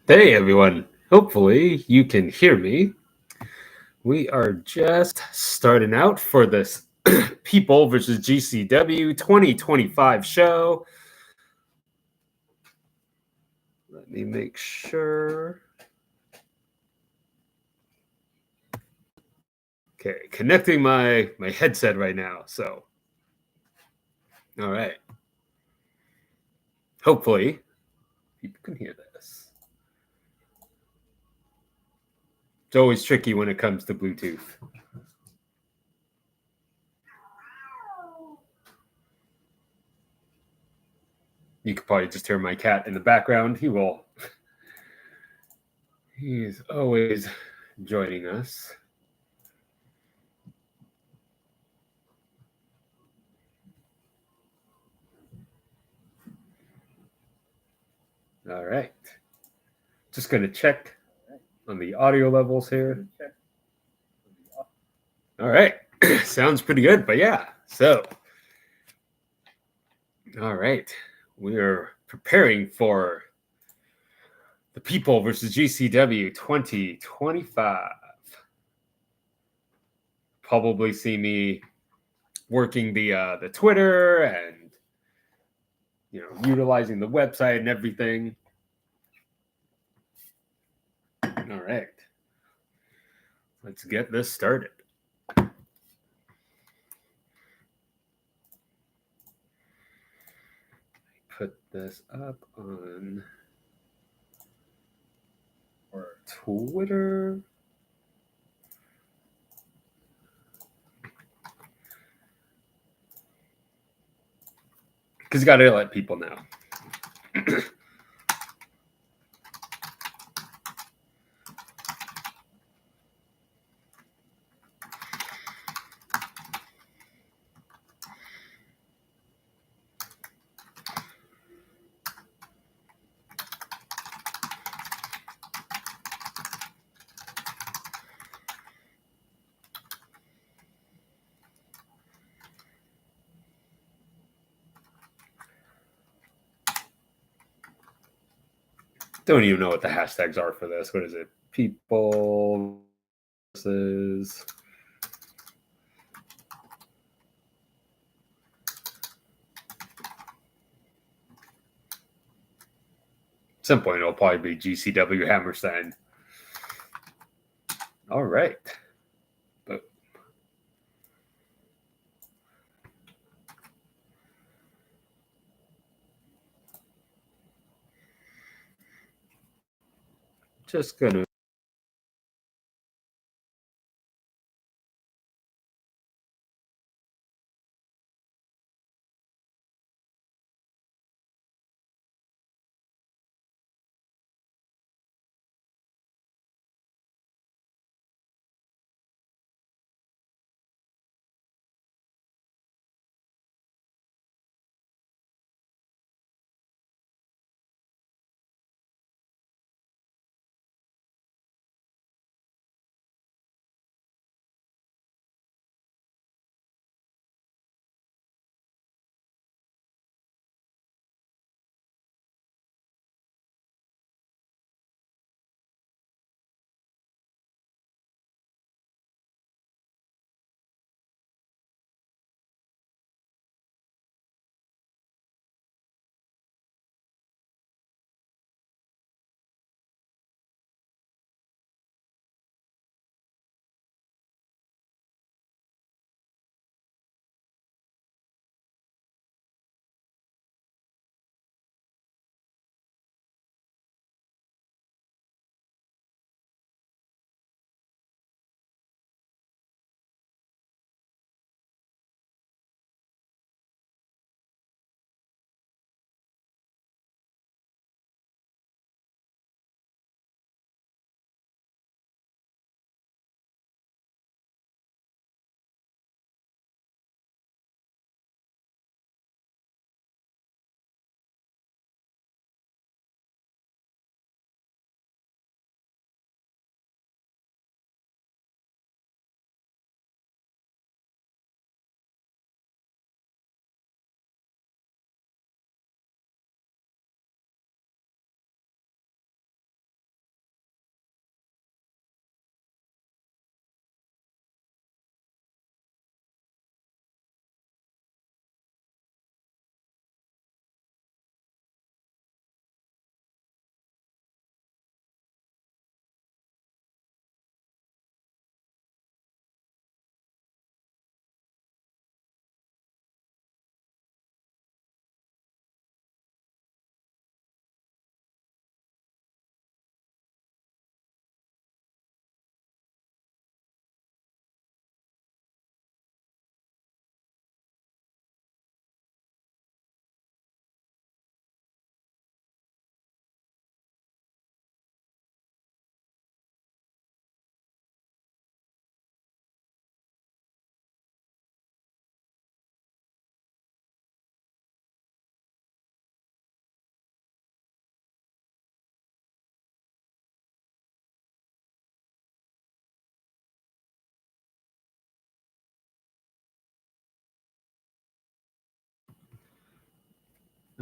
Hey everyone, hopefully you can hear me. We are just starting out for this People versus GCW 2025 show. Let me make sure. Okay, connecting my headset right now. So, all right. Hopefully people can hear this. It's always tricky when it comes to Bluetooth. You could probably just hear my cat in the background. He's always joining us. All right. Just going to check on the audio levels here. All right. Sounds pretty good, but yeah. So, all right. We are preparing for the People versus GCW 2025. Probably see me working the Twitter and utilizing the website and everything. All right. Let's get this started. Put this up on Twitter. Because you got to let people know. Don't even know what the hashtags are for this. What is it? People versus. At some point, it'll probably be GCW Hammerstein. All right. But just going to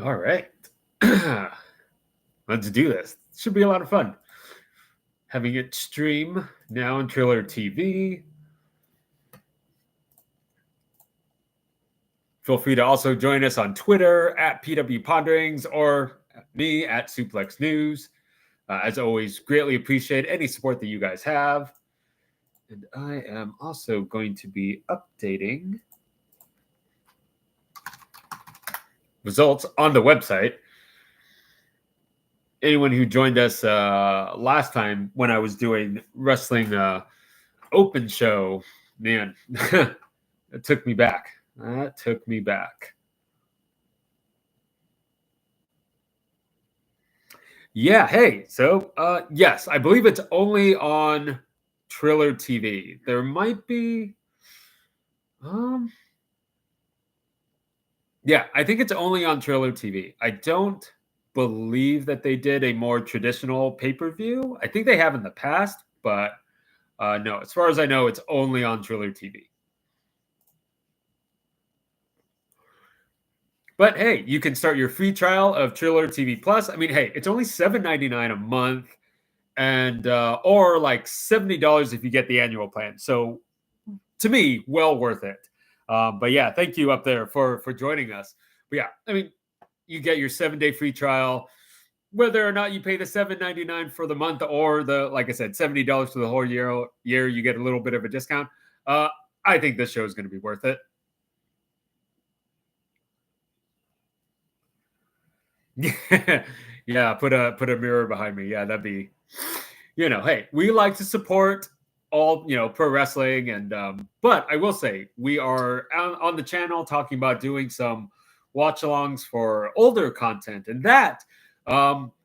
All right. Let's do this. Should be a lot of fun. Having it stream now on Triller TV. Feel free to also join us on Twitter at PW Ponderings or me at Suplex News. As always, greatly appreciate any support that you guys have. And I am also going to be updating results on the website. Anyone who joined us last time when I was doing wrestling open show, man, it took me back. That took me back. Yeah, hey, so yes, I believe it's only on Triller TV. There might be yeah, I think it's only on Triller TV. I don't believe that they did a more traditional pay-per-view. I think they have in the past, but no, as far as I know, it's only on Triller TV. But hey, you can start your free trial of Triller TV Plus. I mean, hey, it's only $7.99 a month, and or like $70 if you get the annual plan. So, to me, well worth it. But yeah, thank you up there for joining us. But yeah, I mean, you get your 7-day free trial, whether or not you pay the $7.99 for the month or the, like I said, $70 for the whole year. You get a little bit of a discount. I think this show is going to be worth it. Yeah, put a mirror behind me. Yeah, that'd be, hey, we like to support all pro wrestling, and but I will say we are on the channel talking about doing some watch alongs for older content, and that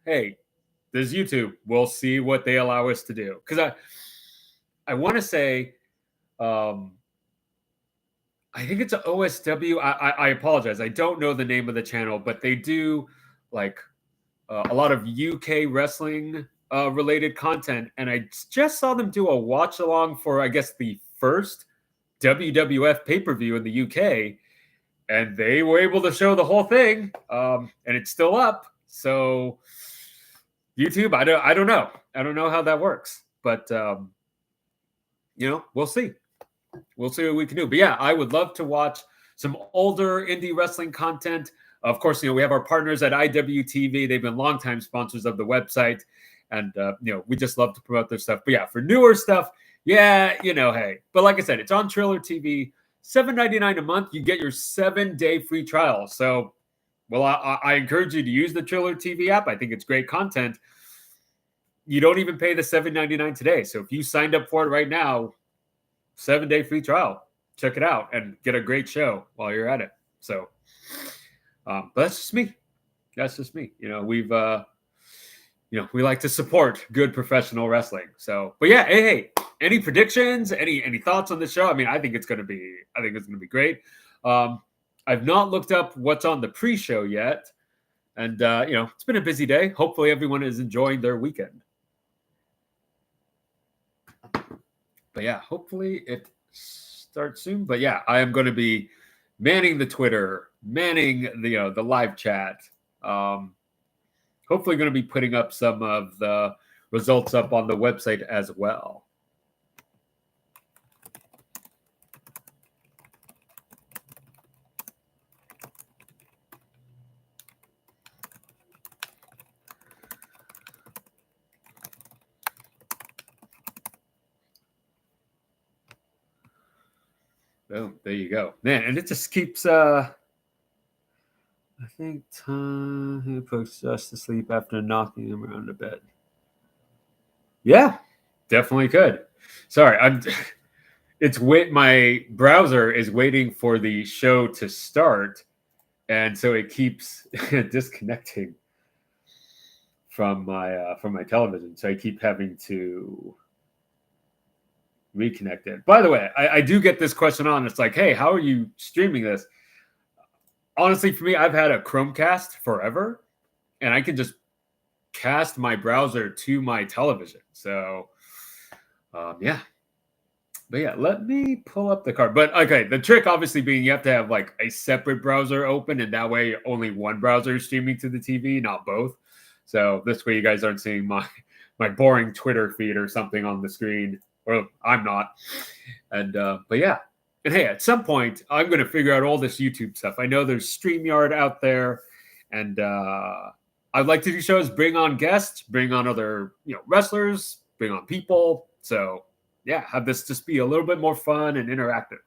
hey, there's YouTube. We'll see what they allow us to do, because I want to say I think it's an OSW. I apologize, I don't know the name of the channel, but they do like a lot of UK wrestling related content, and I just saw them do a watch along for, I guess, the first WWF pay-per-view in the UK, and they were able to show the whole thing, and it's still up. So YouTube, I don't know how that works, but we'll see what we can do. But yeah, I would love to watch some older indie wrestling content. Of course, we have our partners at IWTV. They've been longtime sponsors of the website, and we just love to promote their stuff. But yeah, for newer stuff, yeah, hey. But like I said, it's on Triller TV, $7.99 a month. You get your 7-day free trial. So, well, I encourage you to use the Triller TV app. I think it's great content. You don't even pay the $7.99 today. So if you signed up for it right now, 7-day free trial. Check it out and get a great show while you're at it. So, but that's just me. We've, we like to support good professional wrestling. So, but yeah, hey, any predictions? Any thoughts on the show? I mean, I think it's going to be great. I've not looked up what's on the pre-show yet, and it's been a busy day. Hopefully, everyone is enjoying their weekend. But yeah, hopefully it starts soon. But yeah, I am going to be manning the Twitter, manning the live chat. Hopefully going to be putting up some of the results up on the website as well. Boom, there you go. Man, and it just keeps I think Tom who puts us to sleep after knocking him around a bit. Yeah, definitely could. Sorry, my browser is waiting for the show to start, and so it keeps disconnecting from my television. So I keep having to reconnect it. By the way, I do get this question on. It's like, hey, how are you streaming this? Honestly, for me, I've had a Chromecast forever, and I can just cast my browser to my television. So, yeah. But yeah, let me pull up the card. But okay, the trick obviously being you have to have like a separate browser open, and that way only one browser is streaming to the TV, not both. So this way you guys aren't seeing my boring Twitter feed or something on the screen. Or I'm not. And but yeah. And hey, at some point I'm gonna figure out all this YouTube stuff. I know there's StreamYard out there, and I'd like to do shows, bring on guests, bring on other wrestlers, bring on people. So yeah, have this just be a little bit more fun and interactive.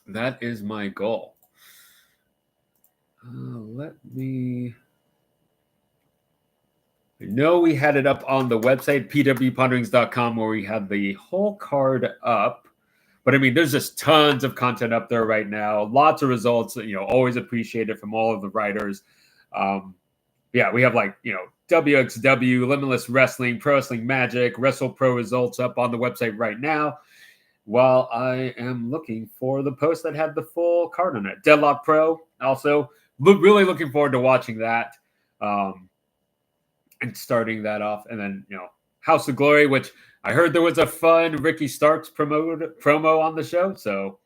That is my goal. Let me. I know we had it up on the website, pwponderings.com, where we had the whole card up. But I mean, there's just tons of content up there right now. Lots of results, always appreciated from all of the writers. Yeah, we have WXW, Limitless Wrestling, Pro Wrestling Magic, Wrestle Pro results up on the website right now. While I am looking for the post that had the full card on it. Deadlock Pro, also really looking forward to watching that and starting that off. And then, House of Glory, which I heard there was a fun Ricky Starks promo on the show. So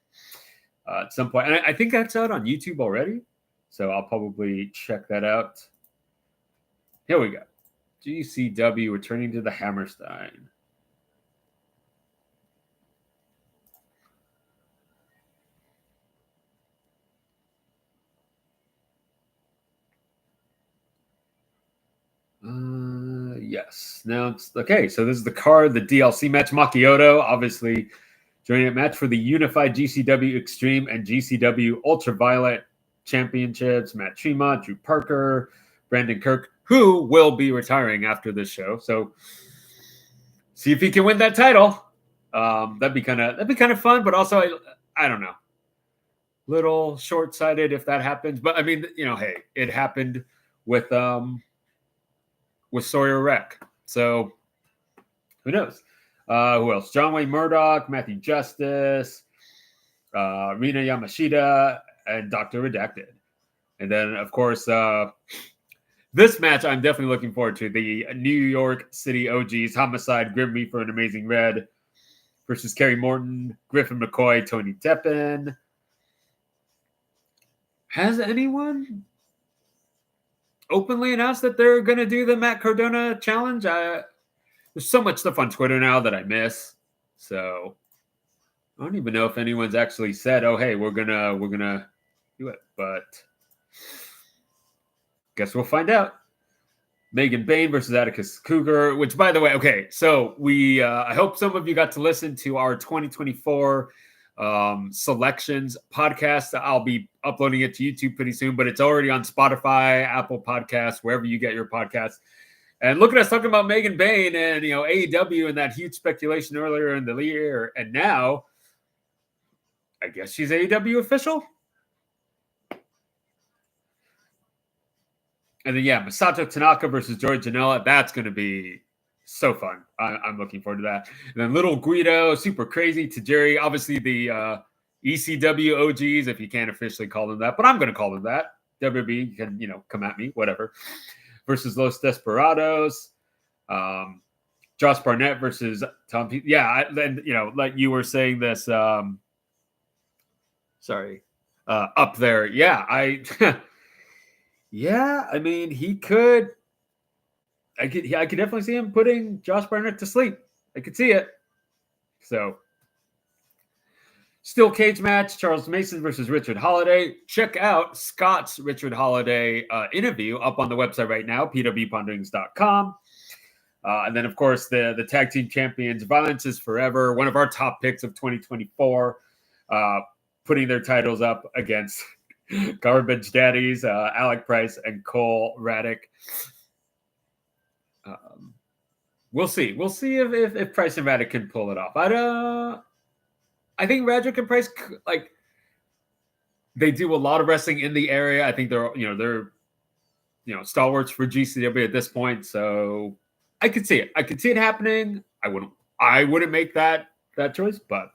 at some point, and I think that's out on YouTube already. So I'll probably check that out. Here we go. GCW returning to the Hammerstein. Yes. Now it's okay. So this is the card, the DLC match. Makioto, obviously, joining a match for the unified GCW Extreme and GCW Ultraviolet Championships. Matt Tremont, Drew Parker, Brandon Kirk, who will be retiring after this show. So see if he can win that title. That'd be kind of fun, but also I don't know. Little short-sighted if that happens. But I mean, hey, it happened with Sawyer Wreck. So who knows? Who else? John Wayne Murdoch, Matthew Justice, Rina Yamashita, and Dr. Redacted. And then, of course, this match I'm definitely looking forward to. The New York City OGs, Homicide, Grim Reaper, and Amazing Red versus Kerry Morton, Griffin McCoy, Tony Deppen. Has anyone openly announced that they're going to do the Matt Cardona challenge? There's so much stuff on Twitter now that I miss. So I don't even know if anyone's actually said, "Oh, hey, we're gonna do it." But guess we'll find out. Megan Bane versus Atticus Cougar, which, by the way, okay, so we I hope some of you got to listen to our 2024 selections podcast. I'll be uploading it to YouTube pretty soon, but it's already on Spotify, Apple Podcasts, wherever you get your podcasts. And look at us talking about Megan Bane and AEW and that huge speculation earlier in the year, and now I guess she's AEW official. And then, Masato Tanaka versus Joey Janella. That's going to be so fun. I'm looking forward to that. And then Little Guido, Super Crazy, Tajiri. Obviously, the ECW OGs, if you can't officially call them that. But I'm going to call them that. WB, you can, come at me, whatever. Versus Los Desperados. Josh Barnett versus Tom P. Yeah, then, like you were saying this. Sorry. Up there. Yeah, yeah, I mean, he could. I could definitely see him putting Josh Barnett to sleep. I could see it. So, steel cage match: Charles Mason versus Richard Holiday. Check out Scott's Richard Holiday interview up on the website right now, pwponderings.com. And then, of course, the tag team champions, Violence is Forever, one of our top picks of 2024, putting their titles up against Garbage Daddies, Alec Price, and Cole Raddick. We'll see. We'll see if Price and Raddick can pull it off. I think Raddick and Price, they do a lot of wrestling in the area. I think they're stalwarts for GCW at this point. So I could see it. I could see it happening. I wouldn't make that choice, but.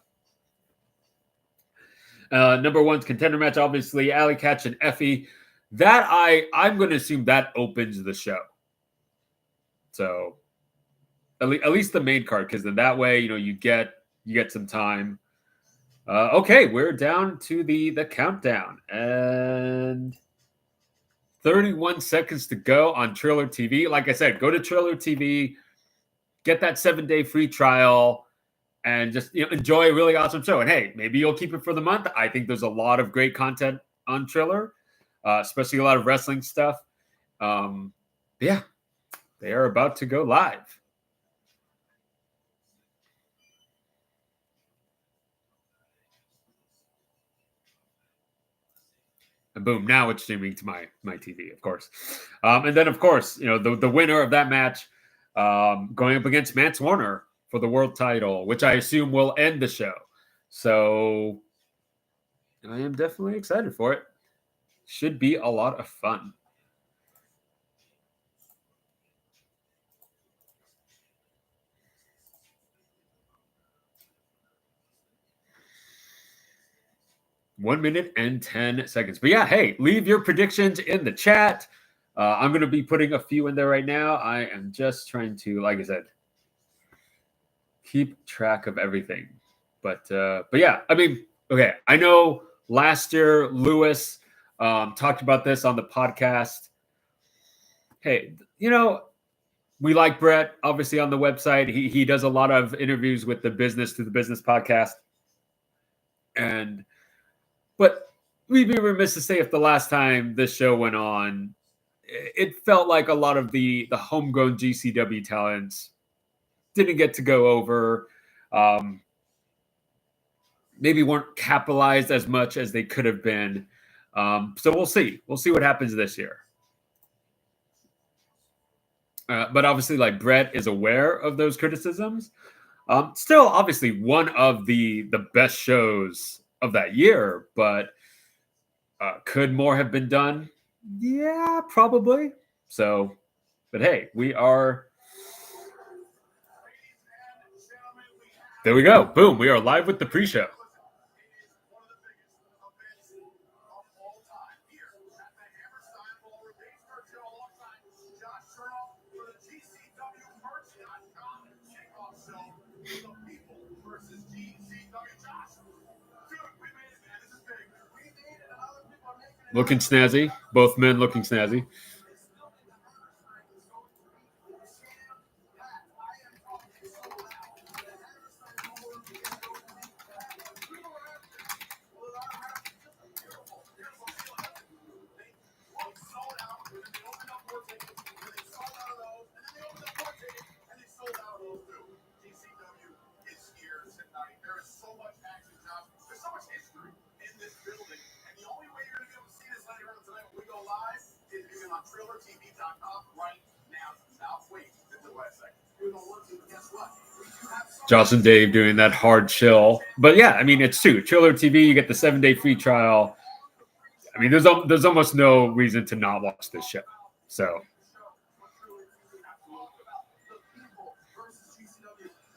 Number one's contender match, obviously, Alley Catch and Effy. That I'm going to assume that opens the show. So at least the main card, because then that way, you get some time. Okay, we're down to the countdown, and 31 seconds to go on Triller TV. Like I said, go to Triller TV, get that 7-day free trial, and just enjoy a really awesome show. And hey, maybe you'll keep it for the month. I think there's a lot of great content on Triller, especially a lot of wrestling stuff. Yeah, they are about to go live. And boom, now it's streaming to my TV, of course. And then, of course, the winner of that match going up against Mance Warner for the world title, which I assume will end the show. So I am definitely excited for it. Should be a lot of fun. One minute and 10 seconds. But yeah, hey, leave your predictions in the chat. I'm going to be putting a few in there right now. I am just trying to, like I said, keep track of everything. But yeah, I mean, okay, I know last year Lewis talked about this on the podcast. Hey, we like Brett, obviously, on the website. He does a lot of interviews with the Business to the Business podcast. But we'd be remiss to say if the last time this show went on, it felt like a lot of the homegrown GCW talents didn't get to go over. Maybe weren't capitalized as much as they could have been. So we'll see. We'll see what happens this year. But obviously, like, Brett is aware of those criticisms. Still, obviously, one of the best shows of that year, but could more have been done? Yeah, probably. So, but hey, we are. There we go. Boom. We are live with the pre-show. Looking snazzy. Both men looking snazzy. Josh and Dave doing that hard chill. But yeah, I mean, it's true. Triller TV, you get the 7-day free trial. I mean, there's almost no reason to not watch this show. So.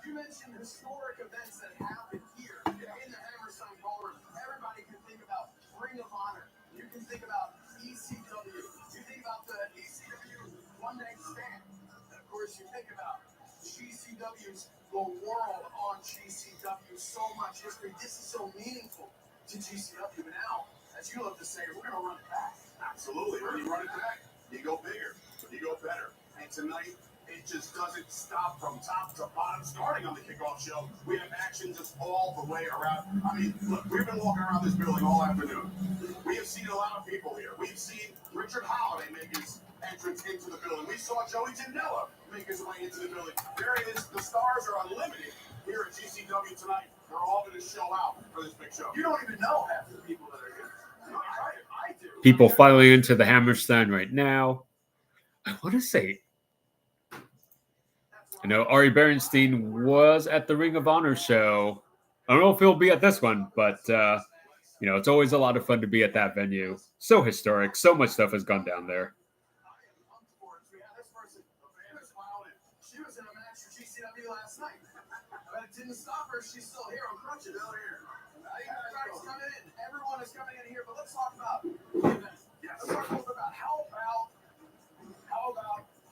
You mentioned historic events that happened here in the Hammerstein ballroom. Everybody can think about Ring of Honor. You can think about ECW. You think about the ECW One Night Stand. And of course, you think about GCW's The World on GCW. So much history. This is so meaningful to GCW. But now, as you love to say, we're going to run it back. Absolutely. When you run it back, you go bigger, you go better. And tonight, it just doesn't stop from top to bottom. Starting on the kickoff show, we have action just all the way around. I mean, look, we've been walking around this building all afternoon. We have seen a lot of people here. We've seen Richard Holiday make his entrance into the building. We saw Joey Janella make his way into the building. There it is. The stars are unlimited here at GCW tonight. They're all going to show out for this big show. You don't even know half the people that are here. No, I do. People filing into the Hammerstein right now. I want to say, Ari Berenstein was at the Ring of Honor show. I don't know if he'll be at this one, but, it's always a lot of fun to be at that venue. So historic. So much stuff has gone down there. She was in a match for GCW last night, but it didn't stop her. She's still here on crutches. Still here. Everybody's coming in. Everyone is coming in here, but let's talk about the event. Yes. Let's talk a little bit about how about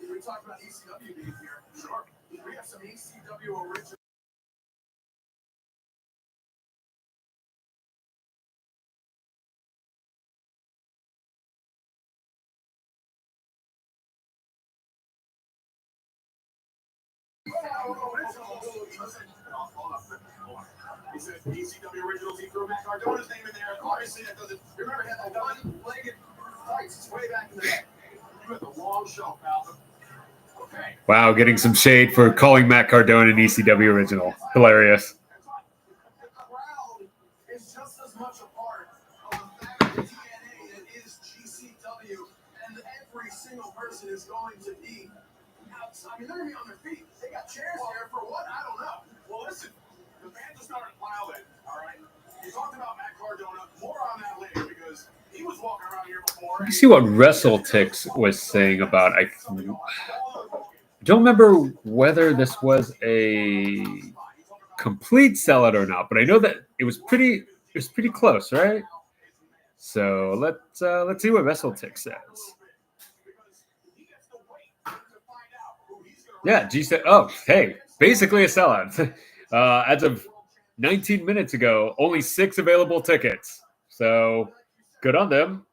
we talk about ECW being here. Sure. We have some ECW Originals. He said ECW Originals. He threw Matt Cardona's name in there. Obviously, that doesn't. Remember, he had that one-legged fights way back in the day. You had the long shelf, Malcolm. Okay. Wow, getting some shade for calling Matt Cardona an ECW original. Hilarious. The crowd is just as much a part of the family DNA that is GCW, and every single person is going to be outside. I mean, they're going to be on their feet. They got chairs there for what? I don't know. Well, listen, the band just started piling, all right? You talked about Matt Cardona. More on that later because he was walking around here before. Let me see what WrestleTix was saying about. I don't remember whether this was a complete sellout or not, but I know that it was pretty close, right? So let's see what WrestleTix says. Yeah, G said, oh, hey, basically a sellout. As of 19 minutes ago, only 6 available tickets. So good on them.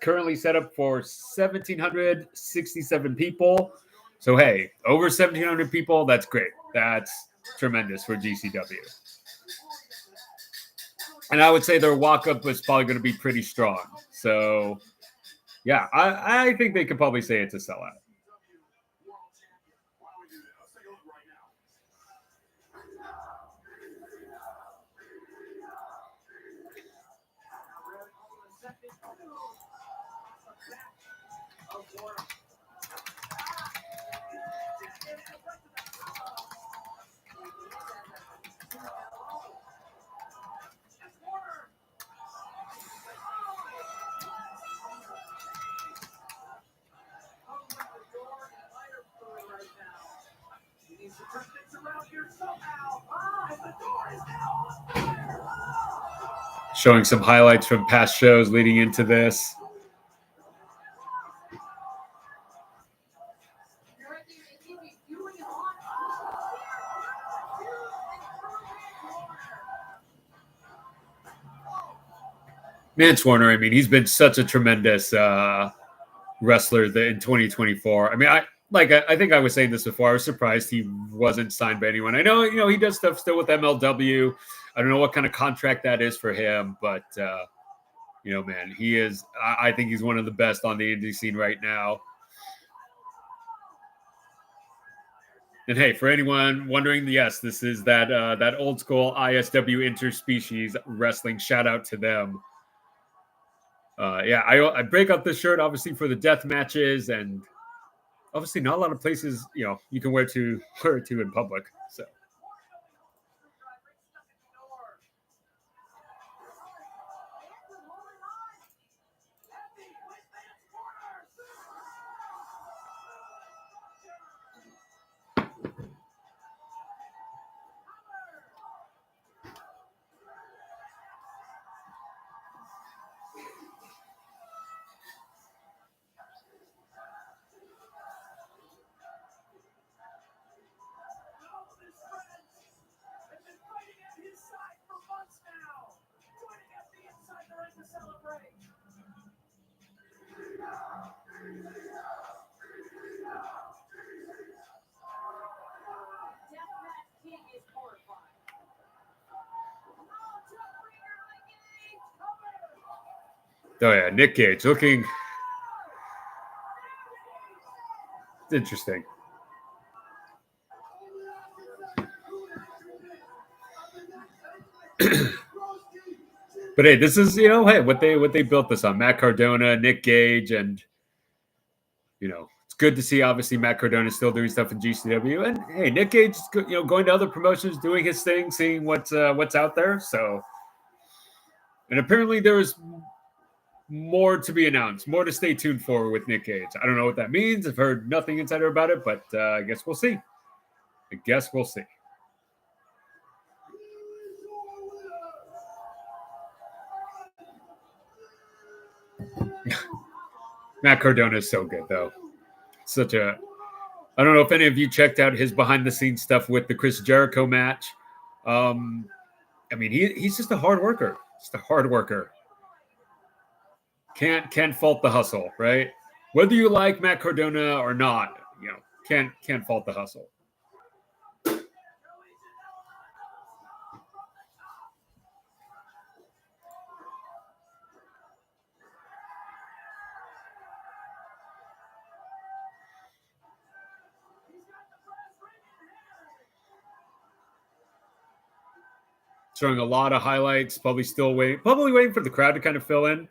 Currently set up for 1,767 people. So, hey, over 1,700 people, that's great. That's tremendous for GCW. And I would say their walk-up was probably going to be pretty strong. So, yeah, I think they could probably say it's a sellout. Showing some highlights from past shows leading into this. Mance Warner, I mean, he's been such a tremendous wrestler in 2024. I mean, I think I was saying this before. I was surprised he wasn't signed by anyone. I know, he does stuff still with MLW. I don't know what kind of contract that is for him, but man, he is. I think he's one of the best on the indie scene right now. And hey, for anyone wondering, yes, this is that old school ISW interspecies wrestling. Shout out to them. I break out this shirt obviously for the death matches, and obviously not a lot of places you can wear it to in public. So. Oh yeah, Nick Gage looking interesting. But hey, this is what they built this on. Matt Cardona, Nick Gage, and it's good to see. Obviously, Matt Cardona is still doing stuff in GCW, and hey, Nick Gage is going to other promotions, doing his thing, seeing what's out there. So, and apparently there is more to be announced, more to stay tuned for with Nick Gage. I don't know what that means. I've heard nothing insider about it, but I guess we'll see. Matt Cardona is so good, though. Such a I don't know if any of you checked out his behind-the-scenes stuff with the Chris Jericho match. I mean, he's just a hard worker. Just a hard worker. Can't fault the hustle, right? Whether you like Matt Cardona or not, you know, can't fault the hustle. Showing a lot of highlights, probably waiting for the crowd to kind of fill in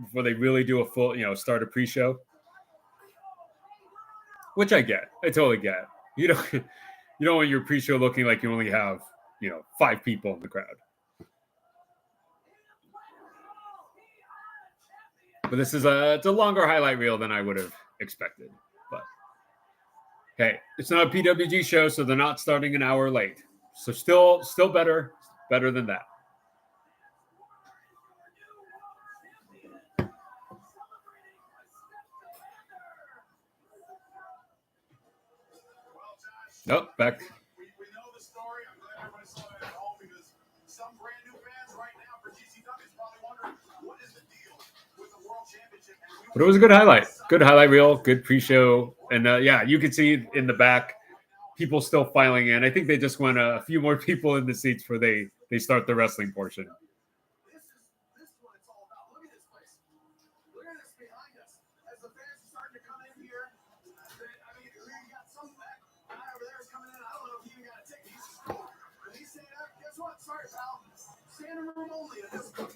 before they really do a full, you know, start a pre-show. Which I get. I totally get. You don't want your pre-show looking like you only have, you know, 5 people in the crowd. But this is it's a longer highlight reel than I would have expected. But hey, it's not a PWG show, so they're not starting an hour late. So still better than that. Nope, back. We know the story. I'm glad everybody saw it at home because some brand new fans right now for GCW is probably wondering what is the deal with the World Championship. But it was a good highlight. Good highlight reel. Good pre-show. And yeah, you can see in the back people still filing in. I think they just want a few more people in the seats before they start the wrestling portion. This is what it's all about. Look at this place. Look at this behind us. As the fans are starting to come in here, I mean, we got some that guy over there is coming in. I don't know if he even got a ticket. He's just cool. And he's saying, guess what? Sorry, pal. Standing room only at this point.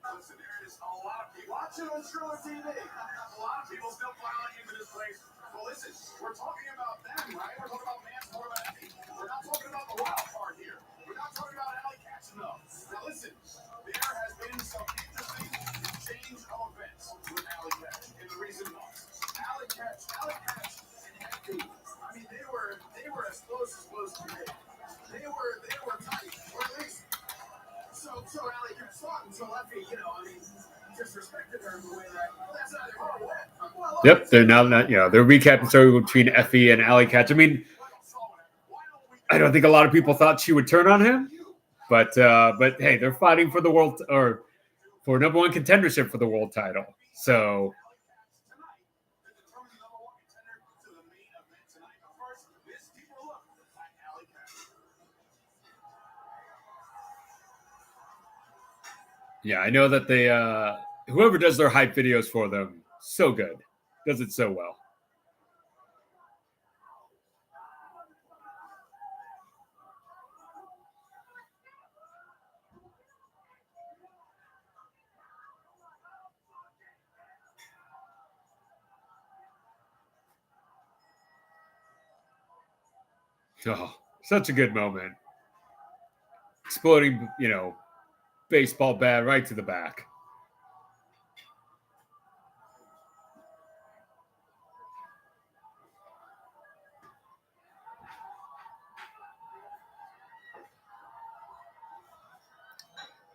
Listen, there is a lot of people watching on Triller TV. A lot of people still filing into this place. Well, listen, we're talking about them, right? We're talking about Mance more about Effy. We're not talking about the wild card here. We're not talking about Alley Catch, no. Now, listen, there has been some interesting change of events with Alley Catch in the recent months. Alley Catch, and Effy. I mean, they were as close can be. They were tight, or at least. So Alley Catch fought until Effy, you know, I mean, disrespected her in the way that's not their hard way. Yep, they're now not, you know, they're recapping the story between Effy and Alley Catch. I mean, I don't think a lot of people thought she would turn on him, but hey, they're fighting for the world or for number 1 contendership for the world title. So yeah, I know that they whoever does their hype videos for them, so good. Does it so well. Oh, such a good moment. Exploding, you know, baseball bat right to the back.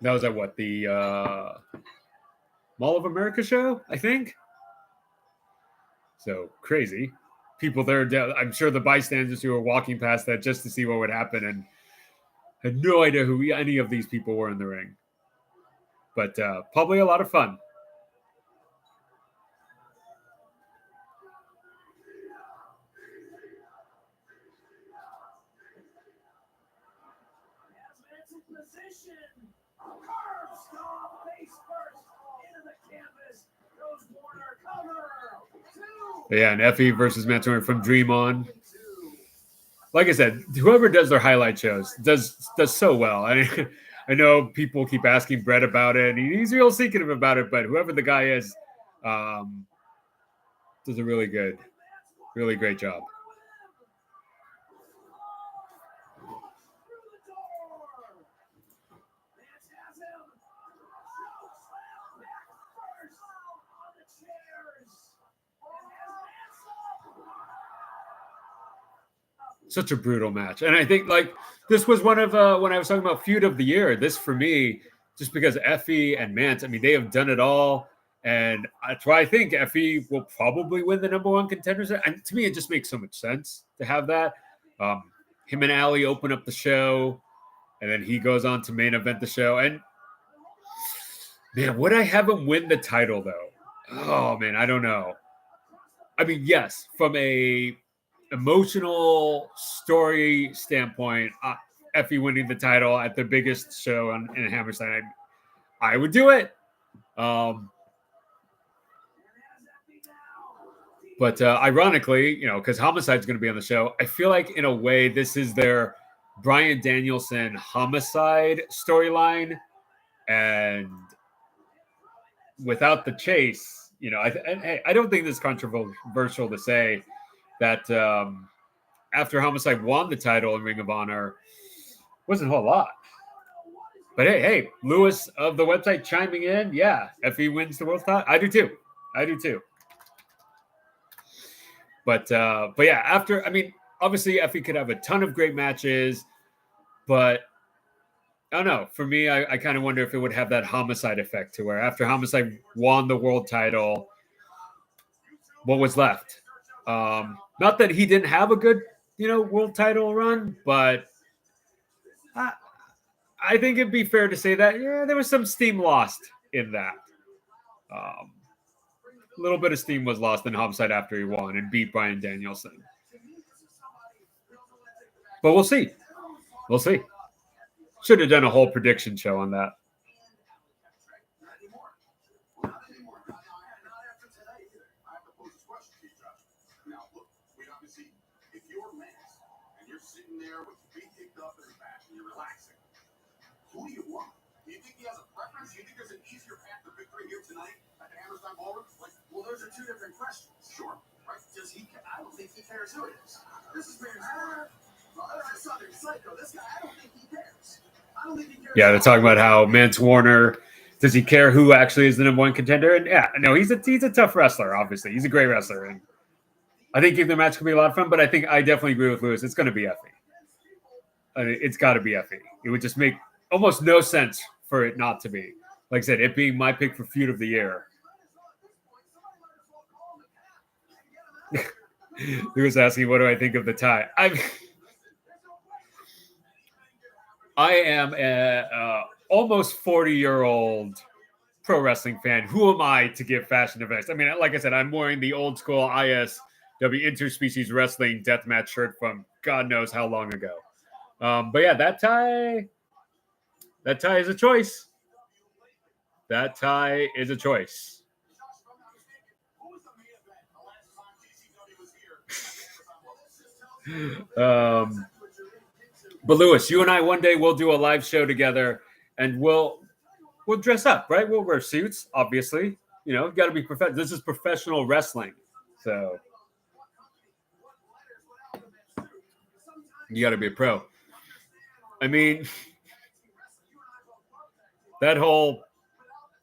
That was at what, the Mall of America show, I think. So crazy. People there, I'm sure the bystanders who were walking past that just to see what would happen and had no idea who any of these people were in the ring. But probably a lot of fun. But yeah, and Effy versus Mentor from Dream On. Like I said, whoever does their highlight shows does so well. I know people keep asking Brett about it, and he's real secretive about it, but whoever the guy is does a really great job. Such a brutal match. And I think like this was one of when I was talking about feud of the year, this for me, just because Effy and Mance, I mean, they have done it all. And that's why I think Effy will probably win the number one contenders. And to me, it just makes so much sense to have that. Him and Ali open up the show, and then he goes on to main event the show. And man, would I have him win the title though? Oh man, I don't know. I mean, yes, from a emotional story standpoint, Effy winning the title at the biggest show in Hammerstein, I would do it. But ironically, because Homicide's going to be on the show, I feel like in a way this is their Bryan Danielson Homicide storyline, and without the chase, I don't think this is controversial to say that after Homicide won the title in Ring of Honor, wasn't a whole lot. But hey, Lewis of the website chiming in, yeah, Effy wins the world title. I do too. But yeah, obviously Effy could have a ton of great matches, but I don't know. For me, I kind of wonder if it would have that Homicide effect to where after Homicide won the world title, what was left? Not that he didn't have a good, world title run, but I think it'd be fair to say that, there was some steam lost in that. A little bit of steam was lost in Homicide after he won and beat Bryan Danielson. But we'll see. Should have done a whole prediction show on that. Who do you want? Do you think he has a preference? Do you think there's an easier path to victory here tonight at the Hammerstein Ballroom? Well, those are two different questions. Sure. Right? Does he? I don't think he cares who it is. This is Bane's Southern Psycho. This guy, I don't think he cares. I don't think he cares. Yeah, they're talking about how Mance Warner, does he care who actually is the number one contender? And yeah, no, he's a tough wrestler. Obviously, he's a great wrestler, and I think the match could be a lot of fun. But I think I definitely agree with Lewis. It's going to be Effy. It's got to be Effy. It would just make almost no sense for it not to be. Like I said, it being my pick for feud of the year. He was asking, what do I think of the tie? I am a almost 40-year-old pro wrestling fan. Who am I to give fashion advice? I mean, like I said, I'm wearing the old school ISW interspecies wrestling deathmatch shirt from God knows how long ago. But yeah, that tie is a choice. But Lewis, you and I one day we'll do a live show together, and we'll dress up, right? We'll wear suits, obviously. Got to be professional. This is professional wrestling, so you got to be a pro. I mean, that whole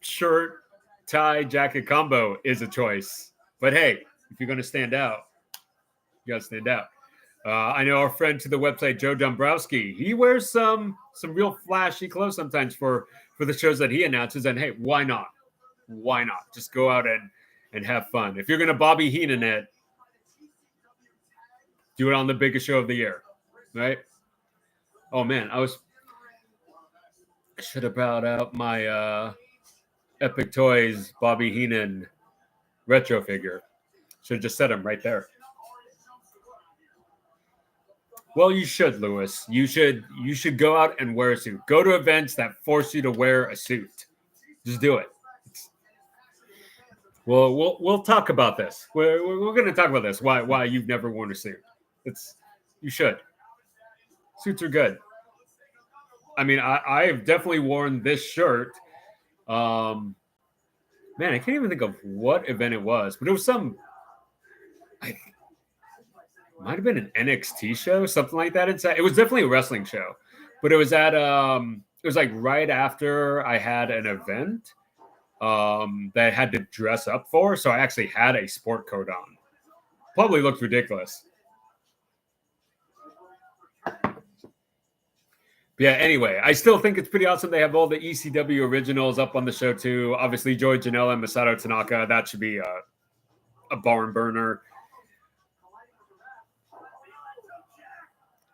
shirt, tie, jacket combo is a choice. But hey, if you're going to stand out, you got to stand out. I know our friend to the website, Joe Dombrowski, he wears some real flashy clothes sometimes for the shows that he announces. And hey, why not? Just go out and have fun. If you're going to Bobby Heenan it, do it on the biggest show of the year, right? Oh man, I should have brought out my Epic Toys Bobby Heenan retro figure. Should have just set him right there. Well, you should, Lewis. You should go out and wear a suit. Go to events that force you to wear a suit. Just do it. Well, we'll talk about this. We're going to talk about this. Why you've never worn a suit? You should. Suits are good. I mean, I've definitely worn this shirt. Man, I can't even think of what event it was, but it was might have been an NXT show, something like that. It was definitely a wrestling show, but it was at it was like right after I had an event that I had to dress up for, so I actually had a sport coat on. Probably looked ridiculous. But Yeah, anyway, I still think it's pretty awesome. They have all the ECW originals up on the show too. Obviously, Joy Janella and Masato Tanaka. That should be a barn burner.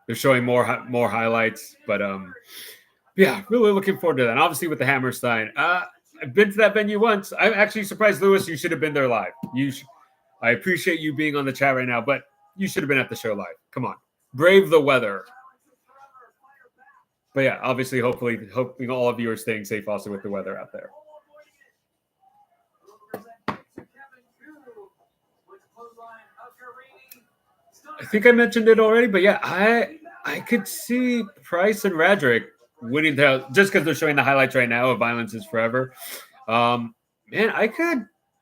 They're showing more highlights, but yeah, really looking forward to that. And obviously, with the Hammerstein, I've been to that venue once. I'm actually surprised, Lewis. You should have been there live. I appreciate you being on the chat right now, but you should have been at the show live. Come on, brave the weather. But yeah, obviously, hoping all of you are staying safe also with the weather out there. I think I mentioned it already, but yeah, I could see Price and Radrick winning just because they're showing the highlights right now of Violence is Forever. Man, I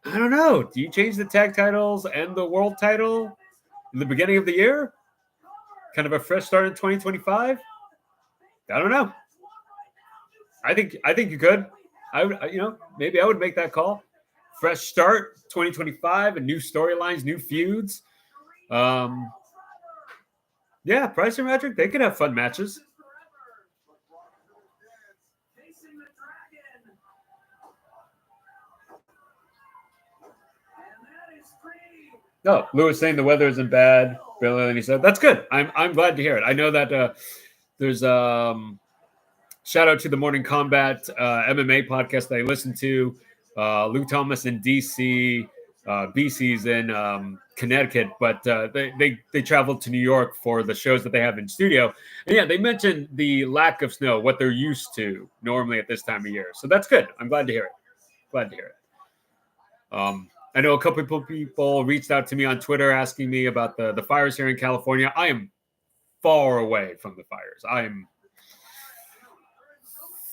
don't know. Do you change the tag titles and the world title in the beginning of the year? Kind of a fresh start in 2025? I don't know. I think you could. Maybe I would make that call. Fresh start, 2025, and new storylines, new feuds. Yeah, Price and Radrick, they could have fun matches. Oh, Lewis saying the weather isn't bad. Billy, and he said that's good. I'm glad to hear it. I know that there's shout out to the Morning Combat MMA podcast that I listen to. Lou Thomas in DC, BC's in Connecticut, but they traveled to New York for the shows that they have in studio. And yeah, they mentioned the lack of snow, what they're used to normally at this time of year. So that's good. I'm glad to hear it. I know a couple of people reached out to me on Twitter asking me about the fires here in California. I am far away from the fires. I am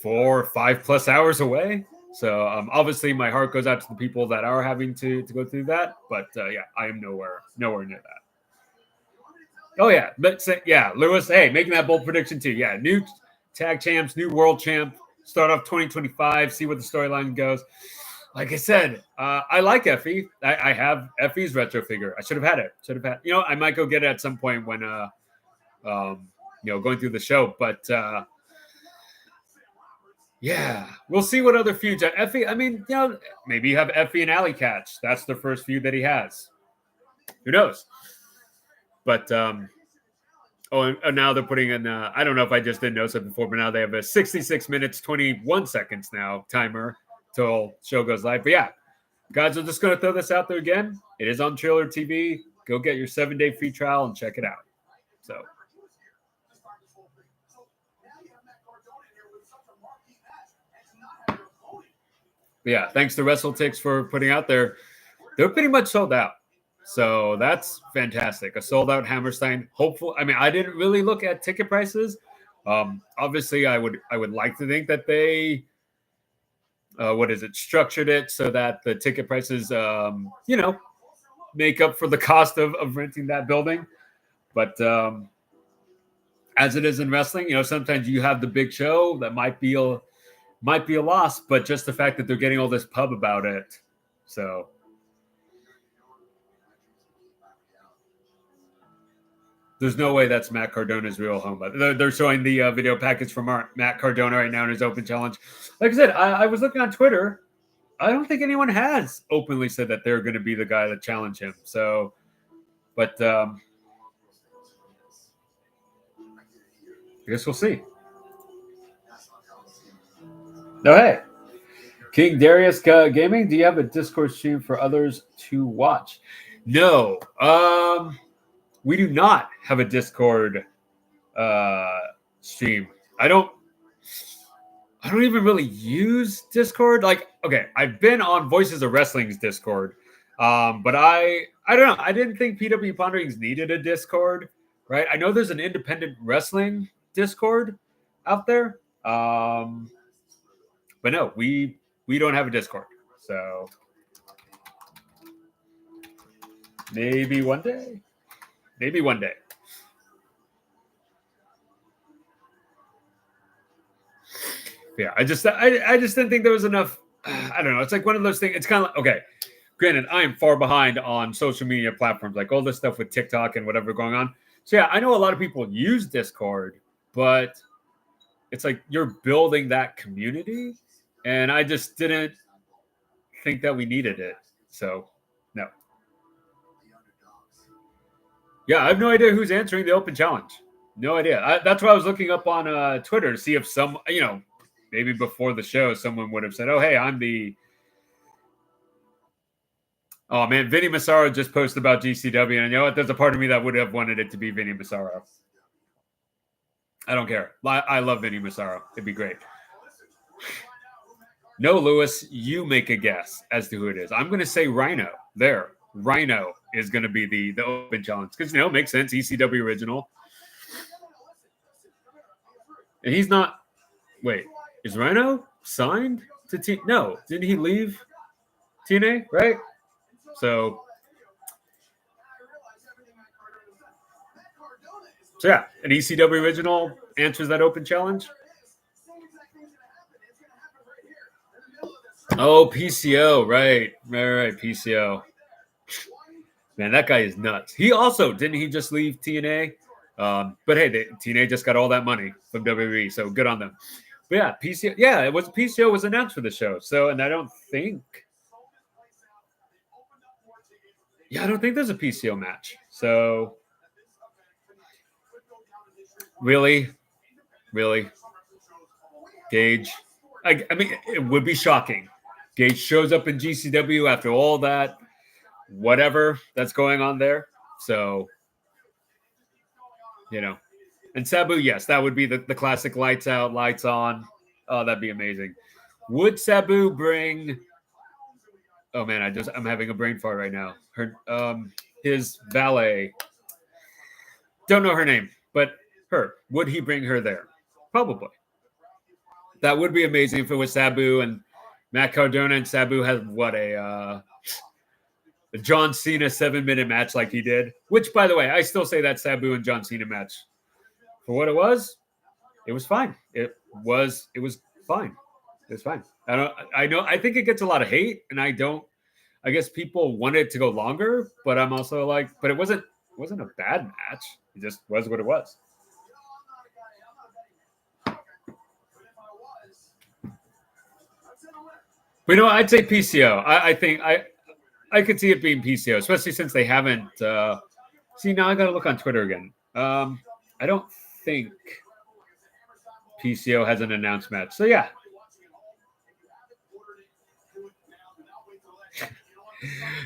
4 or 5 plus hours away. So obviously my heart goes out to the people that are having to go through that. But yeah, I am nowhere near that. Oh yeah, but yeah, Lewis, hey, making that bold prediction too. Yeah, new tag champs, new world champ. Start off 2025. See where the storyline goes. Like I said, I like Effy. I have Effy's retro figure. I should have had it. I might go get it at some point when going through the show. But yeah, we'll see what other feuds. Effy, I mean, maybe you have Effy and Alley Catch. That's the first feud that he has. Who knows? But and now they're putting in. I don't know if I just didn't notice it before, but now they have a 66 minutes 21 seconds now timer till show goes live. But yeah, guys, I'm just going to throw this out there again. It is on Trailer TV. Go get your 7-day free trial and check it out. So. But yeah, thanks to WrestleTix for putting out there. They're pretty much sold out. So that's fantastic. A sold out Hammerstein. Hopeful. I mean, I didn't really look at ticket prices. Obviously, I would like to think that they structured it so that the ticket prices make up for the cost of renting that building. But as it is in wrestling, sometimes you have the big show that might be a loss, but just the fact that they're getting all this pub about it. So there's no way that's Matt Cardona's real home. But they're showing the video package from Matt Cardona right now in his open challenge. Like I said, I was looking on Twitter. I don't think anyone has openly said that they're going to be the guy that challenge him. So, but I guess we'll see. No, hey. King Darius Gaming, do you have a Discord stream for others to watch? No. We do not have a Discord stream. I don't even really use Discord. Like, okay, I've been on Voices of Wrestling's Discord, but I don't know. I didn't think PW Ponderings needed a Discord, right? I know there's an independent wrestling Discord out there, but no, we don't have a Discord. So maybe one day. Yeah, I just didn't think there was enough. I don't know. It's like one of those things. It's kind of like, okay, granted, I am far behind on social media platforms, like all this stuff with TikTok and whatever going on. So yeah, I know a lot of people use Discord, but it's like you're building that community, and I just didn't think that we needed it. So no. Yeah, I have no idea who's answering the open challenge. No idea. That's why I was looking up on Twitter to see if some, maybe before the show, someone would have said, "Oh, hey, I'm the." Oh man, Vinny Massaro just posted about GCW, and you know what? There's a part of me that would have wanted it to be Vinny Massaro. I don't care. I love Vinny Massaro. It'd be great. No, Lewis, you make a guess as to who it is. I'm going to say Rhino. There, Rhino is going to be the open challenge because it makes sense. ECW original, and he's not. Wait, is Rhino signed to T? No, didn't he leave TNA? Right. So yeah, an ECW original answers that open challenge. Oh, PCO, right, PCO. Man, that guy is nuts. He also didn't he just leave TNA? But hey, TNA just got all that money from WWE, so good on them. But yeah, PCO. Yeah, it was PCO was announced for the show. So, and I don't think there's a PCO match. So, really, Gage. I mean, it would be shocking. Gage shows up in GCW after all that, whatever that's going on there. So, and Sabu, yes, that would be the classic lights out, lights on. Oh, that'd be amazing. Would Sabu bring? Oh man, I'm having a brain fart right now. His valet. Don't know her name, but her. Would he bring her there? Probably. That would be amazing if it was Sabu and Matt Cardona and Sabu had a John Cena 7-minute match like he did. Which, by the way, I still say that Sabu and John Cena match, for what it was fine. It was fine. It was fine. I think it gets a lot of hate, and I guess people want it to go longer, but I'm also like, but it wasn't a bad match. It just was what it was. But I'd say PCO. I think I could see it being PCO, especially since they haven't. See, now I got to look on Twitter again. I don't think PCO has an announced match. So yeah.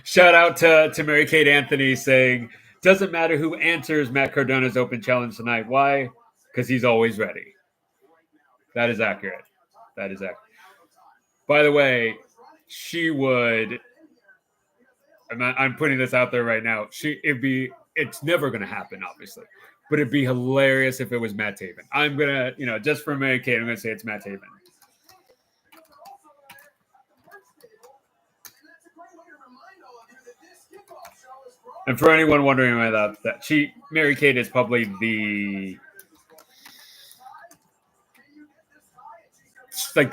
Shout out to Mary Kate Anthony saying, doesn't matter who answers Matt Cardona's open challenge tonight. Why? Because he's always ready. That is accurate. By the way, she would. I'm putting this out there right now. It's never going to happen, obviously, but it'd be hilarious if it was Matt Taven. I'm gonna, just for Mary Kate, I'm gonna say it's Matt Taven. And for anyone wondering about that, Mary Kate is probably the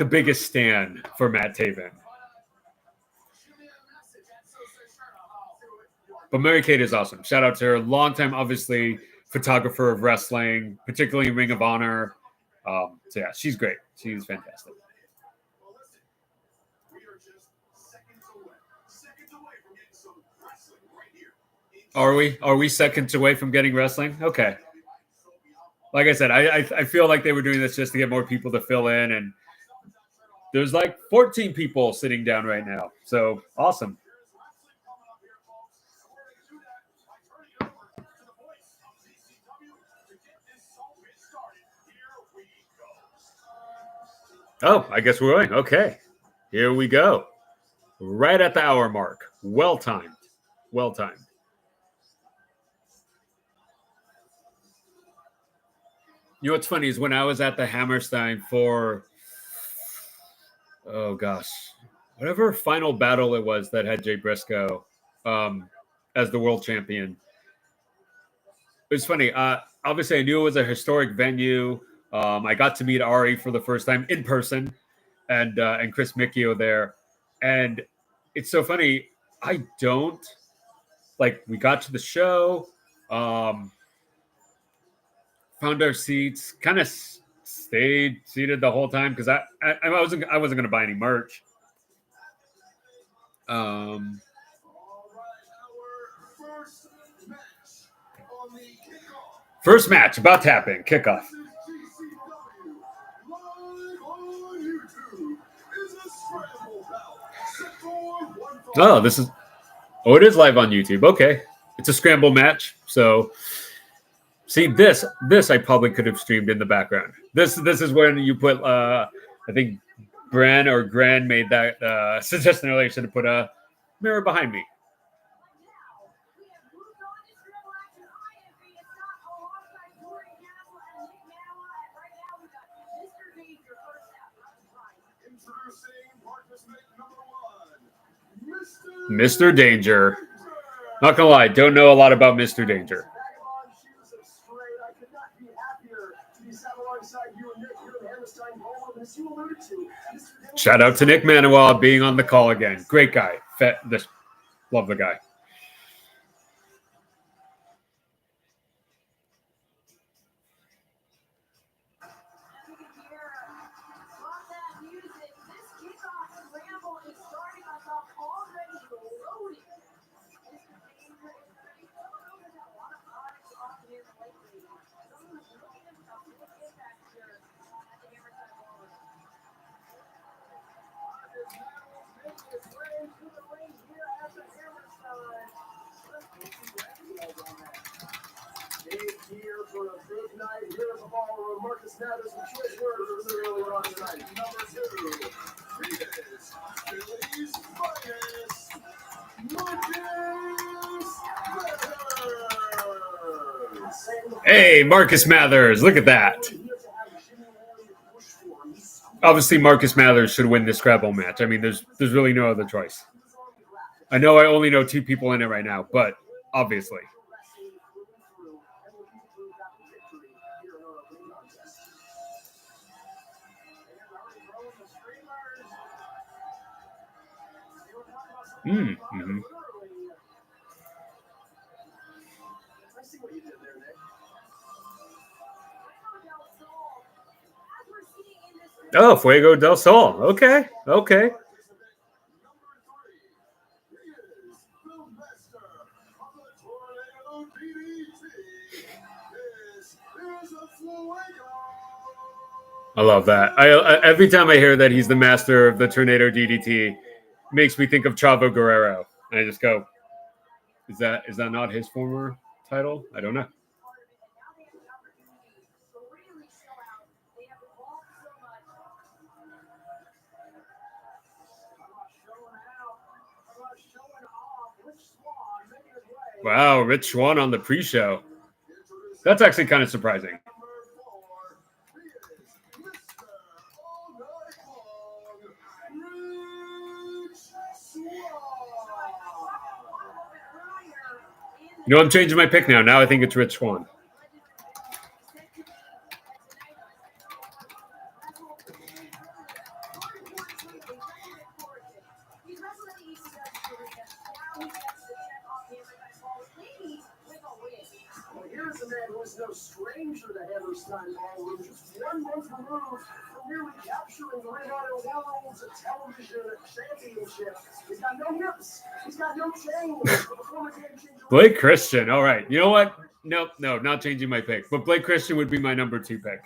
biggest stan for Matt Taven. But Mary Kate is awesome. Shout out to her. Longtime, obviously, photographer of wrestling, particularly Ring of Honor. So yeah, she's great. She's fantastic. Are we seconds away from getting wrestling? Okay. Like I said, I feel like they were doing this just to get more people to fill in, and there's 14 people sitting down right now. So awesome. Oh, I guess we're going. Okay. Here we go. Right at the hour mark. Well timed. What's funny is when I was at the Hammerstein for, whatever final battle it was that had Jay Briscoe as the world champion. It was funny. Obviously, I knew it was a historic venue. I got to meet Ari for the first time in person, and Chris Micchio there. And it's so funny. I don't we got to the show, found our seats, kind of stayed seated the whole time because I wasn't gonna buy any merch. All right, our first match on the kickoff. First match about to happen. Kickoff. This is GCW live on YouTube. Is a scramble bout. Set for one fall. Oh, this is. Oh, it is live on YouTube. Okay, it's a scramble match. So, see this I probably could have streamed in the background. This is when you put. I think Bran or Gran made that suggestion earlier. Should have put a mirror behind me. Mr. Danger. Not gonna lie, don't know a lot about Mr. Danger. Shout out to Nick Manuel being on the call again. Great guy. Love the guy. Here for a big night. Here's a follower, Marcus Mathers, and choice words earlier on tonight. Number 2, Rita's Phillies finest, Marcus Mathers. Hey, Marcus Mathers. Look at that. Obviously, Marcus Mathers should win this scrabble match. I mean, there's really no other choice. I know I only know 2 people in it right now, but obviously. Mm-hmm. Oh, Fuego del Sol. Okay. I love that. I every time I hear that he's the master of the Tornado DDT, makes me think of Chavo Guerrero. And I just go, is that not his former title? I don't know. Wow, Rich Swann on the pre-show. That's actually kind of surprising. You know, I'm changing my pick now. Now I think it's Rich Swann. Here's a man who is no stranger to Hammerstein Ballroom, just 1 month removed from nearly capturing the Ring Honor World Television Championship. He's got no hips. He's got no chains. Blake Christian. All right. You know what? No, not changing my pick. But Blake Christian would be my number 2 pick.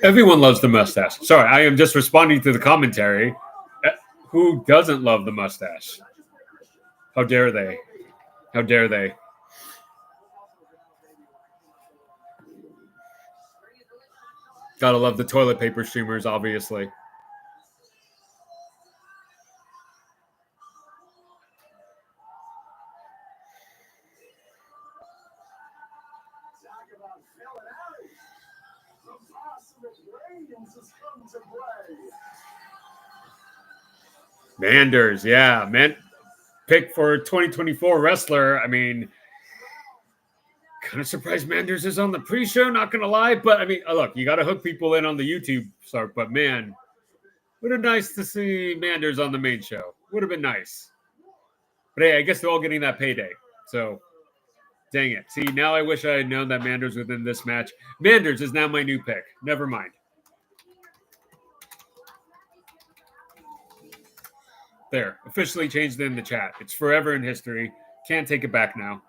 Everyone loves the mustache. Sorry, I am just responding to the commentary. Who doesn't love the mustache? How dare they? How dare they? Gotta love the toilet paper streamers, obviously. Manders, yeah, man. Pick for 2024 wrestler. I mean, kind of surprised Manders is on the pre-show, not going to lie. But, I mean, look, you got to hook people in on the YouTube start. But, man, Would have been nice to see Manders on the main show. Would have been nice. But hey, I guess they're all getting that payday. So, dang it. See, now I wish I had known that Manders was in this match. Manders is now my new pick. Never mind. There. Officially changed it in the chat. It's forever in history. Can't take it back now.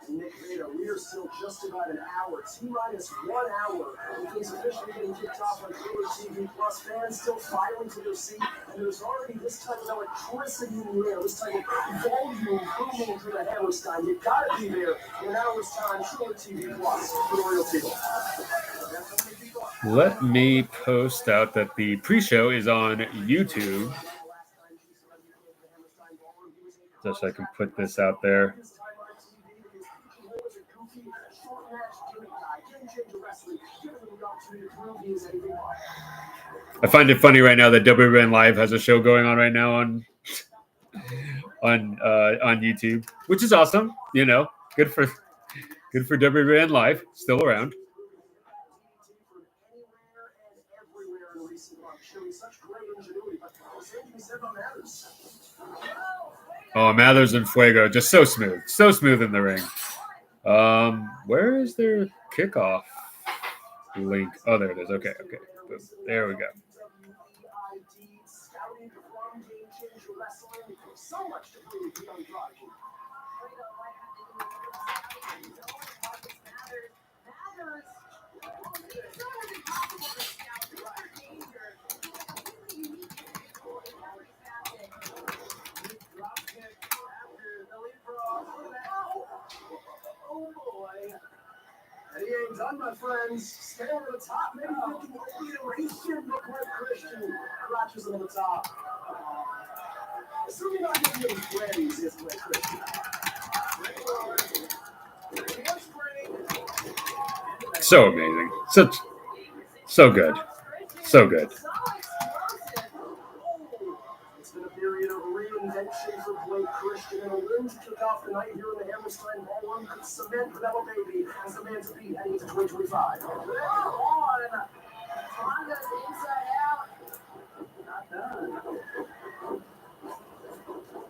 Nick Veda, we are still just about an hour, T-minus 1 hour. The game's officially getting kicked off on Cougar TV Plus. Fans still filing to their seat, and there's already this type of electricity in the air, this type of volume booming through the Hammerstein. You gotta be there in an hour's time. Cougar TV Plus for the Royal Table. Let me post out that the pre-show is on YouTube. Just so I can put this out there. I find it funny right now that WWN Live has a show going on right now on YouTube, which is awesome. You know, good for WWN Live, still around. Oh, Mathers and Fuego, just so smooth in the ring. Where is their kickoff link? Oh, there it is. Okay. Boom. There we go. Oh boy. And he ain't done, my friends. Stay over the top. Maybe looking at the iteration. Look like Christian crotches on the top. Assuming not getting any freddies is like Christian. So amazing. So good. So good. It's been a period of reinvention for Blake Christian and a win to kick off the night here in the Hammerstein Ballroom could cement Vanilla Baby as the man to beat heading into 2025. On. Honda's inside out. Not done.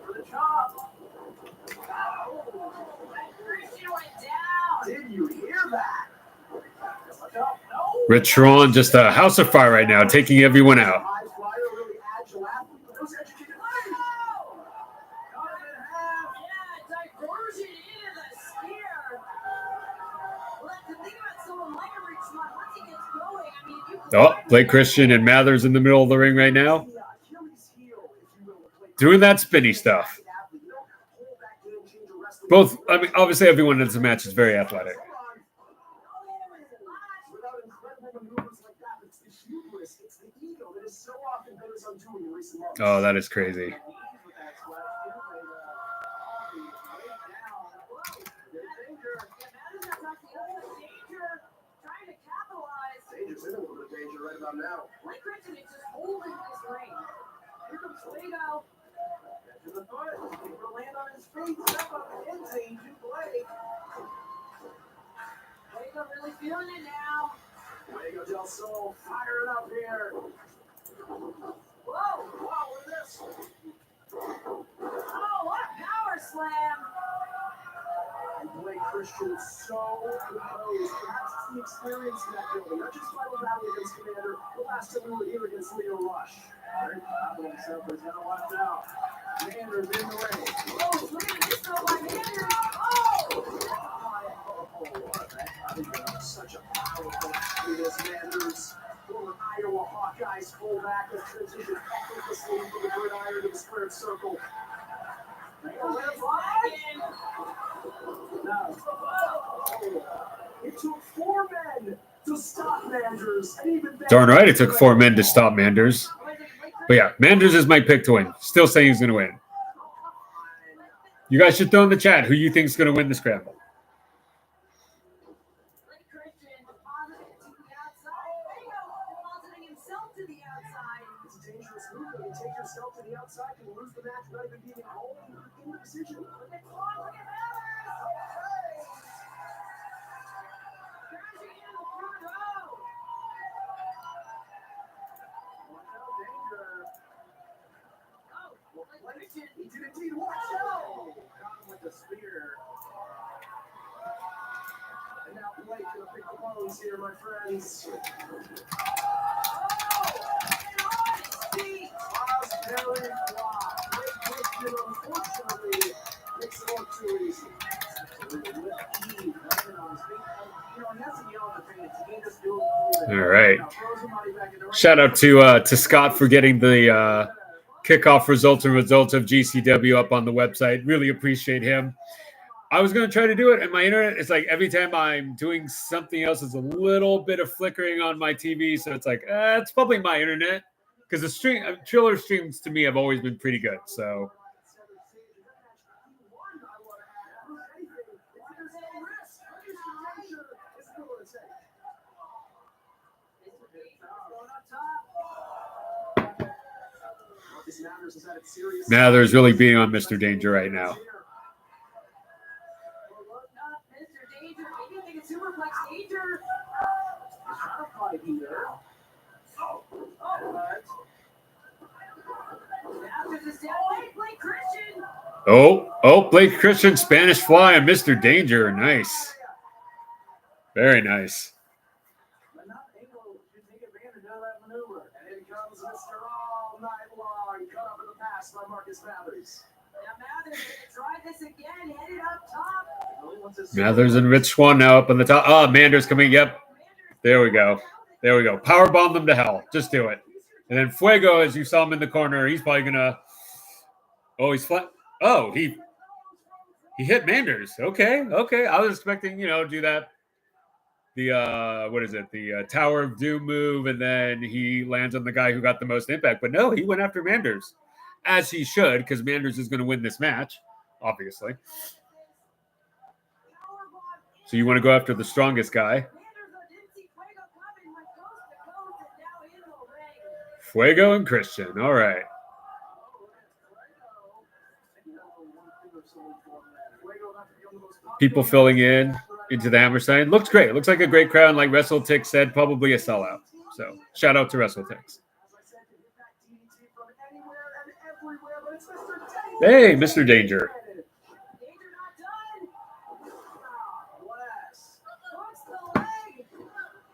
For the chop. Oh. Christian went down. Did you hear that? No. Rich Ron, just a house of fire right now, taking everyone out. Oh, Blake Christian and Mathers in the middle of the ring right now. Doing that spinny stuff. Both, I mean, obviously everyone in this match is very athletic. Oh, that is crazy. Right about now. Blake Christian is just holding this ring. Here comes Fuego. To the foot. He'll land on his feet. Step up and into Blake. Fuego really feeling it now. Fuego del Sol firing up here. Whoa, look at this. Oh, what a power slam. And Blake Christian is so composed. Perhaps it's the experience in that building. Not just final battle against Commander, the last time we were here against Leo Rush. Very proud of himself, but kind of watched out. Commander's in the ring. Oh, look at this throw by Commander. Such a powerful this Manders. Former Iowa Hawkeyes fullback has transitioned effortlessly from the gridiron to the squared circle. It took 4 men to stop Manders. Darn right, it took 4 men to stop Manders. But yeah, Manders is my pick to win. Still saying he's going to win. You guys should throw in the chat who you think is going to win the scramble. It's a dangerous move. You take yourself to the outside and lose the match without even being involved in the decision. Look at that. He did indeed watch out! Got him with the spear. And now Blake gonna pick the bones here, my friends. Very flop. Blake Christian, unfortunately, makes it look too easy. All right. Shout out to Scott for getting the kickoff results of GCW up on the website. Really appreciate him. I was going to try to do it, and my internet, it's like every time I'm doing something else, it's a little bit of flickering on my TV. So it's like, it's probably my internet, because the Triller streams to me have always been pretty good. So. Mathers really being on Mr. Danger right now. Oh, Blake Christian, Spanish Fly, and Mr. Danger. Nice. Very nice. Mathers and Rich Swan now up on the top. Oh, Manders coming. Yep. There we go. There we go. Power bomb them to hell. Just do it. And then Fuego, as you saw him in the corner, he's probably gonna. Oh, he's flat. Oh, he hit Manders. Okay. I was expecting, do that. The what is it? The Tower of Doom move, and then he lands on the guy who got the most impact. But no, he went after Manders, as he should, because Manders is going to win this match, obviously. So you want to go after the strongest guy. Fuego and Christian. All right. People filling in into the Hammerstein. Looks great. Looks like a great crowd. Like WrestleTix said, probably a sellout. So shout out to WrestleTix. Hey, Mr. Danger.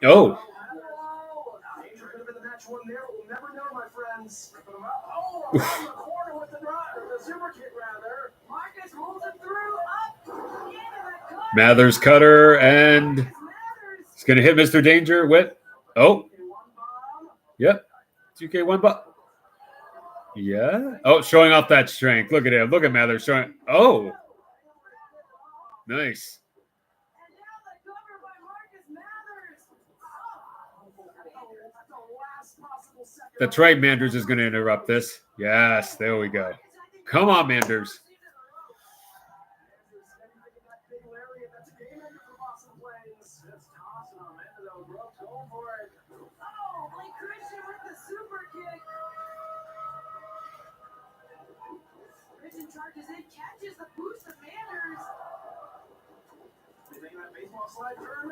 Oh. Mathers cutter, and he's going to hit Mr. Danger with, yep, 2K1 bomb. Yeah. Oh, showing off that strength. Look at him. Look at Mathers showing. Oh. Nice. That's right. Manders is going to interrupt this. Yes. There we go. Come on, Manders. Charges in, catches the boost of Manners. You think that baseball slide turn in?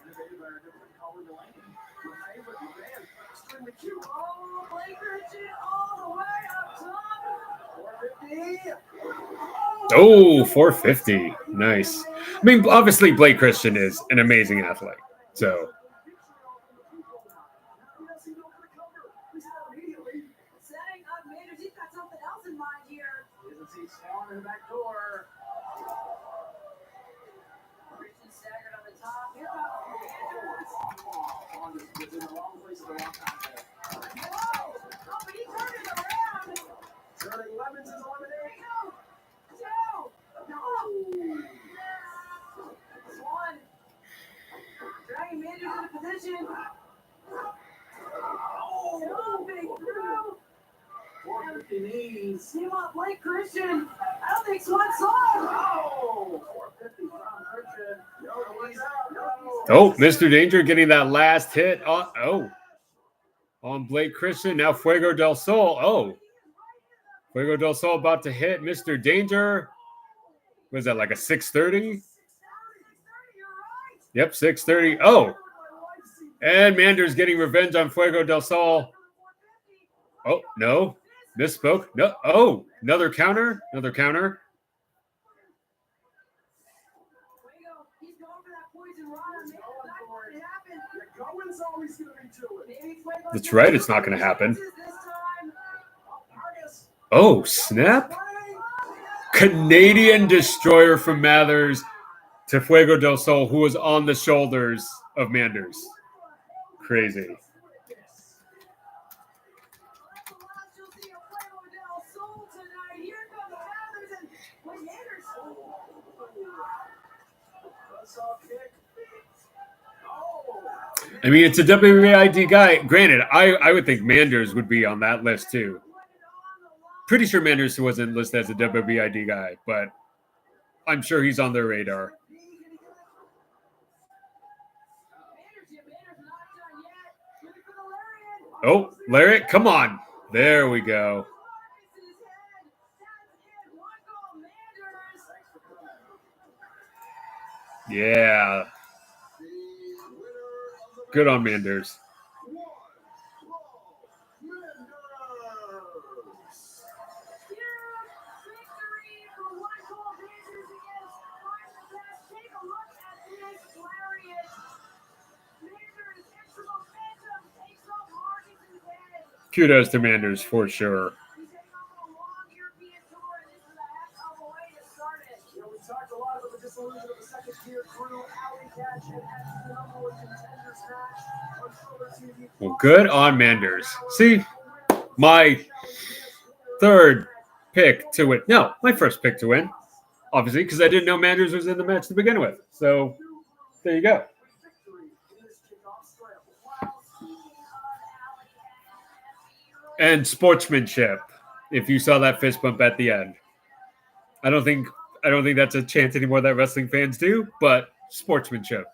Innovative by our different color Delaney. Your favorite man, string the cue. Oh, Blake Christian all the way up top. 450. Oh, 450. Nice. I mean, obviously, Blake Christian is an amazing athlete. So. In the back door. Christian staggered on the top. Here comes Manders. In the wrong place at the wrong time there. Whoa! Oh, but he turned it around. Turning Lemons is eliminated. Two. No. One. Dragging Manders into position. Oh, big through. 450 knees. Team up, Blake Christian. I don't think Swan saw him. Oh, 450 from Christian. Oh, Mr. Danger getting that last hit on Blake Christian. Now Fuego del Sol. Oh. Fuego del Sol about to hit Mr. Danger. Was that like a 630? Yep, 630. Oh, and Manders getting revenge on Fuego del Sol. Oh, no. Misspoke. No. Oh, another counter. Another counter. That's right. It's not going to happen. Oh, snap. Canadian Destroyer from Mathers to Fuego del Sol, who was on the shoulders of Manders. Crazy. I mean, it's a WAID guy. Granted, I would think Manders would be on that list too. Pretty sure Manders wasn't listed as a WAID guy, but I'm sure he's on their radar. Oh, Lariat, come on. There we go. Yeah. Good on Manders. Kudos to Manders for sure. Well, good on Manders. See, my third pick to win. No, my first pick to win, obviously, because I didn't know Manders was in the match to begin with. So there you go. And sportsmanship, if you saw that fist bump at the end. I don't think that's a chance anymore that wrestling fans do, but sportsmanship.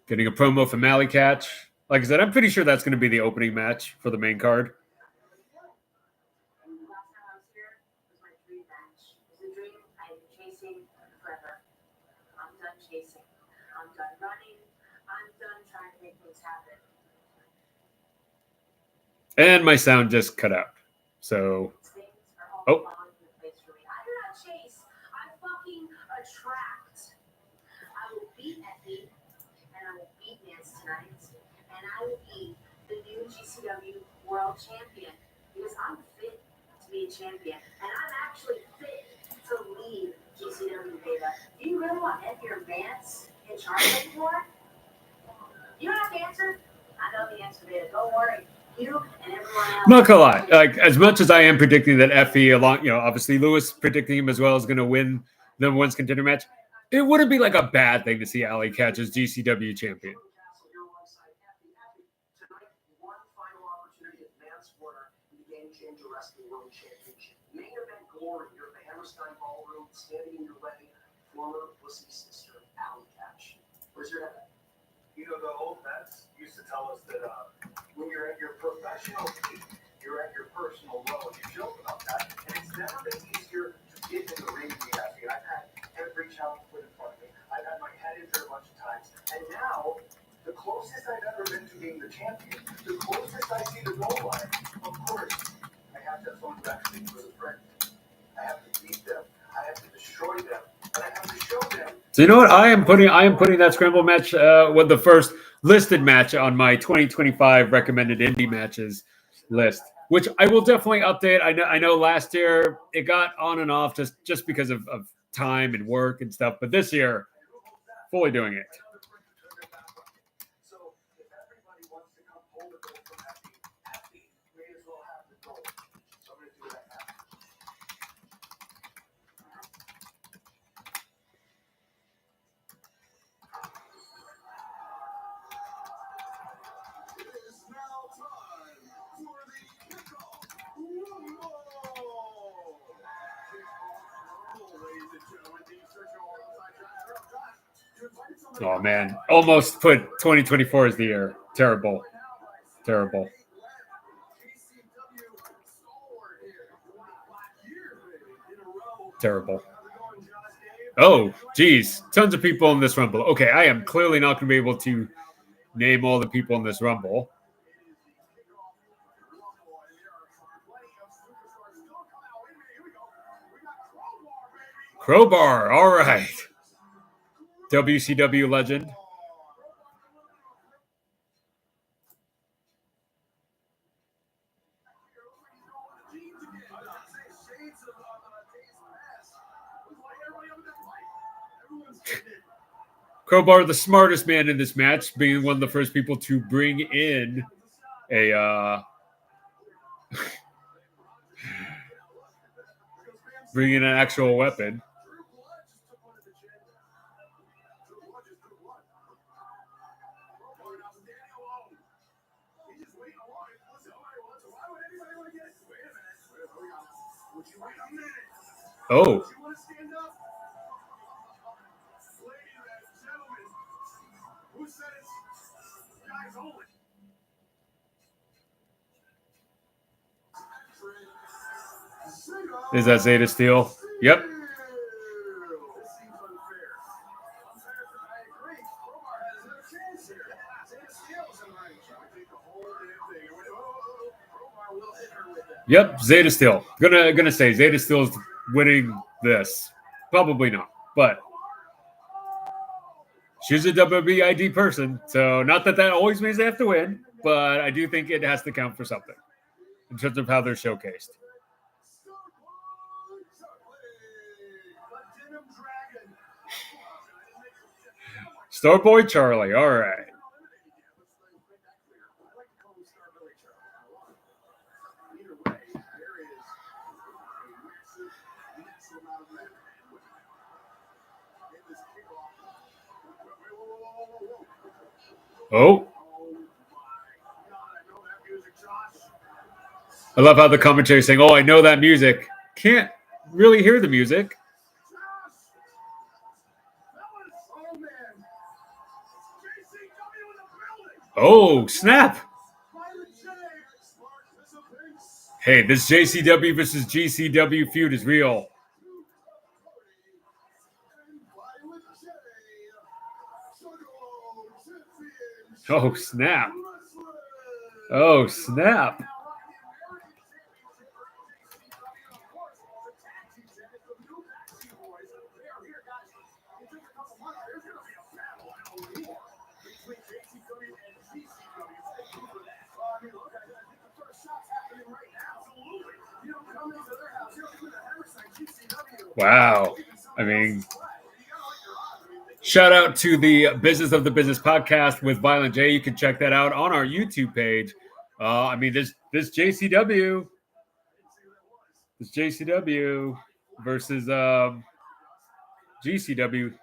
Getting a promo from Alley Catch. Like I said, I'm pretty sure that's going to be the opening match for the main card. And my sound just cut out. So, oh. I will beat Effy, and I will beat Nance tonight, and I will be the new GCW World Champion because I'm fit to be a champion, and I'm actually fit to lead GCW, Beta. Do you really want Effy or Vance in charge anymore? You don't have to answer. I know the answer, Beta. Don't worry. You and everyone else. I'm not gonna lie. Like, as much as I am predicting that Effy, along, obviously Lewis predicting him as well, is going to win the number one contender match, it wouldn't be like a bad thing to see Alley Catch as GCW champion. One final opportunity at Vance Warner in the Game Changer Wrestling World Championship. Main event glory. You're at the Hammerstein Ballroom, standing in your way. Former pussy sister, Alley Catch. Where's your head? You know, the old vets used to tell us that when you're at your professional peak, you're at your personal low. You joke about that, and it's never been easier to get in the ring to be happy. I've had every challenge put in front of me. I've had my head injured a bunch of times, and now the closest I've ever been to being the champion, the closest I see the goal line. Of course, I have to have someone who actually was a friend. I have to beat them. I have to destroy them, and I have to show them. So you know what? I am putting that scramble match with the first listed match on my 2025 recommended indie matches list, which I will definitely update. I know last year it got on and off just because of time and work and stuff, but this year, fully doing it. So if everybody wants to come hold the goal from Effy may as well have the goal. So I'm going to do that now. It is now time for the Kickoff Rumble! Kickoff Rumble, ladies and gentlemen. These are your Oh, man. Almost put 2024 as the year. Terrible. Terrible. Terrible. Oh, geez. Tons of people in this Rumble. Okay, I am clearly not going to be able to name all the people in this Rumble. Crowbar. All right. WCW legend. Crowbar, the smartest man in this match, being one of the first people to bring in a bring in an actual weapon. Oh. Is that Zeta Steel? Yep. Yep, Zeta Steel. Gonna say Zeta Steel is winning this. Probably not, but she's a WWEID person, so not that always means they have to win, but I do think it has to count for something in terms of how they're showcased. Starboy Charlie, all right. Oh. I love how the commentary is saying, oh, I know that music. Can't really hear the music. Oh, snap. Hey, this JCW versus GCW feud is real. Oh, snap. Oh, snap. Wow. I mean, shout out to the Business of the Business podcast with Violent J. You can check that out on our YouTube page. I mean, this JCW versus GCW.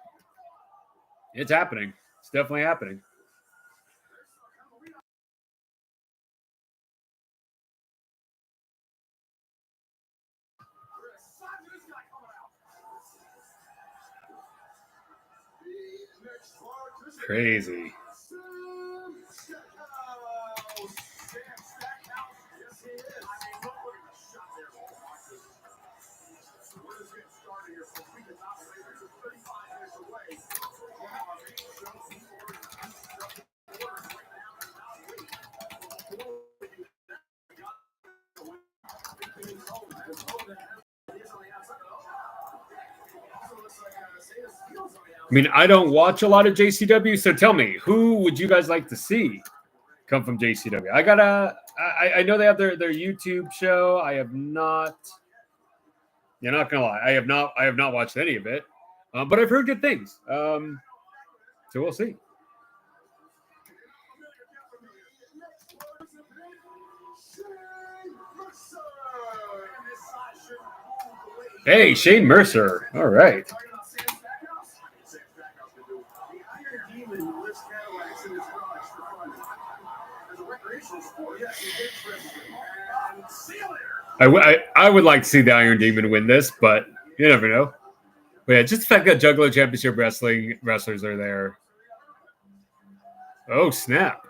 It's happening. It's definitely happening. Crazy. I mean, I don't watch a lot of JCW, so tell me, who would you guys like to see come from JCW? I know they have their YouTube show. I have not. You're not gonna lie, I have not watched any of it, but I've heard good things. So we'll see. Hey, Shane Mercer. All right. I would like to see the Iron Demon win this, but you never know. But yeah, just the fact that Juggalo Championship wrestlers are there, Oh, snap.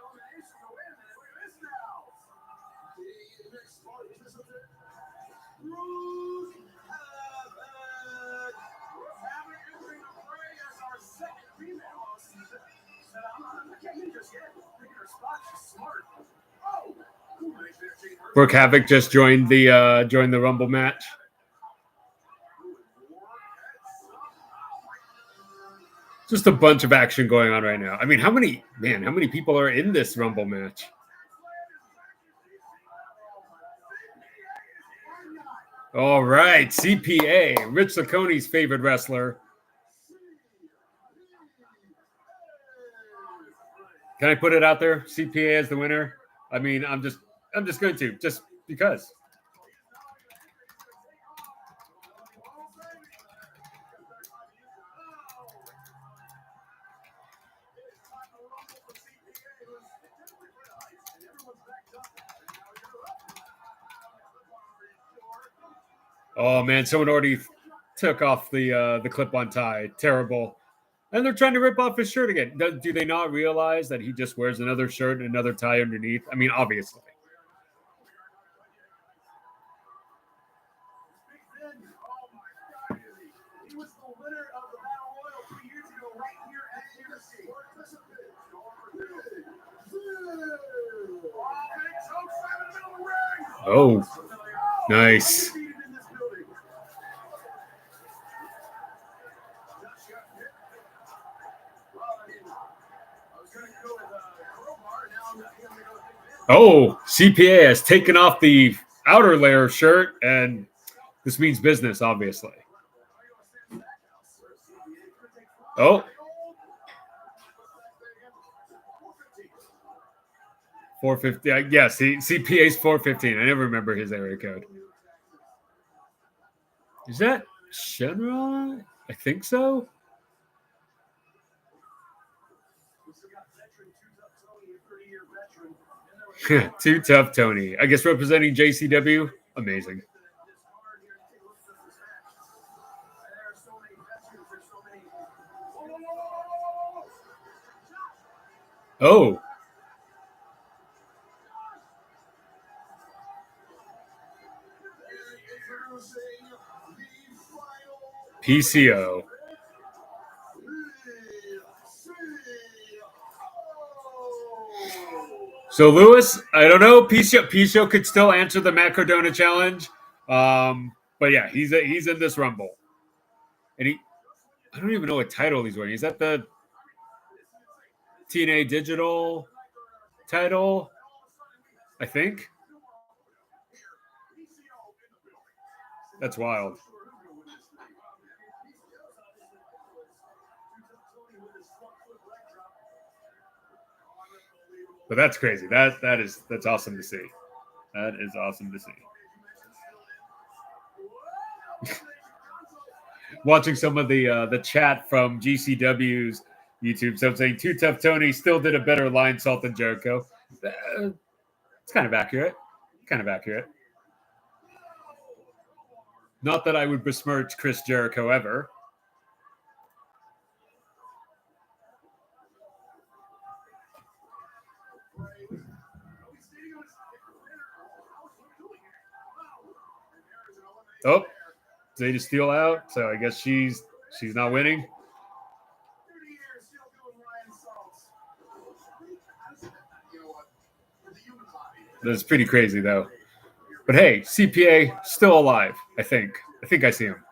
Brooke Havoc just joined the Rumble match. Just a bunch of action going on right now. I mean, how many people are in this Rumble match? All right, CPA, Rich Laconi's favorite wrestler. Can I put it out there? CPA as the winner? I mean, I'm just going to, just because. Oh man, someone already took off the clip-on tie. Terrible. And they're trying to rip off his shirt again. Do they not realize that he just wears another shirt and another tie underneath? I mean, obviously. Oh, nice. Oh, CPA has taken off the outer layer shirt, and this means business, obviously. Oh. 450. Yes, CPA's 415. I never remember his area code. Is that Shenron? I think so. Too tough, Tony. I guess representing JCW. Amazing. Oh. PCO. So Lewis, I don't know. PCO could still answer the Matt Cardona challenge, but yeah, he's in this Rumble, and I don't even know what title he's wearing. Is that the TNA Digital title? I think. That's wild. But that's crazy. That's awesome to see. That is awesome to see. Watching some of the chat from GCW's YouTube. So I'm saying Too Tough Tony still did a better line salt than Jericho. It's kind of accurate. Not that I would besmirch Chris Jericho ever. Oh, Zeta Steel out, so I guess she's not winning. That's pretty crazy, though. But hey, CPA still alive. I think I see him.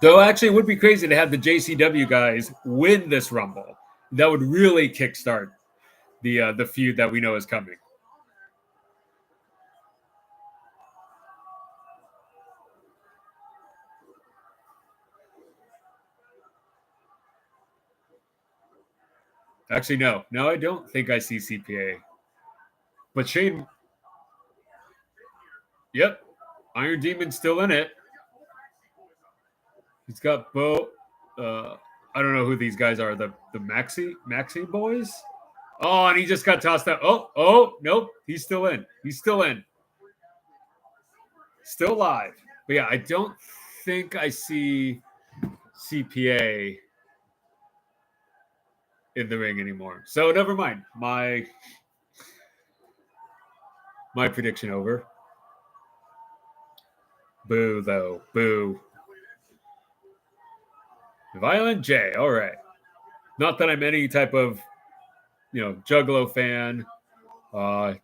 Though actually, it would be crazy to have the JCW guys win this Rumble. That would really kickstart the feud that we know is coming. Actually, no, I don't think I see CPA. But Shane, yep, Iron Demon's still in it. He's got Bo. I don't know who these guys are. The Maxi boys. Oh, and he just got tossed out. Oh, nope, he's still in. Still live. But yeah, I don't think I see CPA in the ring anymore. So never mind. My prediction over. Boo, though. Boo. Violent J. All right. Not that I'm any type of, Juggalo fan.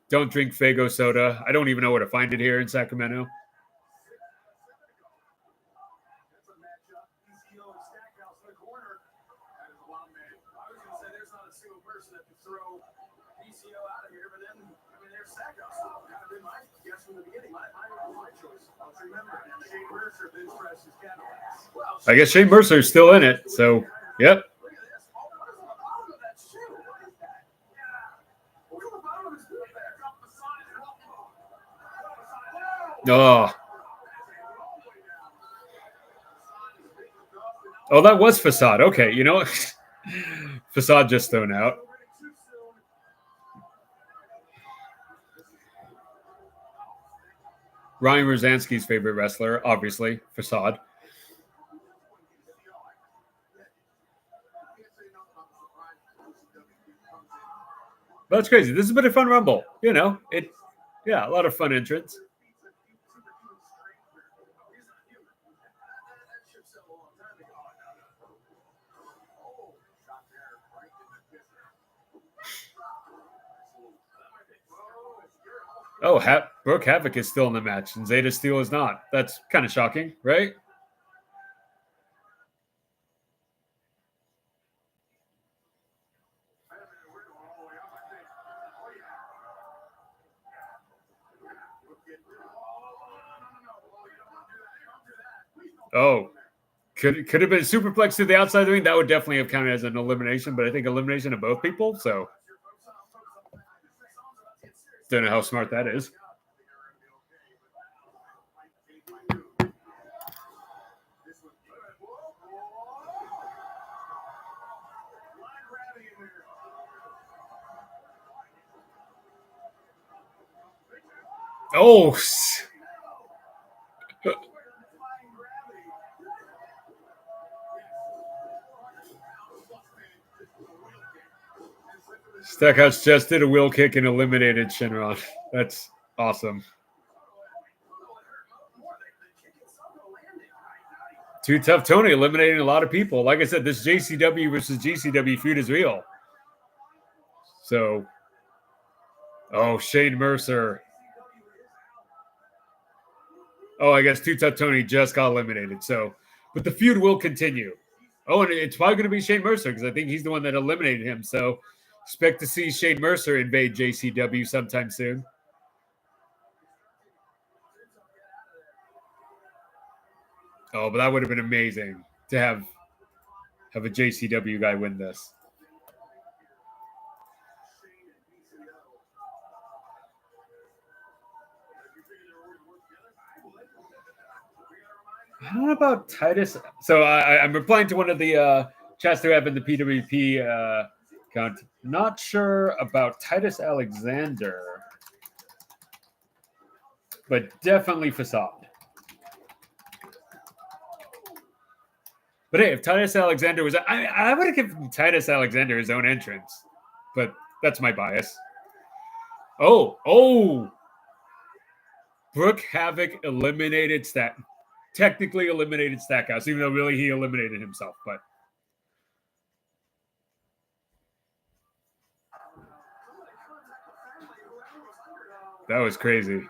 Don't drink Fago soda. I don't even know where to find it here in Sacramento. I guess Shane Mercer is still in it. So, yep. Oh, that was Facade. Okay, you know what? Facade just thrown out. Ryan Rosansky's favorite wrestler, obviously, Facade. That's crazy. This has been a fun Rumble. A lot of fun entrants. Oh, Brooke Havoc is still in the match, and Zeta Steel is not. That's kind of shocking, right? Oh, could have been a superplex to the outside of the ring. That would definitely have counted as an elimination, but I think elimination of both people. So, don't know how smart that is. Oh. Stackhouse just did a wheel kick and eliminated Shinron. That's awesome. Too Tough Tony eliminating a lot of people. Like I said, this JCW versus GCW feud is real. So, Shane Mercer. Oh, I guess Too Tough Tony just got eliminated. So, but the feud will continue. Oh, and it's probably going to be Shane Mercer because I think he's the one that eliminated him. So, expect to see Shane Mercer invade JCW sometime soon. Oh, but that would have been amazing to have a JCW guy win this. I don't know about Titus. So I'm replying to one of the chats that we have in the PWP account. Not sure about Titus Alexander, but definitely Facade. But hey, if Titus Alexander was, I would have given Titus Alexander his own entrance, but that's my bias. Oh, Brooke Havoc eliminated technically eliminated Stackhouse, even though really he eliminated himself, but. That was crazy.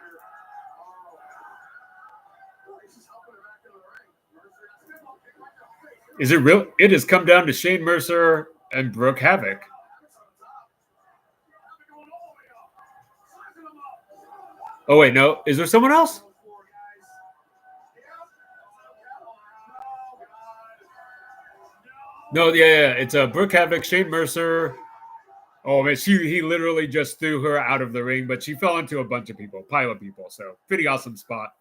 Is it real? It has come down to Shane Mercer and Brooke Havoc. Oh, wait, no. Is there someone else? No, yeah. It's Brooke Havoc, Shane Mercer. Oh, man, he literally just threw her out of the ring, but she fell into a bunch of people, pile of people. So, pretty awesome spot.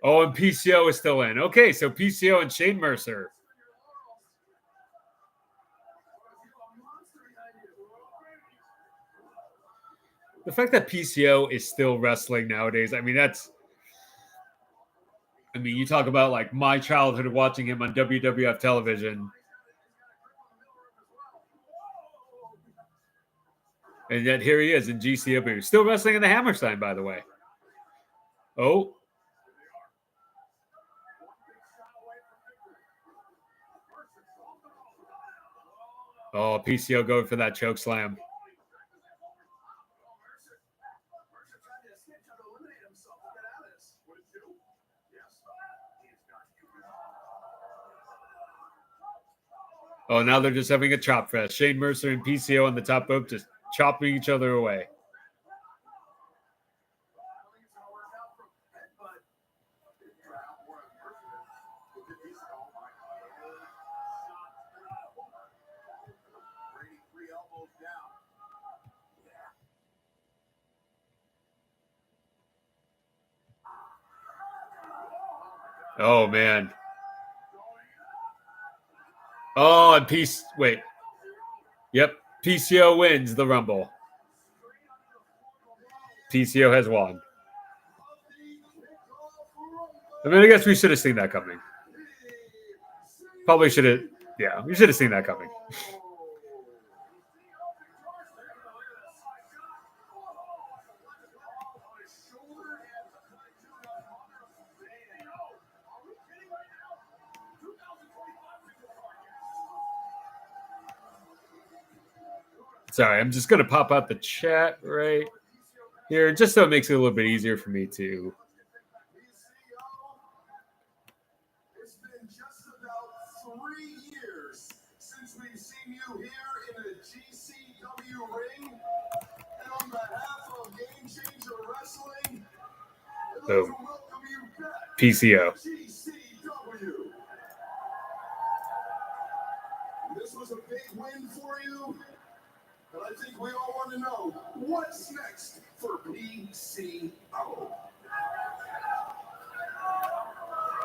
Oh, and PCO is still in. Okay, so PCO and Shane Mercer. The fact that PCO is still wrestling nowadays, you talk about like my childhood watching him on WWF television. And yet here he is in GCW. Still wrestling in the Hammerstein, by the way. Oh. Oh, PCO going for that choke slam. Oh, now they're just having a chop fest. Shane Mercer and PCO on the top rope just chopping each other away. Oh, man. Oh, and wait. Yep, PCO wins the Rumble. PCO has won. I mean, I guess we should have seen that coming. Probably should have. Yeah, we should have seen that coming. Sorry, I'm just going to pop out the chat right here, just so it makes it a little bit easier for me to. It's been just about 3 years since we've seen you here in a GCW ring. And on behalf of Game Changer Wrestling, I'd like to welcome you back PCO. to GCW. This was a big win for you. But I think we all want to know what's next for PCO.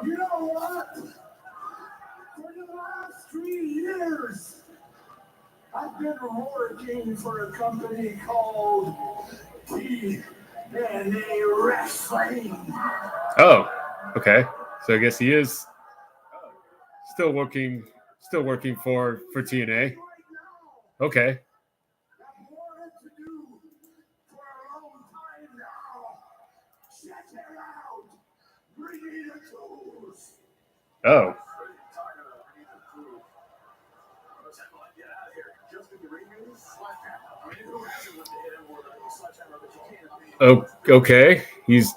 You know what? For the last 3 years, I've been working for a company called TNA Wrestling. Oh, okay. So I guess he is still working for TNA. Okay. Oh. Oh, okay. He's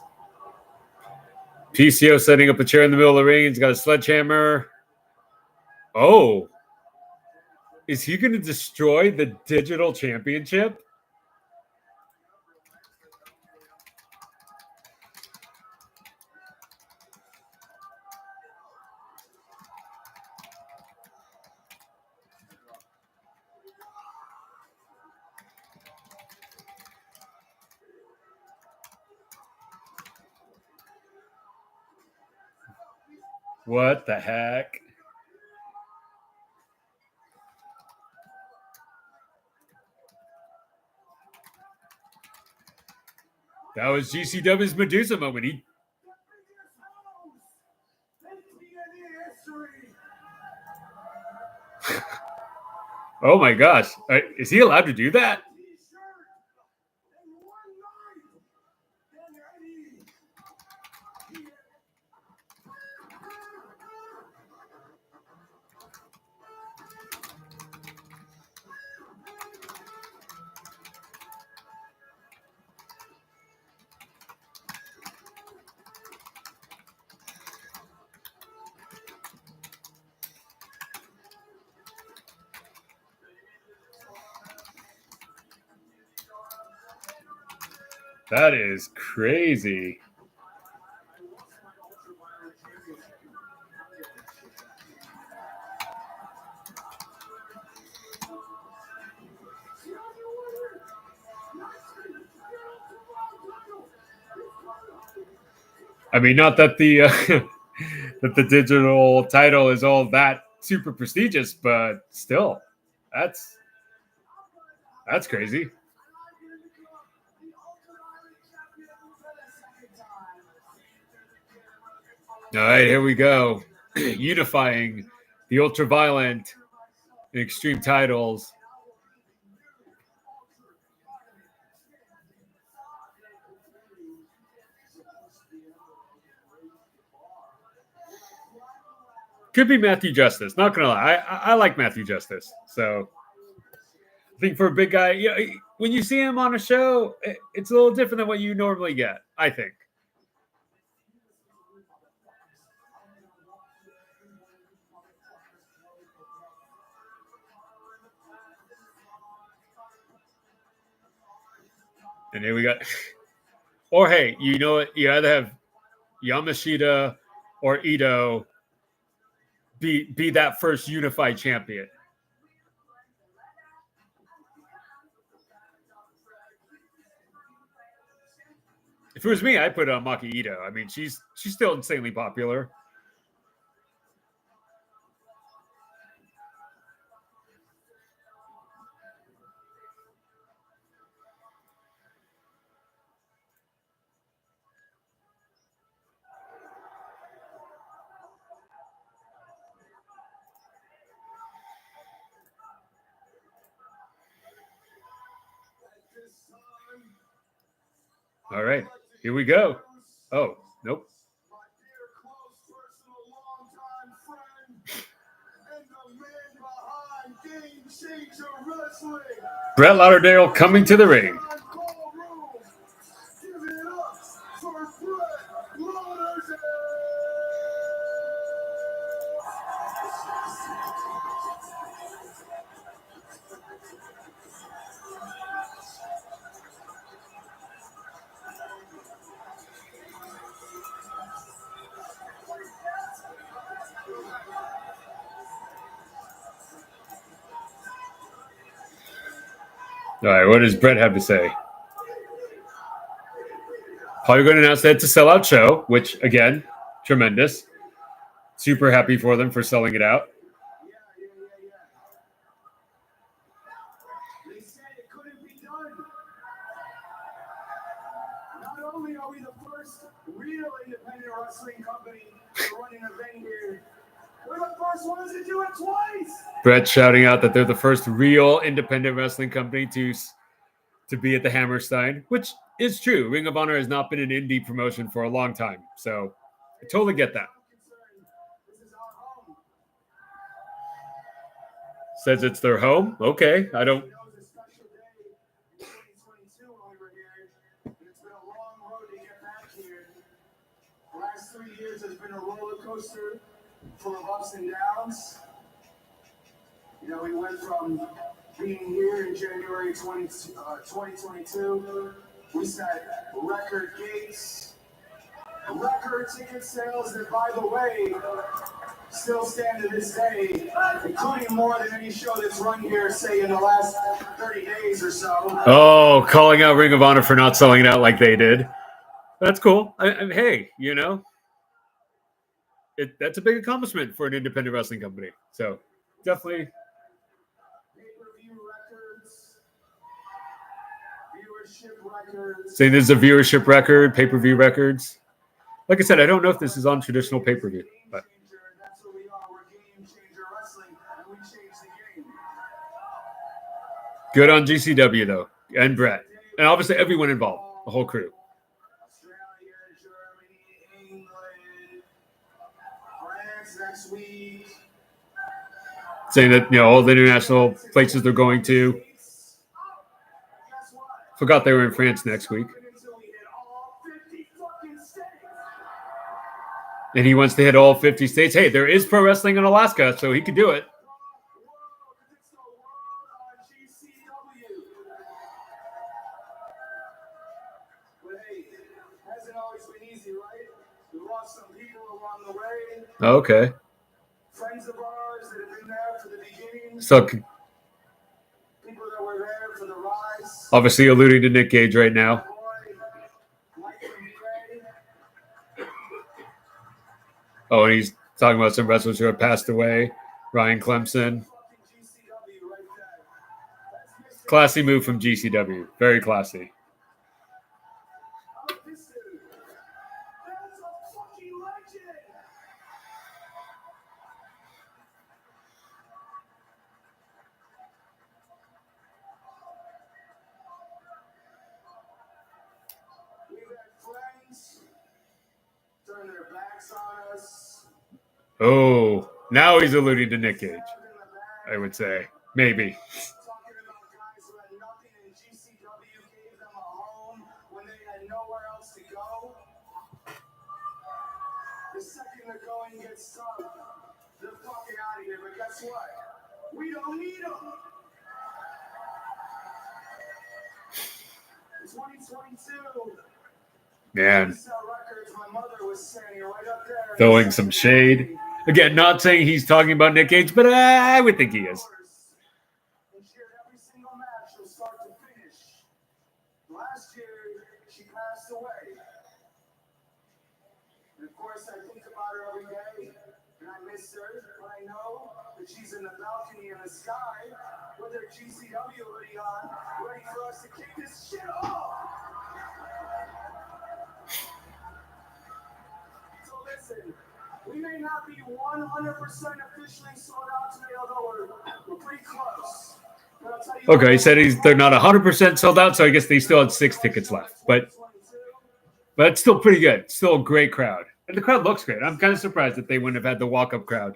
PCO setting up a chair in the middle of the ring. He's got a sledgehammer. Oh. Is he going to destroy the digital championship? What the heck? That was GCW's Medusa moment. Oh my gosh. Is he allowed to do that? That is crazy. I mean, not that the that the digital title is all that super prestigious, but still, that's crazy. All right, here we go. Unifying the ultraviolent and extreme titles. Could be Matthew Justice. Not gonna lie, I like Matthew Justice. So I think for a big guy, when you see him on a show, it's a little different than what you normally get, I think. And here we got, or hey, you know what? You either have Yamashita or Ito be that first unified champion. If it was me, I'd put it on Maki Ito. I mean, she's still insanely popular. All right, here we go. Oh, nope. My dear, close, personal, longtime friend, and the man behind Game Changer Wrestling. Brett Lauderdale coming to the ring. Give it up for Brett Lauderdale. All right, what does Brett have to say? Probably going to announce that it's a sellout show, which, again, tremendous. Super happy for them for selling it out. They said it couldn't be done. Not only are we the first real independent wrestling company to run an event here, we're the first ones to do it twice. Brett shouting out that they're the first real independent wrestling company to be at the Hammerstein, which is true. Ring of Honor has not been an indie promotion for a long time, so I totally get that. This is our home. Says it's their home. Okay, I don't. It was a special day in 2022 when we were here, and it's been a long road to get back here. The last 3 years has been a roller coaster full of ups and downs. You know, we went from being here in January 2022. We set record gates, record ticket sales that, by the way, still stand to this day, including more than any show that's run here, say, in the last 30 days or so. Oh, calling out Ring of Honor for not selling it out like they did. That's cool. Hey, you know, that's a big accomplishment for an independent wrestling company. So definitely. Pay-per-view records, viewership records. Saying this is a viewership record, pay-per-view records. Like I said, I don't know if this is on traditional pay-per-view, but That's what we are. We're Game Changer Wrestling, and we change the game. good on GCW though, and Brett, and obviously everyone involved, the whole crew. Australia, Germany, England, France next week. Saying that, you know, all the international places they're going to. Guess what? Forgot they were in France next week. Until we hit all 50 fucking states. And he wants to hit all 50 states. Hey, there is pro wrestling in Alaska, so he could do it. It's the world on GCW. But hey, it hasn't always been easy, right? We lost some people along the way. Okay. Friends of ours that have been there for the beginning. So People that were there for the rise. obviously alluding to Nick Gage right now. Boy, Mike from Gray. Oh, and he's talking about some wrestlers who have passed away. Ryan Clemson. Fucking GCW right there. That's Mr. Classy move from GCW. Very classy. How about this dude? That's a fucking legend. We've had friends turn their backs on us. Oh, Now he's alluding to Nick Cage, I would say. Maybe. Talking about guys who had nothing and GCW gave them a home when they had nowhere else to go. The second the going gets tough, they're fucking out of here. But guess what? We don't need them. In 2022, Man, records, my mother was standing right up there. throwing some shade. Again, not saying he's talking about Nick Cage, but I would think he is. And cheered every single match from start to finish. Last year, she passed away. And of course, I think about her every day, and I miss her, but I know that she's in the balcony in the sky with her GCW hoodie on, ready for us to kick this shit off. So listen, we may not be 100% officially sold out today, although we're pretty close. But I'll tell you Okay, he said they're not 100% sold out, so I guess they still had 6 tickets left. But it's still pretty good. Still a great crowd. And the crowd looks great. I'm kind of surprised that they wouldn't have had the walk-up crowd.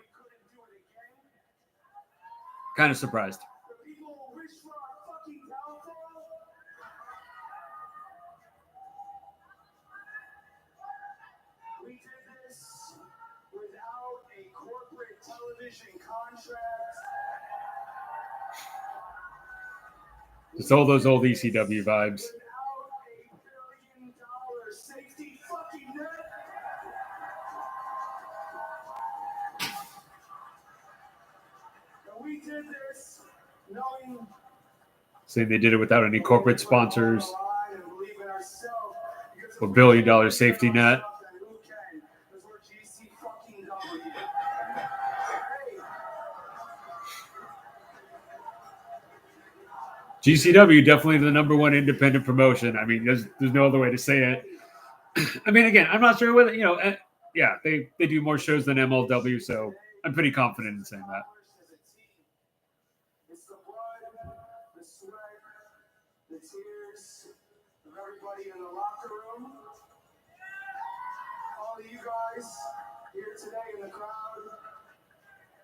Kind of surprised. people will wish for our fucking downfall. We did this without a corporate television contract. It's all those old ECW vibes. Without a $1 billion safety fucking net. And we did this knowing Saying they did it without any corporate sponsors and believe in ourselves because or $1 billion safety net. who can, because we're GC fucking W. Hey, GCW definitely the number one independent promotion. I mean, there's no other way to say it. I mean, again, I'm not sure whether yeah, they do more shows than MLW, so I'm pretty confident in saying that. it's the blood, the sweat, the tears of everybody in the locker room. All of you guys here today in the crowd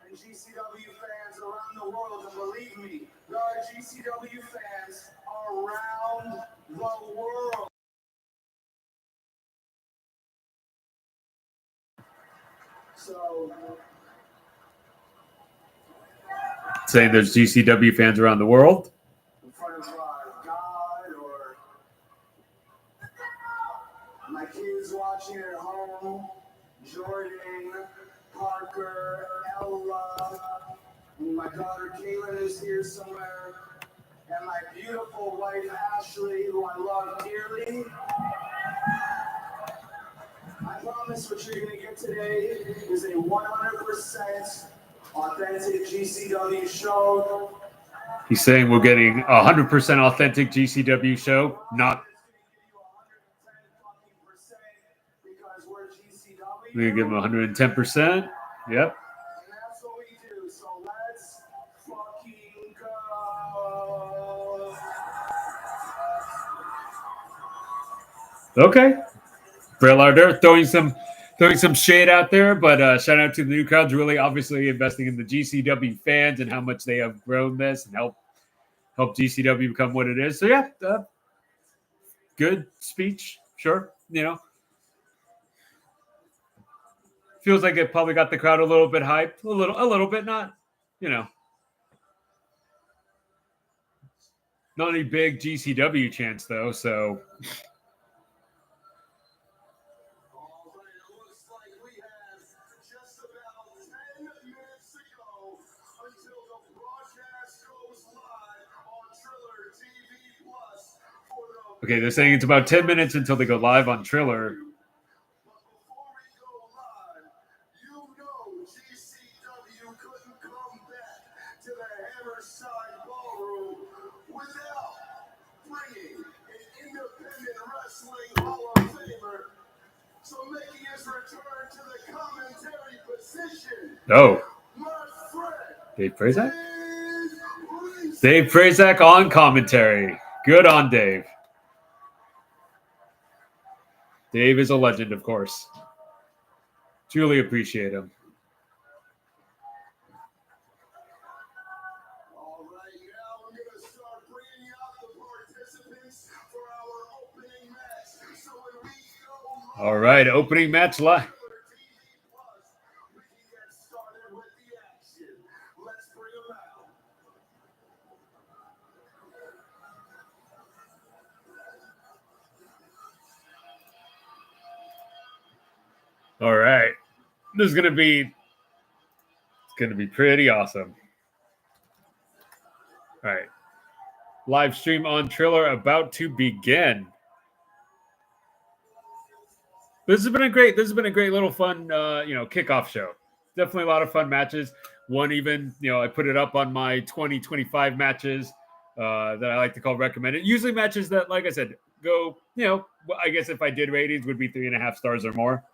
and GCW fans around the world, and believe me, there are GCW fans around the world. So, Saying there's GCW fans around the world. in front of God or my kids watching at home, Jordan, Parker, Ella, and my daughter Caitlin is here somewhere, and my beautiful wife Ashley, who I love dearly. I promise what you're going to get today is a 100% authentic GCW show. He's saying we're getting a 100% authentic GCW show, not Because we're GCW. we're gonna give him 110%. Yep. And that's what we do. So let's fucking go. Okay. Braille Ardeur throwing some shade out there, but shout out to the new crowds, really obviously investing in the GCW fans and how much they have grown this and help GCW become what it is. So yeah, good speech, sure. Feels like it probably got the crowd a little bit hyped, a little bit, not any big GCW chants though. So But it looks like we have just about 10 minutes to go until the broadcast goes live on Triller TV Plus for the. okay, they're saying it's about 10 minutes until they go live on Triller. But before we go live, you know GCW couldn't come back to the Hammerstein Ballroom without bringing an independent wrestling Hall of Famer. So making his return to the commentary position, Oh, my friend, Dave Prazak? is Dave Prazak on commentary. Good on Dave. Dave is a legend, of course. Truly appreciate him. opening match live. We can get started with the action. Let's bring them out. All right. This is gonna be pretty awesome. All right. Live stream on Triller about to begin. This has been a great little fun kickoff show. Definitely a lot of fun matches. One even, I put it up on my 2025 matches that I like to call recommended. Usually matches that, like I said, go, I guess if I did ratings would be 3.5 stars or more.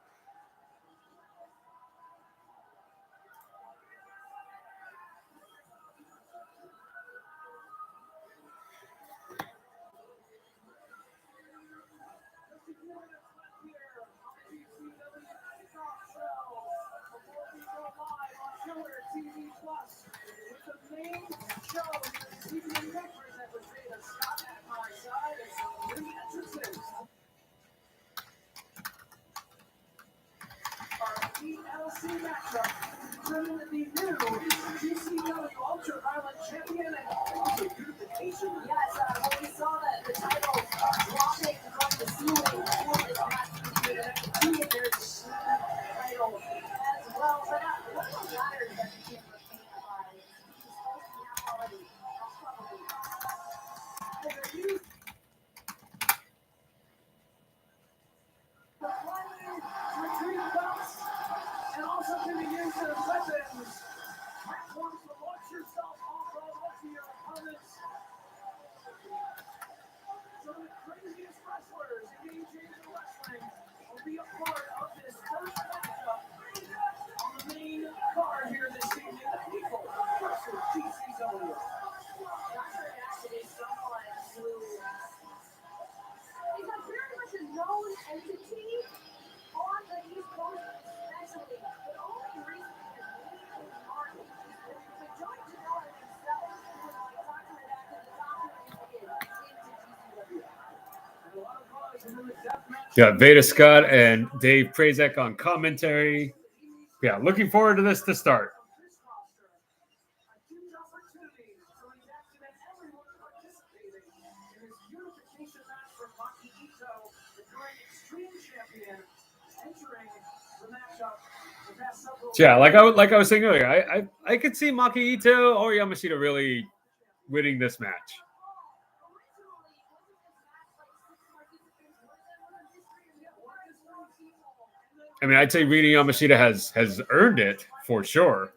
The new GCW Ultraviolet Champion and also unification. Yes, when we saw the title dropping from the ceiling for this match, there's title as well. But what matters that he can't retain by he's supposed to have already. The flying retreat belts and also can be used as weapons. Platforms to launch yourself off of onto your opponents. Some of the craziest wrestlers engaging in wrestling will be a part of this first matchup on the main card here this evening. The People versus GCW. Doctor actually someone who is a very much a known entity on the East Coast, especially, but only recently has made his mark. To join Janella himself, who was like Dr. Redacted, the doctor into GCW. And a lot of buzz in the death match. Got Veda Scott and Dave Prazak on commentary. Yeah, looking forward to this to start. This roster, a huge opportunity for reaction and everyone participating in this unification match for Maki Ito, the current Extreme Champion, entering the matchup the past several Yeah, like I was saying earlier, I could see Maki Ito or Yamashita really winning this match. I mean, I'd say Rina Yamashita has earned it for sure.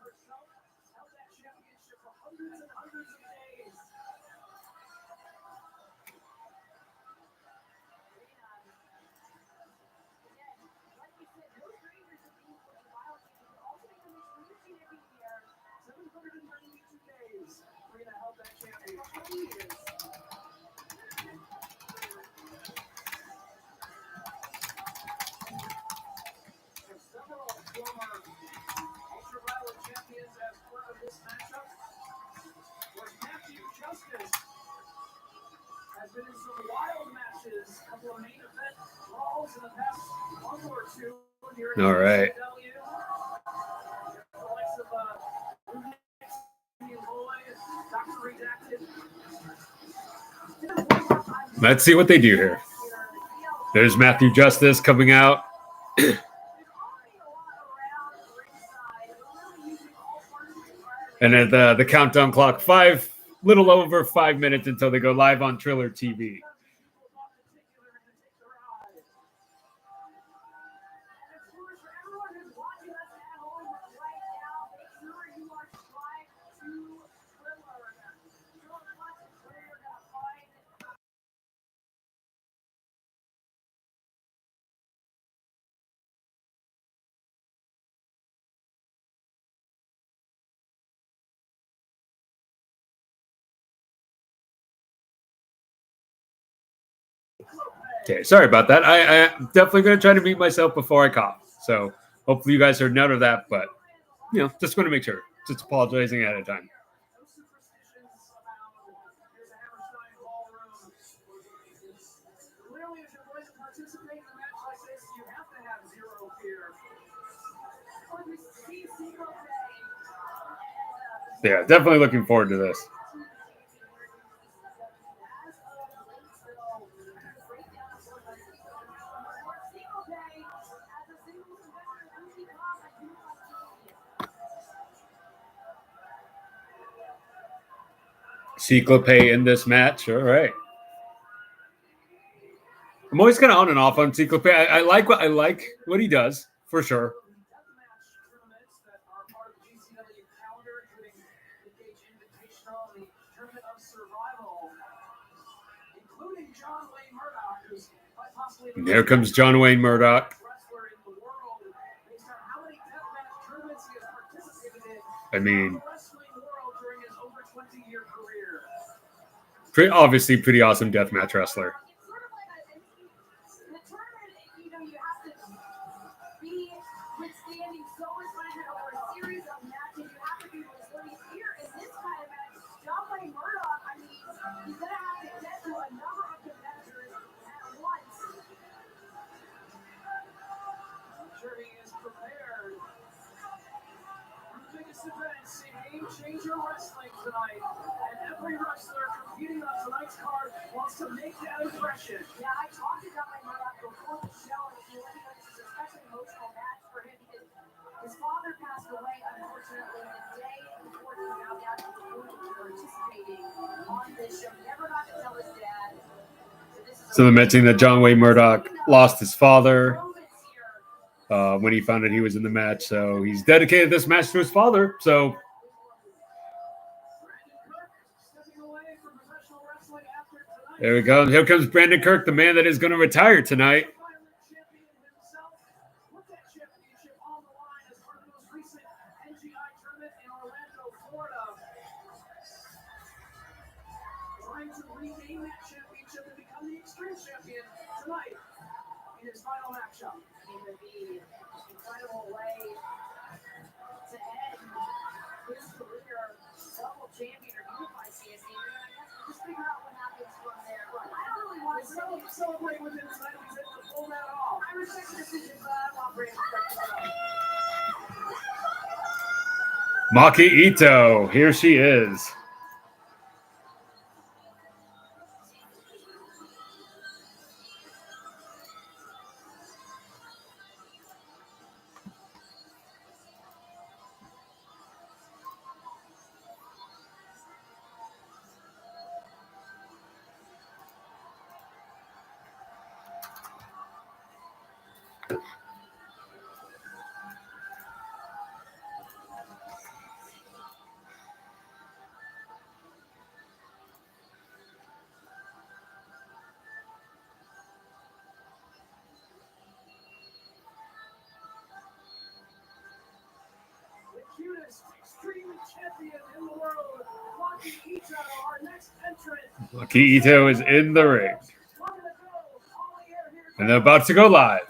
Several former Ultraviolet champions as part of this matchup was Matthew Justice. Has been in some wild matches, a couple of main event brawls in the past month or two here at All right. GCW. The likes of Boy, Dr. Redacted. Let's see what they do here. There's Matthew Justice coming out. And at the countdown clock, little over 5 minutes until they go live on Triller TV. Okay, sorry about that. I'm definitely going to try to mute myself before I cough. So hopefully you guys heard none of that, but, just want to make sure. Just apologizing ahead of time. No superstitions allowed. Here's a Hammerstein ballroom. Clearly, if you're going to participate in a match like this, you have to have 0 Yeah, definitely looking forward to this. Cyclope in this match. All right. I'm always kind of on and off on Cyclope. I like what he does for sure. Deathmatch tournaments that are part of the GCW calendar, including the Cage Invitational and the Tournament of Survival, including John Wayne Murdoch, who's quite possibly the There comes John Wayne Murdoch. wrestler in the world, based on how many deathmatch tournaments he has participated in I mean, in the wrestling world during his over 20-year career. obviously pretty awesome deathmatch wrestler. It's sort of like the tournament, you have to be withstanding so much pressure over a series of matches. You have to be resilient here in this kind of match. John Wayne Murdoch, I mean, he's going to have to get through a number of competitors at once. I'm sure he is prepared. The biggest event, see game-changer wrestling tonight, and every wrestler competing on tonight's card wants to make that impression. Yeah, I talked to John Wayne Murdoch before the show, and if you let me know, this is a especially emotional match for him because his father passed away, unfortunately, the day before he found out he was going to be participating on this show. He never got to tell his dad. So they're mentioning that John Wayne Murdoch lost his father when he found out he was in the match. So he's dedicated this match to his father. So there we go. Here comes Brandon Kirk, the man that is going to retire tonight. Trying to regain that championship and become the Extreme Champion tonight in his final matchup. It would be an incredible way to end his career, double champion or unified CSC. And I guess we'll just figure out what happens from there. But I don't really want to celebrate with him tonight. He's able to pull that off. I respect the decision, but I want Brandon Kirk to go. Maki Ito, here she is. Cutest Extreme Champion in the world, Maki Ito, our next entrant. Maki Ito is in the ring. And they're about to go live.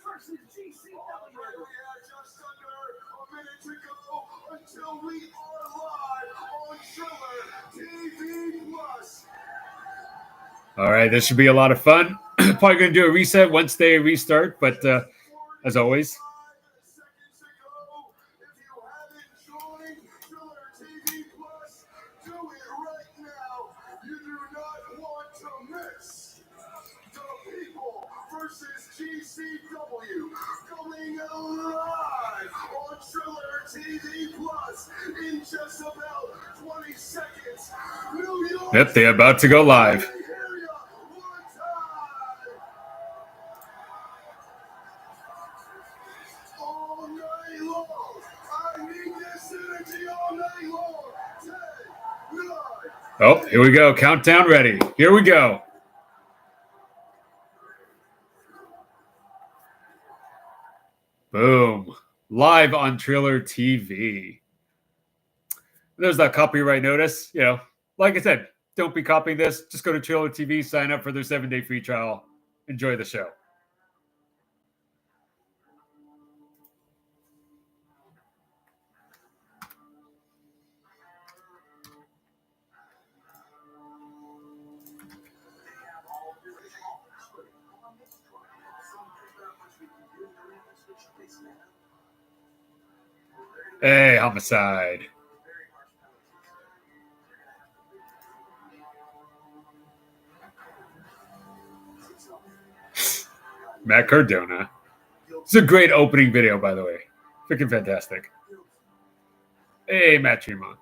Versus GCW. We had just under a minute to go until we are live on Triller TV Plus. All right, this should be a lot of fun. Probably going to do a reset once they restart, but as always. GCW coming live on Triller TV Plus in just about 20 seconds. New York. Yep, they're about to go live. All night long. I need this energy all night long. 10, 9. Oh, here we go. Countdown ready. Here we go. Boom. Live on Triller TV. There's that copyright notice. You know, like I said, don't be copying this. Just go to Triller TV, sign up for their 7-day free trial. Enjoy the show. Hey, homicide. Matt Cardona. It's a great opening video, by the way. Freaking fantastic. Hey, Matt Tremont.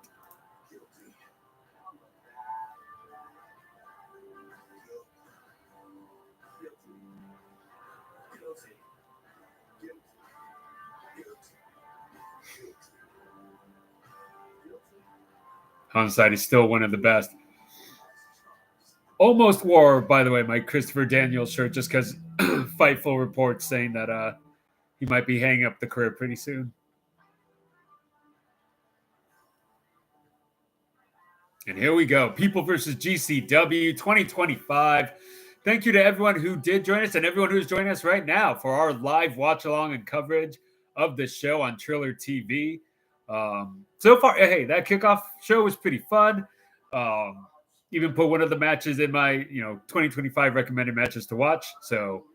Homicide is still one of the best. Almost wore, by the way, my Christopher Daniels shirt just because Fightful reports saying that he might be hanging up the career pretty soon. And here we go. People versus GCW 2025. Thank you to everyone who did join us and everyone who's joining us right now for our live watch along and coverage of the show on Triller TV. So far, hey, that kickoff show was pretty fun. Even put one of the matches in my 2025 recommended matches to watch. So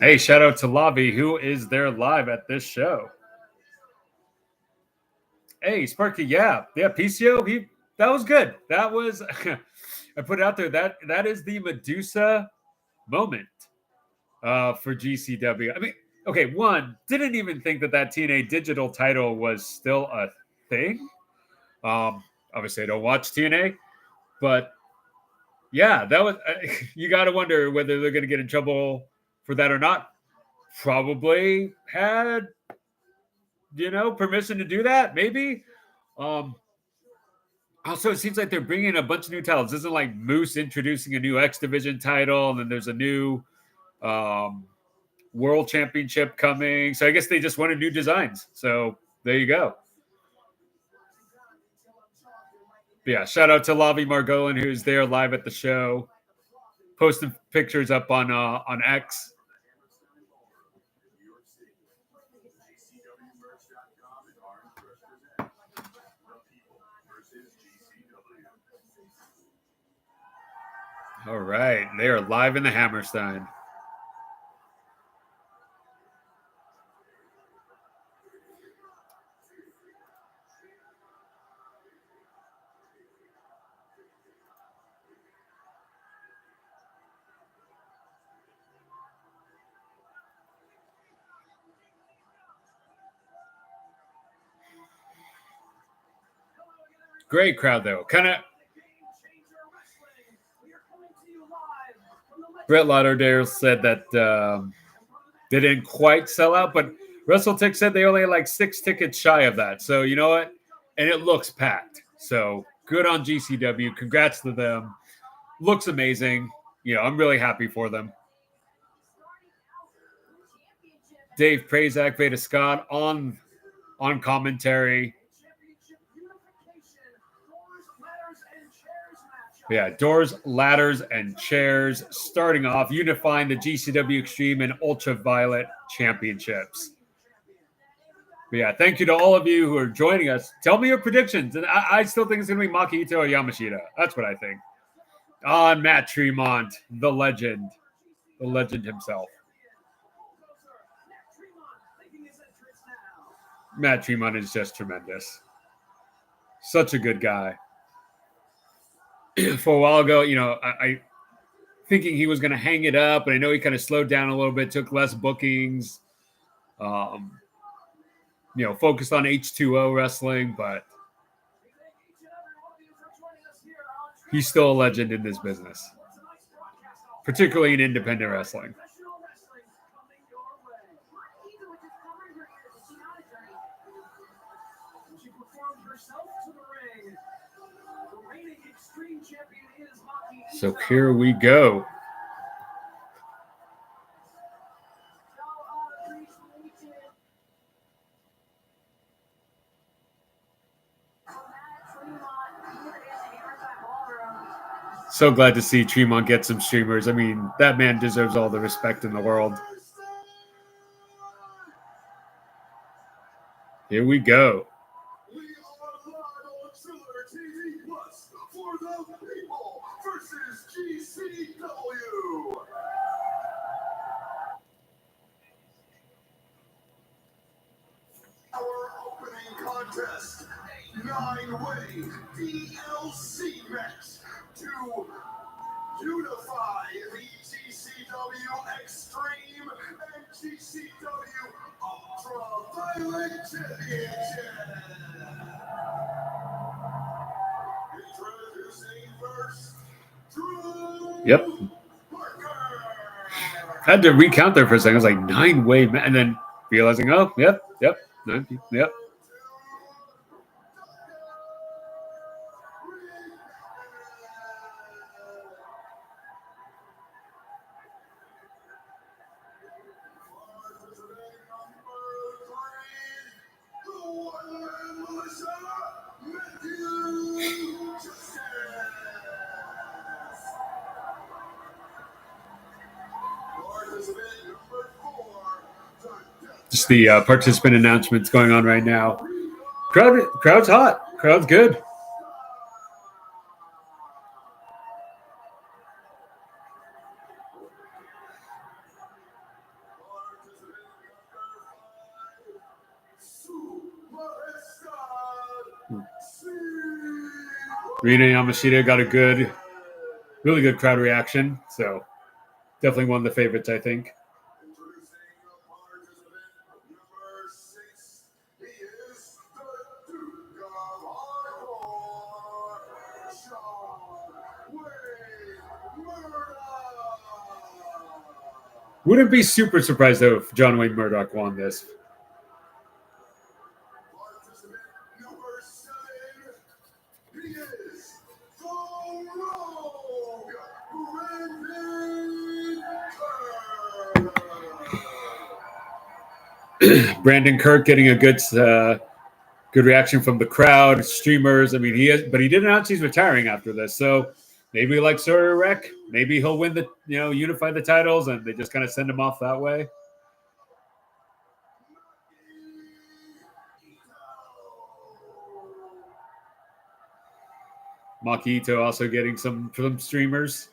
hey, shout out to Lavi, who is there live at this show. Hey, Sparky, yeah, PCO, that was good. That was, I put it out there, that is the Medusa moment for GCW. I mean, okay, one, didn't even think that TNA digital title was still a thing. Obviously, I don't watch TNA, but yeah, that was, you got to wonder whether they're going to get in trouble for that or not. Probably had, permission to do that, maybe. Also, it seems like they're bringing a bunch of new titles. This isn't like Moose introducing a new X Division title, and then there's a new World Championship coming. So I guess they just wanted new designs. So there you go. But yeah, shout out to Lavi Margolin, who's there live at the show, posting pictures up on X. All right, they are live in the Hammerstein. Great crowd, though. Kind of. Brett Lauderdale said that they didn't quite sell out, but WrestleTix said they only had like 6 tickets shy of that. So you know what? And it looks packed. So good on GCW. Congrats to them. Looks amazing. I'm really happy for them. Dave Prazak, Veda Scott on commentary. Yeah, doors, ladders, and chairs. Starting off, unifying the GCW Extreme and Ultraviolet Championships. But yeah, thank you to all of you who are joining us. Tell me your predictions. And I still think it's going to be Maki Ito or Yamashita. That's what I think. On Matt Tremont, the legend himself. Matt Tremont is just tremendous. Such a good guy. For a while ago, I thinking he was going to hang it up, and I know he kind of slowed down a little bit, took less bookings, focused on H2O wrestling, but he's still a legend in this business, particularly in independent wrestling. So here we go. So glad to see Tremont get some streamers. I mean, that man deserves all the respect in the world. Here we go. We are live on Triller TV Plus for the people versus GCW. Our opening contest, a 9-way DLC match to unify the GCW Extreme and GCW Ultra Violent Championship. Introducing first, Drew Yep. Parker. Had to recount there for a second. I was like 9-way, and then realizing, oh, yep, 9 people, yep. Just the participant announcements going on right now. Crowd's hot. Crowd's good. Rina Yamashita got a really good crowd reaction. So definitely one of the favorites, I think. Wouldn't be super surprised though if John Wayne Murdoch won this. Brandon Kirk getting a good reaction from the crowd, streamers. I mean, but he did announce he's retiring after this, so maybe like Sir Rec, maybe he'll win the unify the titles, and they just kind of send him off that way. Maki Ito also getting some streamers.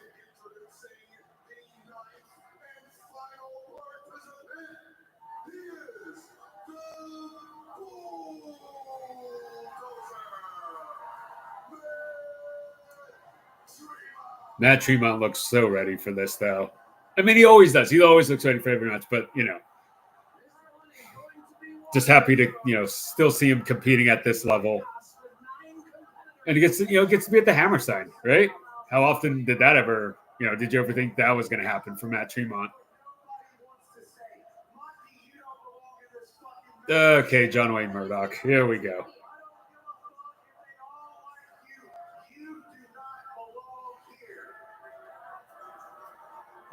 Matt Tremont looks so ready for this, though. I mean, he always does. He always looks ready for every match, but, just happy to, still see him competing at this level. And he gets to be at the Hammerstein, right? How often did that ever, did you ever think that was going to happen for Matt Tremont? Okay, John Wayne Murdoch. Here we go.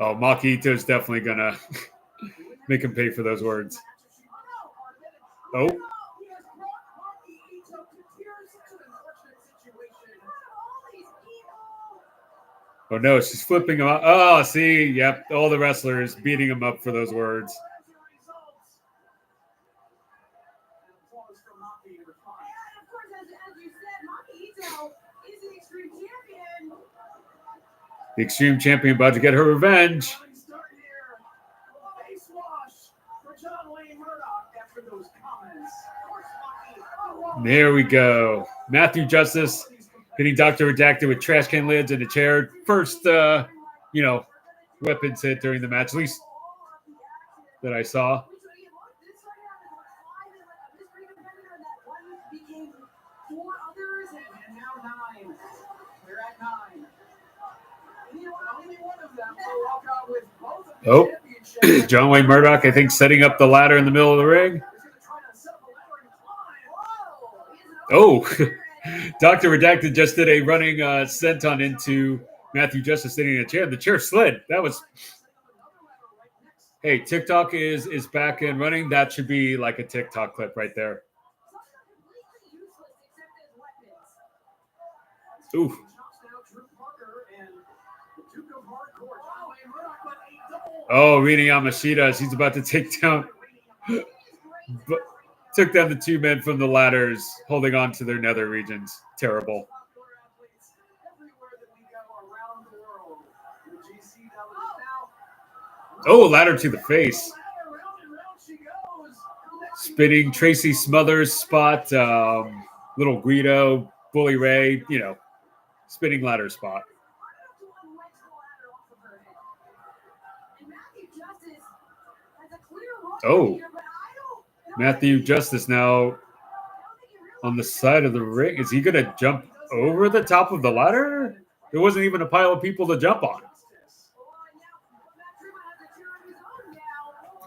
Oh, Maki Ito's definitely going to make him pay for those words. Oh. Oh, no, she's flipping him up. Oh, see, yep, all the wrestlers beating him up for those words. The Extreme Champion about to get her revenge. There we go. Matthew Justice hitting Dr. Redacted with trash can lids in a chair. First, weapons hit during the match, at least that I saw. Oh, John Wayne Murdoch, I think, setting up the ladder in the middle of the ring. Oh, Dr. Redacted just did a running senton into Matthew Justice sitting in a chair. The chair slid. That was... Hey, TikTok is back and running. That should be like a TikTok clip right there. Ooh. Oh, Rina Yamashita. She's about to take down. But took down the two men from the ladders, holding on to their nether regions. Terrible. Oh, ladder to the face. Spinning Tracy Smothers spot. Little Guido, Bully Ray, spinning ladder spot. Oh, Matthew Justice now on the side of the ring. Is he going to jump over the top of the ladder? There wasn't even a pile of people to jump on.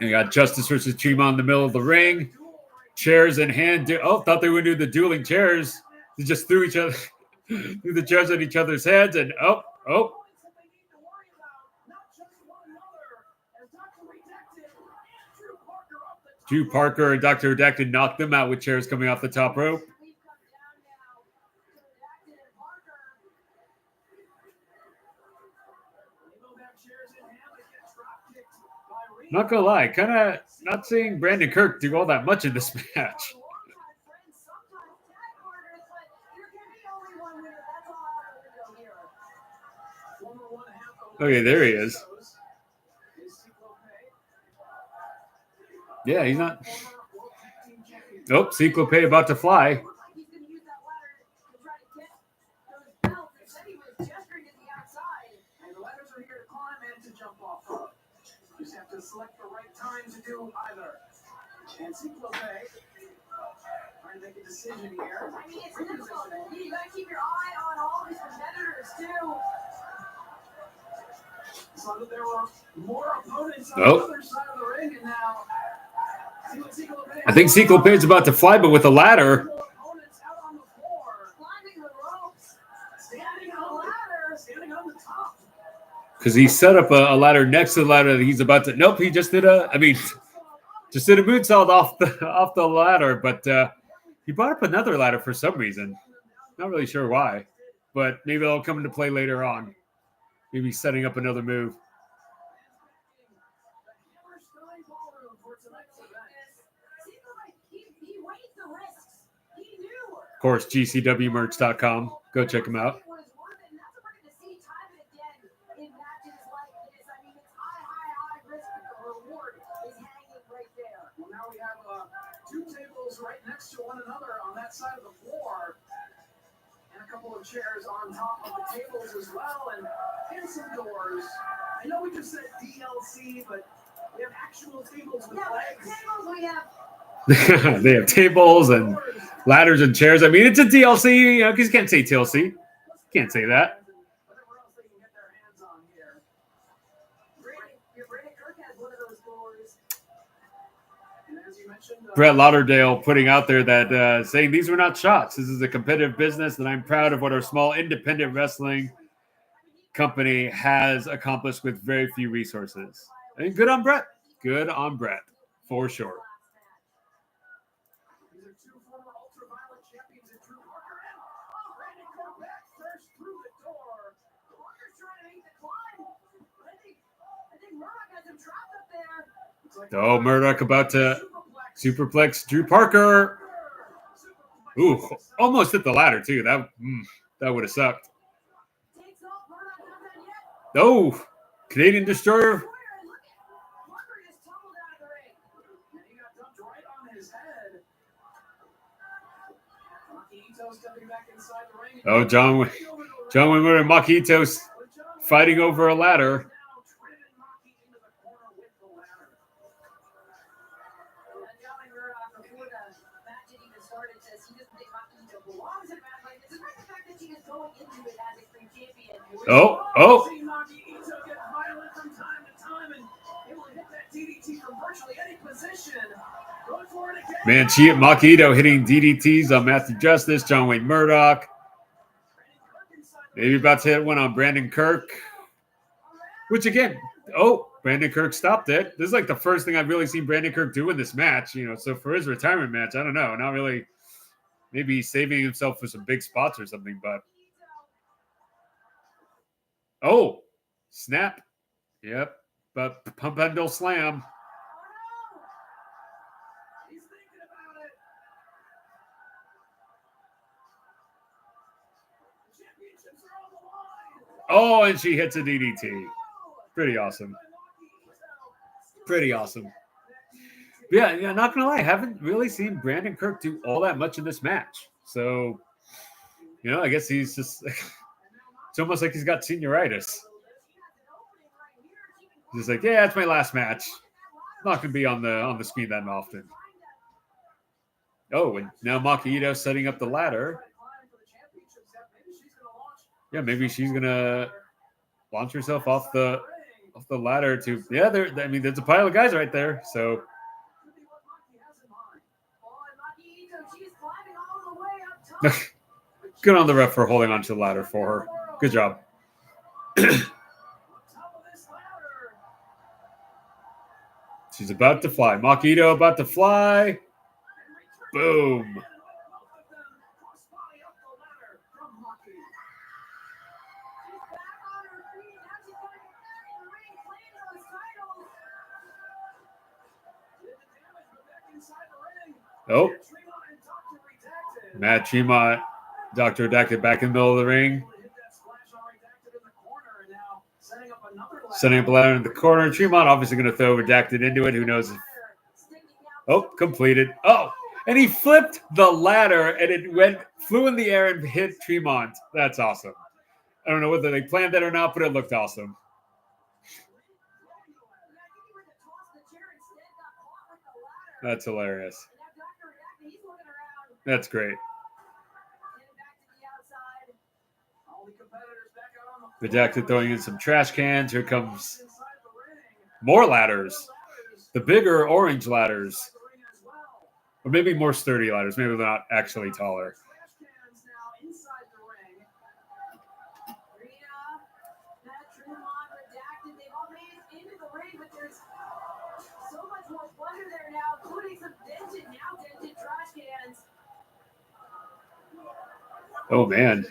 And you got Justice versus Chima in the middle of the ring. Chairs in hand. Thought they would do the dueling chairs. They just threw the chairs at each other's heads. And Drew Parker and Dr. Redacted knocked them out with chairs coming off the top rope. Not gonna lie, kind of not seeing Brandon Kirk do all that much in this match. Okay, there he is. Yeah, he's not. Oh, Cyclope about to fly. Just have to select the right time to do either. And Cyclope trying to make a decision here. I mean, it's difficult. You gotta keep your eye on all these competitors too. Saw that there were more opponents on the other side of the ring, and now I think Cyclope is about to fly, but with a ladder. Opponents out on the floor, climbing the ropes, standing on the ladder, standing on the top. Because he set up a ladder next to the ladder that he's about to. Nope, he just did a moonsault off the ladder, but he brought up another ladder for some reason. Not really sure why, but maybe it'll come into play later on. Maybe setting up another move. Of course, GCWmerch.com. Go check him out. Two tables right next to one another on that side of the floor, and a couple of chairs on top of the tables as well, and some doors. I know we just said DLC, but we have actual tables with legs. Tables we have. They have tables and ladders and chairs. I mean, it's a DLC, because you can't say TLC. Can't say that. Whatever else they can get their hands on here. Brandon Kirk has one of those doors. Brett Lauderdale putting out there that saying these were not shots. This is a competitive business, and I'm proud of what our small independent wrestling company has accomplished with very few resources. And good on Brett. Good on Brett, for sure. These are two former ultraviolet champions in Drew Parker and Brandon Kirk back first through the door. Parker's trying to make the climb. I think Murdoch has him trapped up there. Oh, Murdoch about to superplex Drew Parker. Ooh, almost hit the ladder too. That would have sucked. Oh, Canadian Destroyer. Oh, John Wayne and Makitos fighting over a ladder. Oh. Man, Makito hitting DDTs on Matthew Justice, John Wayne Murdoch. Maybe about to hit one on Brandon Kirk. Which again, Brandon Kirk stopped it. This is like the first thing I've really seen Brandon Kirk do in this match. So for his retirement match, I don't know. Not really. Maybe he's saving himself for some big spots or something, but. Oh, snap. Yep. But pump handle slam. He's thinking about it. The championships are on the line. Oh, and she hits a DDT. Pretty awesome. Pretty awesome. Yeah, not gonna lie, I haven't really seen Brandon Kirk do all that much in this match. So, I guess he's just it's almost like he's got senioritis. He's like, yeah, it's my last match. I'm not gonna be on the screen that often. Oh, and now Maki Ito setting up the ladder. Yeah, maybe she's gonna launch herself off the ladder to there's a pile of guys right there. So good on the ref for holding onto the ladder for her. Good job. She's about to fly. Maki Ito about to fly. Boom. Oh. Matt Tremont, Dr. Redacted back in the middle of the ring. Setting up a ladder in the corner. Tremont obviously going to throw Redacted into it. Who knows? Oh, completed. Oh, and he flipped the ladder and it flew in the air and hit Tremont. That's awesome. I don't know whether they planned that or not, but it looked awesome. That's hilarious. That's great. Redacted throwing in some trash cans. Here comes more ladders. The bigger orange ladders. Or maybe more sturdy ladders. Maybe they're not actually taller. Oh, man.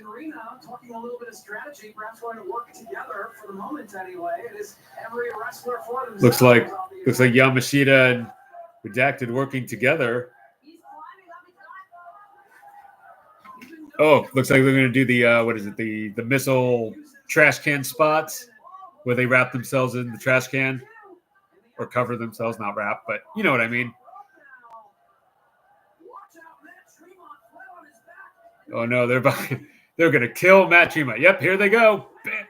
Talking a little bit of strategy, perhaps going to work together for the moment anyway. It is every wrestler for themselves. Looks like Yamashita and Redacted working together. Oh, looks like they're going to do the the missile trash can spots where they wrap themselves in the trash can or cover themselves, not wrap, but you know what I mean. Oh no, they're going to kill Matt Tremont. Yep, here they go. Bam.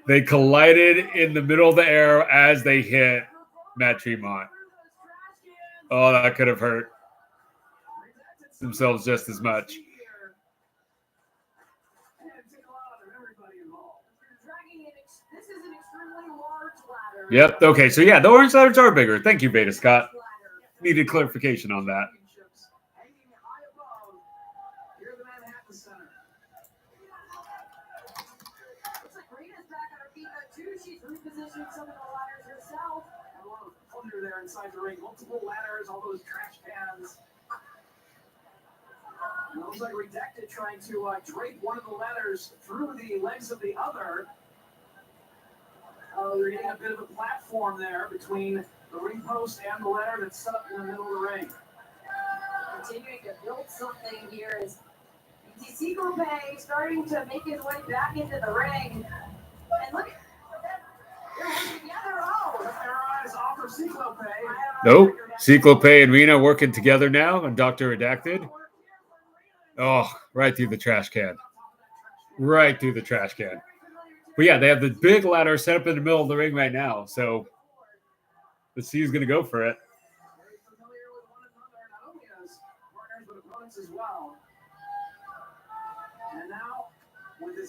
They collided in the middle of the air as they hit Matt Tremont. Oh, that could have hurt themselves just as much. Yep. Okay. So yeah, the orange ladders are bigger. Thank you, Beta Scott. Needed clarification on that. There inside the ring, multiple ladders, all those trash cans. It looks like Redacted trying to drape one of the ladders through the legs of the other. They're getting a bit of a platform there between the ring post and the ladder that's set up in the middle of the ring. Continuing to build something here is Vikingo starting to make his way back into the ring. And look at they're working together. Oh, their eyes off of Cyclope. Nope. Cyclope and Rena working together now, and Dr. Redacted. Oh, right through the trash can. Right through the trash can. But yeah, they have the big ladder set up in the middle of the ring right now. So let's see who's going to go for it.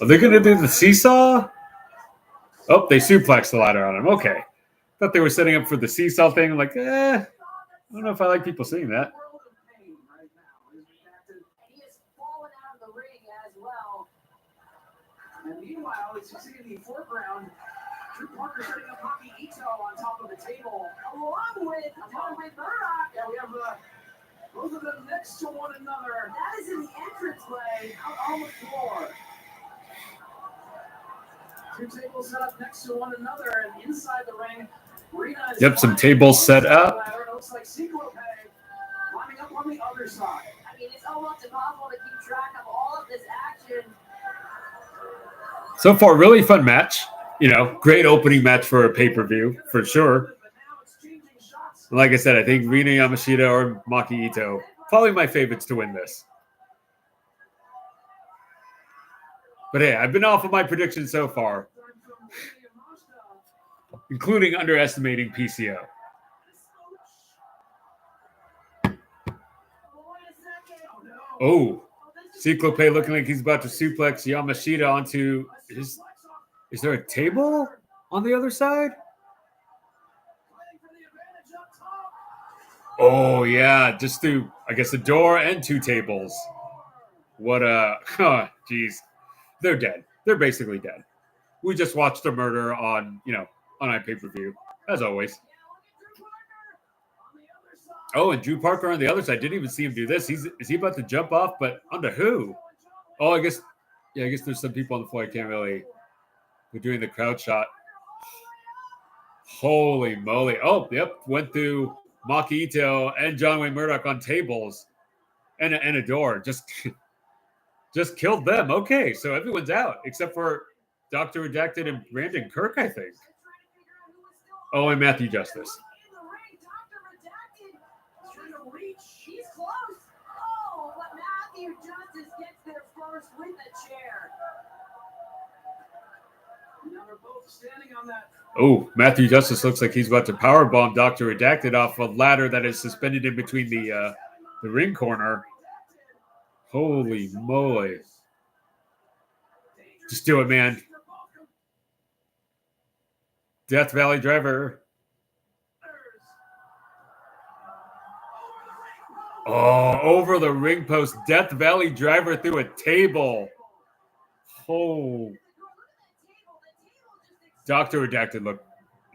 Are they going to do the seesaw? Oh, they suplexed the ladder on him. Okay. Thought they were setting up for the seesaw thing. I'm like, I don't know if I like people seeing that. And meanwhile, as you see in the foreground, Drew Parker setting up Maki Ito on top of the table, along with Murdoch. Yeah, we have both of them next to one another. That is in the entranceway out on the floor. Two tables set up next to one another, and inside the ring, Rena is Yep, some tables set up. It looks like climbing up on the other side. I mean, it's almost impossible to keep track of all of this action. So far, really fun match. You know, great opening match for a pay-per-view, for sure. But now it's changing shots. Like I said, I think Rina Yamashita or Maki Ito, probably my favorites to win this. But hey, I've been off of my predictions so far, including underestimating PCO. Oh, Cyclope looking like he's about to suplex Yamashita onto his... Is there a table on the other side? Oh, yeah, just through, I guess, the door and two tables. What a... Oh, geez. They're dead. They're basically dead. We just watched a murder on, on our pay-per-view, as always. Oh, and Drew Parker on the other side. Didn't even see him do this. Is he about to jump off? But onto who? Oh, I guess there's some people on the floor. I can't really... They're doing the crowd shot. Holy moly. Oh, yep. Went through Maki Ito and John Wayne Murdoch on tables and a door. Just killed them. Okay, so everyone's out except for Dr. Redacted and Brandon Kirk, I think. Oh, and Matthew Justice. He's close. Oh, but Matthew Justice gets there first with a chair. Now they're both standing on that. Oh, Matthew Justice looks like he's about to powerbomb Dr. Redacted off a ladder that is suspended in between the ring corner. Holy moly. Just do it, man. Death Valley Driver. Oh, over the ring post. Death Valley Driver through a table. Oh. Dr. Redacted looked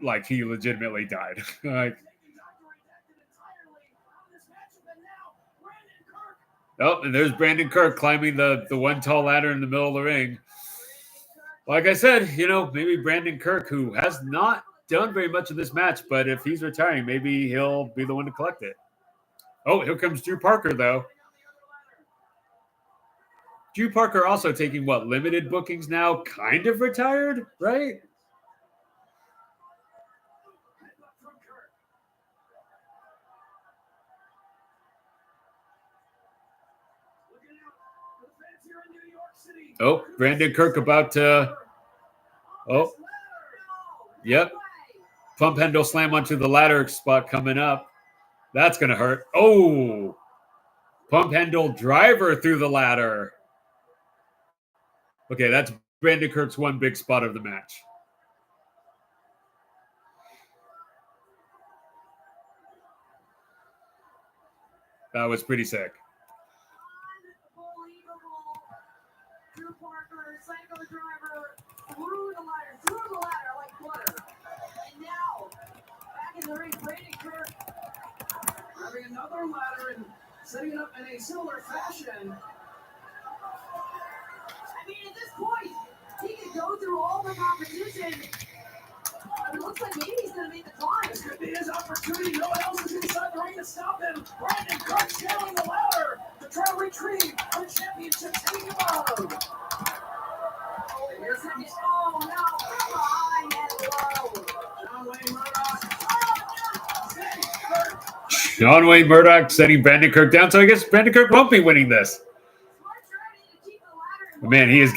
like he legitimately died. Oh, and there's Brandon Kirk climbing the one tall ladder in the middle of the ring. Like I said, maybe Brandon Kirk, who has not done very much in this match, but if he's retiring, maybe he'll be the one to collect it. Oh, here comes Drew Parker, though. Drew Parker also taking, limited bookings now? Kind of retired, right? Oh, Brandon Kirk about to... Oh. Yep. Pump handle slam onto the ladder spot coming up. That's going to hurt. Oh. Pump handle driver through the ladder. Okay, that's Brandon Kirk's one big spot of the match. That was pretty sick. Drew Parker, psycho driver, through the ladder like butter. And now, back in the ring, Brandon Kirk Grabbing another ladder and setting it up in a similar fashion. I mean, at this point, he could go through all the competition. It looks like maybe he's going to make the climb. This could be his opportunity. No one else is inside the ring to stop him. Brandon Kirk scaling the ladder to try to retrieve the championship taking him out. And here comes Oh, no. High and low. John Wayne Murdoch. John Wayne Murdoch setting Brandon Kirk down. So I guess Brandon Kirk won't be winning this. But man, he is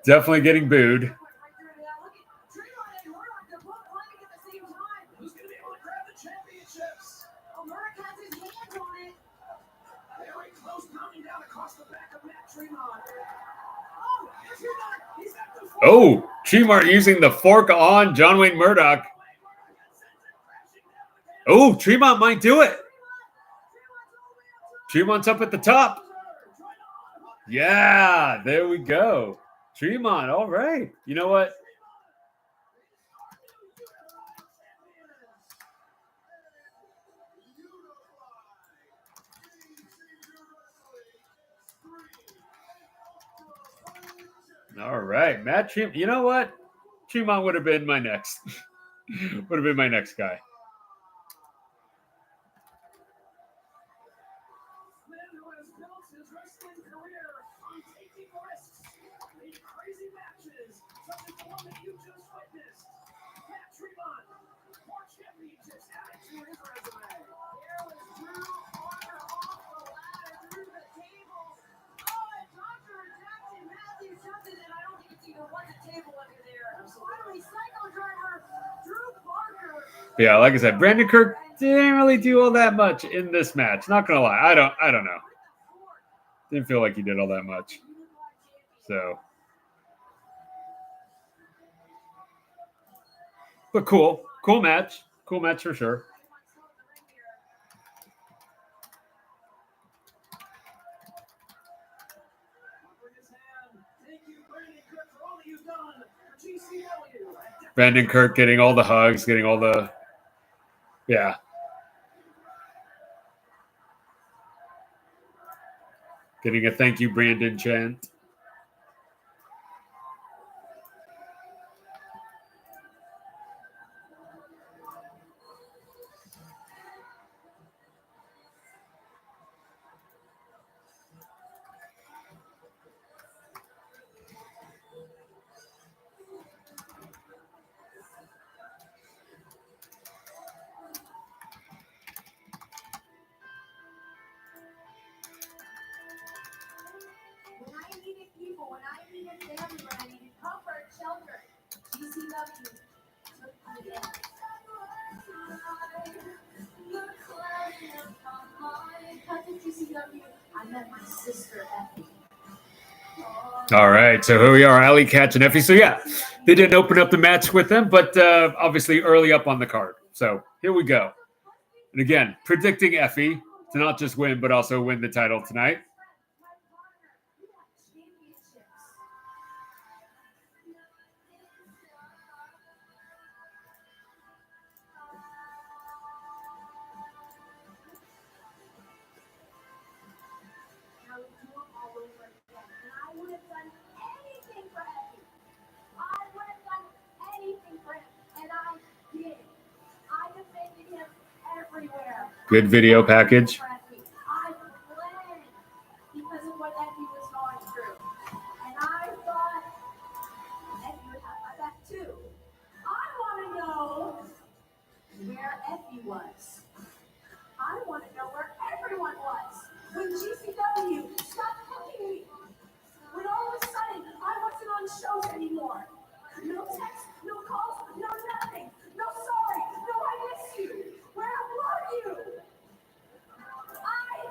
definitely getting booed. Who's going to be able to grab the championships? Very close, pounding down across the back of Matt Tremont. Oh, Tremont, he's got the fork. Oh, Tremont using the fork on John Wayne Murdoch. Oh, Tremont might do it. Tremont's up at the top. Yeah, there we go. Tremont, all right. You know what? All right, Matt Tremont. You know what? Tremont would have been my next. Would have been my next guy. Man who has built his wrestling career on taking risks, made crazy matches, such as the one that you just witnessed. Matt Tremont, more championships added to his resume. Here was Drew Parker off the ladder through the tables. Oh, and Dr. Jackson Matthews something that I don't think it's even was a table under there. Finally, Psycho Driver, Drew Parker. Yeah, like I said, Brandon Kirk didn't really do all that much in this match. Not gonna lie, I don't know. Didn't feel like he did all that much. So, but cool match for sure. Brandon Kirk getting all the hugs, getting all the, yeah. Getting a thank you, Brandon chant. When I needed people, when I needed family, when I needed comfort, shelter, GCW took me in. Because of GCW, I met my sister, Effy. All right, so here we are, Alley Catch and Effy. So yeah, they didn't open up the match with them, but obviously early up on the card. So here we go. And again, predicting Effy to not just win, but also win the title tonight. Good video package. I bled because of what Effy was going through. And I thought Effy would have my back too. I want to know where Effy was. I want to know where everyone was when GCW stopped booking me. When all of a sudden I wasn't on shows anymore. No text, no calls, no nothing. No sorry, no I miss you. Where were you? I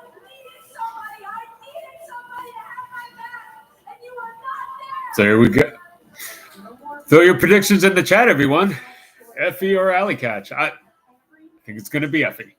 needed somebody to have my back, and you were not there. So here we go. Throw your predictions in the chat, everyone. Effy or Alley Catch? I think it's going to be Effy.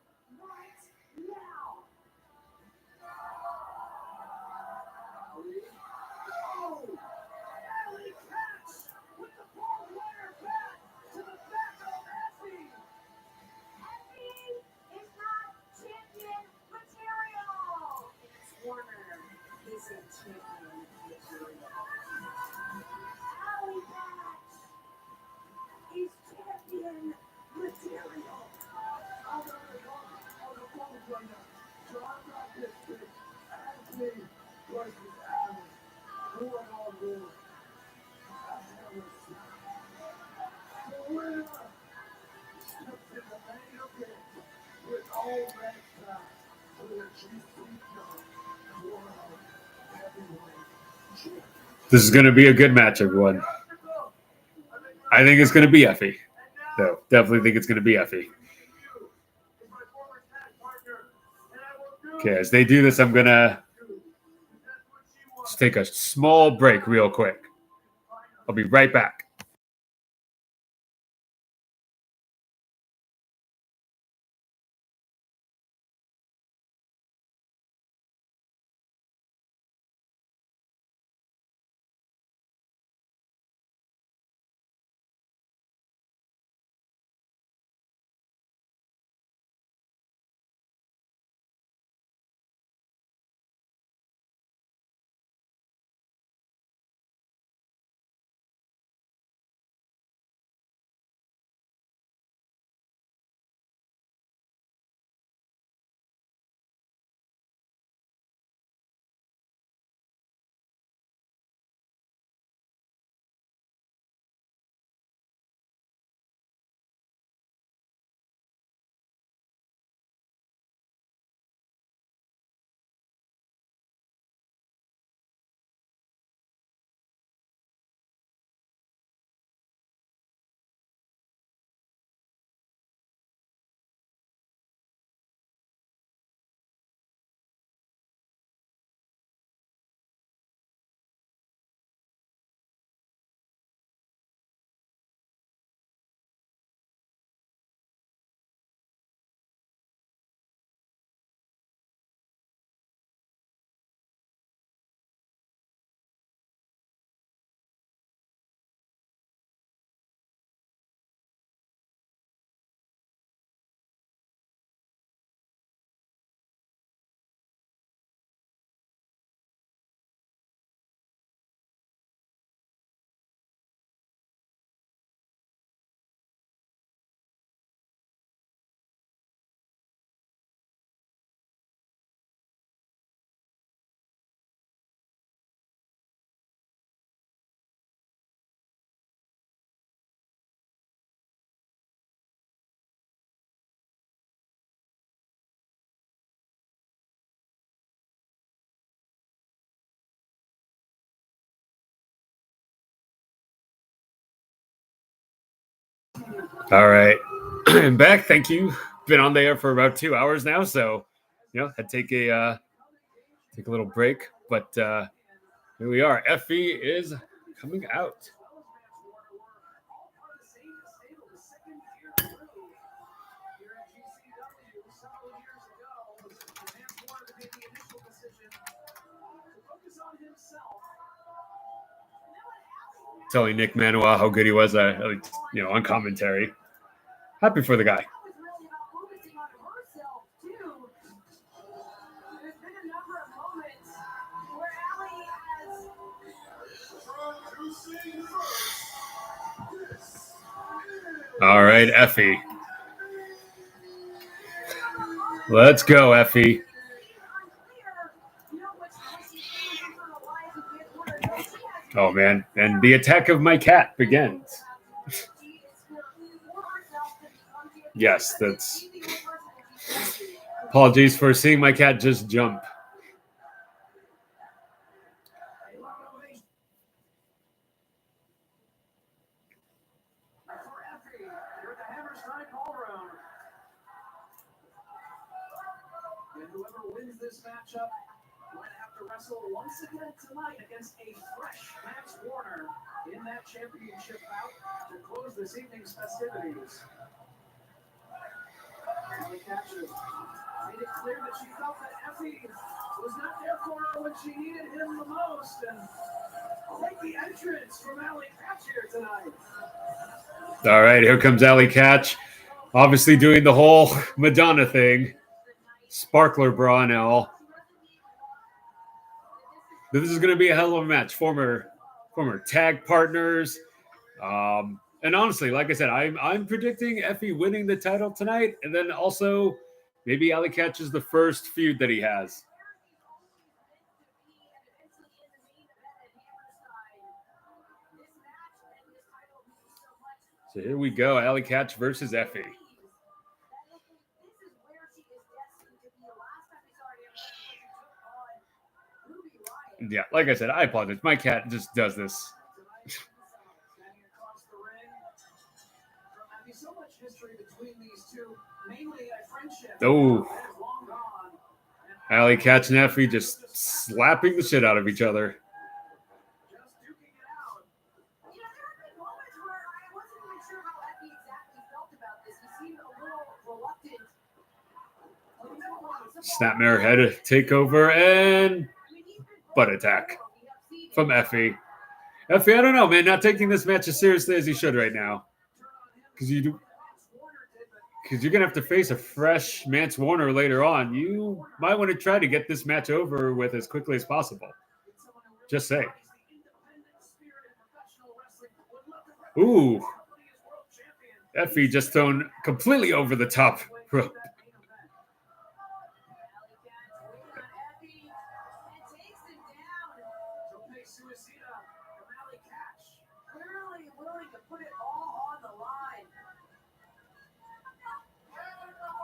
This is going to be a good match, everyone. I think it's going to be Effy. No, definitely think it's going to be Effy. Okay, as they do this, I'm going to just take a small break real quick. I'll be right back. All right. I'm back. Thank you. Been on there for about 2 hours now, so had to take a little break. But here we are. Effy is coming out. Telling Nick Manuel how good he was, on commentary. Happy for the guy. All right, Effy. Let's go, Effy. Oh, man. And the attack of my cat begins. Yes, that's... Apologies for seeing my cat just jump. Whoever wins this matchup might have to wrestle once again tonight against a fresh Max Warner in that championship bout to close this evening's festivities. The catcher made it clear that she felt that Effy was not there for her when she needed him the most, and quite the entrance from Alley Catch here tonight. All right, here comes Alley Catch, obviously doing the whole Madonna thing. Sparkler bra and all. This is going to be a hell of a match. Former tag partners. And honestly, like I said, I'm predicting Effy winning the title tonight. And then also maybe Alley Catch is the first feud that he has. So here we go. Alley Catch versus Effy. Yeah, like I said, I apologize. My cat just does this. Oh. Alley Catch and Effy just slapping the shit out of each other. Snapmare head takeover and butt attack from Effy. Effy, I don't know, man. Not taking this match as seriously as he should right now. Because you're going to have to face a fresh Mance Warner later on. You might want to try to get this match over with as quickly as possible. Just saying. Ooh. Effy just thrown completely over the top rope.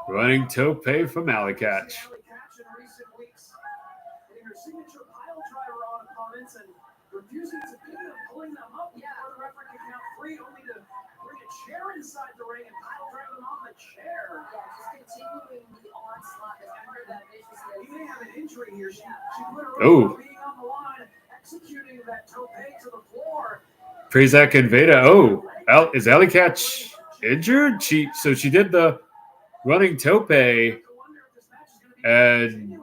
Running tope from Alley Catch. Refusing to beat them, pulling them up before the referee can count three, only to bring a chair inside the ring and pile drive them on the chair. Yeah, just continuing the onslaught. I heard that viciously. He may have an injury here. She put her over being on the line, executing that tope to the floor. Prazak and Veda. Oh, is Alley Catch injured? She did the running tope and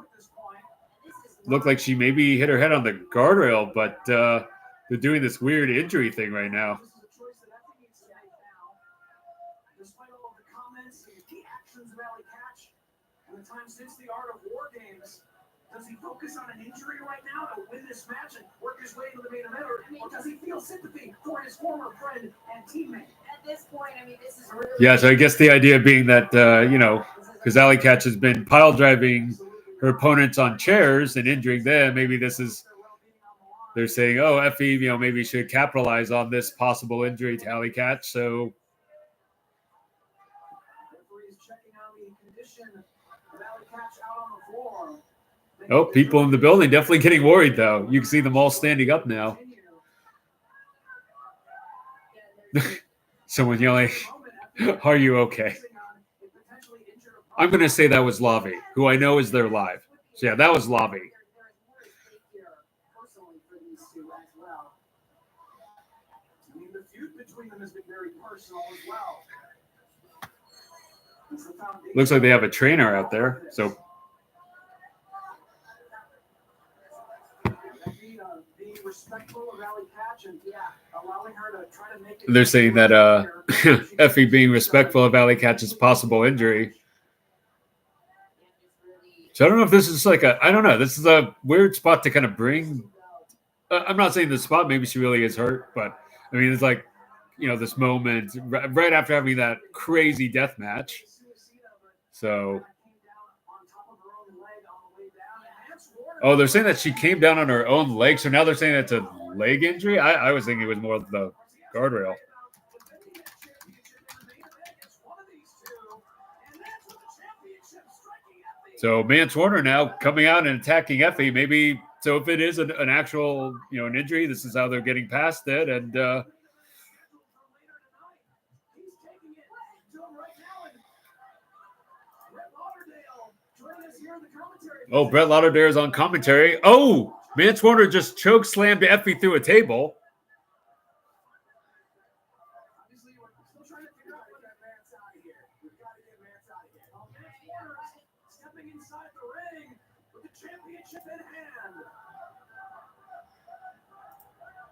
looked like she maybe hit her head on the guardrail, but they're doing this weird injury thing right now. Despite all of the comments and the actions of Alley Catch and the time since the Art of War games, does he focus on an injury right now to win this match and work his way into the main event, or does he feel sympathy for his former friend and teammate? At this point, this is really... Yeah, so I guess the idea being that, because Alley Catch has been pile driving her opponents on chairs and injuring them, maybe this is, they're saying, oh, Effy, maybe should capitalize on this possible injury to Alley Catch. So, oh, people in the building definitely getting worried, though. You can see them all standing up now. Someone yelling, Are you okay? I'm going to say that was Lavi, who I know is there live. So, yeah, that was Lavi. I mean, the feud between them has been very personal as well. Looks like they have a trainer out there. So they're saying that Effy being respectful of Alley Catch's possible injury. So I don't know if this is like I don't know. This is a weird spot to kind of bring. I'm not saying the spot. Maybe she really is hurt, but I mean, it's like, this moment right after having that crazy death match. So, they're saying that she came down on her own leg. So now they're saying that's a leg injury. I was thinking it was more the guardrail. So Mance Warner now coming out and attacking Effy. Maybe so if it is an actual an injury, this is how they're getting past it. And Brett Lauderdale is on commentary. Oh, Mance Warner just choke slammed Effy through a table.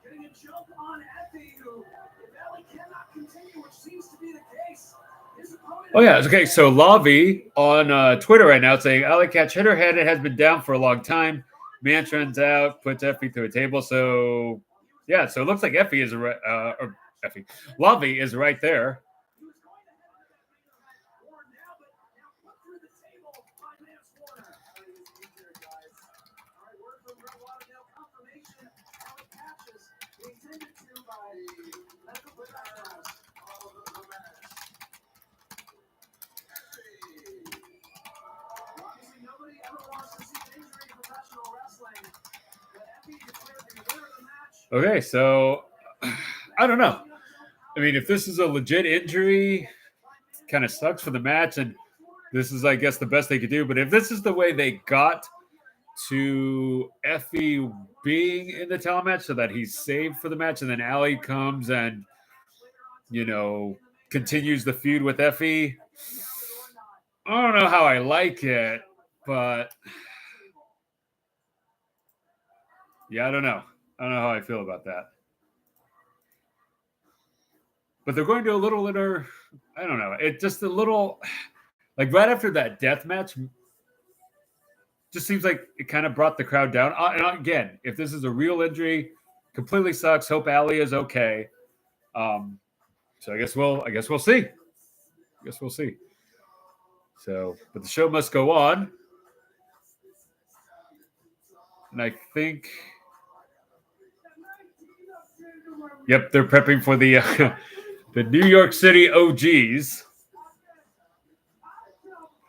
Getting a jump on Effy, who, if Ellie cannot continue, which seems to be the case. Oh, yeah. Okay. So Lavi on Twitter right now saying Alley Catch hit her head. It has been down for a long time. Mance runs out, puts Effy through a table. So, yeah. So it looks like Effy is Lavi is right there. Okay, so I don't know. I mean, if this is a legit injury, it kind of sucks for the match, and this is, I guess, the best they could do. But if this is the way they got to Effy being in the title match so that he's saved for the match, and then Alley comes and, continues the feud with Effy, I don't know how I like it, but yeah, I don't know. I don't know how I feel about that. But they're going to a little inner, I don't know. It just a little, like right after that death match, just seems like it kind of brought the crowd down. And again, if this is a real injury, completely sucks. Hope Allie is okay. So I guess we'll see. I guess we'll see. So, but the show must go on. And I think, yep, they're prepping for the the New York City OGs.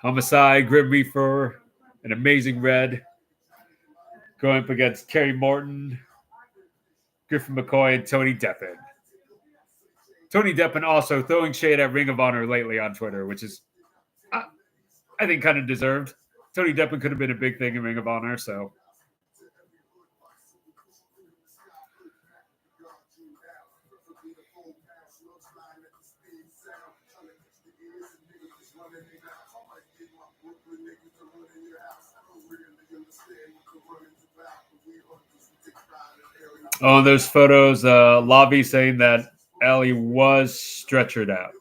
Homicide, Grim Reaper, an Amazing Red, going up against Kerry Morton, Griffin McCoy, and Tony Deppen. Tony Deppen also throwing shade at Ring of Honor lately on Twitter, which is, I think, kind of deserved. Tony Deppen could have been a big thing in Ring of Honor, so. Oh, and those photos, Lavi saying that Allie was stretchered out.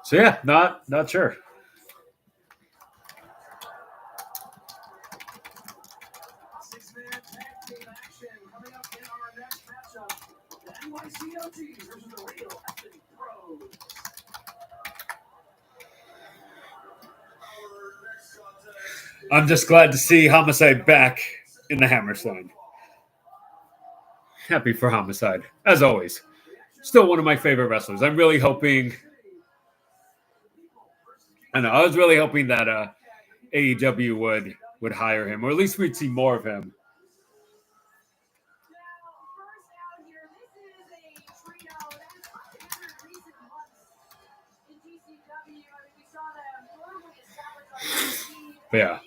So yeah, not sure. Six-man tag team action coming up in our next matchup. The NYC OGs versus the real Effy Pros. I'm just glad to see Homicide back in the Hammerstein. Happy for Homicide, as always. Still one of my favorite wrestlers. I'm really hoping. I was really hoping that AEW would hire him, or at least we'd see more of him. But yeah.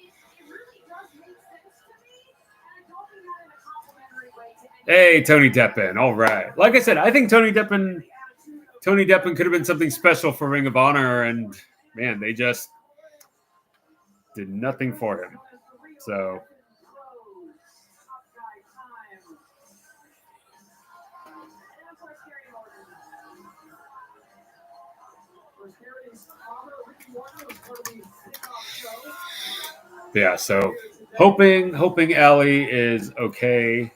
Hey, Tony Deppen. All right. Like I said, I think Tony Deppen could have been something special for Ring of Honor, and man, they just did nothing for him. So yeah, so hoping Allie is okay.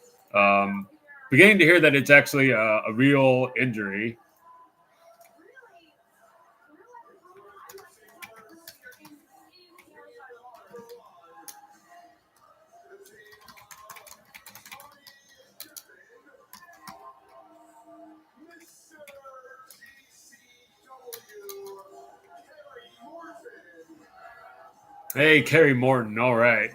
Beginning to hear that it's actually a real injury. Hey, Kerry Morton. All right.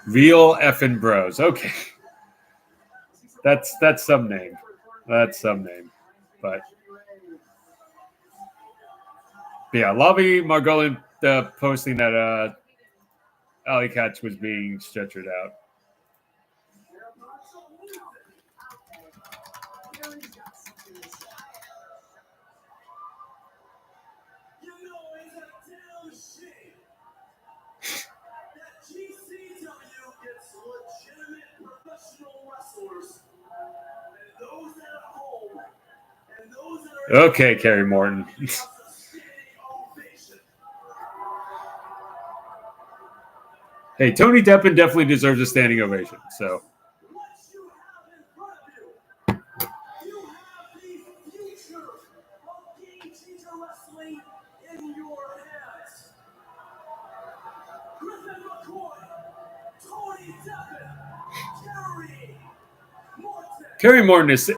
Real effing bros. Okay. That's some name. That's some name. But yeah, Lobby Margolin posting that Alley Catch was being stretchered out. Okay, Kerry Morton. Hey, Tony Deppen definitely deserves a standing ovation. So. Kerry Morton is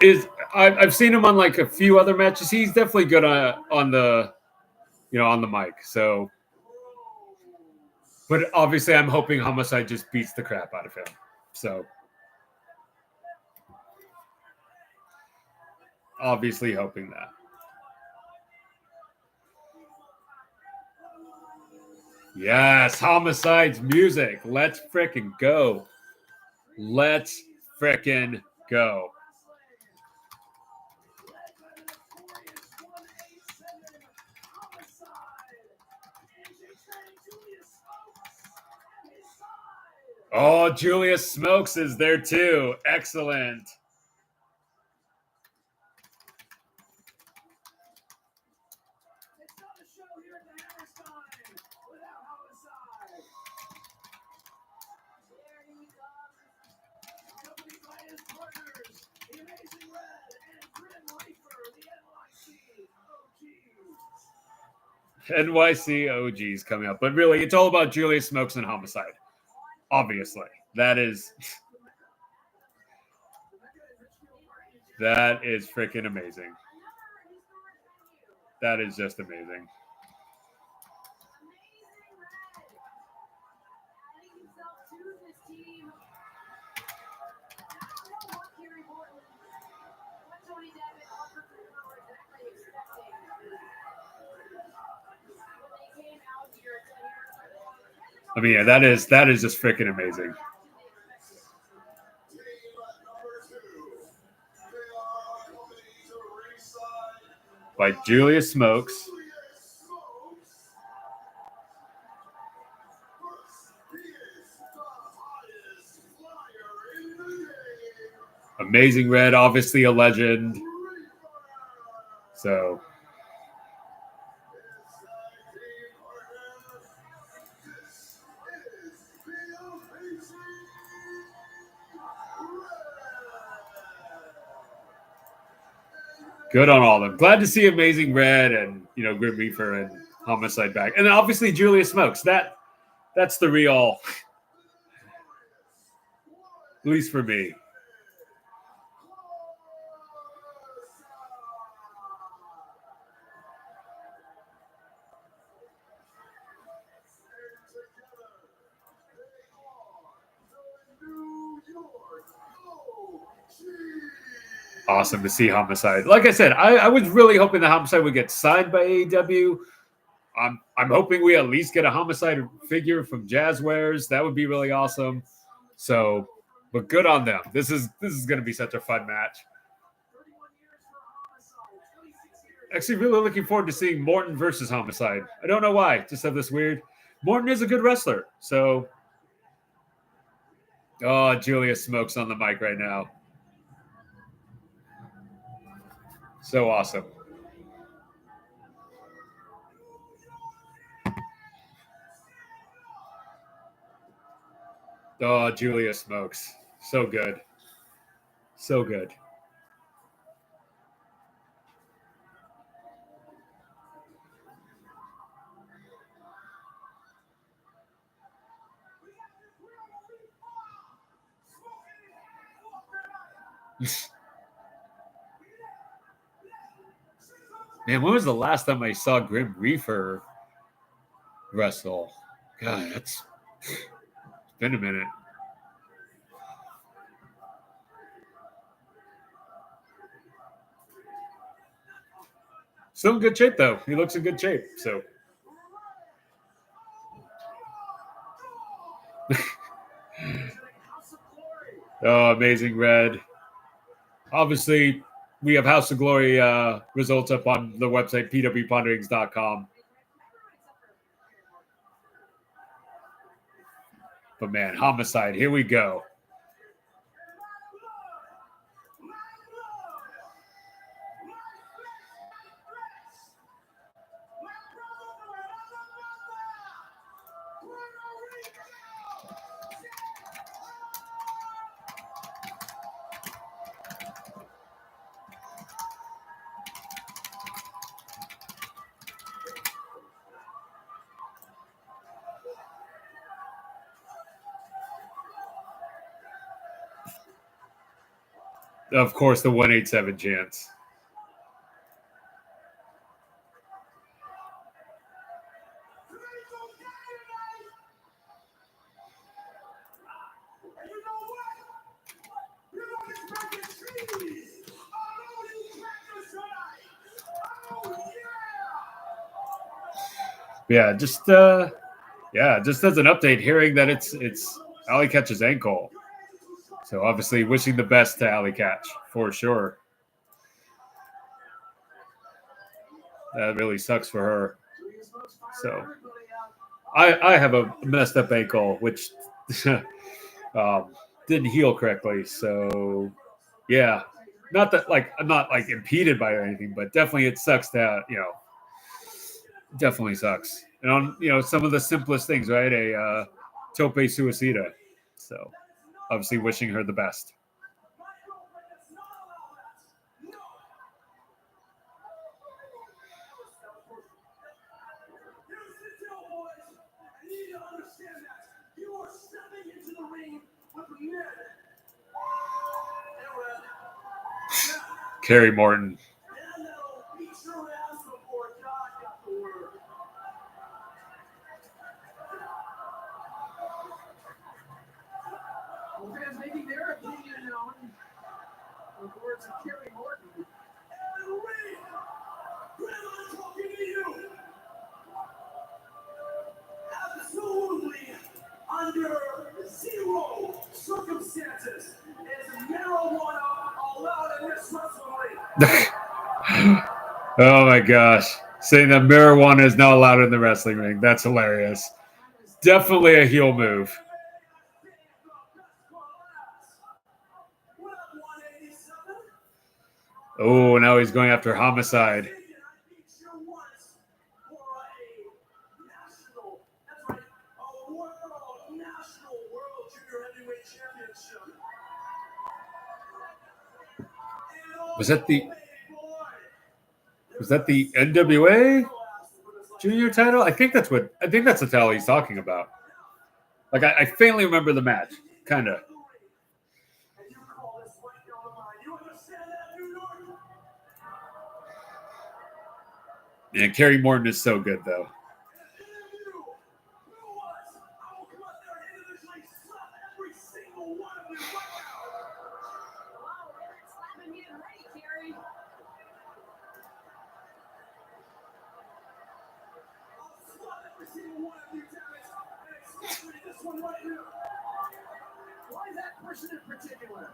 I've seen him on like a few other matches. He's definitely good on the mic. So, but obviously, I'm hoping Homicide just beats the crap out of him. So, obviously, hoping that. Yes, Homicide's music. Let's frickin' go. Let's frickin' go. Oh, Julius Smokes is there too. Excellent. NYC OGs coming up. But really, it's all about Julius Smokes and Homicide. Obviously. That is freaking amazing. That is just amazing. I mean, yeah, that is just freaking amazing. By Julius Smokes. Amazing Red, obviously a legend. So. Good on all of them. Glad to see Amazing Red and, Grim Reaper and Homicide back. And then obviously Julius Smokes. That's the real, at least for me. awesome to see Homicide. Like I said, I was really hoping the Homicide would get signed by AEW. I'm hoping we at least get a Homicide figure from Jazzwares. That would be really awesome. So, but good on them. This is going to be such a fun match. Actually, really looking forward to seeing Morton versus Homicide. I don't know why. Just have this weird. Morton is a good wrestler. So, oh, Julia Smokes on the mic right now. So awesome. Oh, Julia Smokes. So good. So good. Man, when was the last time I saw Grim Reaper wrestle? God, it's been a minute. Still in good shape, though. He looks in good shape, so. Oh, Amazing Red. Obviously, we have House of Glory results up on the website, pwponderings.com. But man, Homicide, here we go. Of course, the 187 chance. Yeah, just as an update, hearing that it's Alley Catch's ankle. So obviously wishing the best to Alley Catch for sure. That really sucks for her. So I have a messed up ankle, which didn't heal correctly. So yeah, not that like I'm not like impeded by it or anything, but definitely it sucks to definitely sucks. And on some of the simplest things, right? A tope suicida. So obviously wishing her the best. Kerry Morton. Making their opinion known. The words of Kerry Morton. And Ray, when I'm talking to you, absolutely under zero circumstances is marijuana allowed in this wrestling ring. Oh my gosh. Saying that marijuana is not allowed in the wrestling ring. That's hilarious. Definitely a heel move. Oh, now he's going after Homicide. Was that the NWA junior title? I think that's the title he's talking about. Like I faintly remember the match, kind of. And Kerry Morton is so good, though. every single one of you, damn it, and especially this one right here. Why that person in particular?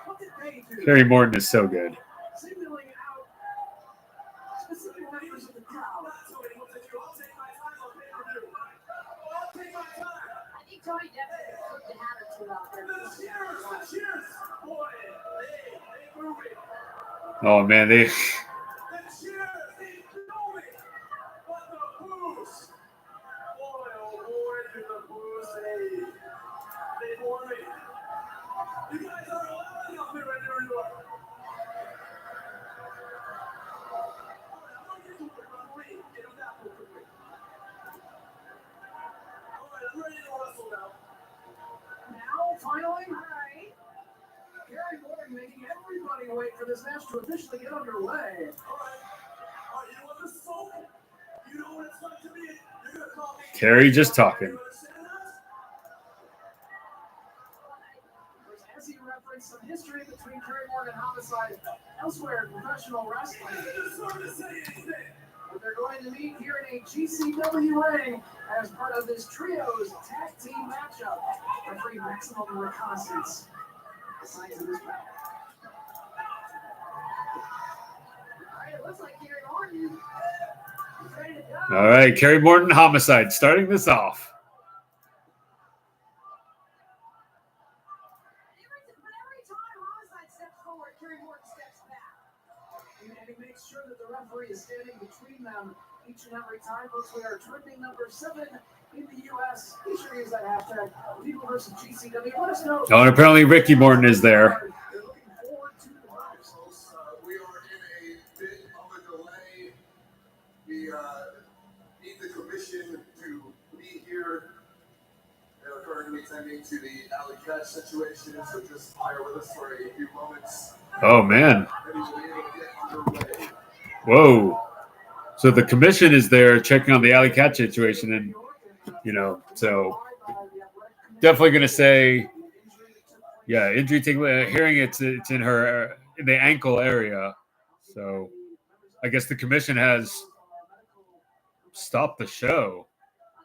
What did they do? Kerry Morton is so good. Signaling out specific members of the crowd. Not Tony, what to do? I'll take my time on pay-per-view. I'll take my time. I think Tony definitely cooked a hat or two out there. The cheers. Boy, they moving. Oh man, they The cheers, they moving. But the boos. Boy, oh boy, do the boos, they bore me. You guys are allowed enough here in New York. Finally, right. Gary Morgan making everybody wait for this match to officially get underway. All right, you know what this is for? You know what it's like to be. You're gonna call me. Kerry just talking. As he referenced some history between Kerry Morgan and Homicide elsewhere in professional wrestling. But they're going to meet here in a GCW ring as part of this trio's tag team matchup. Referee Maximum Reconnaissance. Signs of this battle. All right, it looks like Kerry Morgan is ready to go. All right, Kerry Morton, Homicide, starting this off. Every time Homicide steps forward, Kerry Morton steps back. And he makes sure that the referee is standing between them each and every time. Folks, we are trending number 7 in the U.S. Be sure to use that hashtag, People versus GCW. Let us know. Oh, and apparently Ricky Morton is there. They're looking forward to the rehearsals. We are in a bit of a delay. We need the commission to be here. They're currently tending to the alley catch situation, so just bear with us for a few moments. Oh man. Maybe we'll be able to get underway. Whoa. So the commission is there checking on the alley cat situation, and so definitely going to say, yeah, injury taking. Hearing it's in her in the ankle area, so I guess the commission has stopped the show.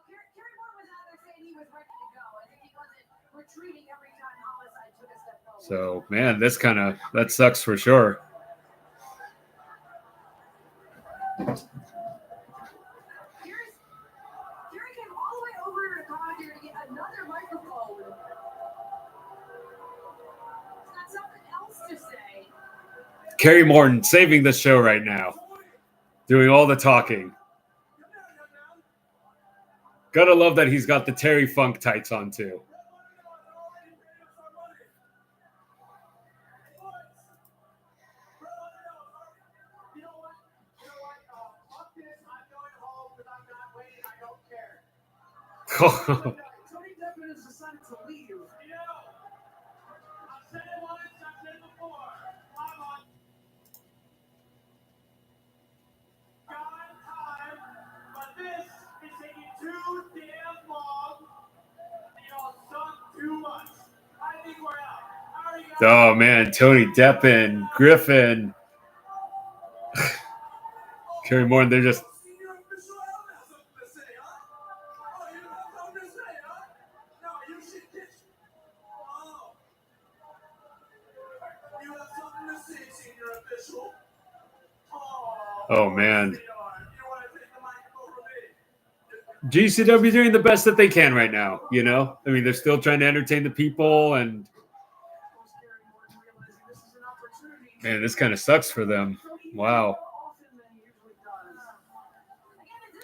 Kerry Morton was out there saying he was ready to go. I think he wasn't retreating every time Homicide took a step forward. So man, that sucks for sure. Kerry came all the way over to Cougar here to get another microphone. He's got something else to say. Kerry Morton saving the show right now, doing all the talking. Gotta love that he's got the Terry Funk tights on too. Tony Deppin has decided to leave. I've said it once, I've said it before. I'm on God time, but this is taking too damn long. Y'all suck too much. I think we're out. Oh man, Tony Deppin, Griffin, Kerry Morton, they're just oh man. GCW doing the best that they can right now, I mean, they're still trying to entertain the people, and man, this kind of sucks for them. Wow.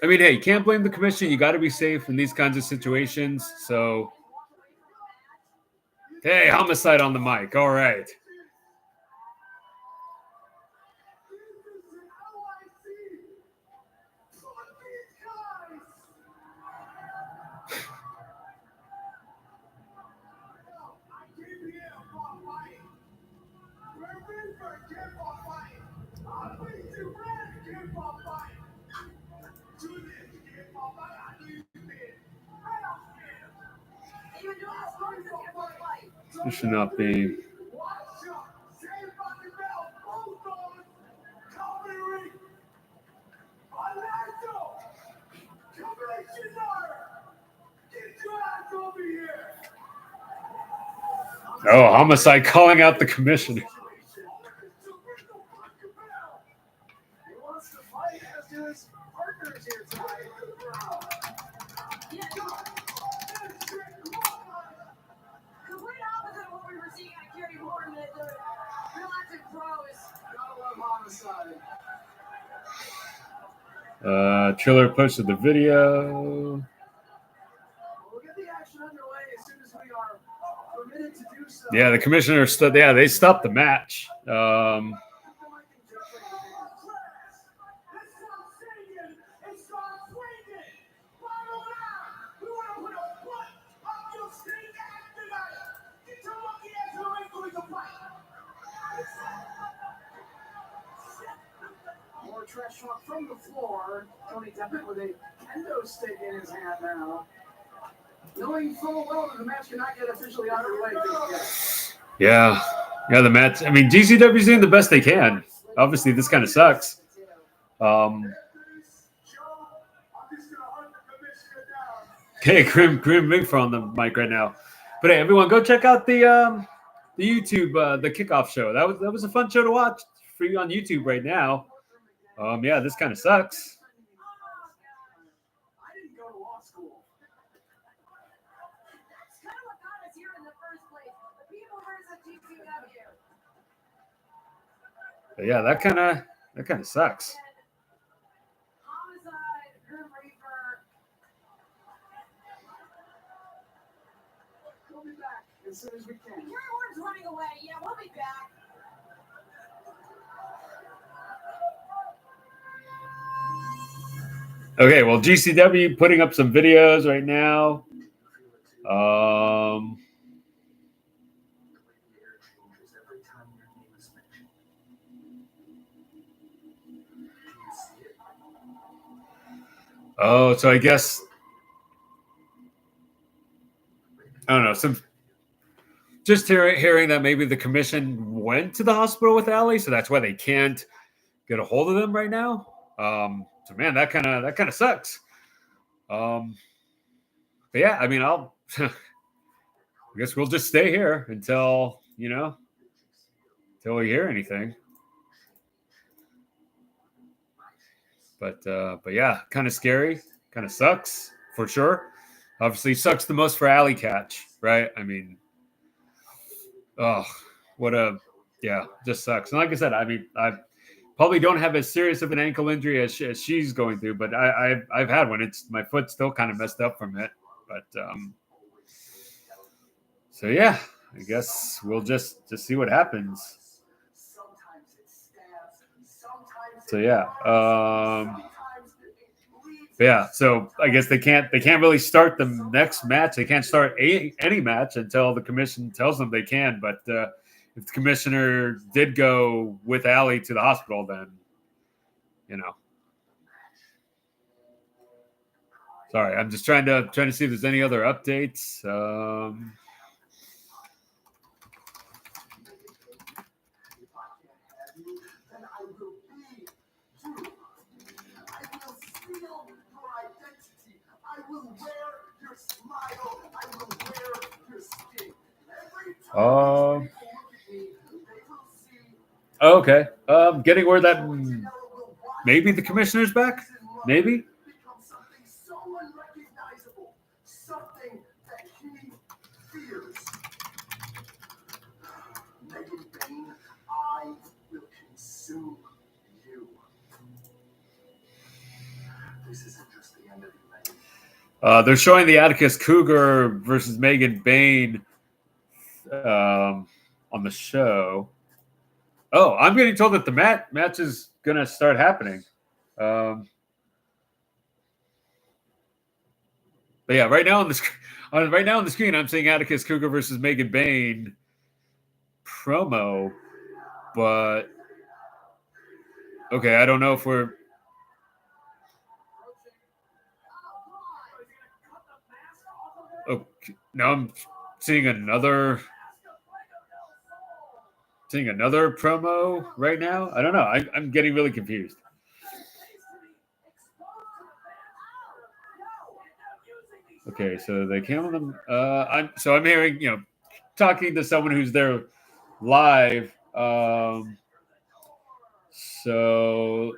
I mean, hey, you can't blame the commission. You got to be safe in these kinds of situations. So, hey, Homicide on the mic. All right. This should not be. Oh, Homicide calling out the commissioner. Complete opposite of what we were seeing at Curie Horn. The real pros. Triller posted the video. We'll get the action underway as soon as we are permitted to do so. Yeah, the commissioner stood. Yeah, they stopped the match. More trash talk from the floor. Tony Deppett with a kendo stick in his hand now. Knowing full well that the match cannot get officially underway just yet. Yeah, the match. I mean, GCW's doing the best they can. Obviously, this kind of sucks. Hey, Grim Bigfor on the mic right now. But hey, everyone, go check out the YouTube, the Kickoff show. That was a fun show to watch. Free on YouTube right now. Yeah, this kind of sucks. I didn't go to law school. That's kind of what got us here in the first place. The people versus GCW. But yeah, that kind of sucks. Homicide, Grim Reaper. We'll be back as soon as we can. Curie Horn's running away. Yeah, we'll be back. Okay, well, GCW putting up some videos right now. Oh, so I guess I don't know. Just hearing that maybe the commission went to the hospital with Ali, so that's why they can't get a hold of them right now. So man, that kind of sucks. But yeah, I mean, I guess we'll just stay here until we hear anything. But yeah, kind of scary, kind of sucks for sure. Obviously, sucks the most for Alley Catch, right? I mean, just sucks. And like I said, I mean, I probably don't have as serious of an ankle injury as she's going through, but I've had one. It's my foot's still kind of messed up from it. But so yeah, I guess we'll just see what happens. So yeah, so I guess they can't really start the next match. They can't start any match until the commission tells them they can. But if the commissioner did go with Ali to the hospital, then sorry, I'm just trying to see if there's any other updates. Okay. Getting word that maybe the commissioner's back. Maybe. Something that he fears. Megan Bane, I will consume you. This isn't just the end of you, Megan. They're showing the Atticus Cougar versus Megan Bane on the show. Oh, I'm getting told that the match is gonna start happening. But yeah, right now on the screen, I'm seeing Atticus Cougar versus Megan Bane promo. But okay, I don't know if we're. Okay, now I'm seeing another promo right now. I don't know. I'm getting really confused. Okay, so they came on them. I'm hearing, talking to someone who's there live. So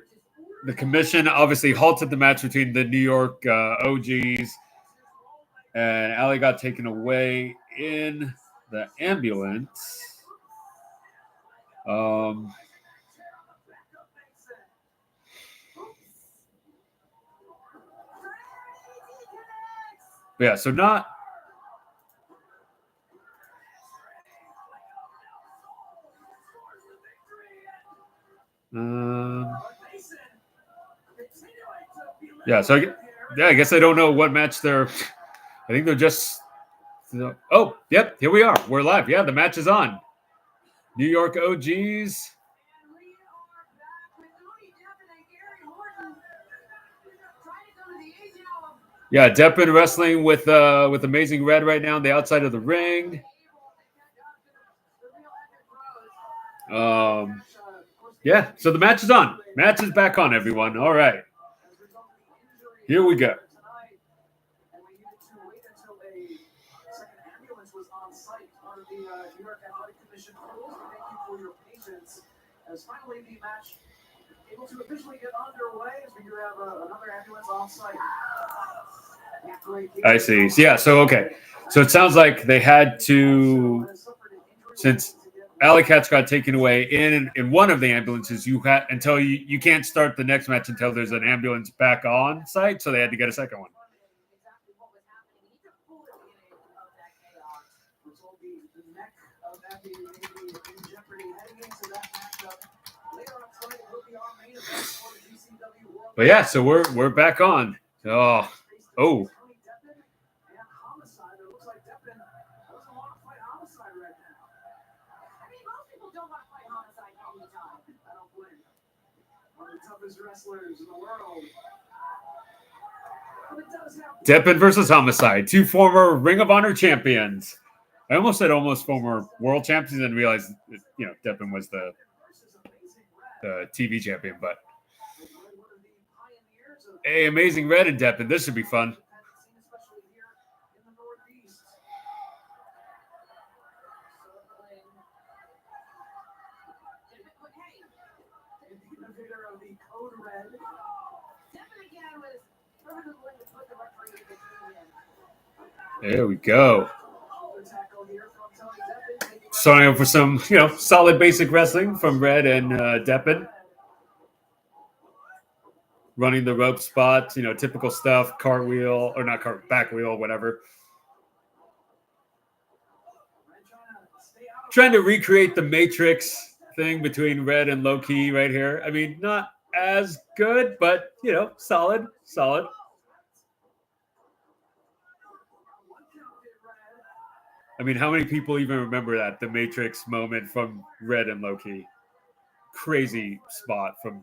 the commission obviously halted the match between the New York OGs, and Ali got taken away in the ambulance. Yeah, so not. Yeah, so I guess I don't know what match they're. I think they're just. Oh, yep, here we are. We're live. Yeah, the match is on. New York OGs. Yeah, Deppen wrestling with Amazing Red right now on the outside of the ring. Yeah, so the match is on. Match is back on, everyone. All right. Here we go. As finally the match able to officially get underway, as we do have another ambulance on site. I see. Yeah, so okay. So it sounds like they had to, since Alley Cats got taken away in one of the ambulances, you had until you can't start the next match until there's an ambulance back on site, so they had to get a second one. But yeah, so we're back on. Oh. Deppen versus Homicide, two former Ring of Honor champions. I almost said former world champions and realized, Deppen was the TV champion, but hey, Amazing Red and Deppen. This should be fun. There we go. Starting out for some, solid basic wrestling from Red and Deppen. Running the rope spots, typical stuff, cartwheel, or not back wheel, whatever. Trying to recreate the Matrix thing between Red and Low Key right here. I mean, not as good, but, solid. I mean, how many people even remember that, the Matrix moment from Red and Low Key? Crazy spot from,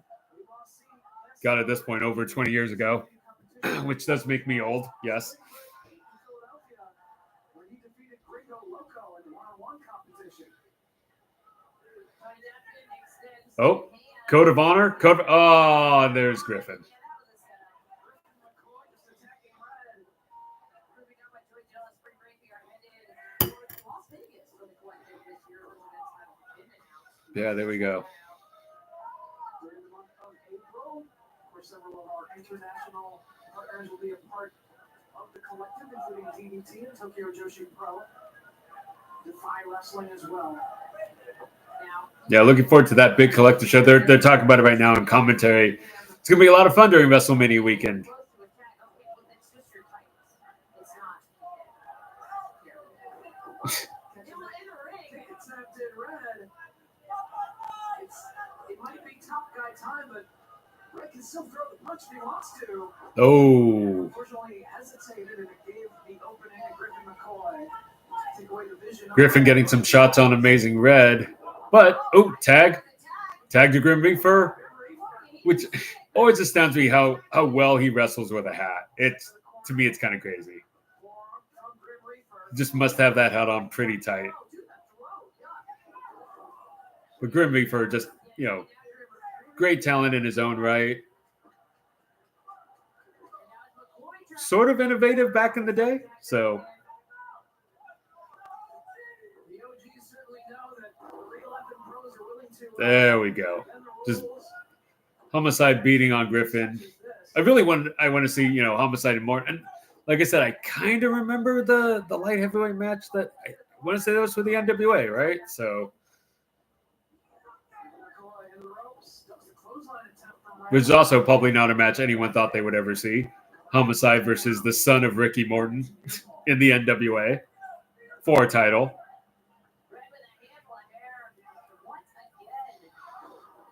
God, at this point, over 20 years ago, which does make me old, yes. Oh, Code of Honor. Oh, there's Griffin. Yeah, there we go. Several of our international partners will be a part of the collective, including DDT and Tokyo Joshi Pro. Defy Wrestling as well. Yeah, looking forward to that big collector show. They're talking about it right now in commentary. It's gonna be a lot of fun during WrestleMania weekend. It might be top guy time, but Red can still throw the punch if he wants to. Oh. Unfortunately, hesitated and it gave the opening to Griffin McCoy. Take away the vision. Griffin getting some shots on Amazing Red. But, tag to Grim Reaper, which always astounds me how well he wrestles with a hat. To me, it's kind of crazy. Just must have that hat on pretty tight. But Grim Reaper, just, great talent in his own right. sort of innovative back in the day. So The OGs certainly know that the real Effy pros are willing to. there we go. Just Homicide beating on Griffin. I want to see, you know, Homicide and more. And like I said, I kind of remember the light heavyweight match that I want to say that was for the NWA, right? So which is also probably not a match anyone thought they would ever see. Homicide versus the son of Ricky Morton in the NWA for a title.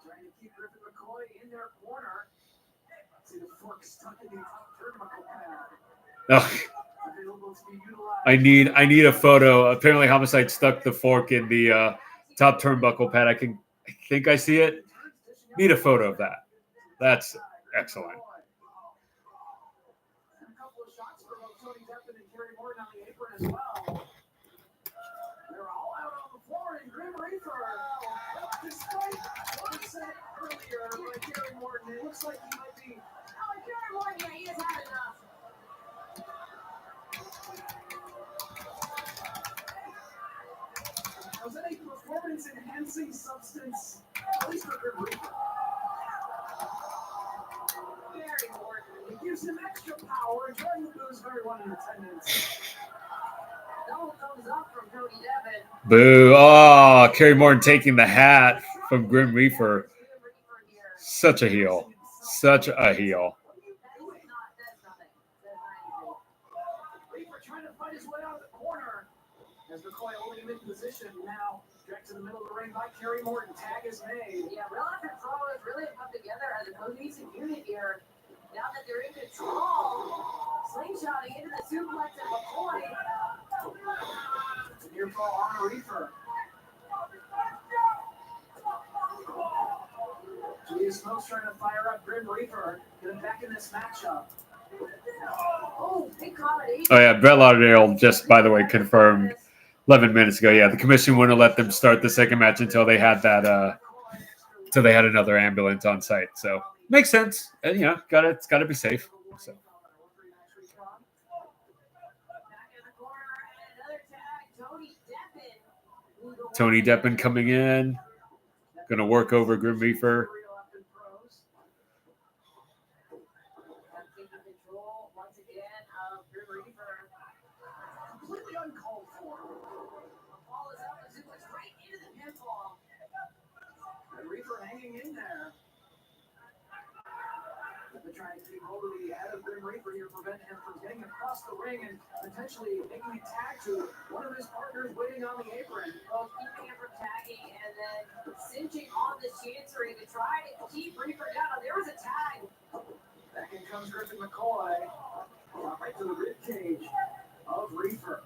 Trying to keep Griffin McCoy in their corner. See the fork stuck in the turnbuckle pad. Oh, Available to be utilized. I need a photo. Apparently, Homicide stuck the fork in the top turnbuckle pad. I think I see it. Need a photo of that. That's excellent. A couple of shots for both Tony Deppen and Kerry Morton on the apron as well. They're all out on the floor, and Grim Reaper, despite what was said earlier by Kerry Morton, it looks like he might be. Oh, Kerry Morton, yeah, he has had enough. Was that a performance-enhancing substance? At least for Grim Reaper. Kerry Morton. It gives him extra power, enjoying the booze of everyone in attendance. Double thumbs up from Tony Deppen. Boo. Oh, Kerry Morton taking the hat from Grim Reaper. Grim Reaper here. Such a heel. Such a heel. That's nothing. Reaper trying to fight his way out of the corner. As McCoy holding him in position now, dragged to the middle of the ring by Kerry Morton. Tag is made. Yeah, real Effy pros really have come together as a cohesive unit here. Now that they're in control, slingshotting into the suplex and McCoy. It's a near fall on Reaper. Julius Smoke's trying to fire up Grim Reaper. Get him back in this matchup. Oh, big combination. Oh, yeah. Brett Lauderdale just, by the way, confirmed 11 minutes ago. Yeah, the commission wouldn't let them start the second match until they had that, until they had another ambulance on site. So makes sense. And, you know, it's got to be safe. So. Back in the corner, and another tag. Tony Deppen coming in. Going to work over Grim Reaper. Completely uncalled for. Ball is up and suplex right into the pinfall. And Reaper hanging in there. They're trying to keep hold of the head of Grim Reaper here, preventing him from getting across the ring and potentially making a tag to one of his partners waiting on the apron. Both keeping him from tagging and then cinching on the chancery to try to keep Reaper down. There was a tag. Back in comes Griffin McCoy. Right to the rib cage of Reaper.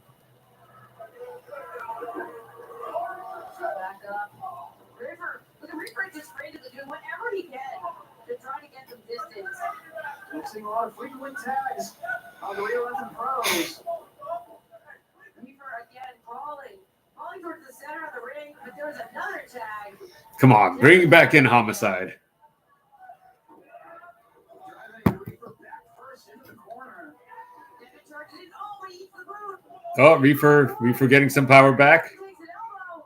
Back up. Reaper, look at Reaper just frantically doing whatever he can to try to get some distance. Mixing a lot of frequent tags on the Real Effy Pros. Reaper again crawling towards the center of the ring, but there's another tag. Come on, bring back in Homicide. Driving Reaper back first into the corner. Deppen charges in. Oh, he eats the boot. Oh, Reaper getting some power back. Takes an elbow.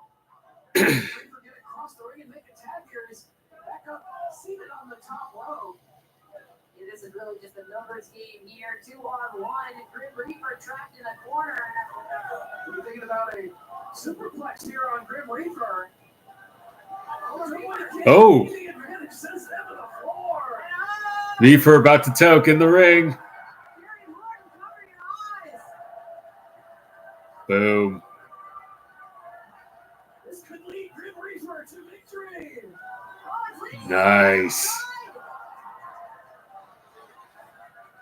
Reaper get across the ring and make a tag here. He's back up, seated on the top rope. Yeah, this is really just a numbers game here. 2-on-1. Grim Reaper trapped in the corner. We're thinking about a superplex here on Grim Reaper. Oh. The advantage sends them to the floor. Reaper about to choke in the ring. Gary Morton, cover your eyes. Boom. This could lead Grim Reaper to victory. Oh, it's leading Nice.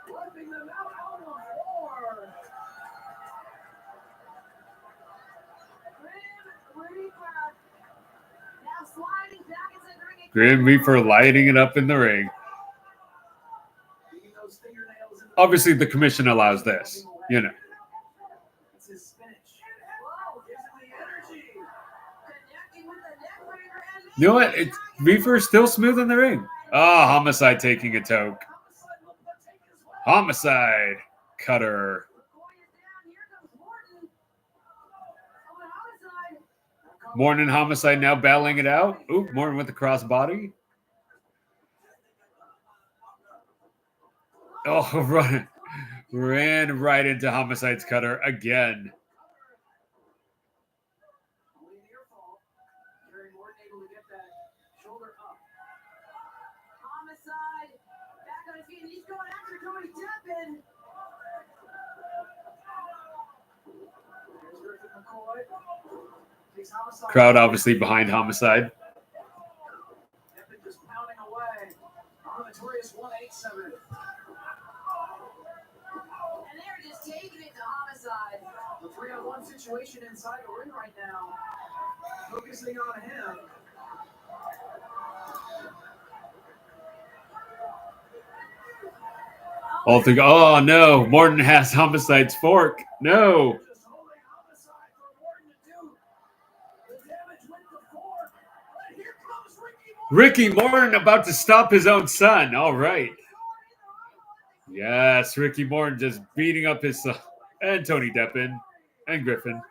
Wiping them out on the floor. Grim Reaper now sliding back into the ring. Grim Reaper lighting it up in the ring. Digging those fingernails in the- Obviously, the commission allows this. You know. It's his spinach. Whoa, Gives him the energy. connecting with the neck breaker and You know what? Reaper's still smooth in the ring. Oh, Homicide taking a toke. Homicide looked to take his way. Homicide. cutter. Morton and Homicide now battling it out. Ooh, Morton with the crossbody. Oh, ran right into Homicide's cutter again. Homicide back on his feet. He's going after Cody Deppen. Crowd obviously behind Homicide. Deppen just pounding away on the notorious 187. And they're just taking it to Homicide. The 3-on-1 situation inside the ring right now. Focusing on him. Oh no, Morton has Homicide's fork. No. Just holding Homicide for Morton to do the damage with the fork. And here comes Ricky Morton. Ricky Morton about to stop his own son. All right. Yes, Ricky Morton just beating up his son. And Tony Deppen and Griffin.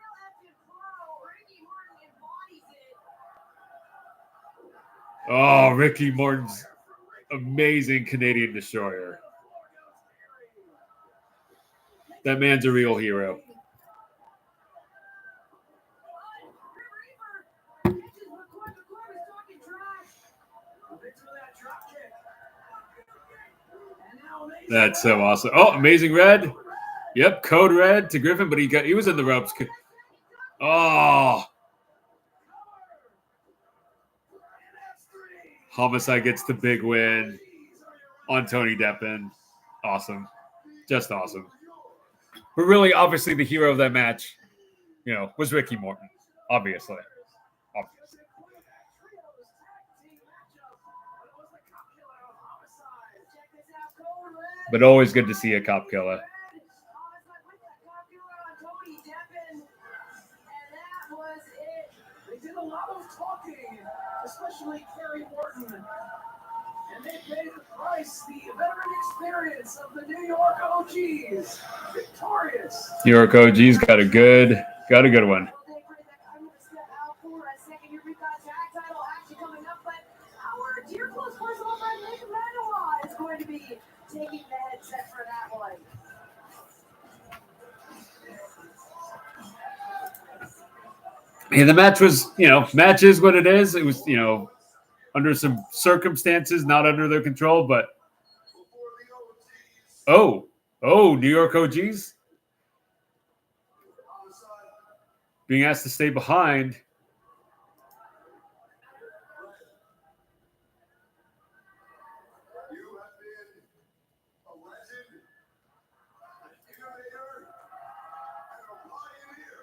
Oh, Ricky Morton's amazing Canadian Destroyer. That man's a real hero. That's so awesome. Oh, Amazing Red. Yep, Code Red to Griffin, but he was in the ropes. Oh. Homicide gets the big win on Tony Deppen. Awesome. Just awesome. But really, obviously, the hero of that match, was Ricky Morton. Obviously. But always good to see a cop killer. They did a lot of talking, especially Kerry Morton. And they paid the price, the veteran experience of the New York OGs. Victorious. New York OGs got a good one. Is going to be taking the headset for that one. And the match was, match is what it is. It was, under some circumstances, not under their control, but New York OGs being asked to stay behind.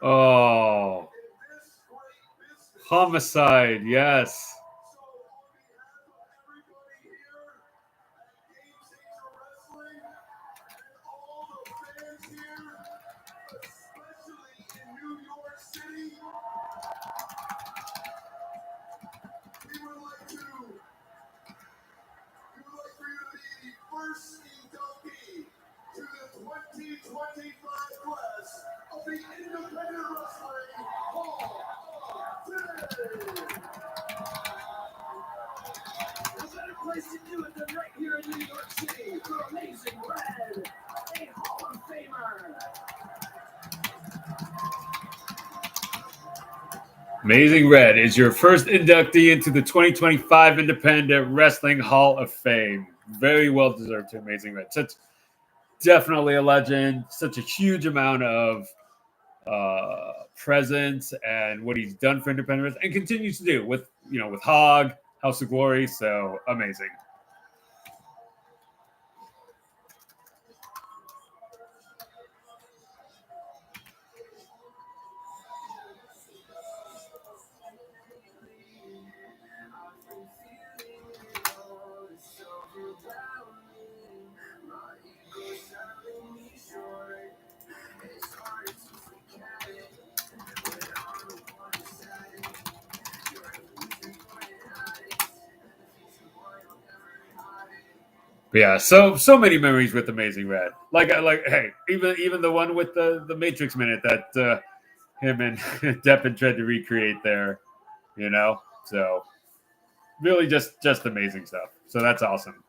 Oh, Homicide, yes. First inductee to the 2025 class of the Independent Wrestling Hall of Fame. A better place to do it than right here in New York City for Amazing Red, a Hall of Famer. Amazing Red is your first inductee into the 2025 Independent Wrestling Hall of Fame. Very well deserved to Amazing Red. Definitely a legend. Such a huge amount of presence and what he's done for independent wrestling and continues to do with Hog, House of Glory. So amazing. But yeah, so many memories with Amazing Red. Like hey, even the one with the Matrix minute that him and Deppen tried to recreate there, you know. So really just amazing stuff. So that's awesome.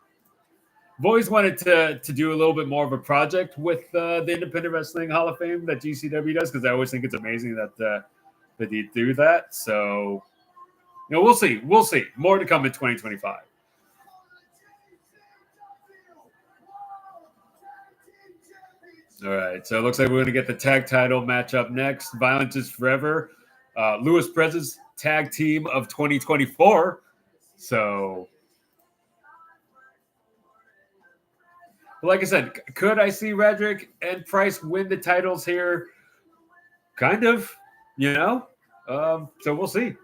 I've always wanted to do a little bit more of a project with the Independent Wrestling Hall of Fame that GCW does, because I always think it's amazing that they do that. So we'll see. We'll see. More to come in 2025. All right, so it looks like we're going to get the tag title matchup next. Violence is Forever. Louis Prez's tag team of 2024. So, like I said, could I see Redrick and Price win the titles here? Kind of, So we'll see.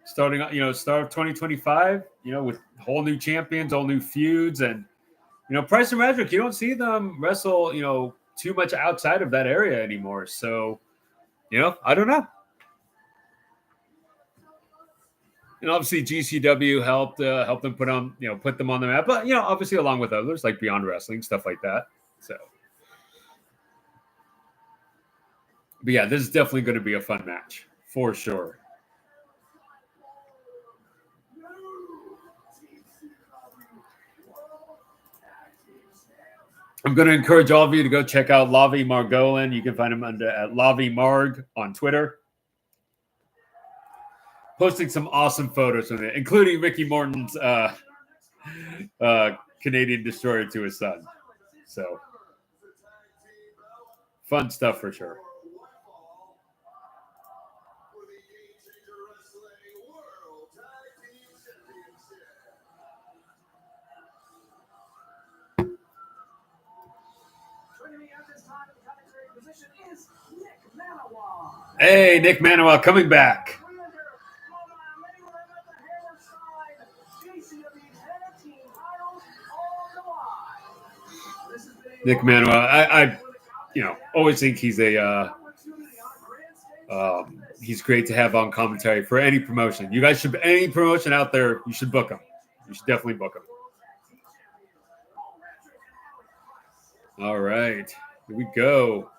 Starting, start of 2025, with whole new champions, all new feuds, and Price and Redrick, you don't see them wrestle, too much outside of that area anymore. So, I don't know. And obviously GCW helped them put them on the map, but obviously along with others like Beyond Wrestling, stuff like that. So, but yeah, this is definitely going to be a fun match for sure. I'm going to encourage all of you to go check out Lavi Margolin. You can find him at Lavi Marg on Twitter. Posting some awesome photos from it, including Ricky Morton's Canadian Destroyer to his son. So, fun stuff for sure. Hey, Nick Manoa coming back. Nick Manoa, I always think he's he's great to have on commentary for any promotion. You guys should, any promotion out there, you should book him. You should definitely book him. All right, here we go.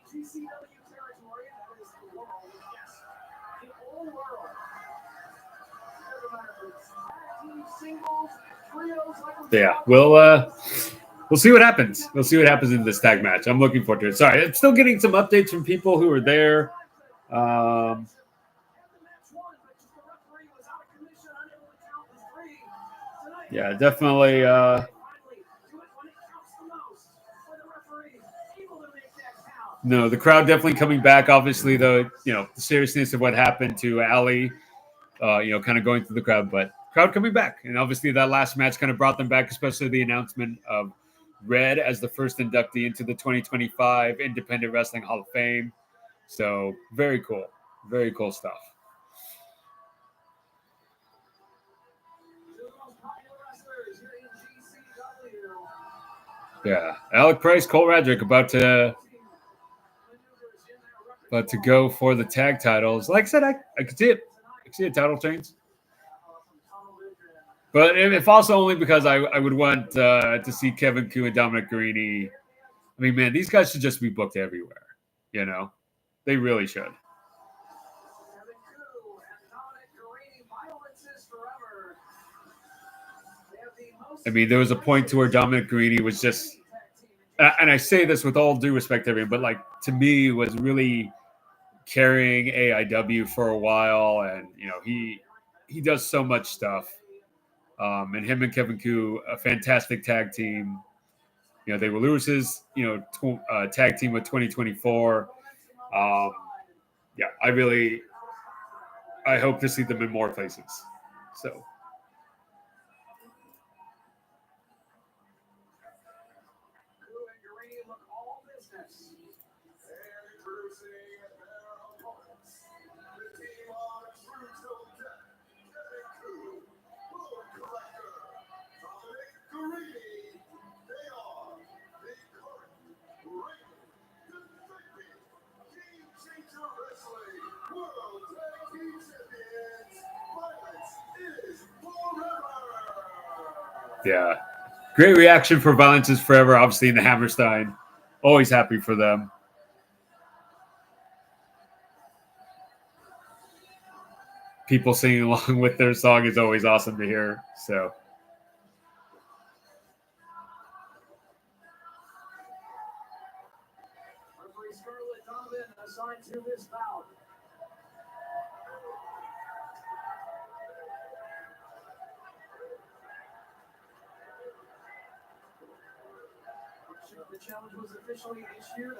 GCW territory, that is the world, yes, the whole world. Singles, trios, yeah, we'll see what happens. We'll see what happens in this tag match. I'm looking forward to it. Sorry, I'm still getting some updates from people who are there. Yeah, definitely. No, the crowd definitely coming back. Obviously, the seriousness of what happened to Ali, kind of going through the crowd, but crowd coming back, and obviously that last match kind of brought them back, especially the announcement of Red as the first inductee into the 2025 Independent Wrestling Hall of Fame. So very cool stuff. Yeah, Alec Price, Cole Radrick about to go for the tag titles. Like I said, I could see it. I could see a title change. But if also only because I would want to see Kevin Koo and Dominic Guarini. I mean, man, these guys should just be booked everywhere. They really should. I mean, there was a point to where Dominic Guarini was just, and I say this with all due respect to everyone, but to me was really carrying AIW for a while, and he does so much stuff. And him and Kevin Koo, a fantastic tag team. They were Lewis's, tag team with 2024. I hope to see them in more places. So. Yeah. Great reaction for Violence is Forever, obviously in the Hammerstein. Always happy for them. People singing along with their song is always awesome to hear. So Referee Scarlett Donovan assigned to this bout. The challenge was officially issued.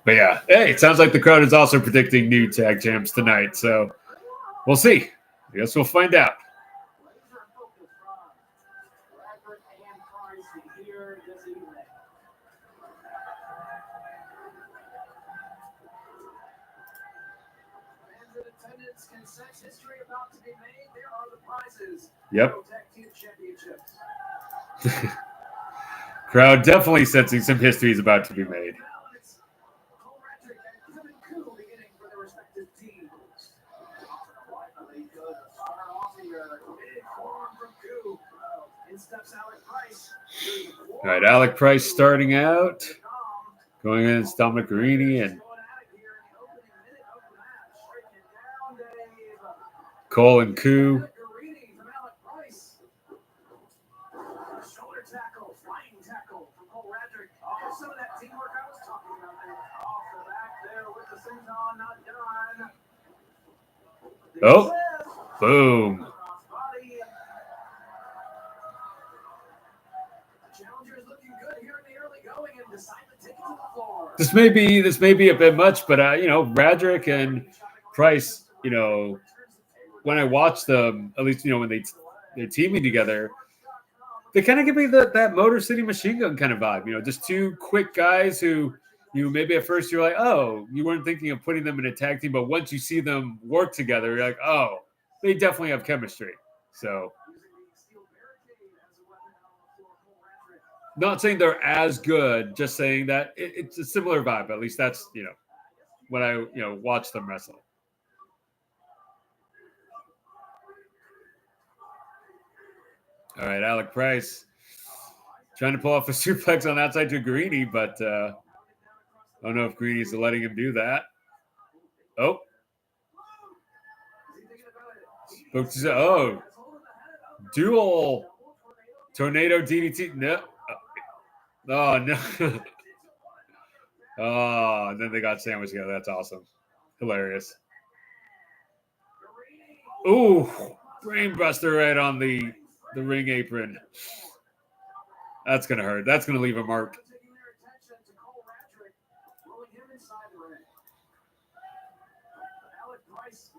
but yeah, hey, it sounds like the crowd is also predicting new tag champs tonight. So we'll see. I guess we'll find out. Laser focus from Bradford and Price here this evening. Fans in attendance can sense history about to be made. There are the prizes. Yep. Tag Team Championships. Crowd definitely sensing some history is about to be made. Beginning for their respective teams. In steps Alec Price. All right, Alec Price starting out, going against Dominic Guarini and Cole and Koo. Shoulder tackle, flying tackle from Cole Radrick. Oh, some of that teamwork I was talking about there. Off the back there with the senton, not done. Oh, boom. Challengers looking good here in the early going and decide to take it to the floor. This may be a bit much, but Radrick and Price, when I watch them, at least when they're teaming together, they kind of give me that Motor City Machine Gun kind of vibe. Just two quick guys who maybe at first you're like, oh, you weren't thinking of putting them in a tag team, but once you see them work together, you're like, oh, they definitely have chemistry. So, not saying they're as good, just saying that it's a similar vibe. At least that's when I watch them wrestle. All right, Alec Price trying to pull off a suplex on outside to Guarini, but I don't know if Guarini's letting him do that. Oh. Dual tornado DDT. No. Oh, no. Oh, and then they got sandwiched together. That's awesome. Hilarious. Ooh, brainbuster right on the ring apron. That's going to hurt. That's going to leave a mark.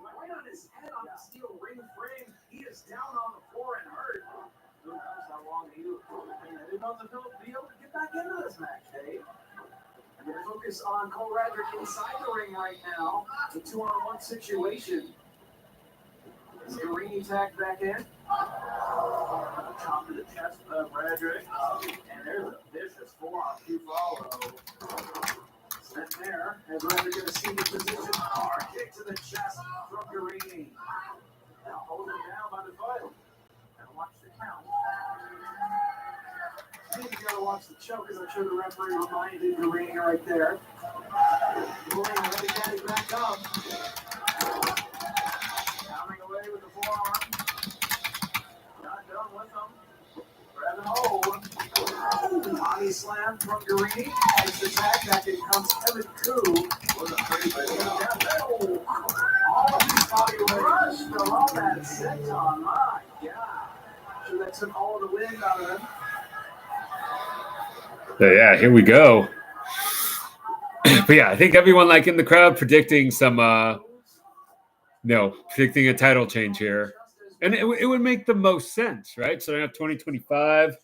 Right on his head on the steel ring frame. He is down on the floor and hurt. Who knows how long he'll be able to get back into this match, Dave. And we're going to focus on Cole Radrick inside the ring right now. It's a 2-on-1 situation. Is Guarini tagged back in? Top to the chest of Radrick. And there's a vicious forearm to follow. Set there, and Radrick in a seated position. Hard kick to the chest from Guarini. Now holding down by the foot. Gotta watch the count. I think you gotta watch the choke, as I'm sure the referee reminded Guarini right there. Guarini ready to get it back up. Coming away with the forearm. Not done with them. Grab and hold. Body slam from Guarini. Nice attack. Back in comes Kevin Koo. Was a pretty big all of his body crushed from all that senton. My God. So that's took all of the wind out of him. So yeah, here we go. But yeah, I think everyone in the crowd predicting some predicting a title change here. And it would make the most sense, right? So I have 2025.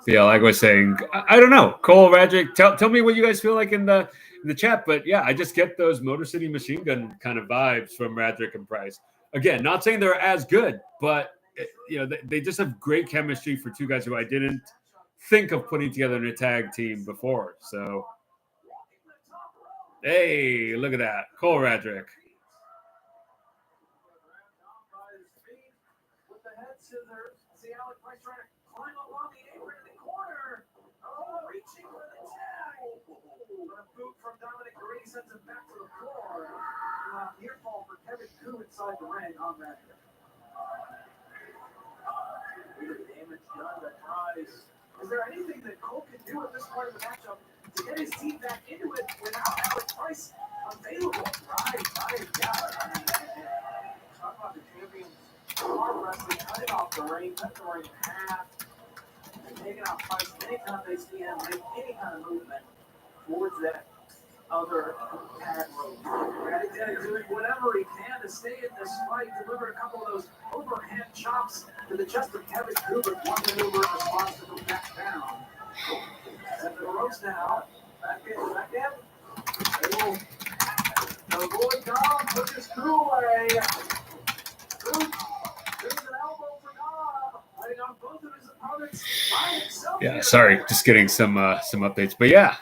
Yeah, like I was saying, I don't know. Cole, Radrick, tell me what you guys feel like in the chat. But yeah, I just get those Motor City Machine Gun kind of vibes from Radrick and Price. Again, not saying they're as good, but they just have great chemistry for two guys who I didn't think of putting together in a tag team before. So, hey, look at that, Cole Radrick. ahead, scissors. See Alec Price trying to climb up on the apron in the corner. Oh, reaching for the tag. But a boot from Dominic Green sends him back to the floor. Near fall for Kevin Koo inside the ring on that. Damage done to Price. Is there anything that Cole can do at this part of the matchup to get his team back into it without Alec Price available? Right, yeah. Talk about the champions. Arm wrestling, cutting off the ring, cut the ring in half, and taking out Price anytime they see him make any kind of movement towards that other pad rope. Radic's doing whatever he can to stay in this fight, deliver a couple of those overhand chops to the chest of Kevin Cougar. One maneuver in response to go back down. Set to the ropes now. Back in. They will avoid Dom, pushes Crew away. Crew, there's an elbow for Dom. Letting on both of his opponents by himself. Yeah, sorry, just getting some updates. But yeah.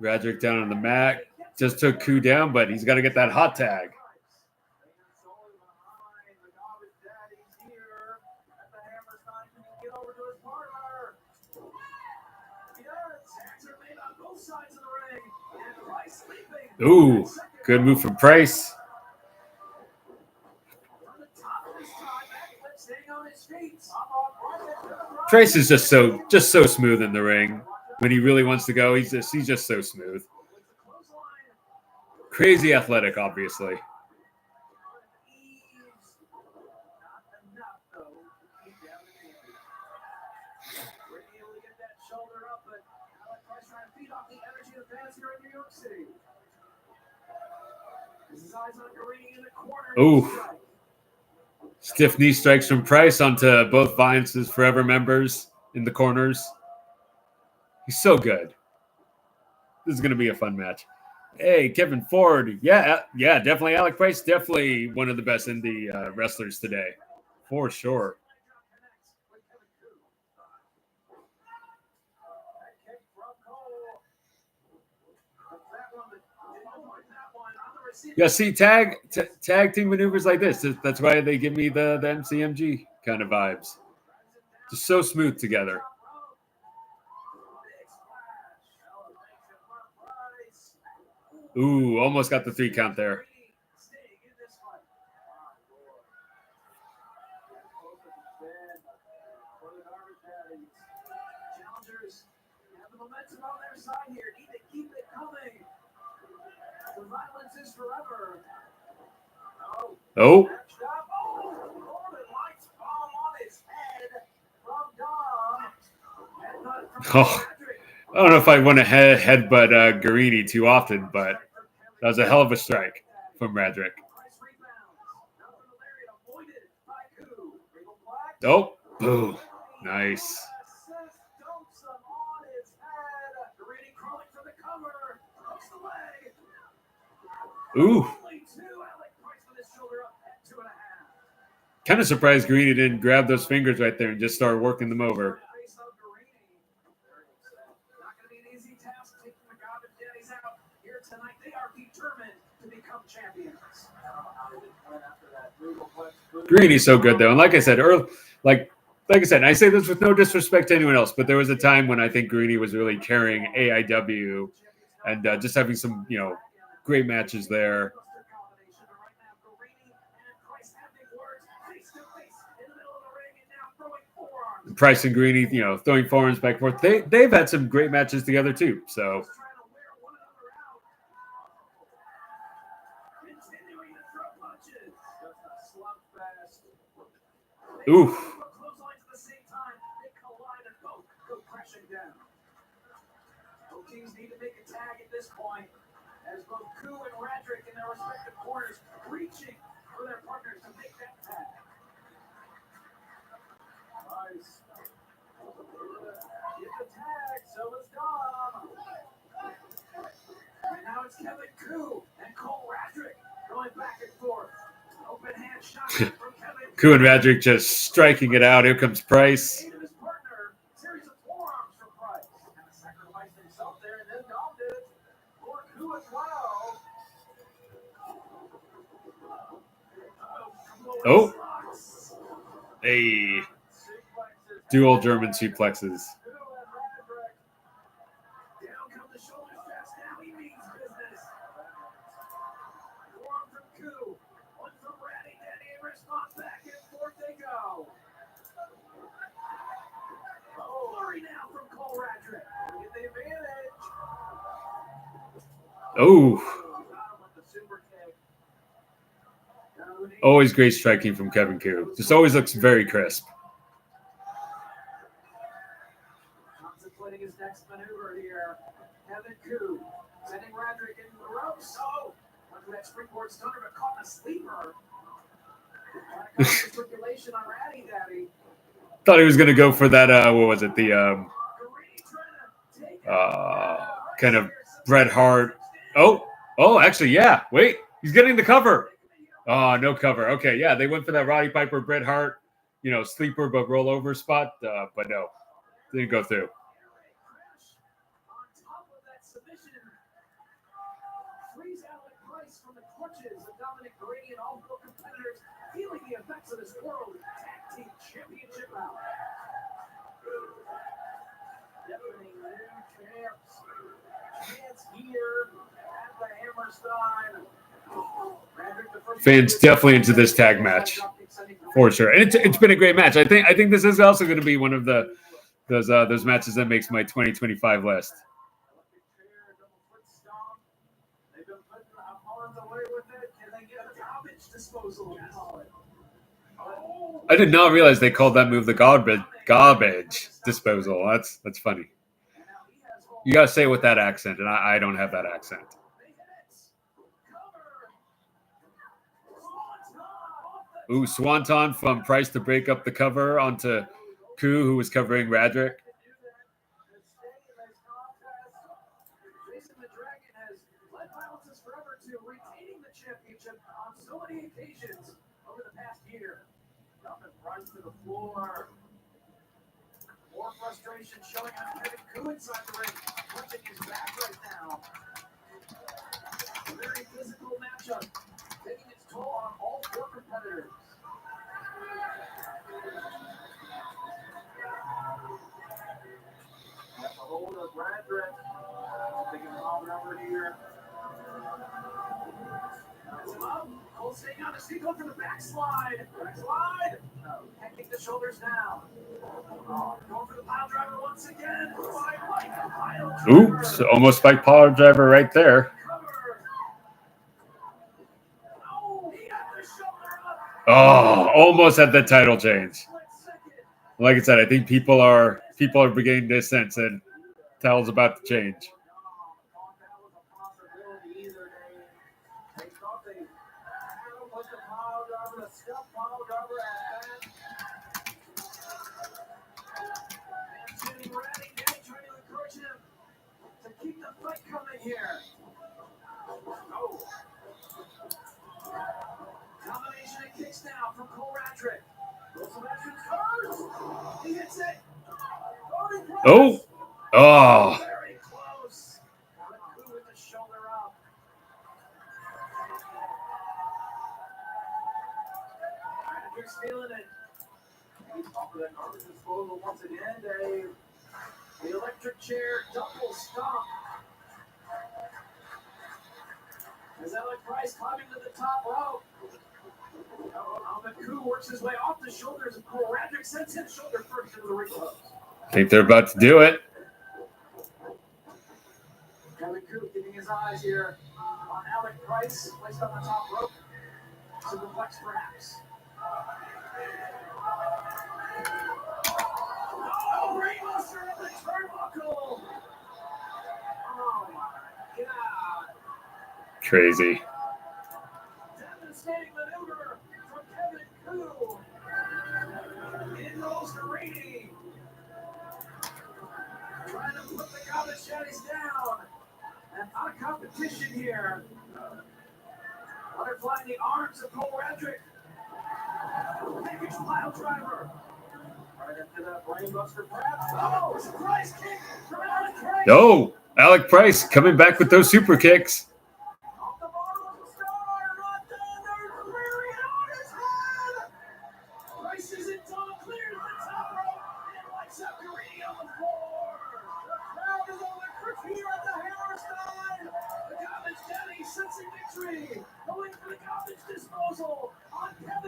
Radrick down on the mat. Just took Koo down, but he's got to get that hot tag. Ooh, good move from Price. Price is just so smooth in the ring. When he really wants to go, he's just so smooth. Crazy athletic, obviously. Ooh. Stiff knee strikes from Price onto both Viance's Forever members in the corners. He's so good. This is going to be a fun match. Hey, Kevin Ford. Yeah, definitely. Alec Price, definitely one of the best indie wrestlers today. For sure. Yeah, see, tag team maneuvers like this. That's why they give me the MCMG kind of vibes. Just so smooth together. Ooh, almost got the 3 count there. Challengers have the momentum on their side here. Need to keep it coming. The violence is forever. Oh. Oh. I don't know if I want to headbutt Guarini too often, but that was a hell of a strike from Radrick. Oh, boom. Nice. Ooh. Kind of surprised Guarini didn't grab those fingers right there and just start working them over. Guarini's so good though, and like I said, I say this with no disrespect to anyone else, but there was a time when I think Guarini was really carrying AIW, and just having some great matches there. Price and Guarini, throwing forearms back and forth. They've had some great matches together too. So. Ooh. Teams need to make a tag at this point, as both Koo and Radrick in their respective corners reaching for their partners to make that tag. Nice. Get the tag, so is Dom. And now it's Kevin Koo and Cole Radrick going back and forth. Open hand shot from Kevin Koo and Radrick just striking it out. Here comes Price. Oh, hey, dual German suplexes. Oh, always great striking from Kevin Koo. Just always looks very crisp. Contemplating his next maneuver here. Kevin Koo sending Radrick into the ropes. Oh, went for that springboard stunner, but caught in a sleeper. Circulation on Ratty Daddy. Thought he was going to go for that, what was it, the kind of Bret Hart. Oh, actually, yeah. Wait, he's getting the cover. Oh, no cover. Okay, yeah, they went for that Roddy Piper, Bret Hart, sleeper but rollover spot, but no, didn't go through. Feeling the effects of this World Tag Team Championship bout. Defining new champs. Chance here at the Hammerstein. Fans definitely into this tag match for sure, and it's been a great match. I think this is also going to be one of those matches that makes my 2025 list. I did not realize they called that move the garbage disposal. That's funny. You gotta say it with that accent, and I don't have that accent. Ooh, Swanton from Price to break up the cover onto Koo, who was covering Radrick. To the floor. More frustration showing on Kevin Koo inside the ring, punching his back right now. A very physical matchup, taking its toll on all four competitors. Got the hold of Radrick. Taking an all-rounder here. Nice him up. Cole staying on his feet, going for the backslide. Backslide. Can't kick the shoulders now. Going for the pile driver once again. Oops, almost spike pile driver right there. Oh, almost had the title change. Like I said, I think people are beginning to sense and title's about to change. Keep the fight coming here. Oh. Combination of kicks now from Cole Radrick. He hits it. Oh. Very close. Koo with the shoulder up. Radrick's feeling it. He's off of that garbage disposal once again, Dave. The electric chair double stomp. As Alec Price climbing to the top rope. Koo works his way off the shoulders of Cole Radrick, sends him shoulder first into the ring post. I think they're about to do it. Kevin Koo keeping his eyes here on Alec Price, placed on the top rope. Superplex perhaps. Oh, Rainbuster at the turnbuckle. Oh my God. Crazy. Devastating maneuver from Kevin Koo. In goes Grady. Trying to put the garbage shaddies down. And out of competition here. Butterflying the arms of Cole Radrick. Package pile driver. Right into that brainbuster perhaps. Oh, surprise kick from Alec Price. No, Alec Price coming back with those super kicks. Off the bottom of the star, right there, there's Larry on his head.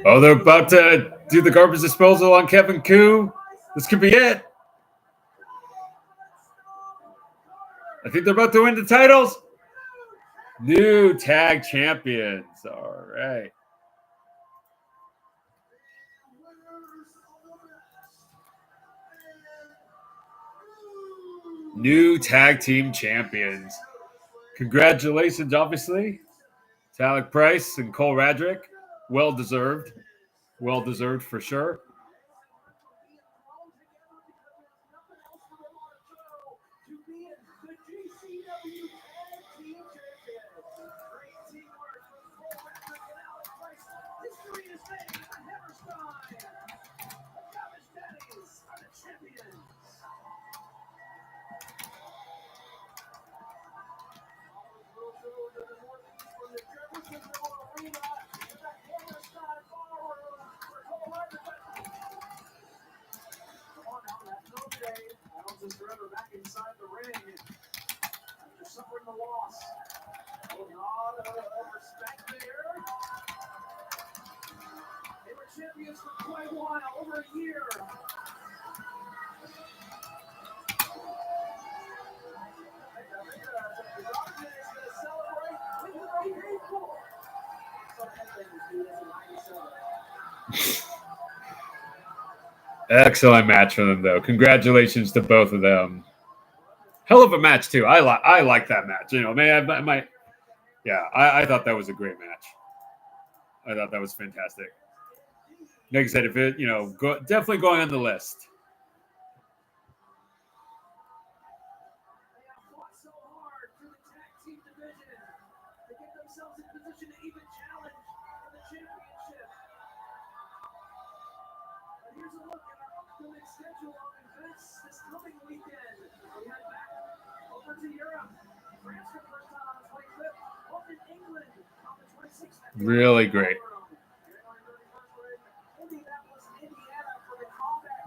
Oh, they're about to do the garbage disposal on Kevin Koo. This could be it. I think they're about to win the titles. New tag champions. All right. New tag team champions. Congratulations, obviously, to Alec Price and Cole Radrick. Well deserved. Well deserved for sure. Back inside the ring after suffering the loss. A lot of respect there. They were champions for quite a while, over a year. Excellent match for them, though. Congratulations to both of them. Hell of a match, too. I like that match. You know, man, I thought that was a great match. I thought that was fantastic. Like I said, if it, definitely going on the list. Really great.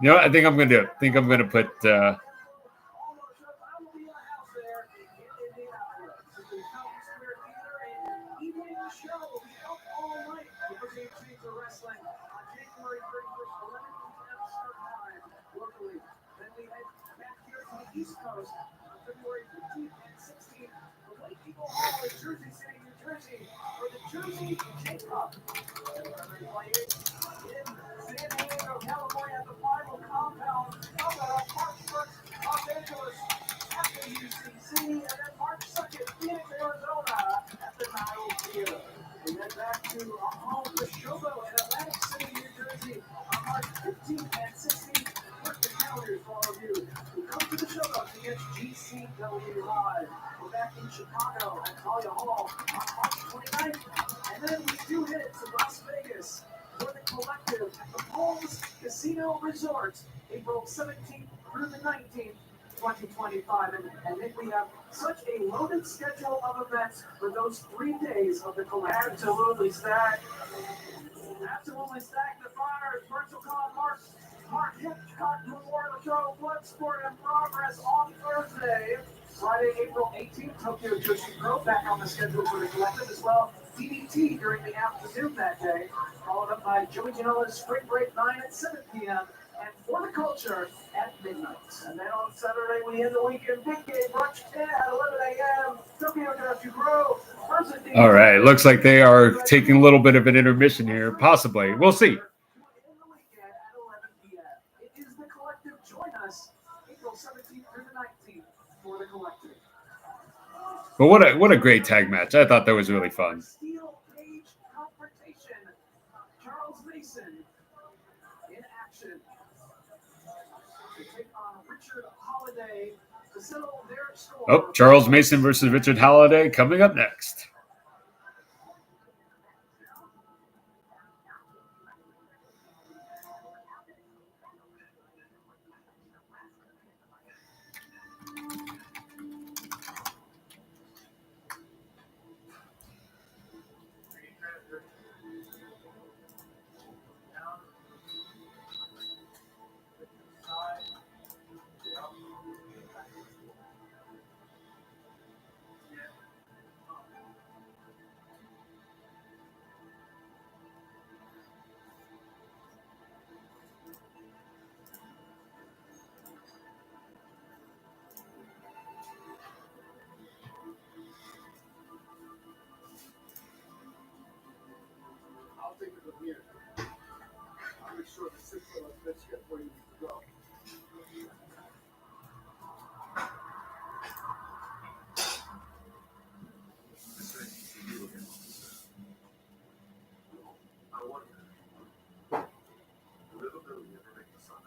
You know what I think I'm going to do? I think I'm going to put East Coast on February 15th and 16th. The Vikingo in Jersey City, New Jersey, for the Jersey Kickoff. They're playing in San Diego, California, at the final compound of March 1st, Los Angeles at the UCC, and then March 2nd, Phoenix, Arizona at the Nile Theater. We head back to home, the Showboat in Atlantic City, New Jersey, on March 15th and 16th. Mark the calendars for all of you. Come to the Showboat to get GCW Live. We're back in Chicago at Talia Hall on March 29th. And then we do hit to Las Vegas for the Collective at the Palms Casino Resort, April 17th through the 19th. 2025, and Nick, we have such a loaded schedule of events for those 3 days of the Collective. Absolutely stacked. Absolutely stacked. The Fires, Virtual Con, Mark Hitchcock Memorial Show, Bloodsport in progress on Thursday. Friday, April 18th, Tokyo Joshi Pro back on the schedule for the Collective as well. DDT during the afternoon that day, followed up by Joey Janella's Spring Break 9 at 7 p.m. and For the Culture at midnight. And then on Saturday, we end the weekend big game brunch at 11 a.m. Tokyo Joshi Pro. All right, looks like they are taking a little bit of an intermission here, possibly. We'll see. It is the Collective. Join us April 17th through the 19th for the Collective. But what a great tag match. I thought that was really fun. Steel cage confrontation. Charles Mason in action to take on Richard Holiday to settle their score. Oh, Charles Mason versus Richard Holiday coming up next. Let's get where you need to go. I wonder, little Billy ever make the son?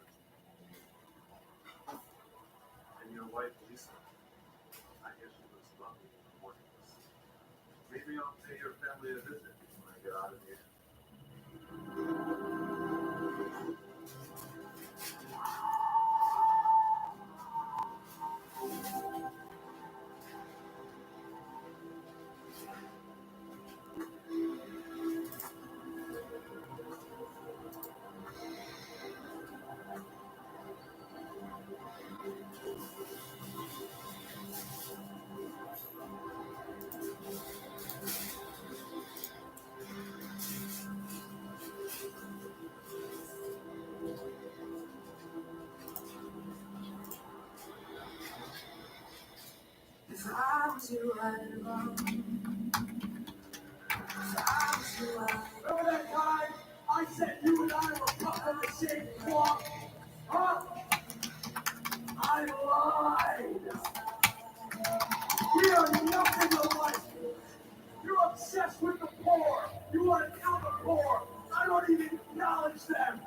And your wife, Lisa, I guess she was lovely in the mornings. Maybe I'll pay your family a visit when I get out of here. If I was you, I'd run. If I was you, Remember that time I said you and I were cut from the same cloth? Huh? I lied. We are nothing alike. You're obsessed with the poor. You want to count the poor. I don't even acknowledge them.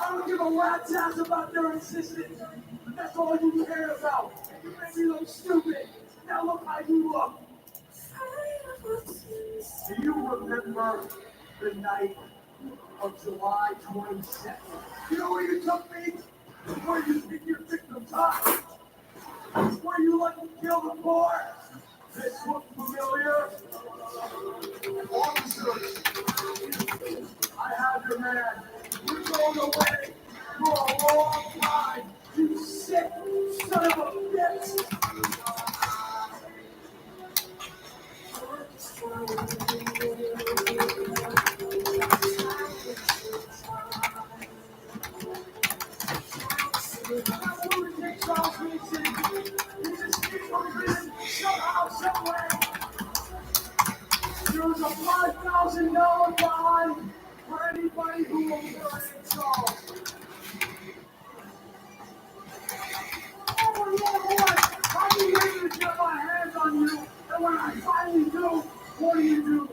I don't give a rat's ass about their existence. But that's all you care about. You make me look stupid. Now look how you look. Do you remember the night of July 22nd? You know where you took me? Where you think your victim's hot? Where you let them kill the poor? This look familiar? Officers, I have your man. You're going away for a long time. You sick son of a bitch. There's a $5,000 fine for anybody who will murder Charles. Oh, Lord, I've been waiting to get my hands on you, and when I finally do, what do? You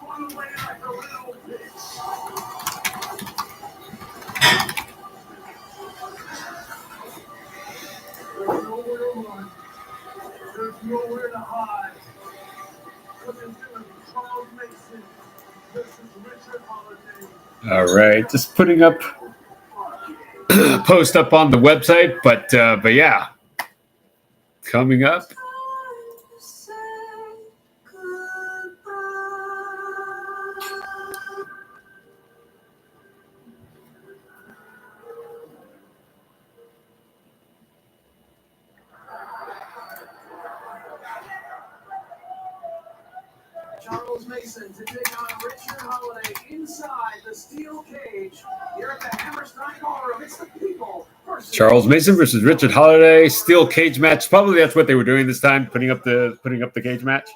run away like a little bitch. There's nowhere to run. There's nowhere to hide. Look at Charles Mason. This is Richard Holiday. All right, just putting up post up on the website, but yeah, coming up. Charles Mason to take on Richard Holiday inside the steel cage here at the Hammerstein Ballroom. It's the people versus Charles Mason versus Richard Holiday, steel cage match. Probably that's what they were doing this time, putting up the cage match.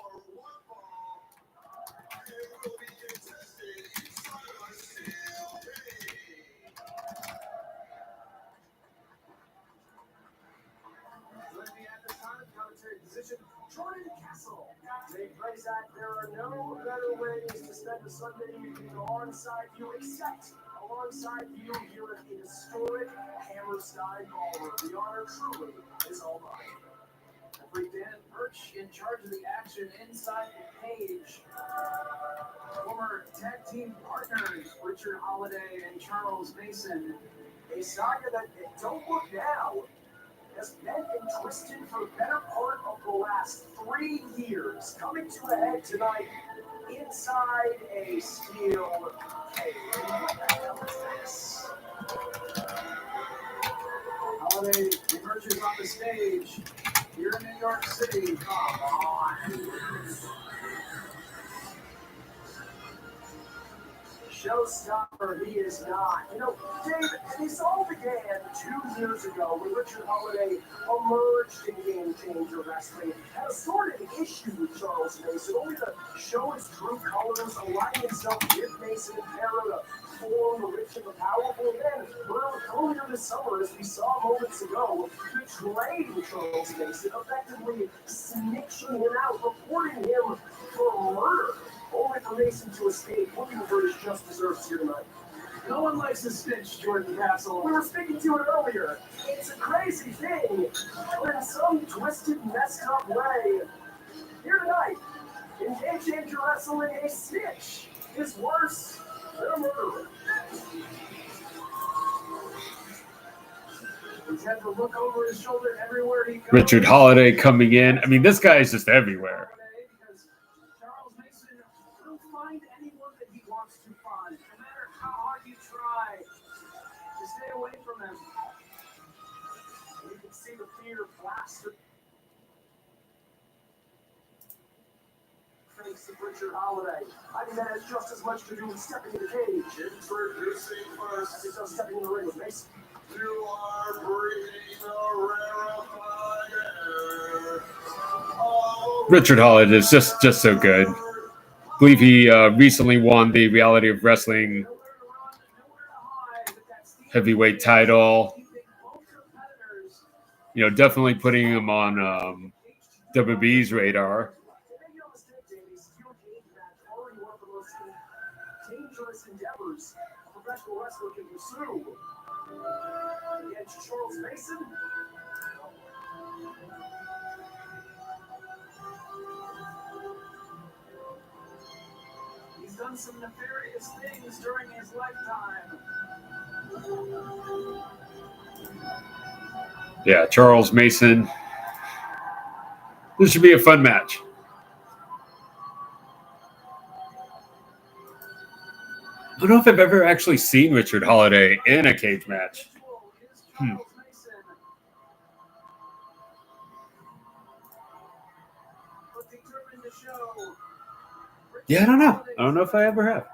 There are no better ways to spend a Sunday evening alongside you, except alongside you here at the historic Hammerstein Ballroom. The honor truly is all mine. Every Dan Perch in charge of the action inside the cage. Former tag team partners Richard Holiday and Charles Mason. A saga that, don't look now, has been and twisted for the better part of the last 3 years. Coming to a head tonight inside a steel cage. What the hell is this? Holiday emerges on the stage here in New York City. Come on. Showstopper, he is not. You know, Dave, this all began 2 years ago when Richard Holiday emerged in Game Changer Wrestling. Had a sordid issue issues with Charles Mason, only to show his true colors, aligning himself with Mason and Para to form the rich and the powerful. And well, earlier this summer, as we saw moments ago, betraying Charles Mason, effectively snitching him out, reporting him for murder, only for Mason to escape, looking for his just desserts here tonight. No one likes a snitch, Jordan Castle. We were speaking to it earlier. It's a crazy thing, but in some twisted, messed up way, here tonight, in Game Changer Wrestling, a snitch is worse than a murderer. He's had to look over his shoulder everywhere he goes. Richard Holiday coming in. I mean, this guy is just everywhere. Because Charles Mason will find anyone that he wants to find, no matter how hard you try to stay away from him. And you can see the fear plastered face of Richard Holiday. I think that has just as much to do with stepping in the cage. Introducing first as it does stepping in the ring with Mason. You are breathing a rarefied air. Richard Holiday is just so good. I believe he recently won the Reality of Wrestling heavyweight title. You know, definitely putting him on WWE's radar. Dangerous endeavors a professional wrestler can pursue. Against Charles Mason. He's done some nefarious things during his lifetime. Yeah, Charles Mason. This should be a fun match. I don't know if I've ever actually seen Richard Holiday in a cage match. Yeah, I don't know. I don't know if I ever have.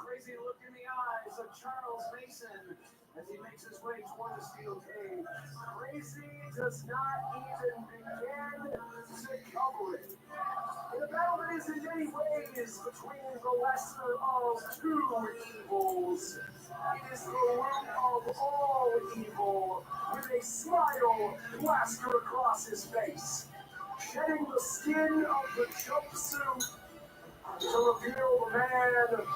Crazy look in the eyes of Charles Mason as he makes his way toward the steel cage. Crazy does not even begin to cover it. In a battle that is in many ways between the lesser of two evils, it is the root of all evil, with a smile plastered across his face, shedding the skin of the jumpsuit to reveal the man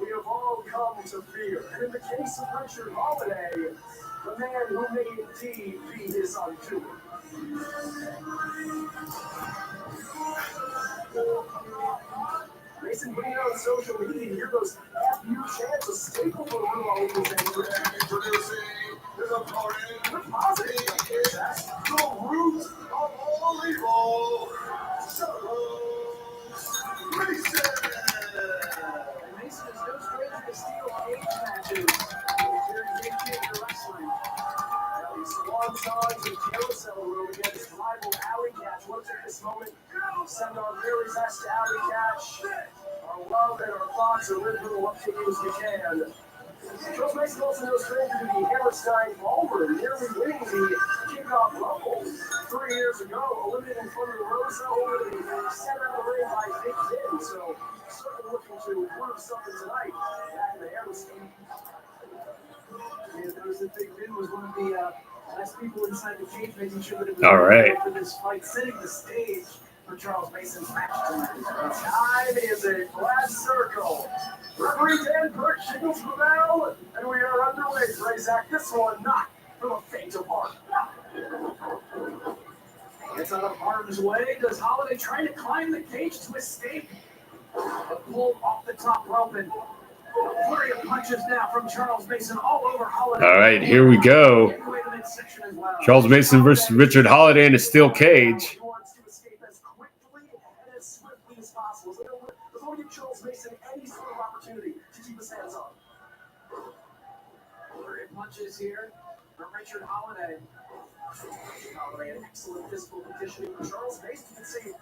we have all come to fear. And in the case of Richard Holiday, the man who may indeed be his undoing. Mason putting it on social media, you hear those FU chants, a staple for the room all over introducing his opponent. The positive, that's the root of all evil. Charles Mason. Mason is no stranger to steel cage matches. Here in Game Changer Wrestling. These swan songs and carousel room against rival Alley Catch. Let's take this moment. Send our very best to Alley Catch. Our love and our thoughts are with little up to you as we can. Charles Mason also no stranger to the Hammerstein ballroom, nearly winning the Kickoff Rumble 3 years ago, eliminating from the Rosa over the center of the ring by Big Ben. So certainly looking to prove something tonight back in the Hammerstein. Yeah, there was a Big Ben was one of the last people inside the cage, making sure that it was all right for this fight, setting the stage for Charles Mason's match tonight. Time is a flat circle. Referee Dan Burke signals the bell, and we are underway. Ray Zach, this one not for the faint of heart. Gets out of harm's way. Does Holiday trying to climb the cage to escape? A pull off the top rope and a flurry of punches now from Charles Mason all over Holiday. All right, here we go. Charles Mason versus Richard Holiday in a steel cage. He wants to escape as quickly and as swiftly as possible. So let's only give Charles Mason any sort of opportunity to keep his hands on. Flurry of punches is here from Richard Holiday. Holiday, an excellent physical conditioning. Charles Mason can say, doing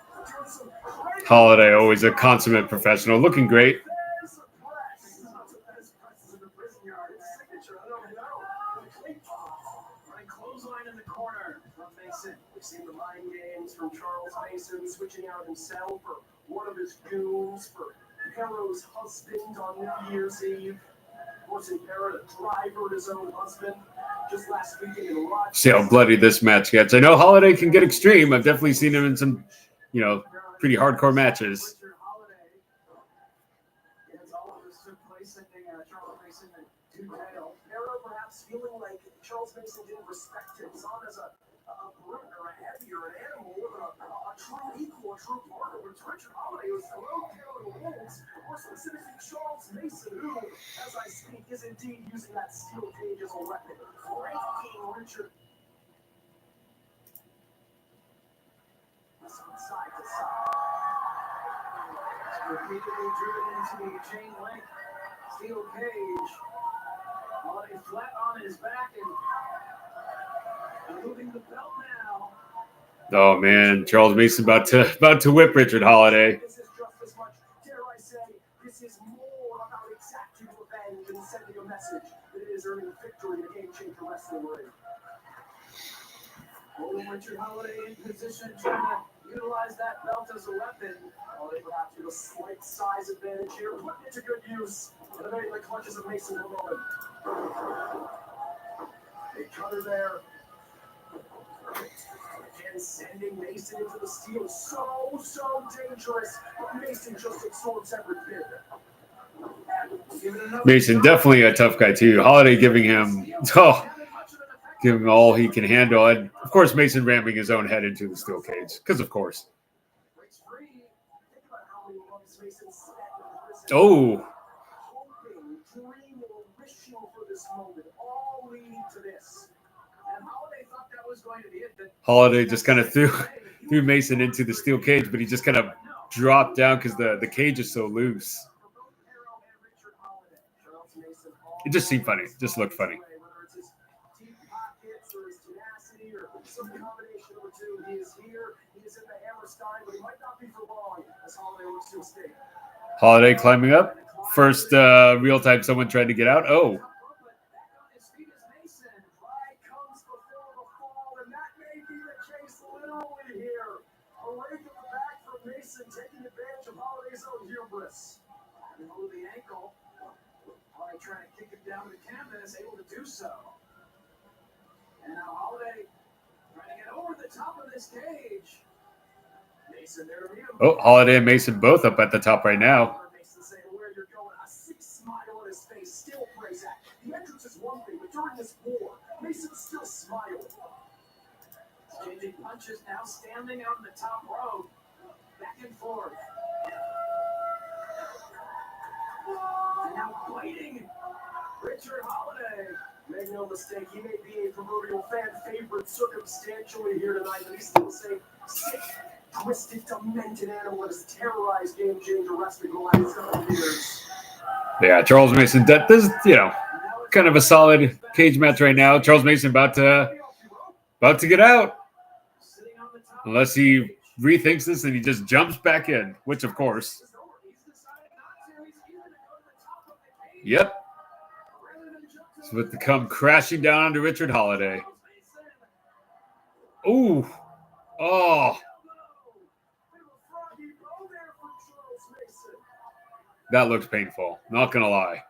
some crazy. Holiday, always a consummate professional, looking great. There's a press. Not the best presses in the prison yard. His signature, I don't know. Running clothesline in the corner from Mason. We've seen the mind games from Charles Mason, switching out himself for one of his goons, for Perro's husband on New Year's Eve. Forcing Perro to drive her his own husband. Just last weekend in Rochester. See how bloody this match gets. I know Holiday can get extreme. I've definitely seen him in some, you know, pretty hardcore matches. Richard Holiday. As all of this took place, sending Charles Mason to jail. Perro perhaps feeling like Charles Mason didn't respect him, saw him as a brute or a heavier, an animal, a true equal, a true partner. But Richard Holiday was below Perro Wolves, or specifically Charles Mason, who, as I speak, is indeed using that steel cage as a weapon. Breaking Richard side to side. Repeatedly driven into the chain link steel cage. Holiday flat on his back and moving the belt now. Oh man, Charles Mason about to whip Richard Holiday. This is just as much, dare I say, this is more about exacting revenge and sending a message than it is earning victory in a game-changer wrestling ring. Holding Richard Holiday in position, trying to utilize that belt as a weapon. Holiday perhaps with a slight size advantage here, putting it to good use. Evading the clutches of Mason for a moment. They cutter there. Again, sending Mason into the steel. So dangerous. But Mason just absorbs every bit. Mason definitely a tough guy too. Holiday giving him all he can handle, and of course Mason ramming his own head into the steel cage because of course. Oh. Holiday just kind of threw Mason into the steel cage, but he just kind of dropped down because the cage is so loose. It just seemed funny. It just looked funny. Some combination of the two. He is here. He is in the Hammerstein, but he might not be for long as Holiday looks to escape. Holiday climbing up. First real time someone tried to get out. Oh. Taking advantage of Holiday's own hubris. And over the ankle. Holiday trying to kick it down to the canvas, able to do so. And now Holiday trying to get over the top of this cage. Mason there to meet him. Oh, Holiday and Mason both up at the top right now. Mason saying where you're going. A sick smile on his face. Still prays at. The entrance is one thing, but during this war, Mason still smiling. Changing punches now, standing out in the top row. Back and forth. And now biting Richard Holiday. Make no mistake, he may be a proverbial fan favorite circumstantially here tonight, but he's still the same sick, twisted, demented animal that has terrorized game changer wrestling for the last several years. Yeah, Charles Mason. This is, you know, kind of a solid cage match right now. Charles Mason about to get out. Unless he rethinks this and he just jumps back in, which of course. Yep. So with the come crashing down onto Richard Holiday. Ooh. Oh. That looks painful. Not gonna lie.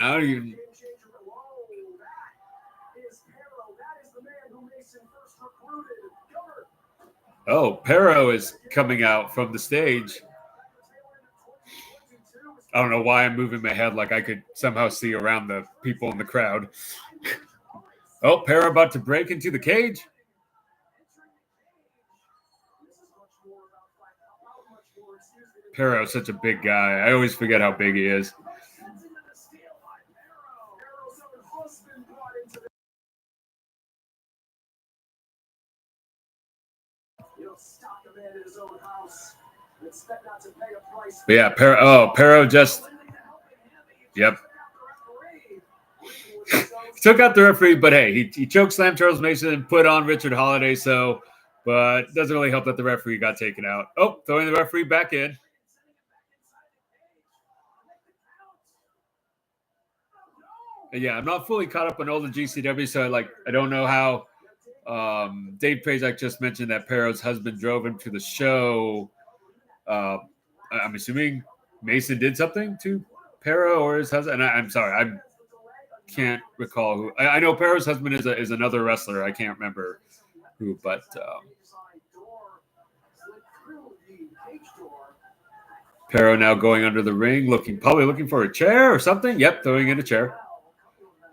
I don't even. Oh, Perro is coming out from the stage. I don't know why I'm moving my head like I could somehow see around the people in the crowd. Oh, Perro about to break into the cage. Perro's such a big guy. I always forget how big he is. But yeah, Perro just. Yep. took out the referee, but hey, he choke slammed Charles Mason and put on Richard Holiday. So, but it doesn't really help that the referee got taken out. Oh, throwing the referee back in. Yeah, I'm not fully caught up on all the GCW, so I don't know how. Dave Prazak just mentioned that Perro's husband drove him to the show. I'm assuming Mason did something to Perro or his husband. And I'm sorry, I can't recall who. I know Perro's husband is another wrestler. I can't remember who, but Perro now going under the ring, probably looking for a chair or something. Yep, throwing in a chair.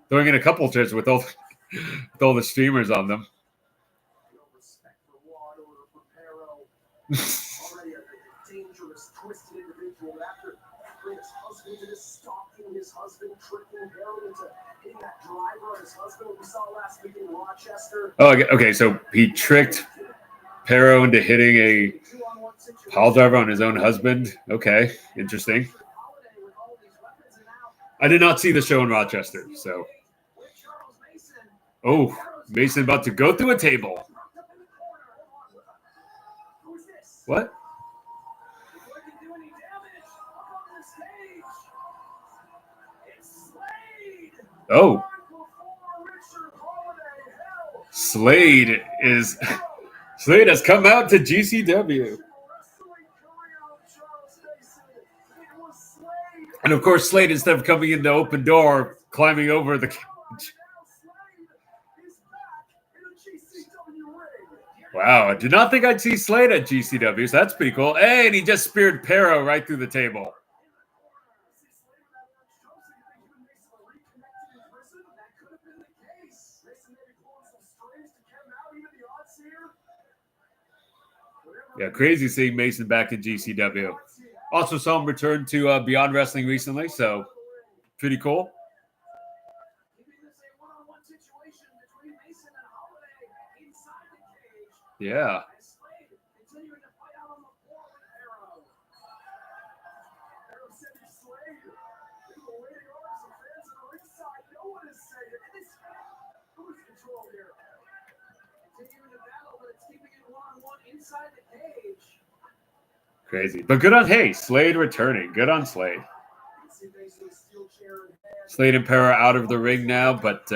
Throwing in a couple of chairs with all the streamers on them. Already a dangerous, twisted individual. After his husband just stalking his husband, tricking Perro into hitting that driver on his husband we saw last week in Rochester. Oh, okay. So he tricked Perro into hitting a pile driver on his own husband. Okay, interesting. I did not see the show in Rochester, so. Oh, Mason about to go through a table. What? Oh. Slade has come out to GCW. And of course, Slade, instead of coming in the open door, climbing over the cage. Wow, I did not think I'd see Slade at GCW, so that's pretty cool. Hey, and he just speared Perro right through the table. Yeah, crazy seeing Mason back in GCW. Also saw him return to Beyond Wrestling recently, so pretty cool. Yeah. Crazy. But good on Slade returning. Good on Slade. Slade and Perro out of the ring now, but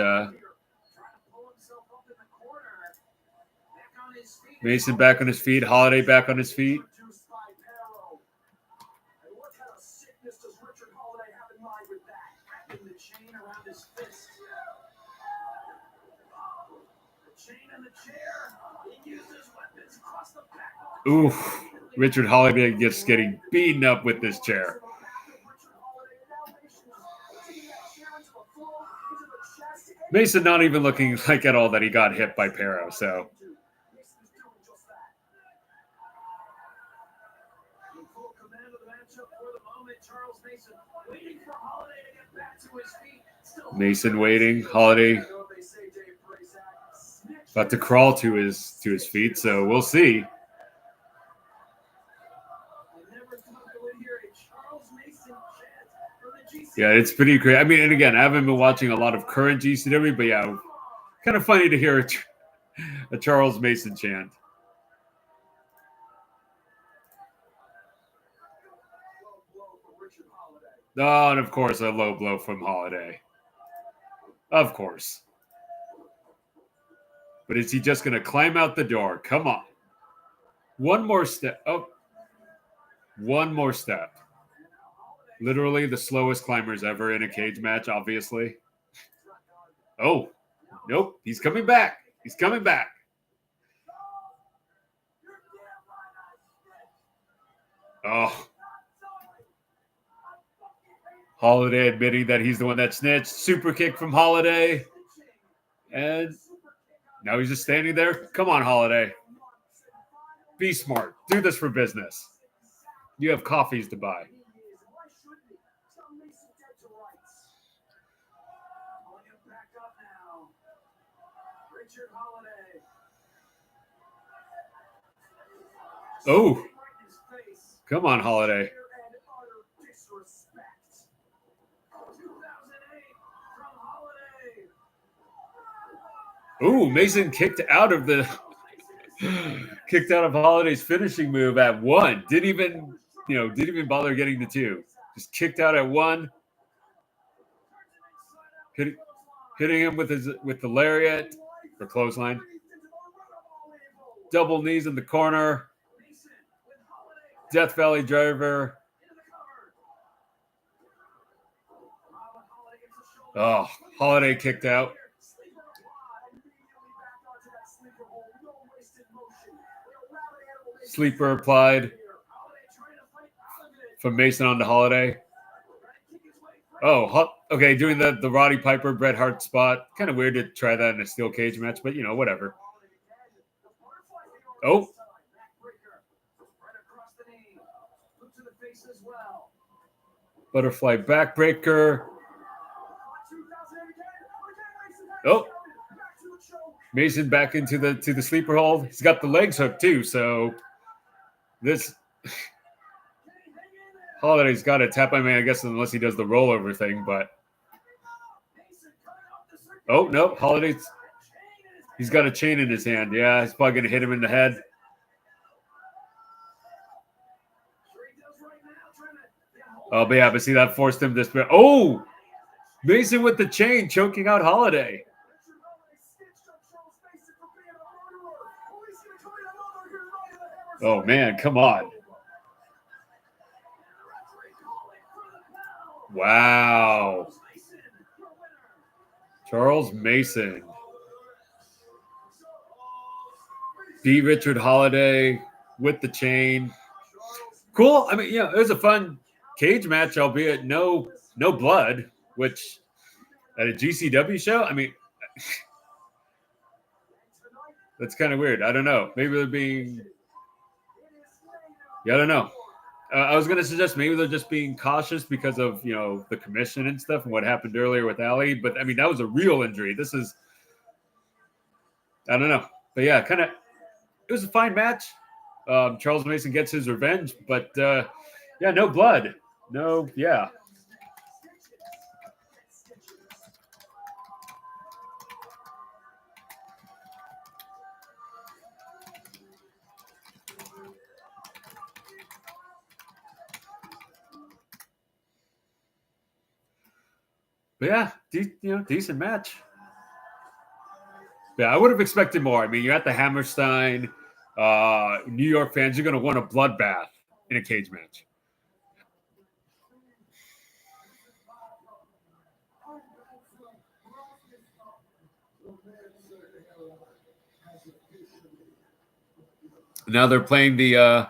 Mason back on his feet. Holiday back on his feet. Ooh, Richard Holiday just getting beaten up with this chair. Mason not even looking like at all that he got hit by Perro, so. Mason waiting, Holiday about to crawl to his feet, so we'll see. Yeah, it's pretty great. I mean, and again, I haven't been watching a lot of current GCW, but yeah, kind of funny to hear a Charles Mason chant. Oh, and of course, a low blow from Holiday. Of course. But is he just going to climb out the door? Come on. One more step. Oh, one more step. Literally the slowest climbers ever in a cage match, obviously. Oh, nope. He's coming back. He's coming back. Oh. Holiday admitting that he's the one that snitched. Super kick from Holiday. And now he's just standing there. Come on, Holiday. Be smart. Do this for business. You have coffees to buy. Oh. Come on, Holiday. Ooh, Mason kicked out of Holiday's finishing move at 1. Didn't even bother getting the 2. Just kicked out at 1. Hitting him with the lariat or clothesline. Double knees in the corner. Death Valley driver. Oh, Holiday kicked out. Sleeper applied from Mason on to Holiday. Oh, okay, doing the Roddy Piper, Bret Hart spot. Kind of weird to try that in a steel cage match, but, whatever. Oh. Butterfly backbreaker. Oh. Mason back into the sleeper hold. He's got the legs hooked too, so this Holiday's got to tap. I mean, I guess unless he does the rollover thing, but oh no, he's got a chain in his hand. Yeah, he's probably gonna hit him in the head. Oh, but see, that forced him to. Oh, Mason with the chain choking out Holiday. Oh, man, come on. Wow. Charles Mason beat Richard Holiday with the chain. Cool. I mean, it was a fun cage match, albeit no blood, which at a GCW show, I mean, that's kind of weird. I don't know. Maybe they're being... Yeah, I don't know. I was going to suggest maybe they're just being cautious because of, the commission and stuff and what happened earlier with Ali. But, I mean, that was a real injury. This is, I don't know. But, yeah, it was a fine match. Charles Mason gets his revenge. But, yeah, no blood. No, yeah. But yeah, decent match. Yeah, I would have expected more. I mean, you're at the Hammerstein. New York fans, you're going to want a bloodbath in a cage match. Now they're playing the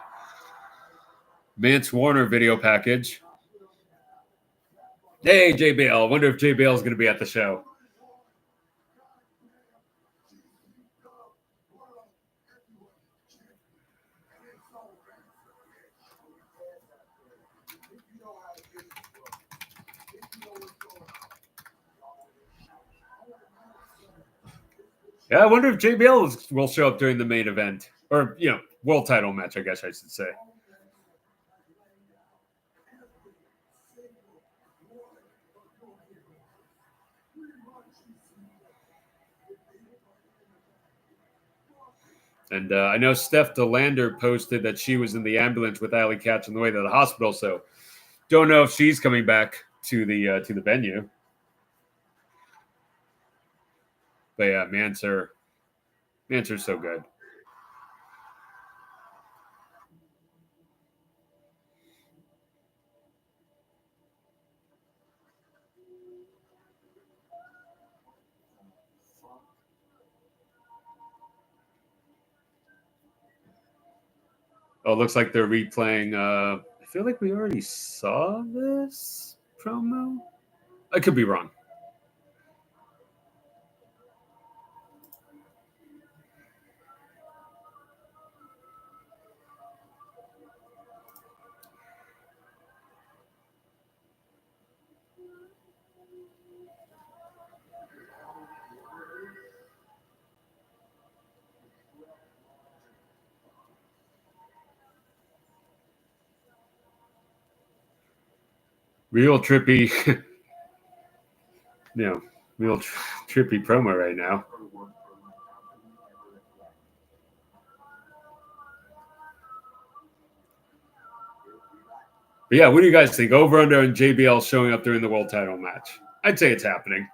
Mance Warner video package. Hey, JBL. I wonder if JBL is going to be at the show. Yeah, I wonder if JBL will show up during the main event. Or, world title match, I guess I should say. And I know Steph DeLander posted that she was in the ambulance with Allie Katch on the way to the hospital, so don't know if she's coming back to the venue. But yeah, Manser's so good. Oh, it looks like they're replaying. I feel like we already saw this promo. I could be wrong. Real trippy, trippy promo right now. But yeah, what do you guys think? Over under and JBL showing up during the world title match. I'd say it's happening.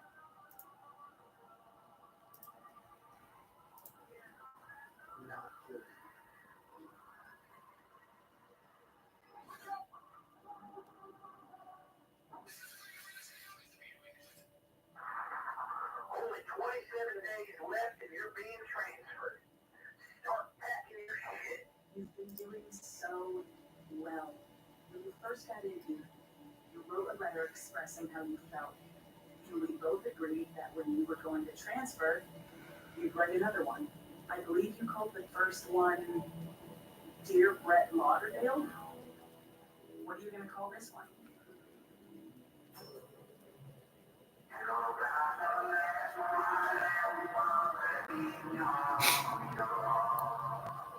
Only 27 days left and you're being transferred. Start packing your shit. You've been doing so well. When you first got in here, you wrote a letter expressing how you felt. And we both agreed that when you were going to transfer, you'd write another one. I believe you called the first one Dear Brett Lauderdale. What are you going to call this one?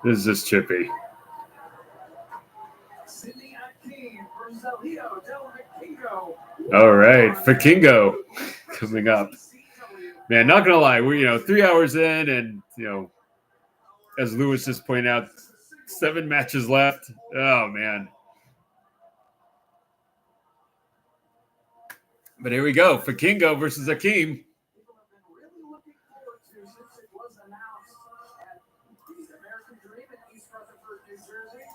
This is just chippy. Sydney Akeem versus Elio Del Vikingo. All right, Vikingo coming up. Man, not gonna lie, we're 3 hours in, and as Lewis just pointed out, 7 matches left. Oh man. But here we go. Vikingo versus Akeem. People have been really looking forward to since it was announced at the American Dream in East Rutherford, New Jersey.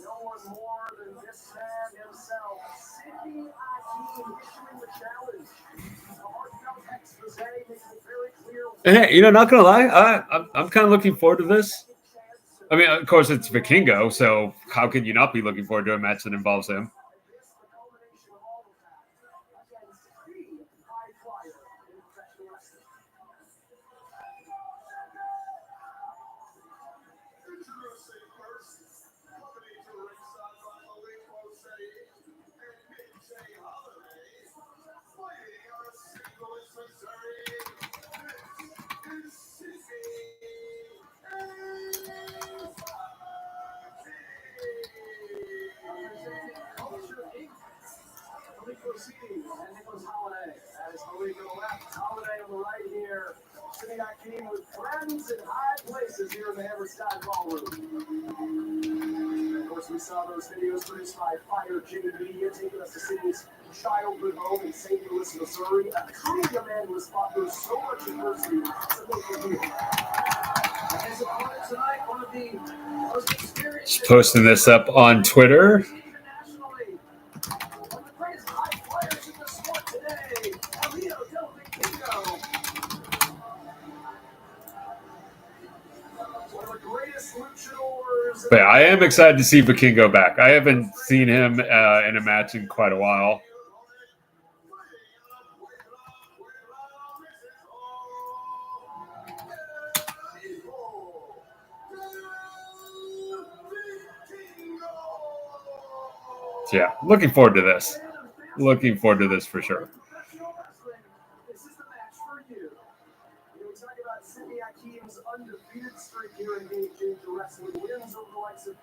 No one more than this man himself, Sydney Akeem, issuing the challenge. The heartfelt expose makes it very clear. And hey, not gonna lie, I'm kind of looking forward to this. I mean, of course, it's Vikingo, so how can you not be looking forward to a match that involves him? Holiday on the right here. Sitting Akeem with friends in high places here in the Hammerstein ballroom. Of course, we saw those videos produced by Fire Jimmy Media, taking us to Sydney's childhood home in St. Louis, Missouri. Truly a man who has fought through so much adversity to make it here. His opponent tonight, one of the most experienced. Just posting this up on Twitter. Internationally, one of the greatest high flyers in the sport today, Elio Del Vikingo. One of the greatest luchadors. But yeah, I am excited to see Vikingo back. I haven't seen him in a match in quite a while. So yeah, looking forward to this. Looking forward to this for sure. This is the match for you. We talk about Sydney Akeem's undefeated streak here in Game Wrestling. Wins over the likes of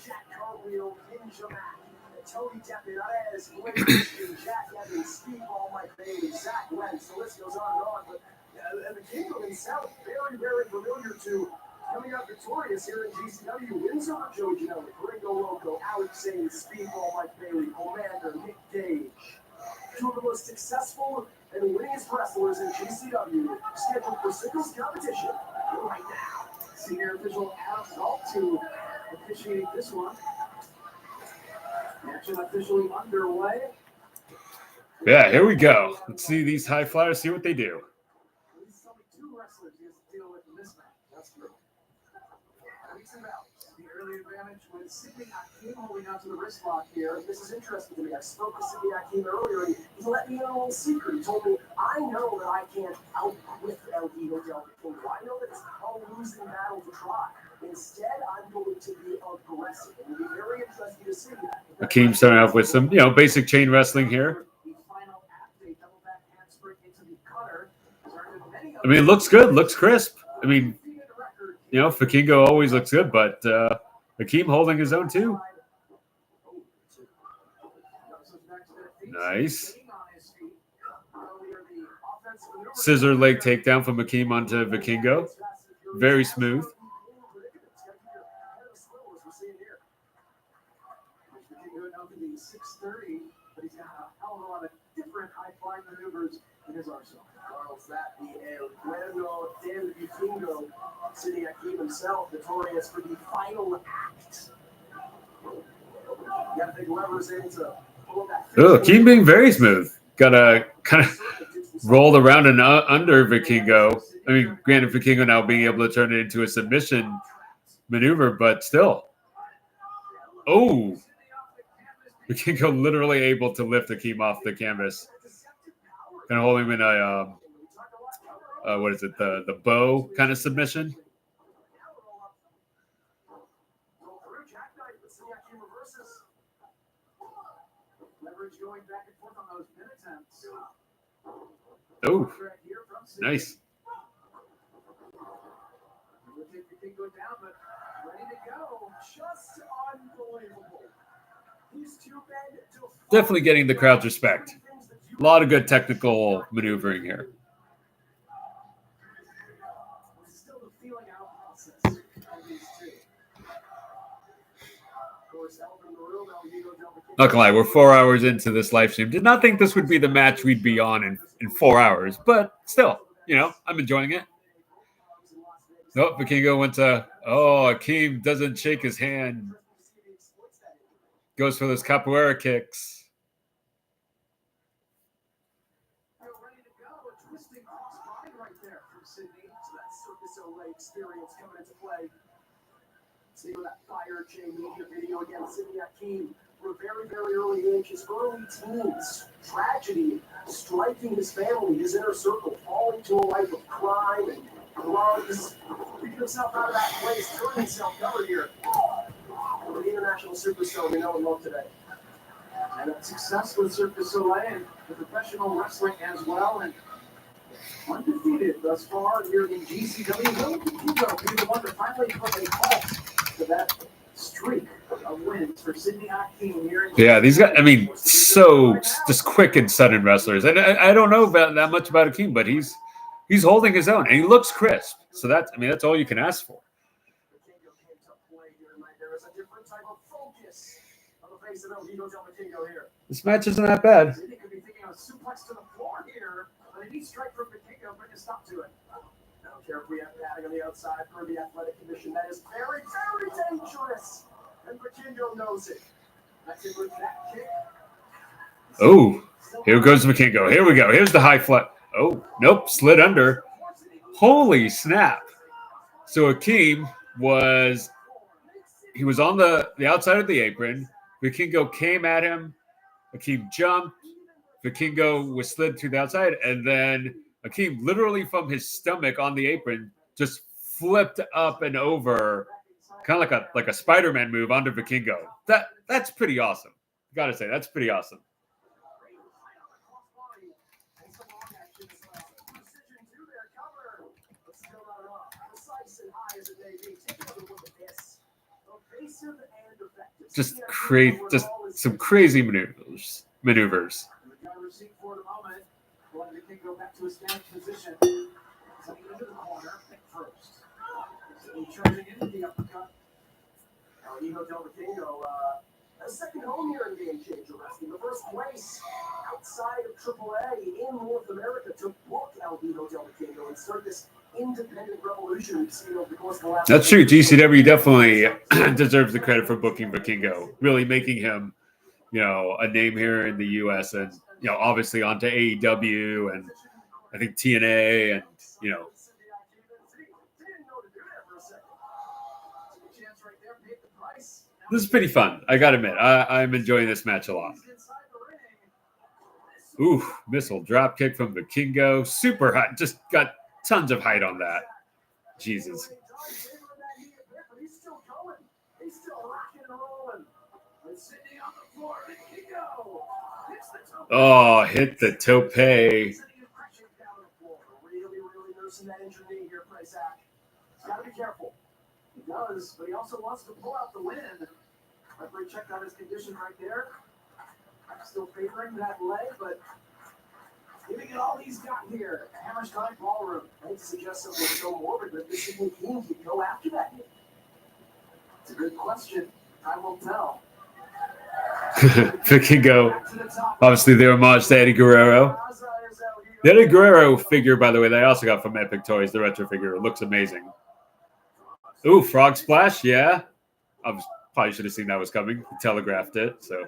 Jack Cartwheel, Ninja Mac, Tony Desperados, Blake Christian, Jack Evans, Speedball Mike Bane, Zach Wentz. The list goes on and on. But the Vikingo himself, very, very familiar to coming out victorious here in GCW. Wins over Joe Janella, Gringo Loco, Alex Zane, Speedball Mike Bailey, Commander, Nick Gage. Two of the most successful and winningest wrestlers in GCW, scheduled for singles competition right now. Senior official Adam Galt to officiate this one. Action officially underway. Yeah, here we go. Let's see these high flyers, see what they do. At least only 2 wrestlers he has to deal with in this match. That's true. Weeks and Valleys. The early advantage with Sydney Akeem holding on to the wrist lock here. This is interesting to me. I spoke to Sydney Akeem earlier, and he let me in a little secret. He told me, I know that I can't outwit Elio Del Vikingo. I know that it's a losing battle to try. Instead, I'm going to be aggressive. It will be very interesting to see. Akeem starting off with some, basic chain wrestling here. I mean, it looks good, looks crisp. I mean, Vikingo always looks good, but Akeem holding his own too. Nice. Scissor leg takedown from Akeem onto Vikingo. Very smooth. fine maneuvers in his arsenal. Carlos, that the El Cuerno del Vikingo, Sidney Akeem himself, notorious for the final act. You gotta think whoever's able to pull that. Oh, Akeem being very smooth. Gotta kind of roll around and under Vikingo. I mean, granted, Vikingo now being able to turn it into a submission maneuver, but still. Oh, Vikingo literally able to lift Akeem off the canvas. Kind of hold him in a, what is it, the bow kind of submission. Going back and forth on those pin attempts. Oh, nice. We'll take the Vikingo down, but ready to go. Just unbelievable. These two men Definitely getting the crowd's respect. A lot of good technical maneuvering here. Still the feeling out process of these two. Of course, Elvin Maroon, Not gonna lie, we're 4 hours into this live stream. Did not think this would be the match we'd be on in 4 hours, but still, you know, I'm enjoying it. Nope, Vikingo went to, Akeem doesn't shake his hand. Goes for those capoeira kicks. ready to go. A twisting crossbody right there from Sydney. So that Circus Olay experience coming into play. See with that Fire Chain Media video again, Sydney Akeem. From a very, very early age, his early teens, tragedy striking his family, his inner circle, falling to a life of crime and drugs, picking himself out of that place, turning himself covered here. The international superstar we know and love today. And a success with Circus Soleil and the professional wrestling as well, and undefeated thus far here in GCW. Will Vikingo be the one to finally put a halt to that streak of wins for Sidney Akeem here? Yeah, these guys, I mean, so just quick and sudden wrestlers. And I don't know about that much about Akeem, but he's holding his own and he looks crisp. So that's all you can ask for. Vikingo came to play here tonight. There is a different type of focus on the face of El Vikingo here. This match isn't that bad. Sidney could be thinking of a suplex to the floor here, but a knee strike from Vikingo bring a stop to it. I don't care if we have padding on the outside for the athletic condition. That is very, very dangerous. And Vikingo knows it. Connected with that kick. Oh, here goes Vikingo. Here we go. Here's the high fly. Oh, nope, slid under. Holy snap. So Akeem was on the outside of the apron. Vikingo came at him. Akeem jumped. Vikingo was slid to the outside. And then Akeem, literally from his stomach on the apron, just flipped up and over, kind of like a Spider-Man move onto Vikingo. That's pretty awesome. Gotta say, that's pretty awesome. Just some crazy maneuvers. Go back to his stance position. Coming into the corner first. So charging into the uppercut. Now Vikingo, a second home here in Game Changer Wrestling. The first place outside of AAA in North America to book El Vikingo and start this independent revolution we've seen over the course of the last. That's true. GCW definitely deserves the credit for booking Vikingo, really making him, a name here in the U.S. and obviously onto AEW and I think TNA and this is pretty fun. I gotta admit, I'm enjoying this match a lot. Ooh, missile drop kick from Vikingo, super high, just got tons of height on that. Jesus. Oh, hit the tope. Really nursing that injured knee here, Price Act. He's got to be careful. He does, but he also wants to pull out the win. Referee checked out his condition right there. Still favoring that leg, but giving it all he's got here. Hammerstein ballroom. I hate to suggest something so morbid, but this is King could go after that knee. It's a good question. Time will tell. Vikingo, obviously their homage to Eddie Guerrero. The Eddie Guerrero figure, by the way, that I also got from Epic Toys, the retro figure, looks amazing. Ooh, Frog Splash, yeah. Probably should have seen that was coming. He telegraphed it, so.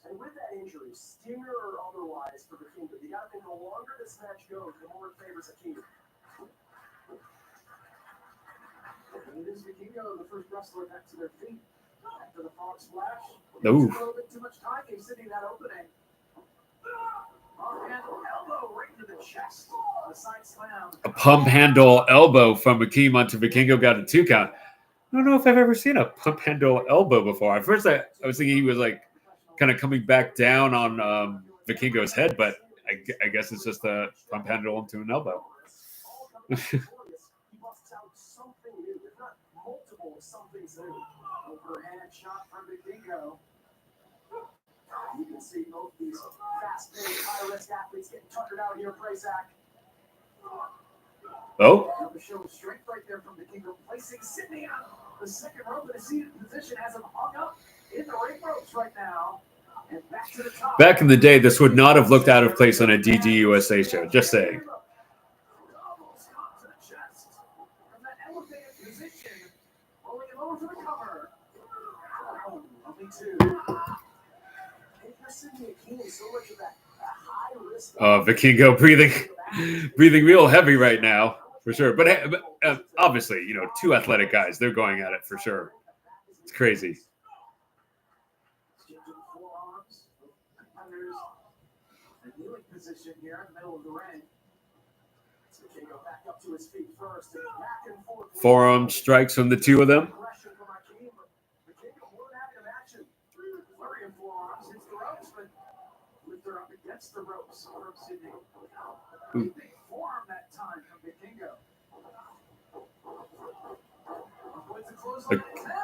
And with that injury, stinger or otherwise, for Vikingo, you got to think the longer this match goes, the more it favors Vikingo. And it is Vikingo, the first wrestler back to their feet after the frog splash. Ooh. A little bit too much time he's sitting that opening. Elbow right into the chest. The side slam. A pump handle elbow from Akeem onto Vikingo got a 2 count. I don't know if I've ever seen a pump handle elbow before. At first, I was thinking he was like kind of coming back down on Vikingo's head, but I guess it's just a pump handle into an elbow. Something's new. Overhand shot from Vikingo. You can see both these fast-paced, high-risk athletes getting tuckered out here, Zach. Oh. The show of strength right there from Vikingo, placing Sydney on the second rope in a seated position, has him hung up in the ring ropes right now. And back to the top. Back in the day, this would not have looked out of place on a DG USA show. Just saying. Vikingo breathing real heavy right now, for sure. But obviously, you know, 2 athletic guys, they're going at it for sure. It's crazy. Position here in the middle of the ring. Vikingo back up to his feet first. And back and forth. Forearm strikes from the 2 of them. The ropes from Sydney. Big forearm that time from Vikingo.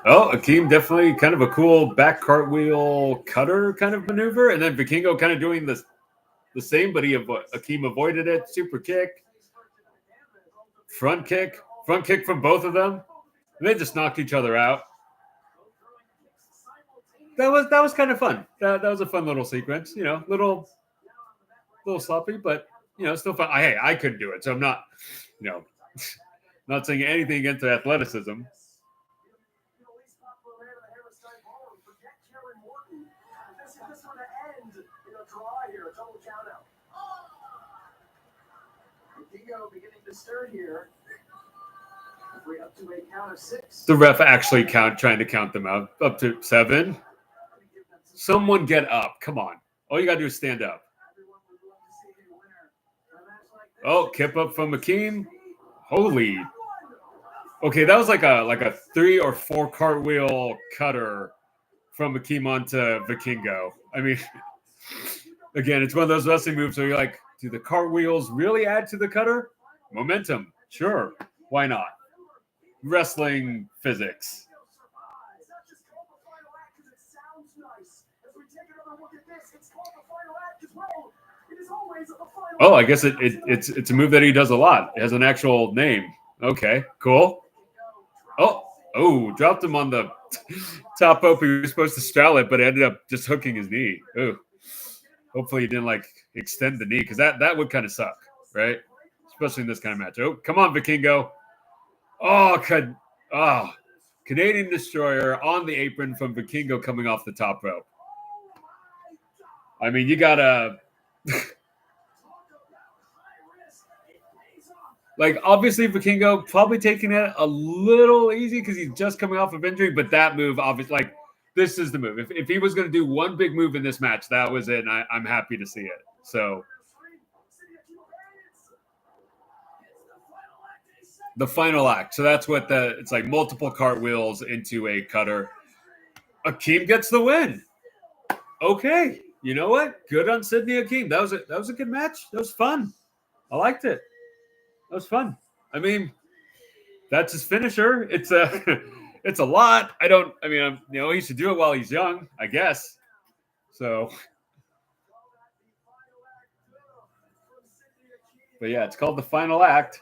Oh, Akeem definitely kind of a cool back cartwheel cutter kind of maneuver, and then Vikingo kind of doing the same, but Akeem avoided it. Super kick, front kick from both of them. And they just knocked each other out. That was kind of fun. That was a fun little sequence. You know, little sloppy, but you know, still fun. I couldn't do it, so I'm not, you know, not saying anything against their athleticism. Beginning to stir here. We're up to a count of 6. The ref actually trying to count them out up to 7. Someone get up! Come on! All you gotta do is stand up. Oh, kip up from Akeem. Holy. Okay, that was like a 3 or 4 cartwheel cutter from Akeem onto Vikingo. I mean, again, it's one of those wrestling moves where you're like, do the cartwheels really add to the cutter? Momentum. Sure. Why not? Wrestling physics. Oh, I guess it's a move that he does a lot. It has an actual name. Okay, cool. Oh, dropped him on the top rope. He was supposed to straddle it, but ended up just hooking his knee. Ooh. Hopefully he didn't like extend the knee, because that would kind of suck, right? Especially in this kind of match. Oh, come on, Vikingo. Canadian Destroyer on the apron from Vikingo coming off the top rope. I mean, you gotta like, obviously Vikingo probably taking it a little easy because he's just coming off of injury, but that move, obviously, like, this is the move. If he was going to do one big move in this match, that was it, and I'm happy to see it. So the final act. So that's what it's like, multiple cartwheels into a cutter. Akeem gets the win. Okay. You know what? Good on Sydney Akeem. That was a good match. That was fun. I liked it. That was fun. I mean, that's his finisher. It's a lot. He should do it while he's young, I guess. So, but yeah, it's called the final act.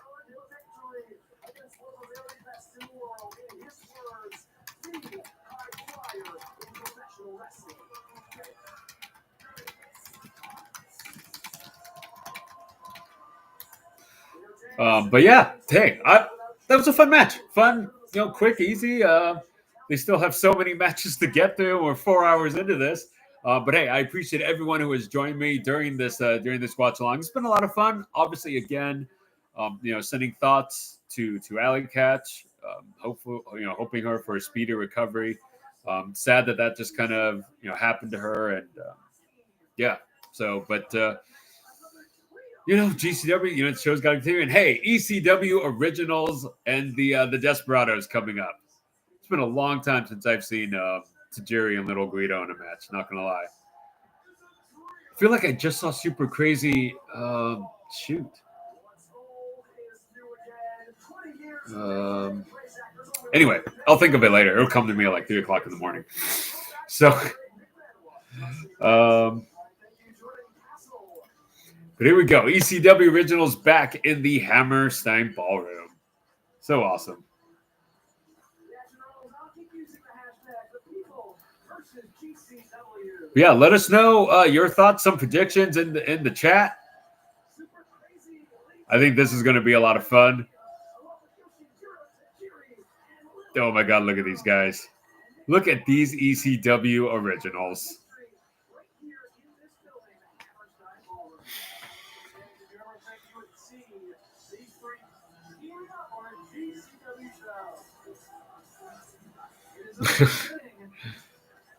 But yeah, hey, that was a fun match. Fun, quick, easy. They still have so many matches to get through. We're 4 hours into this. But hey, I appreciate everyone who has joined me during this watch along. It's been a lot of fun. Obviously, again, sending thoughts to Alley Catch. Hopefully, hoping her for a speedy recovery. Sad that just kind of happened to her, and yeah. So, but GCW, the show's got to continue. And hey, ECW Originals and the Desperados coming up. It's been a long time since I've seen Tajiri and Little Guido in a match. Not gonna lie. I feel like I just saw Super Crazy. Shoot. Anyway, I'll think of it later. It'll come to me at like 3:00 in the morning. So, but here we go. ECW Originals back in the Hammerstein Ballroom. So awesome. But yeah, let us know your thoughts, some predictions in the chat. I think this is going to be a lot of fun. Oh my God, look at these guys. Look at these ECW Originals.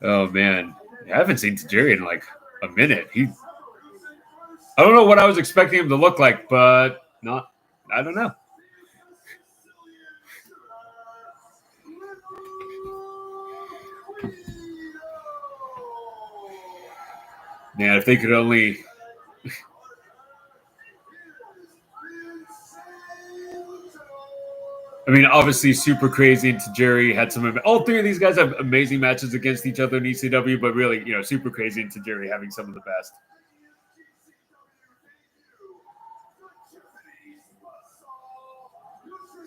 Oh man, I haven't seen Tajiri in like a minute. I don't know what I was expecting him to look like, but I don't know. Man, if they could only. I mean, obviously, Super Crazy and Tajiri had some. All three of these guys have amazing matches against each other in ECW, but really, Super Crazy and Tajiri having some of the best.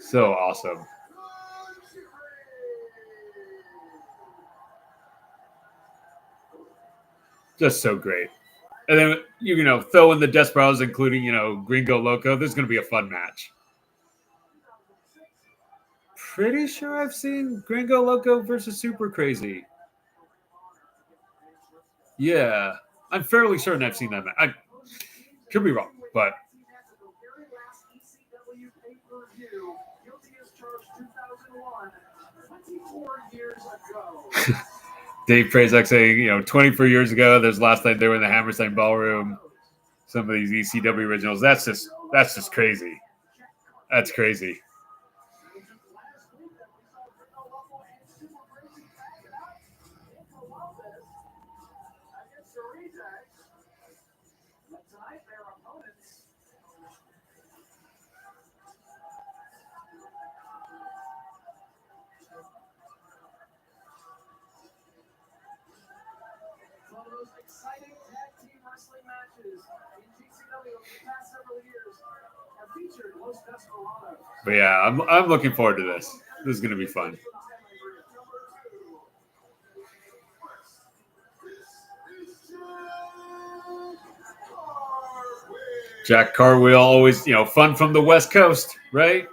So awesome. Just so great. And then, throw in the Desperados, including, Gringo Loco. This is going to be a fun match. Pretty sure I've seen Gringo Loco versus Super Crazy. Yeah. I'm fairly certain I've seen that match. I could be wrong, but. Dave Prazak saying, 24 years ago, there's last night they were in the Hammerstein Ballroom. Some of these ECW Originals. That's just crazy. That's crazy. Exciting tag team wrestling matches in GCW over the past several years have featured Los Desperados. But yeah, I'm looking forward to this. This is going to be fun. Jack Cartwheel, always, fun from the West Coast, right?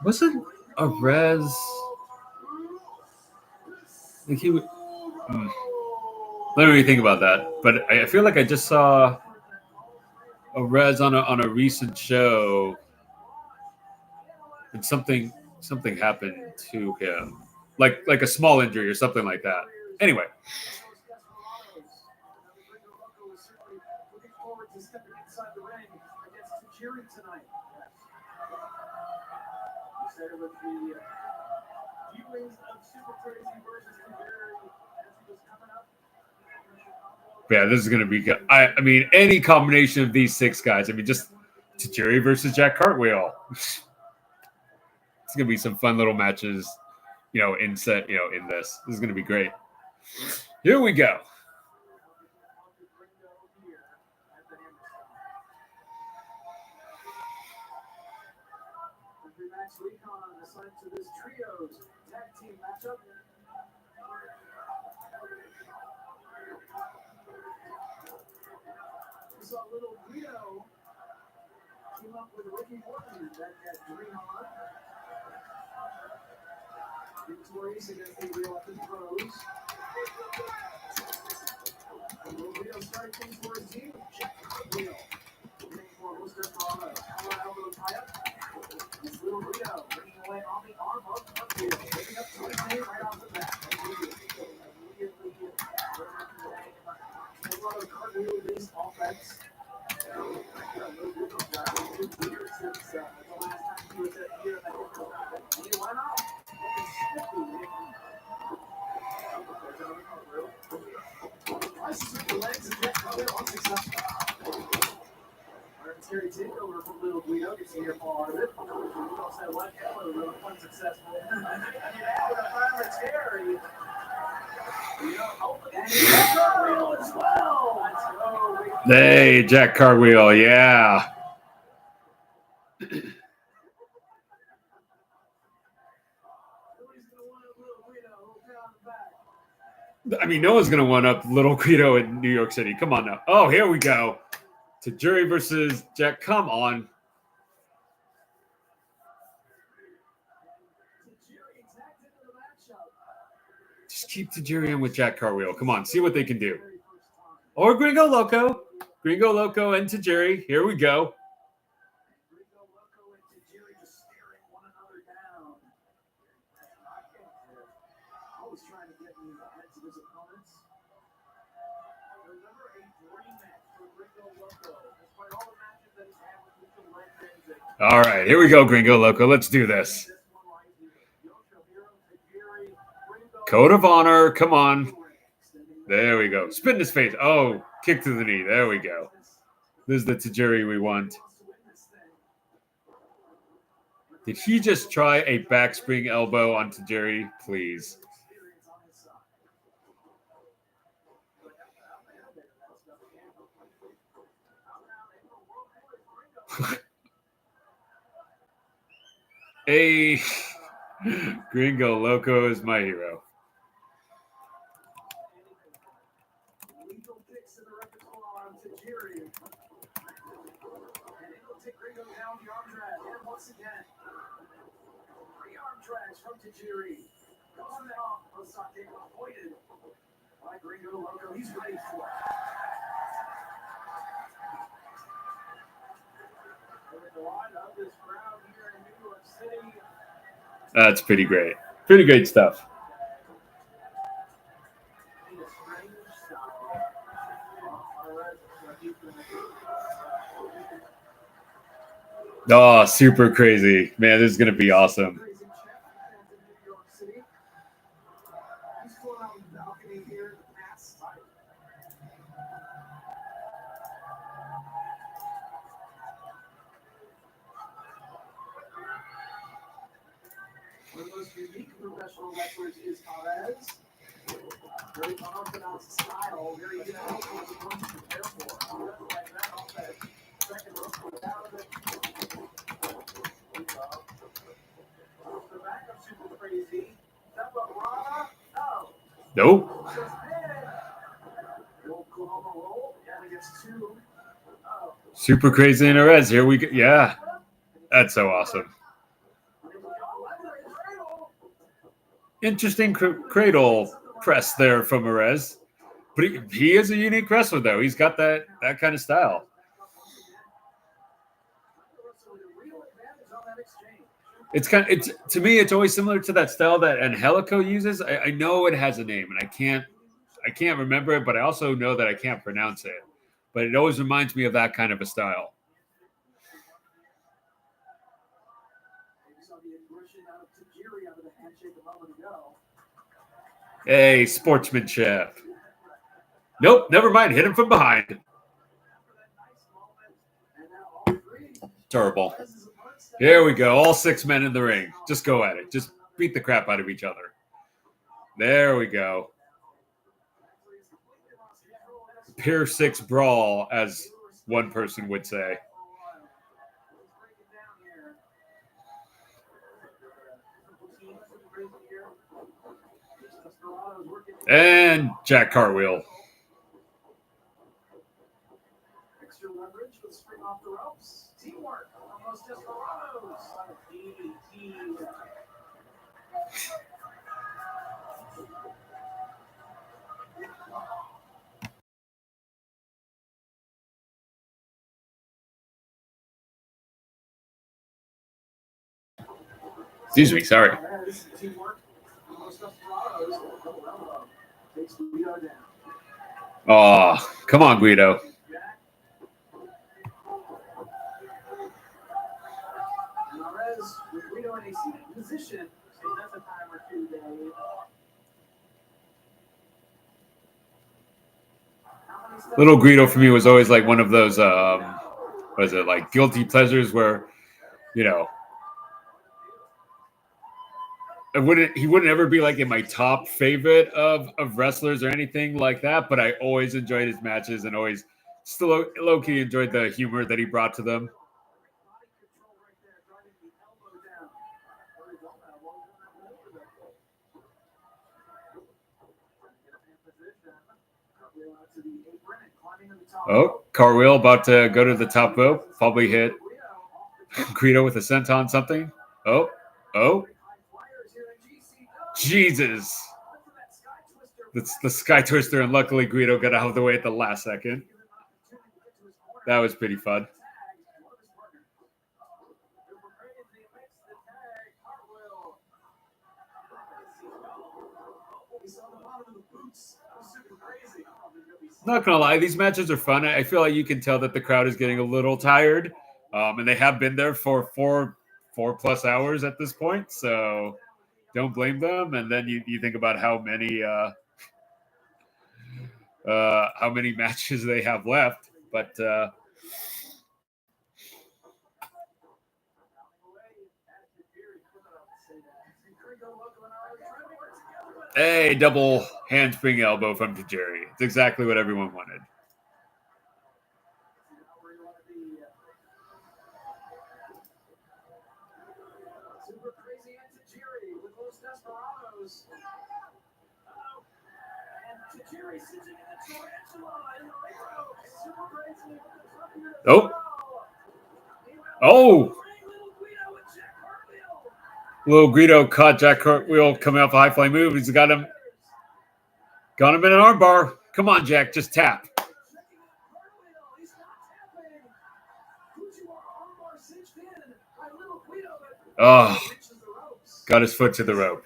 Wasn't a Rez? Like he would. Let me think about that. But I feel like I just saw a Rez on a recent show, and something happened to him, like a small injury or something like that. Anyway. Looking forward to stepping inside the ring against Tajiri tonight. You said it with the viewings of Super Crazy versus Cougar as he was coming up. Yeah, this is going to be good. I mean, any combination of these six guys. I mean, just Tajiri versus Jack Cartwheel. It's going to be some fun little matches, in set, in this. This is going to be great. Here we go. team up with Ricky Morton that green on. Victorious against the Real Weapons Pros. Leo started things for his team. Jack Wheel. Looking for Worcester Colorado. Elbow tie up. This little Leo bringing away on the arm of Wheel. Picking up 20 right off the bat. Immediately, a lot of cartwheel-based offense. Since the last time he was here in the he went off. The legs and Jack Carwheel unsuccessful. Terry takeover from Little Guido gets here fall out of it. Also had one elbow unsuccessful. And now we're going to find Terry. And Jack Carwheel as well. Let's go. Hey, Jack Cartwheel, yeah. I mean, no one's going to one-up Little Guido in New York City. Come on now. Oh, here we go. Tajiri versus Jack. Come on. Just keep Tajiri in with Jack Cartwheel. Come on, see what they can do. Or Gringo Loco. Gringo Loco and Tajiri. Here we go. Gringo Loco and Tajiri just staring one another down. Always trying to get in the heads of his opponents. Remember a dream match for Gringo Loco. Despite all the matches that he's had with Mitchell Legends. All right, here we go, Gringo Loco. Let's do this. Code of honor. Come on. There we go. Spin his face. Oh, kick to the knee. There we go. This is the Tajiri we want. Did he just try a backspring elbow on Tajiri? Please. Hey, Gringo Loco is my hero. Lethal kicks in the repertoire on Tajiri. And it'll take Gringo down the arm drag. And once again, 3 arm drags from Tajiri. Goes in the off. Osake avoided by Gringo Loco. He's ready for it. With a lot of this crowd here in New York City. That's pretty great. Pretty great stuff. Oh, super crazy. Man, this is going to be awesome. One of the most unique professional wrestlers is Perez. Very unorthodox style, very difficult for the opponent to prepare for. Like that off that second rope without it. The backup super crazy. Desperados. Oh. Nope. Just hit. The Oklahoma roll. Yeah, gets 2. Oh. Super crazy in a res. Here we go. Yeah. That's so awesome. Interesting cradle press there from Perez. But he is a unique wrestler, though. He's got that kind of style. It's to me, it's always similar to that style that Angelico uses. I know it has a name, and I can't remember it, but I also know that I can't pronounce it. But it always reminds me of that kind of a style. Hey, sportsmanship. Nope, never mind. Hit him from behind. Terrible. Here we go. All 6 men in the ring. Just go at it. Just beat the crap out of each other. There we go. Pier 6 brawl, as one person would say. And Jack Cartwheel. Extra leverage with spring off the ropes. Teamwork. Los Desperados. DDT. Excuse me, sorry. Teamwork. Los Desperados. Double elbow. Takes Guido down. Oh, come on, Guido. Alvarez with Guido in a seated position. So that's a time or two there. Little Guido for me was always like one of those, was it like guilty pleasures where, you know, he wouldn't ever be like in my top favorite of wrestlers or anything like that, but I always enjoyed his matches and always still low-key enjoyed the humor that he brought to them. Oh, cartwheel about to go to the top rope. Probably hit Guido with a senton something. Oh. Jesus. That's the Sky Twister, and luckily Guido got out of the way at the last second. That was pretty fun. Not gonna lie, these matches are fun. I feel like you can tell that the crowd is getting a little tired, and they have been there for four plus hours at this point. So don't blame them. And then you think about how many matches they have left. But hey, double handspring elbow from Tajiri. It's exactly what everyone wanted. Super crazy and Tajiri with Los Desperados. And Tajiri sitting in the tarantula in the ring ropes. Super crazy. Oh. Little Guido caught Jack Cartwheel coming off a high flying move. He's got him in an armbar. Come on, Jack, just tap. Oh, got his foot to the rope.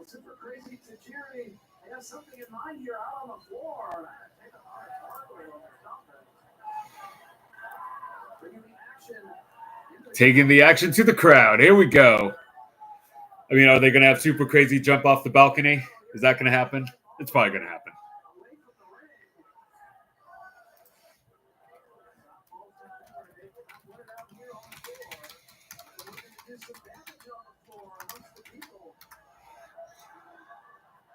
Super crazy Tajiri. They have something in mind here out on the floor. Taking the action to the crowd. Here we go. I mean, are they going to have Super Crazy jump off the balcony? Is that going to happen? It's probably going to happen.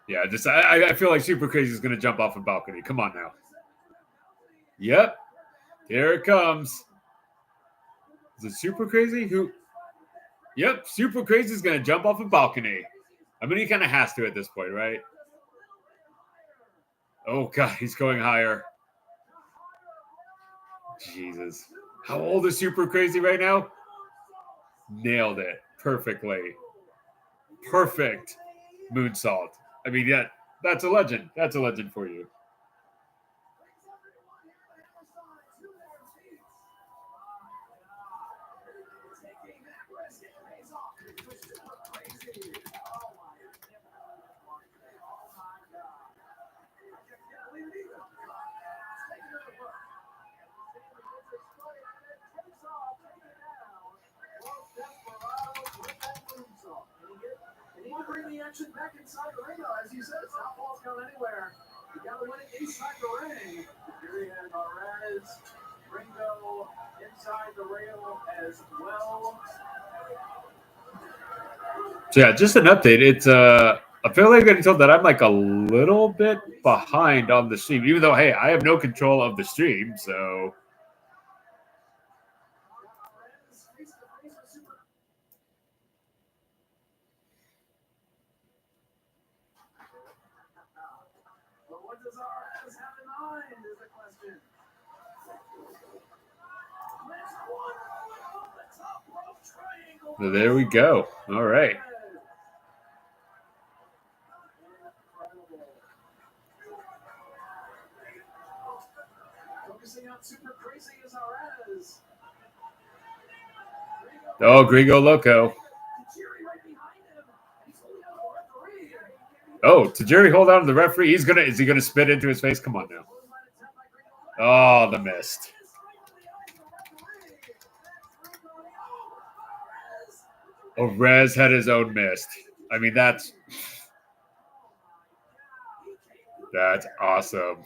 Yeah, I feel like Super Crazy is going to jump off a balcony. Come on now. Yep. Here it comes. Is it Super Crazy? Yep, Super Crazy is going to jump off a balcony. I mean, he kind of has to at this point, right? Oh, God, he's going higher. Jesus. How old is Super Crazy right now? Nailed it perfectly. Perfect moonsault. I mean, yeah, that's a legend. That's a legend for you. Bring the action back inside the ring, though. As you said, it's not falls count anywhere. You got to win it inside the ring. Tajiri and Alvarez, Vikingo inside the rail as well. So yeah, just an update. It's I feel like getting told that I'm like a little bit behind on the stream, even though hey, I have no control of the stream, so. Arez have in mind is the question. Let's one off the top rope triangle. So there we go. All right. Focusing on super crazy is Arez. Oh, Gringo Loco. Tajiri right behind him. He's holding out the referee. Oh, Tajiri hold on to the referee. Is he gonna spit into his face? Come on now. Oh, the mist. Oh, Rez had his own mist. I mean, that's awesome.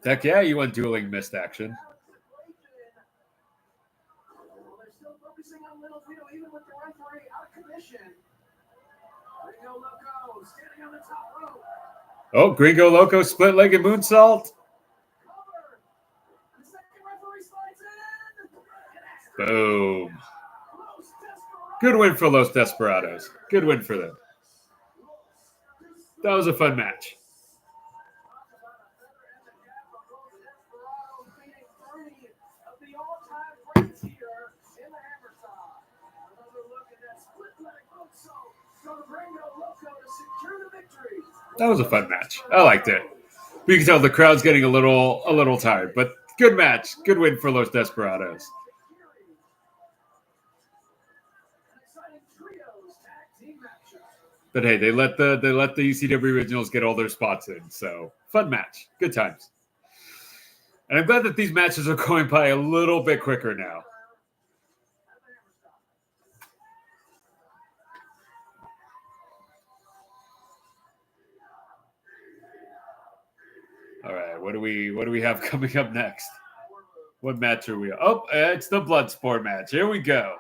Heck yeah, you want dueling mist action. They're still focusing on Little Vito, even with the referee out of commission. Gringo Loco standing on the top rope. Oh, Gringo Loco split-legged moonsault. Cover. The second referee slides in. Boom. Los Desperados. Good win for Los Desperados. Good win for them. That was a fun match. That was a fun match. I liked it. You can tell the crowd's getting a little tired, but good match. Good win for Los Desperados. But hey, they let the ECW Originals get all their spots in. So fun match. Good times. And I'm glad that these matches are going by a little bit quicker now. All right, what do we have coming up next? What match are we on? Oh, it's the Bloodsport match. Here we go.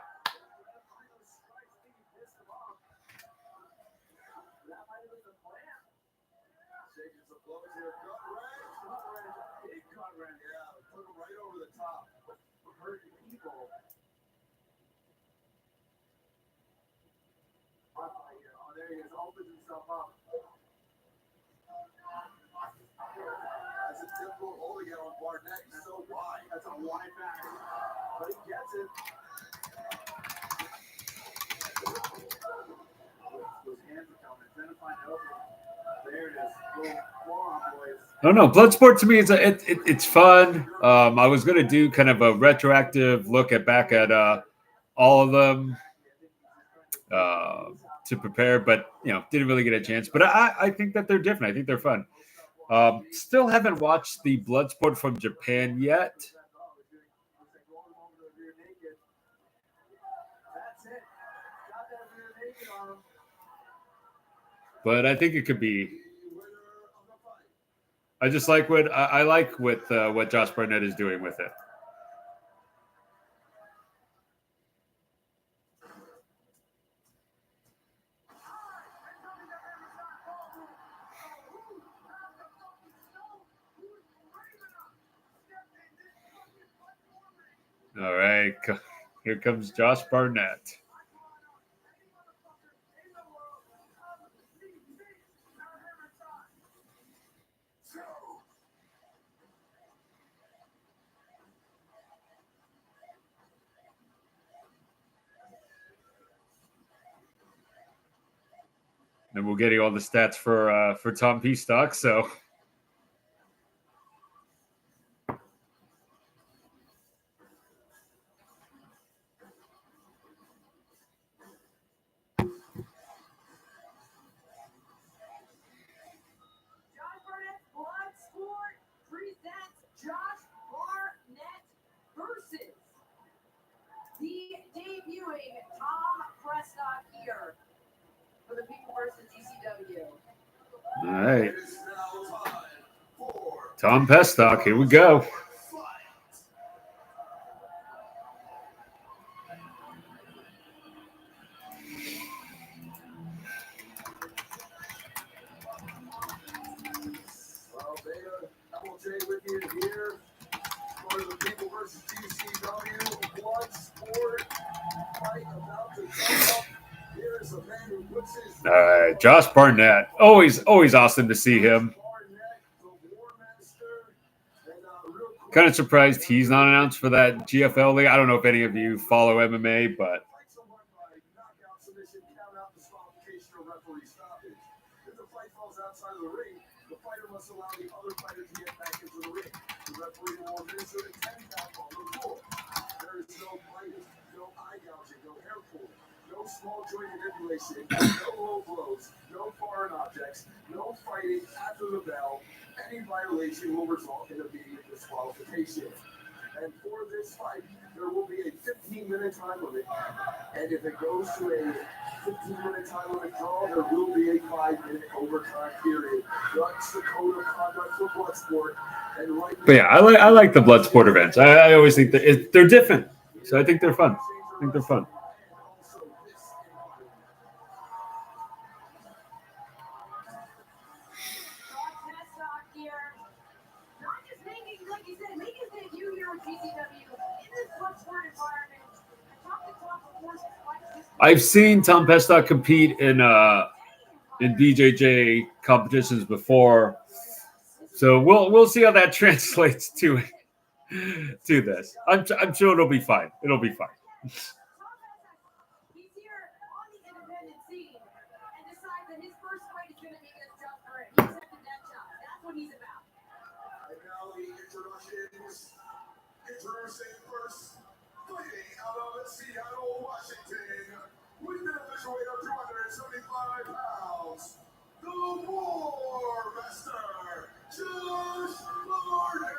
There he is, opens himself up. That's a difficult hole to get on Barnett. He's so wide. That's a wide back. But he gets it. Those hands are coming. Trying to find it open. There it is. Little forearm, boys. I don't know. Bloodsport to me is it's fun. I was gonna do kind of a retroactive look back at all of them to prepare, but didn't really get a chance. But I think that they're different. I think they're fun. Still haven't watched the Bloodsport from Japan yet. But I think it could be. I just like what I like with what Josh Barnett is doing with it. All right, here comes Josh Barnett. And we're getting all the stats for Tom P. Stock, so. All right. Tom Pestock, here we go. Well, Beta, Double J with you here for the People versus GCW Bloodsport fight about to come up Here's a man who puts his All right, Josh Barnett. Always awesome to see him. Kind of surprised he's not announced for that GFL league. I don't know if any of you follow MMA, but If the fight falls outside of the ring, the fighter must allow the other fighter to get back into the ring. The referee will administer a 10-count on the floor. There is no biting, no eye gouging, no hair pulling, no small joint manipulation, no low blows, no foreign objects, no fighting after the bell. Any violation will result in immediate disqualification. And for this fight, there will be a 15-minute time limit. And if it goes to a 15-minute time limit draw, there will be a 5-minute overtime period. That's the code of conduct for Bloodsport. And right yeah, I like the blood sport events. I always think that they're different, so I think they're fun. I think they're fun. I've seen Tom Pestock compete in BJJ competitions before, so we'll see how that translates to this. I'm sure it'll be fine. It'll be fine. He's here on the independent scene and decides that his first fight is going to be against Josh Barnett. He accepted that job. That's what he's about. And now the introductions. Introducing first, fighting out of Seattle, Washington, with an official weight of 275 pounds, the War Master, Josh Barnett.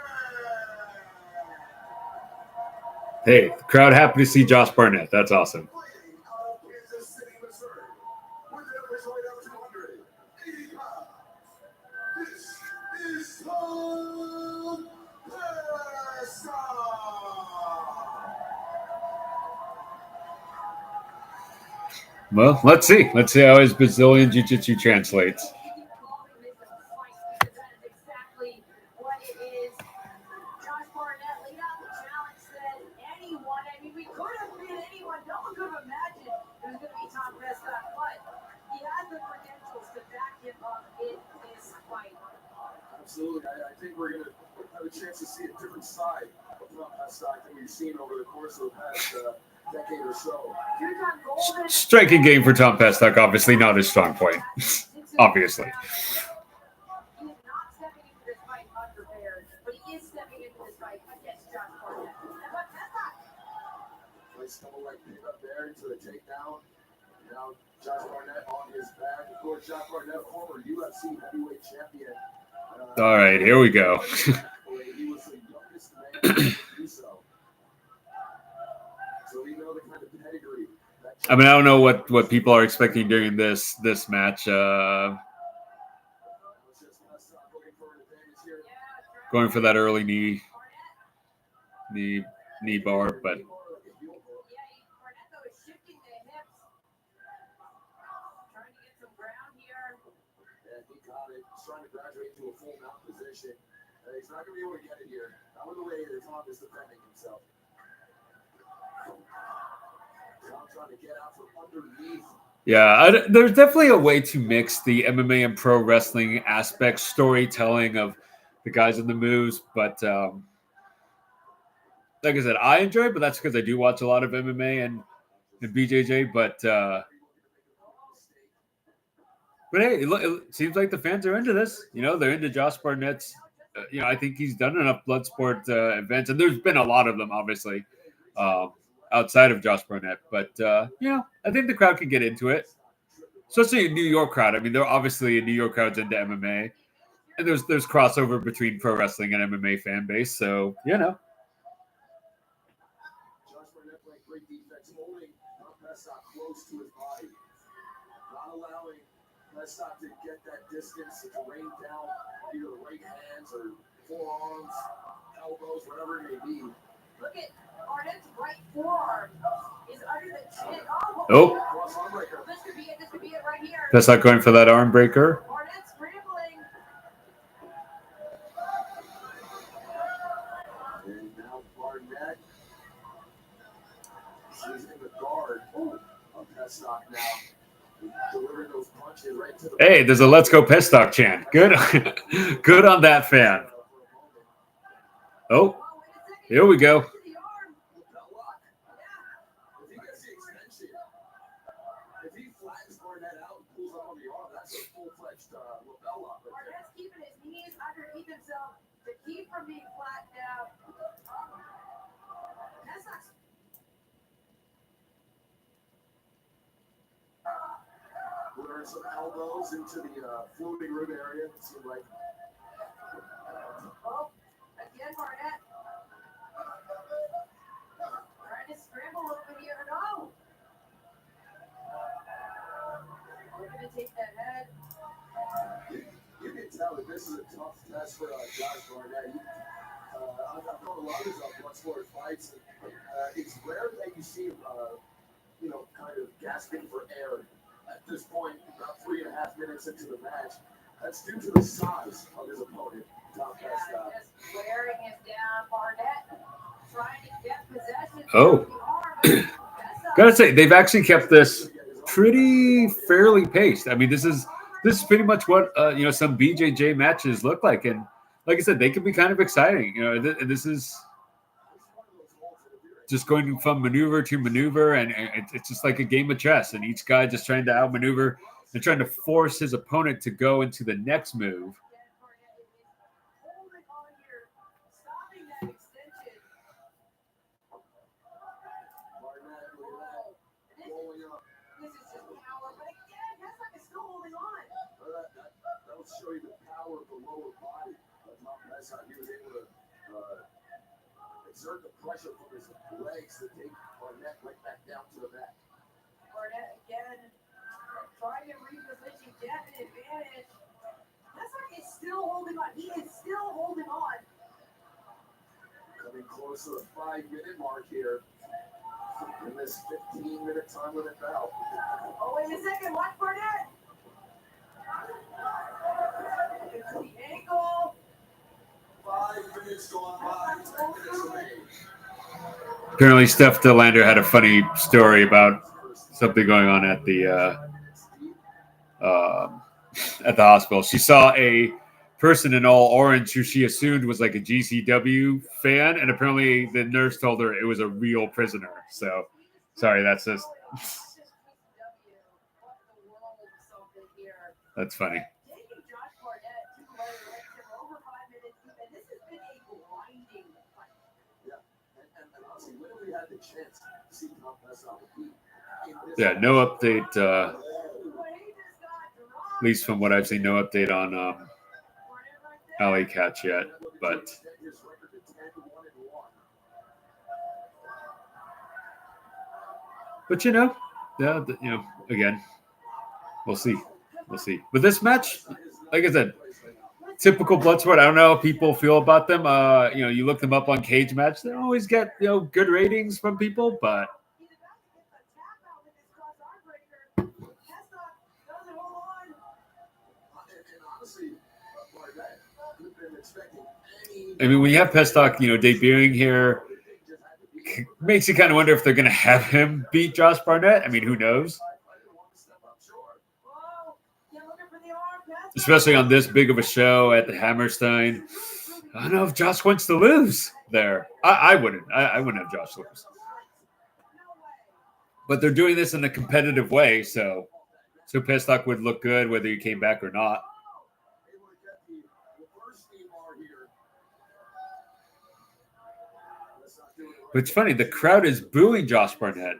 Hey, the crowd happy to see Josh Barnett. That's awesome. Fighting out of Kansas City, Missouri, with an official weight of 280 pounds. This is Tom Pestock. Well, let's see. Let's see how his Brazilian Jiu-Jitsu translates. Exactly what it is. Josh Barnett laid out the challenge, said anyone. I mean, we could have been anyone. No one could have imagined it was going to be Tom Pestock, but he has the credentials to back him up in this fight. Absolutely. I think we're going to have a chance to see a different side of Tom Pestock than we've seen over the course of the past decade or so. Two-time gold Striking game for Tom Pestock, obviously not his strong point. Obviously. He is not stepping into this fight unprepared, but he is stepping into this fight against Josh Barnett. And what Pestock? Nice double leg pickup there into the takedown. Now Josh Barnett on his back. Of course, Josh Barnett, former UFC heavyweight champion. All right, here we go. He was the youngest man to do so. So we know the kind of pedigree. I mean, I don't know what people are expecting during this match. Going for that early knee bar, but Barnett, though, is shifting the hips. Trying to get some ground here. Yeah, he got it. He's trying to graduate to a full mount position. He's not going to be able to get it here. Not with the way that Tom is defending himself. Tom trying to get out from underneath. yeah, there's definitely a way to mix the MMA and pro wrestling aspect, storytelling of the guys in the moves. But like I said, I enjoy it, but that's because I do watch a lot of MMA and BJJ. But hey, it seems like the fans are into this. You know, they're into Josh Barnett's. I think he's done enough Bloodsport events, and there's been a lot of them, obviously, outside of Josh Barnett. But I think the crowd can get into it, especially a New York crowd. I mean, they're obviously a New York crowd's into MMA, and there's crossover between pro wrestling and MMA fan base. So Josh Barnett playing great defense, holding Pestock close to his body, not allowing Pestock to get that distance to rain down either the right hands or forearms, elbows, whatever it may be. Look at Barnett's right forearm is under the chin. Oh. Cross arm breaker. This could be it. This could be it right here. that's not going for that arm breaker. Barnett's scrambling. And now Barnett is in the guard of Peststock now. Delivering those punches right to the Hey, there's a "Let's Go Peststock" chant. Good, good on that fan. Oh, here we go. If he gets the extension, if he flattens Barnett out and pulls up on the arm, that's a full-fledged lapel lock right there. Barnett's keeping his knees underneath himself to keep from being flattened out. Peststock's Learn some elbows into the floating rib area. It seemed like oh, again Barnett. Trying to scramble over here. No. Looking to take that head. you can tell that this is a tough test for Josh Barnett. I've known a lot of his bloodsport fights. And, it's rare that you see him, kind of gasping for air. At this point, about 3.5 minutes into the match, that's due to the size of his opponent, Tom Peststock. Just wearing him down. Barnett trying to get possession. Oh. of the arm. Peststock Gotta say, they've actually kept this pretty fairly paced. I mean, this is pretty much what some BJJ matches look like, and like I said, they can be kind of exciting. And this is just going from maneuver to maneuver, and it's just like a game of chess, and each guy just trying to outmaneuver and trying to force his opponent to go into the next move. holding on here, stopping that extension. Barnett, look at that, rolling up. This is just power, but again, Peststock is still holding on. That will show you the power of the lower body of Tom Peststock. He was able to exert the pressure from his legs to take Barnett right back down to the mat. Barnett again, trying to reposition, get an advantage. Peststock is still holding on. He is still holding on. Coming close to the 5-minute mark here in this 15-minute time limit bout. Oh, wait a second. Watch Barnett. It's the ankle. 5 minutes gone by, 10 minutes remaining. Apparently, Steph DeLander had a funny story about something going on at the hospital. She saw a person in all orange who she assumed was like a GCW fan, and apparently the nurse told her it was a real prisoner. So, sorry, that's just that's funny. Taking Josh Barnett to the letter for over 5 minutes, and this has been a grinding fight. Yeah, and honestly, when have we had the chance to see Tom Peststock compete in this? Yeah, no update. But he just got dropped. At least from what I've seen, no update on Barnett right there. Alley Catch yet. But Extend his record to 10-1-1. yeah, again, we'll see. We'll see. But this match, like I said, typical Bloodsport. I don't know how people feel about them. You look them up on Cage Match. They don't always get good ratings from people, but He's about to get the tap out with his cross arm breaker. Peststock doesn't hold on. And honestly, Barnett, we've been expecting any. I mean, when you have Peststock, debuting here, makes you kind of wonder if they're going to have him beat Josh Barnett. I mean, who knows? Whoa, you're looking for the arm. Peststock. Especially on this big of a show at the Hammerstein. I don't know if Josh wants to lose there. I wouldn't. I wouldn't have Josh lose. But they're doing this in a competitive way, so Peststock would look good whether he came back or not. Able to get the first team bar here. Let's not do it. But it's funny, the crowd is booing Josh Barnett.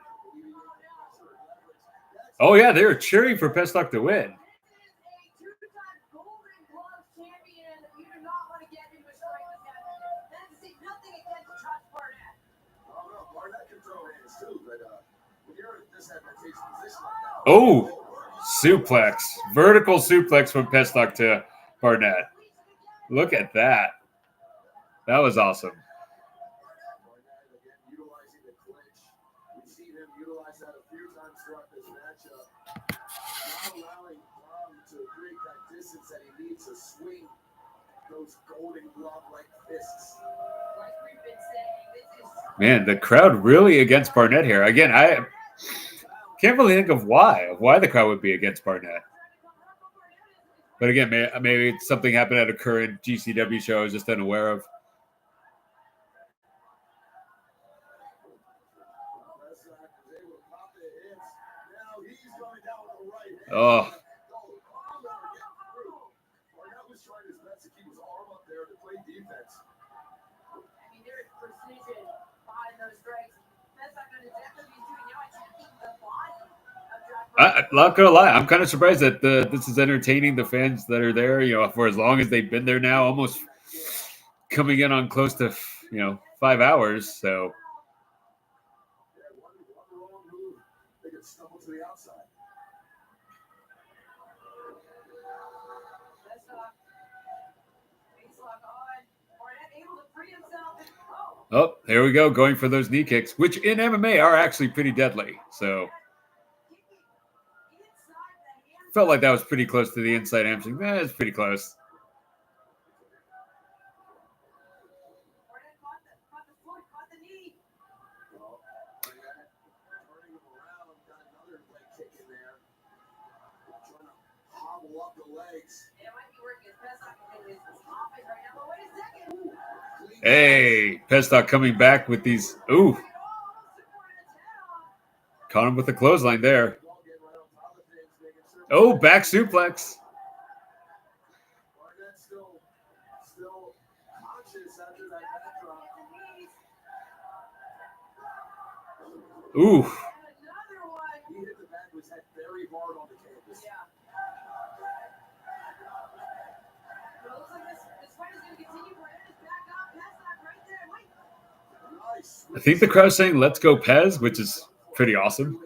Oh, yeah, they were cheering for Peststock to win. This is a two-time Golden Glove champion. You do not want to get into a strike with him. That is to say nothing against Josh Barnett. Oh, no, Barnett can throw hands too, but when you're in this advantageous position like that. Oh, suplex. Vertical suplex from Peststock to Barnett. Look at that. That was awesome. Barnett again utilizing the clinch. We've seen him utilize that a few times throughout this matchup. Not allowing Tom to create that distance that he needs to swing those Golden Glove-like fists. Like we've been saying, this is Man, the crowd really against Barnett here. Again, Can't really think of why the crowd would be against Barnett. But again, maybe it's something happened at a current GCW show I was just unaware of. Oh. I'm not gonna lie. I'm kind of surprised that this is entertaining the fans that are there. You know, for as long as they've been there now, almost coming in on close to 5 hours. So oh, there we go, going for those knee kicks, which in MMA are actually pretty deadly. So felt like that was pretty close to the inside hamstring. It's pretty close. Hey, Pestok coming back with these. Ooh. Caught him with a clothesline there. Oh, back suplex. Ooh. I think the crowd's saying "Let's go, Pez," which is pretty awesome.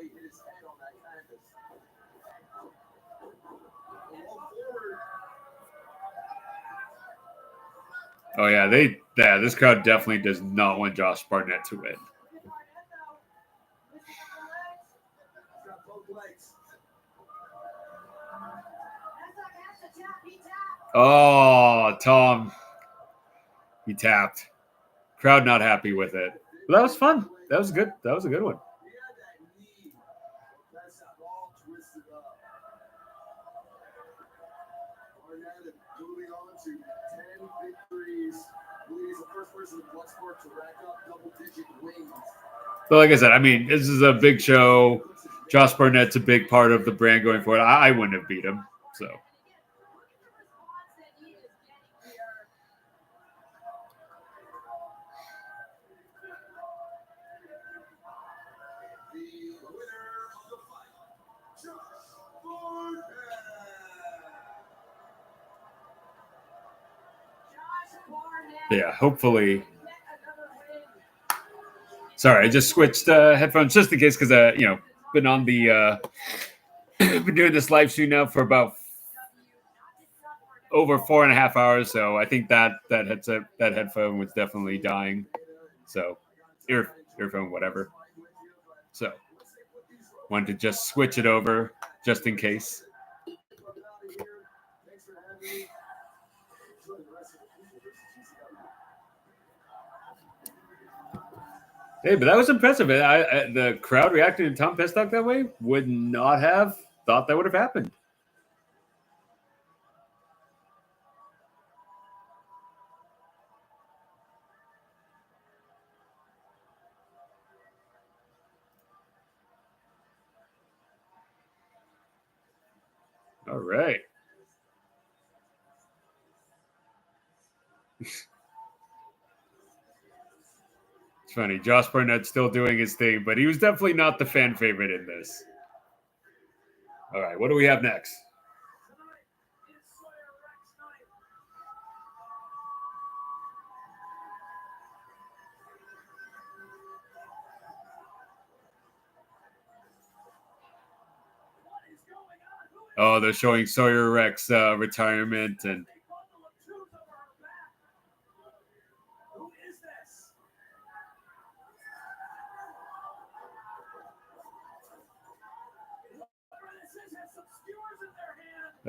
Oh yeah, this crowd definitely does not want Josh Barnett to win. Oh, Tom, he tapped. Crowd not happy with it. But that was fun. That was good. That was a good one. But like I said, I mean, this is a big show. Josh Barnett's a big part of the brand going forward. I wouldn't have beat him. So. Yeah, hopefully. Sorry, I just switched headphones just in case because been on the been doing this live stream now for about over 4.5 hours. So I think that headphone was definitely dying. So earphone, whatever. So wanted to just switch it over just in case. Hey, but that was impressive. The crowd reacting to Tom Pestok that way would not have thought that would have happened. All right. It's funny. Josh Barnett's still doing his thing, but he was definitely not the fan favorite in this. All right, what do we have next? Oh, they're showing Sawyer Rex retirement and.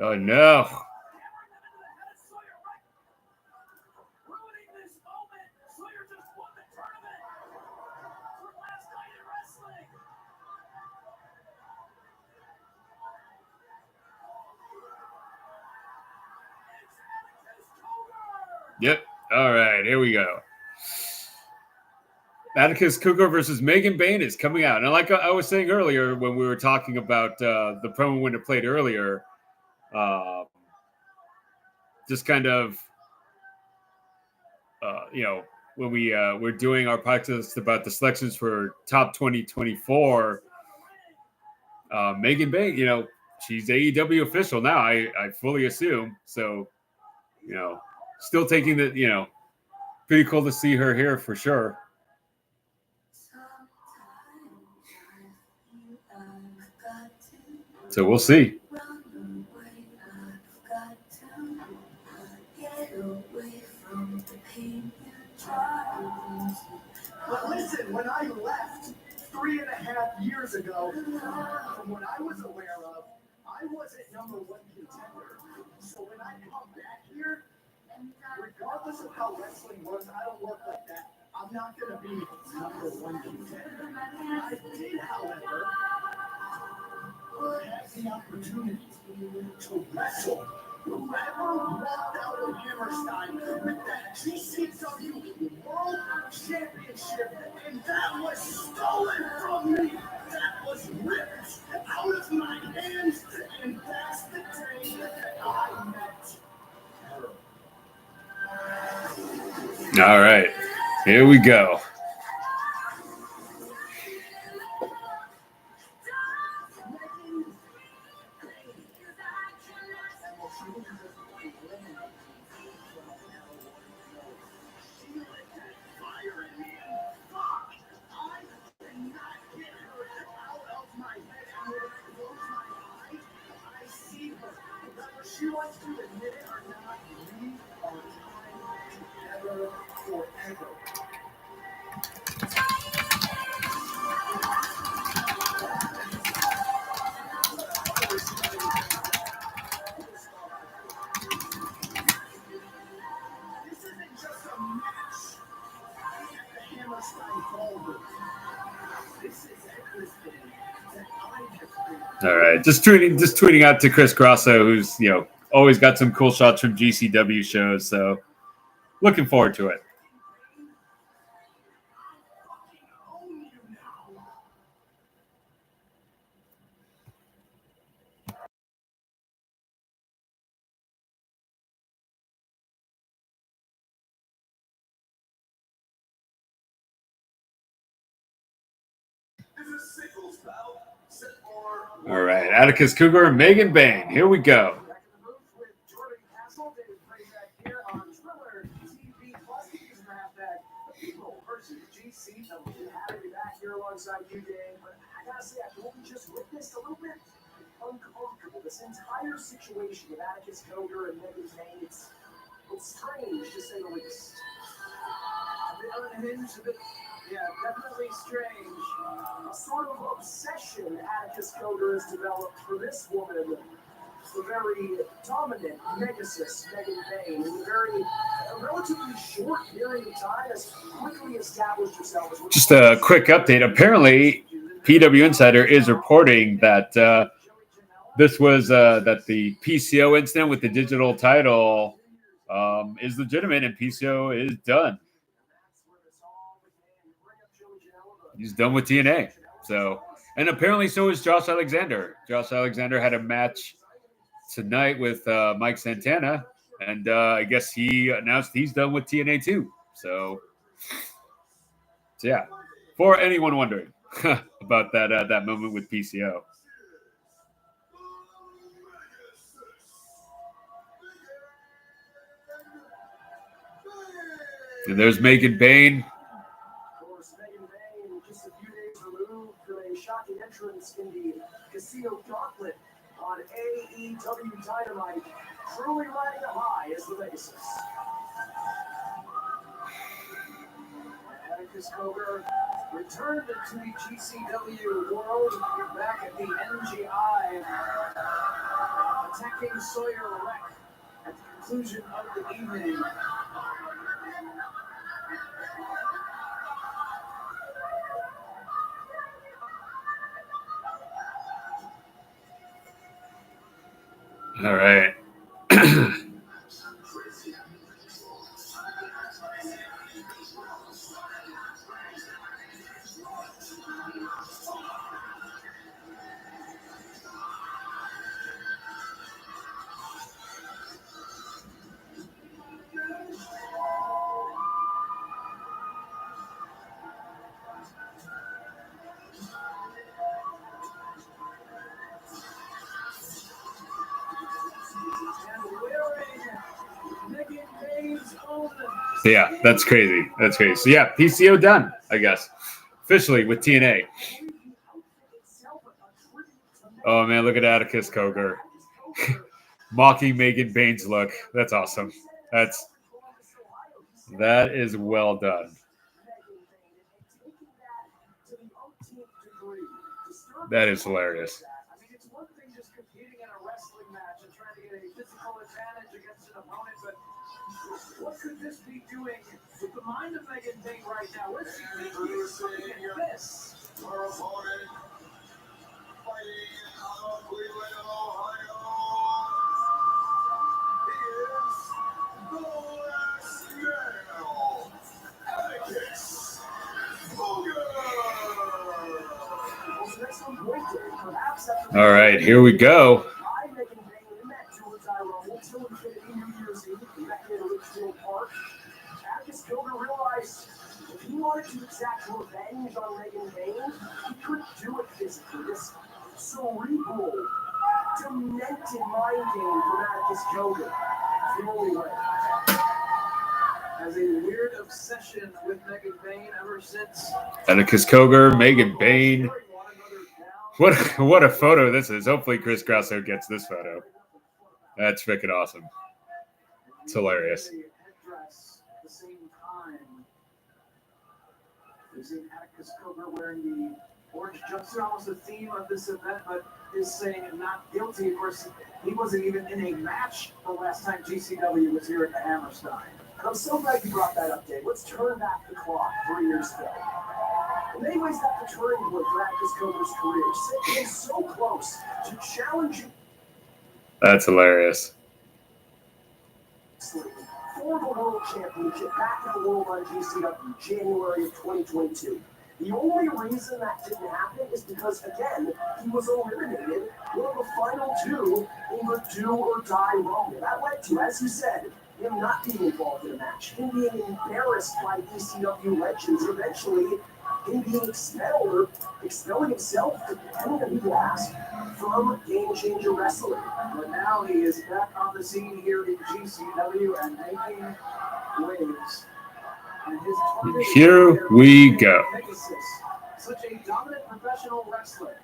Oh no. Yep. All right, here we go. Atticus Cougar versus Megan Bane is coming out. And like I was saying earlier when we were talking about the promo when it played earlier, just kind of, when we were doing our podcast about the selections for Top 2024, Megan Bane, she's AEW official now, I fully assume. So, still taking the, pretty cool to see her here for sure. So we'll see. But listen, when I left 3.5 years ago, from what I was aware of, I wasn't number one contender. So when I come back here, regardless of how wrestling works, I don't look like that. I'm not going to be number one contender. I did, however, have the opportunity to wrestle whoever walked out of Hammerstein with that GCW World Championship, and that was stolen from me. That was ripped out of my hands, and that's the day that I met her. All right, here we go. She wants to admit it or not, we are tied together forever. This isn't just a match at the Hammerstein Ballroom. This is everything that I have been. All right, just tweeting out to Chris Grosso, who's always got some cool shots from GCW shows. So looking forward to it. All right, Atticus Cougar and Megan Bane. Here we go. Alongside you, Dave, but I gotta say, I've only just witnessed a little bit uncomfortable. This entire situation with Atticus Cougar and Megan Bane, it's strange to say the least. A bit unhinged, definitely strange. A sort of obsession Atticus Cougar has developed for this woman, the very dominant Megasis Megan Bane, in a relatively short period of time, has quickly established herself as just a quick update. Apparently, PW Insider is reporting that this was that the PCO incident with the digital title is legitimate and PCO is done. He's done with TNA. So, and apparently so is Josh Alexander. Josh Alexander had a match tonight with Mike Santana, and I guess he announced he's done with TNA too. So yeah, for anyone wondering about that moment with PCO. And there's Megan Bane. Of course, Megan Bane, just a few days removed from a shocking entrance in the Casino Gauntlet on AEW Dynamite, truly riding a high as the basis. Atticus Cougar returned to the GCW world back at the NGI, attacking Sawyer Wreck at the conclusion of the evening. All right. Yeah, that's crazy. That's crazy. So yeah, PCO done, I guess, officially with TNA. Oh man, look at Atticus Cougar mocking Megan Bane's look. That's awesome. That is well done. That is hilarious. I mean, it's one thing just competing in a wrestling match and trying to get a physical advantage against an opponent, but what could this be doing with the mind of Megan Bane right now? Let's see this. Our opponent fighting out of Cleveland, Ohio. He is the last male, Atticus Cougar. All right, here we go. Atticus Cougar realized if he wanted to exact revenge on Megan Bane, he couldn't do it physically. This cerebral, demented mind game from Atticus Cougar. It's the only way. Has a weird obsession with Megan Bane ever since. Atticus Cougar, Megan Bane. What a photo this is. Hopefully Chris Grasso gets this photo. That's freaking awesome. It's hilarious. The same time. We've seen Atticus Cougar wearing the orange jumpsuit, almost the theme of this event, but is saying not guilty. Of course, he wasn't even in a match the last time GCW was here at the Hammerstein. And I'm so glad you brought that up, Dave. Let's turn back the clock 3 years ago. In many ways, that's the turning point for Atticus Cougar's career. Sitting so close to challenging. That's hilarious. For the World Championship back in the World on GCW, January of 2022. The only reason that didn't happen is because, again, he was eliminated one of the final two in the do or die Rumble. That led to, as you said, him not being involved in a match, him being embarrassed by ECW legends, eventually him being expelled or expelling himself, depending on who you ask, from Game Changer Wrestling. But now he is back on the scene here in GCW and making waves. And his Here we go. Such a dominant professional wrestler.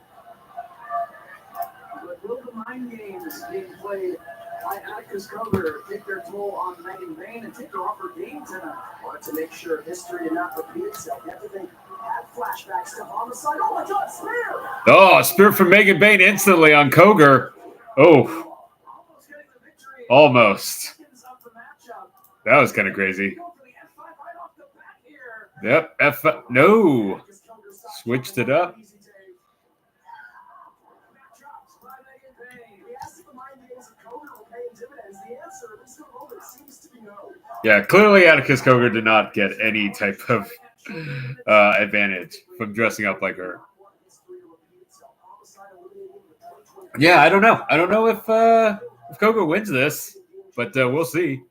But will the mind games being played by Atticus Cougar take their toll on Megan Bane and take her off her game tonight? Wanted to make sure history did not repeat itself. You have to think, had flashbacks to homicide. Oh my God, spear! Oh, spear from Megan Bane instantly on Cougar. Oh, almost. That was kind of crazy. Yep, no. Switched it up. Yeah, clearly Atticus Cougar did not get any type of advantage from dressing up like her. Yeah, I don't know. I don't know if Cougar wins this, but we'll see.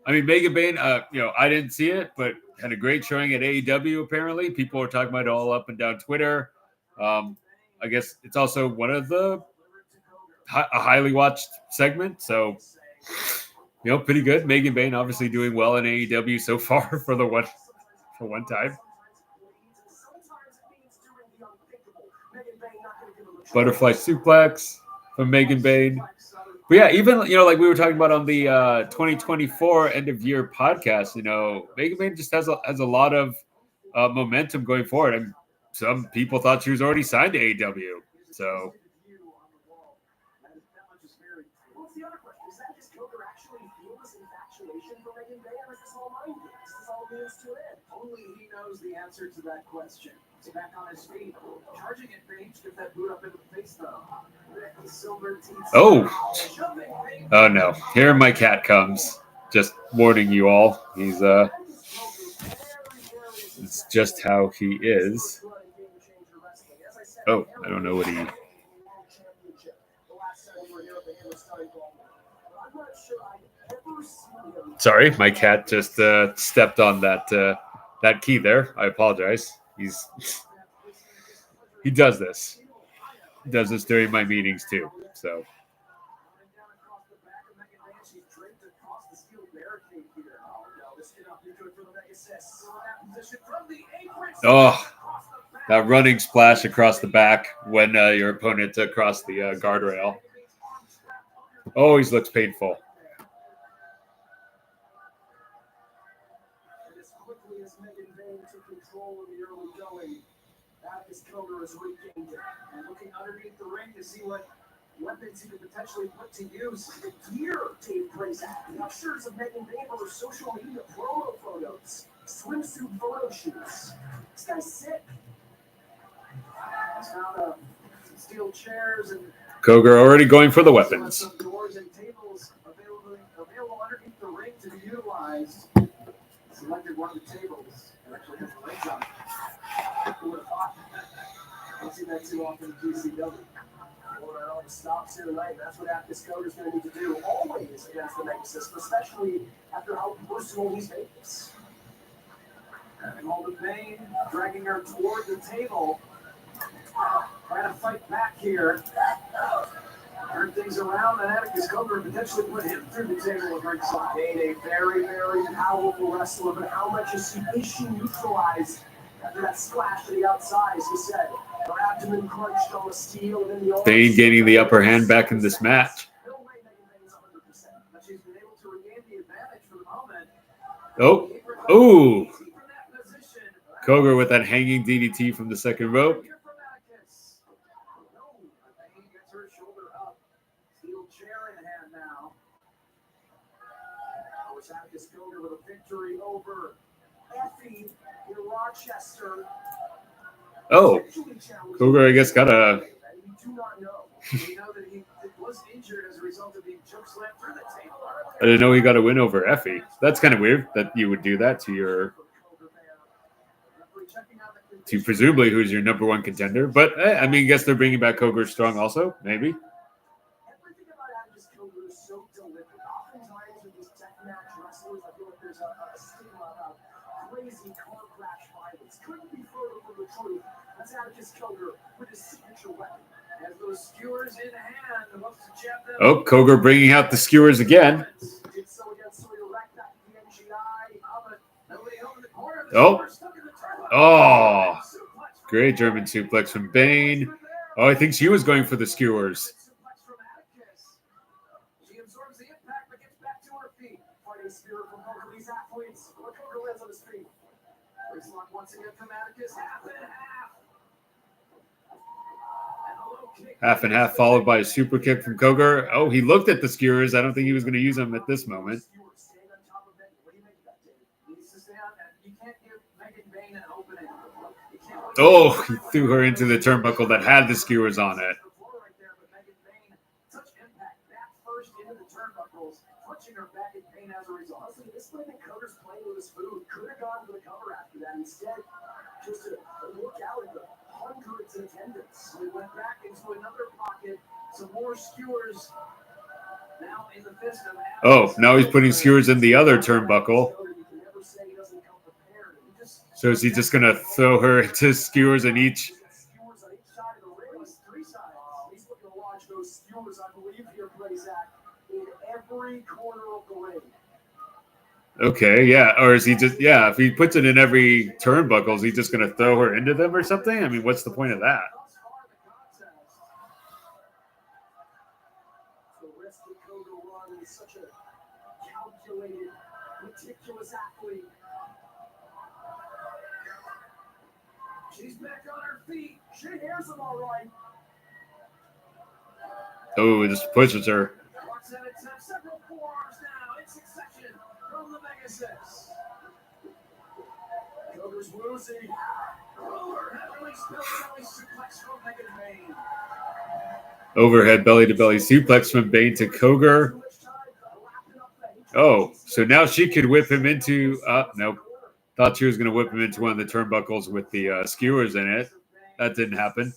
I mean, Megan Bane, I didn't see it, but had a great showing at AEW, apparently. People are talking about it all up and down Twitter. I guess it's also one of a highly watched segment. So, pretty good. Megan Bane obviously doing well in AEW so far for one time. Butterfly suplex from Megan Bane. But yeah, even, like we were talking about on the 2024 end of year podcast, Megan Bane just has a lot of momentum going forward. And some people thought she was already signed to AEW. So. Only he knows the answer to that question. So back on his feet, charging at Bane to get that boot up in the face, though. Oh no! Here my cat comes. Just warning you all. He's it's just how he is. Oh, I don't know what he. Sorry, my cat just stepped on that key there. I apologize. He does this. He does this during my meetings too. So. Oh, that running splash across the back when your opponent across the guardrail. Always looks painful. As quickly as Megan Bane took control of the early going, Atticus Cougar has regained it. And looking underneath the ring to see what weapons he could potentially put to use. The gear Dave plays at. Pictures of Megan Bane for her social media promo photos, swimsuit photo shoots. This guy's sick. He's found some steel chairs and Cougar already going for the weapons. some doors and tables available underneath the ring to be utilized. Selected one of the tables and actually has the legs on it. Who would have thought? I don't see that too often in GCW. Well, right all the stops here tonight. That's what Atticus Cougar is going to need to do always against the Mega System, especially after how personal he's made this. Having hold of Bane, dragging her toward the table. Trying to fight back here. Turn things around, and Atticus Cougar potentially put him through the table with ringside. Bane, a very, very powerful wrestler, but how much is she neutralized after that splash to the outside, as he said? Her abdomen crunched on the steel, and then the Bane gaining the upper hand back in this match. She's been able to regain the advantage for the moment. Oh, ooh. Cougar with that hanging DDT from the second rope. Atticus Cougar with a victory over Effy in Rochester. Oh, Cougar, I guess, got a... We do not know. We know that he was injured as a result of being chokeslammed through the table. I didn't know he got a win over Effy. That's kind of weird that you would do that to your... to presumably who's your number one contender. But, I mean, I guess they're bringing back Cougar strong also, maybe. Everything about Atticus Cougar is so deliberate. Oftentimes with these deathmatch wrestlers, I feel like there's a stigma about crazy car crash violence. Couldn't be further from the truth. That's Atticus Cougar with his signature weapon. As those skewers in hand, looks to jab them. Oh, Cougar bringing out the skewers again. Did so against Sawyer Wreck back at the NGI. Nobody home in the corner. Oh. Oh. Great German suplex from Bane. Oh, I think she was going for the skewers. She absorbs the impact but gets back to her feet. Fighting spirit from both of these athletes. Cougar lands on his feet. Waist lock once again from Atticus. Half and half. And a low kick. Half and half followed by a super kick from Cougar. Oh, he looked at the skewers. I don't think he was going to use them at this moment. Staying on top of it. What do you make of that, Dave? He needs to stay on that. You can't give Megan Bane an opening. You can't. Oh, he threw her into the turnbuckle that had the skewers on it. Right there, but Megan Bane, such impact back first into the turnbuckles, punching her back in pain as a result. Honestly, this might have been Cougar's playing with his food. Could have gone for the cover after that. Instead, just to look out at the hundreds in attendance. We went back into another pocket. Some more skewers. Now in the fist of Oh, now he's putting skewers in the other turnbuckle. So is he just going to throw her into skewers in each? Skewers on each side of the ring. Three sides. He's looking to launch those skewers, I believe, here plays at in every corner of the ring. Okay, yeah. Or is he just, yeah, if he puts it in every turnbuckle, is he just going to throw her into them or something? I mean, what's the point of that? The rest of Cougar run is such a calculated, meticulous athlete. She's back on her feet. She hears him all right. Oh, this pushes her. Walks at it, several forearms now in succession from the Mega Six. Cougar's woozy. Overhead release belly suplex from Megan Bane. Overhead belly-to-belly suplex from Bane to Cougar. Oh, so now she could whip him into... nope. Thought she was going to whip him into one of the turnbuckles with the skewers in it. That didn't happen.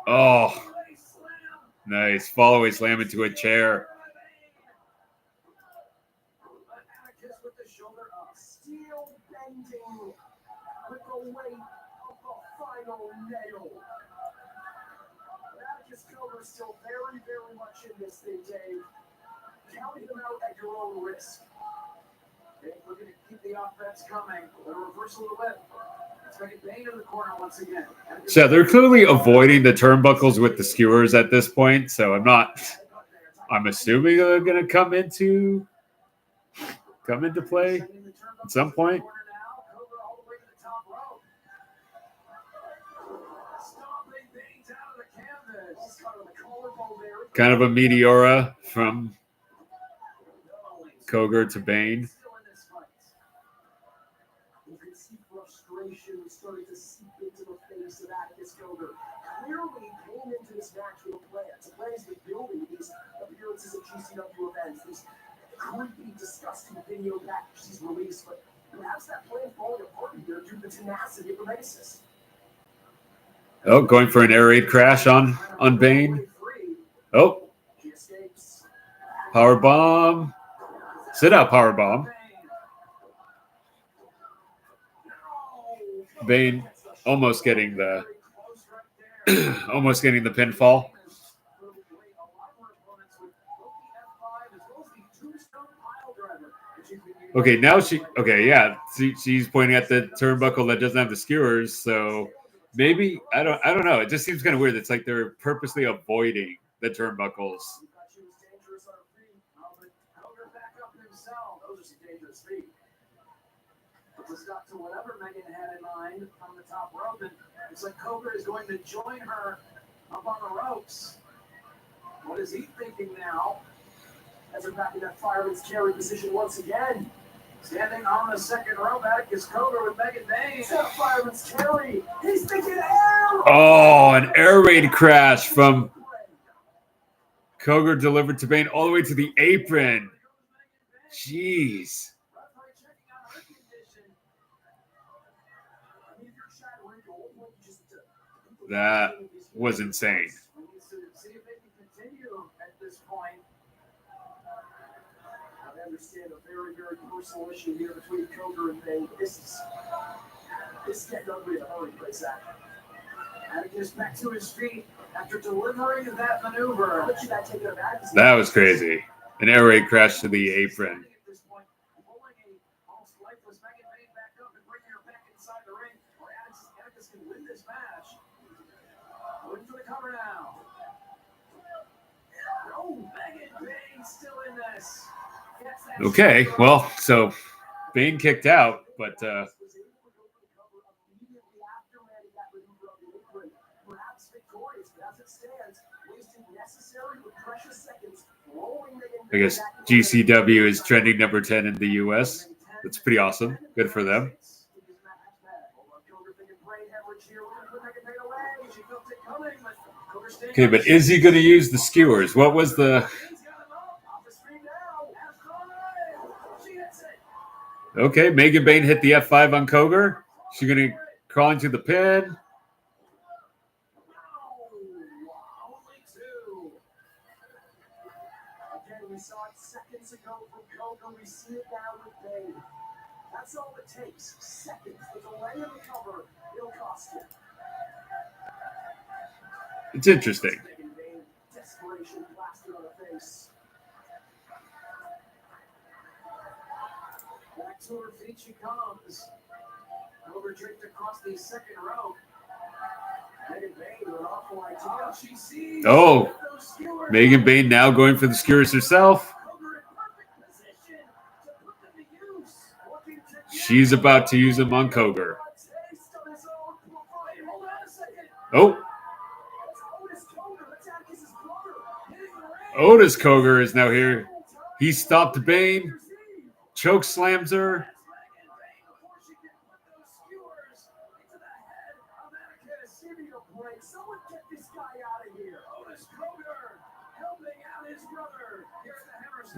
Oh, nice. Follow-away slam into a chair. With the shoulder up, steel bending with the weight of the final nail. Atticus Cougar still very, very much in this thing, Dave. Counting them out at your own risk. Dave looking to keep the offense coming. A reversal of the whip. It's making Bane in the corner once again. So they're clearly avoiding the turnbuckles with the skewers at this point. So I'm assuming they're going to come into play at some point. Kind of a meteora from Cougar to Bane. You can see frustration starting to seep into the face of Atticus Cougar. Clearly came into this match with a plan. It's a plan he's been building these appearances at GCW events, these creepy, disgusting video packages he's released, but perhaps that plan falling apart here due to the tenacity of the racist. Oh, going for an air raid crash on Bane. Oh, power bomb. Sit out power bomb. Bane almost getting the pinfall. Okay, now she's pointing at the turnbuckle that doesn't have the skewers, so maybe I don't know. It just seems kind of weird. It's like they're purposely avoiding the turnbuckles. Stuck to whatever Megan had in mind from the top rope, and it's like Cougar is going to join her up on the ropes. What is he thinking now? As we're back in that fireman's carry position once again. Standing on the second rope, Atticus Cougar with Megan Bane. It's a fireman's carry. He's thinking air. Oh, an air raid crash from Cougar delivered to Bane all the way to the apron. Jeez. That was insane. See if they can continue at this point. I understand a very, very personal issue here between Cougar and Bane. This is getting ugly in a hurry, Chris. Atticus back to his feet after delivering that maneuver. That was crazy. An air raid crash to the apron. Okay, well, so Bane kicked out, but I guess GCW is trending number 10 in the US. That's pretty awesome. Good for them. Okay, but is he going to use the skewers? What was the... Okay, Megan Bane hit the F5 on Cougar. She's going to crawl into the pin. Again, we saw it seconds ago from Cougar. We see it now with Bane. That's all it takes. Seconds. The delay in the cover, it'll cost you. It's interesting. Desperation plastered on the face. Back to her feet she comes. Cougar draped across the second rope. Megan Bane with an awful idea. She sees. Oh, Megan Bane now going for the skewers herself. She's about to use them on Cougar. Oh. Otis Cougar is now here. He stopped Bane. Choke slams her.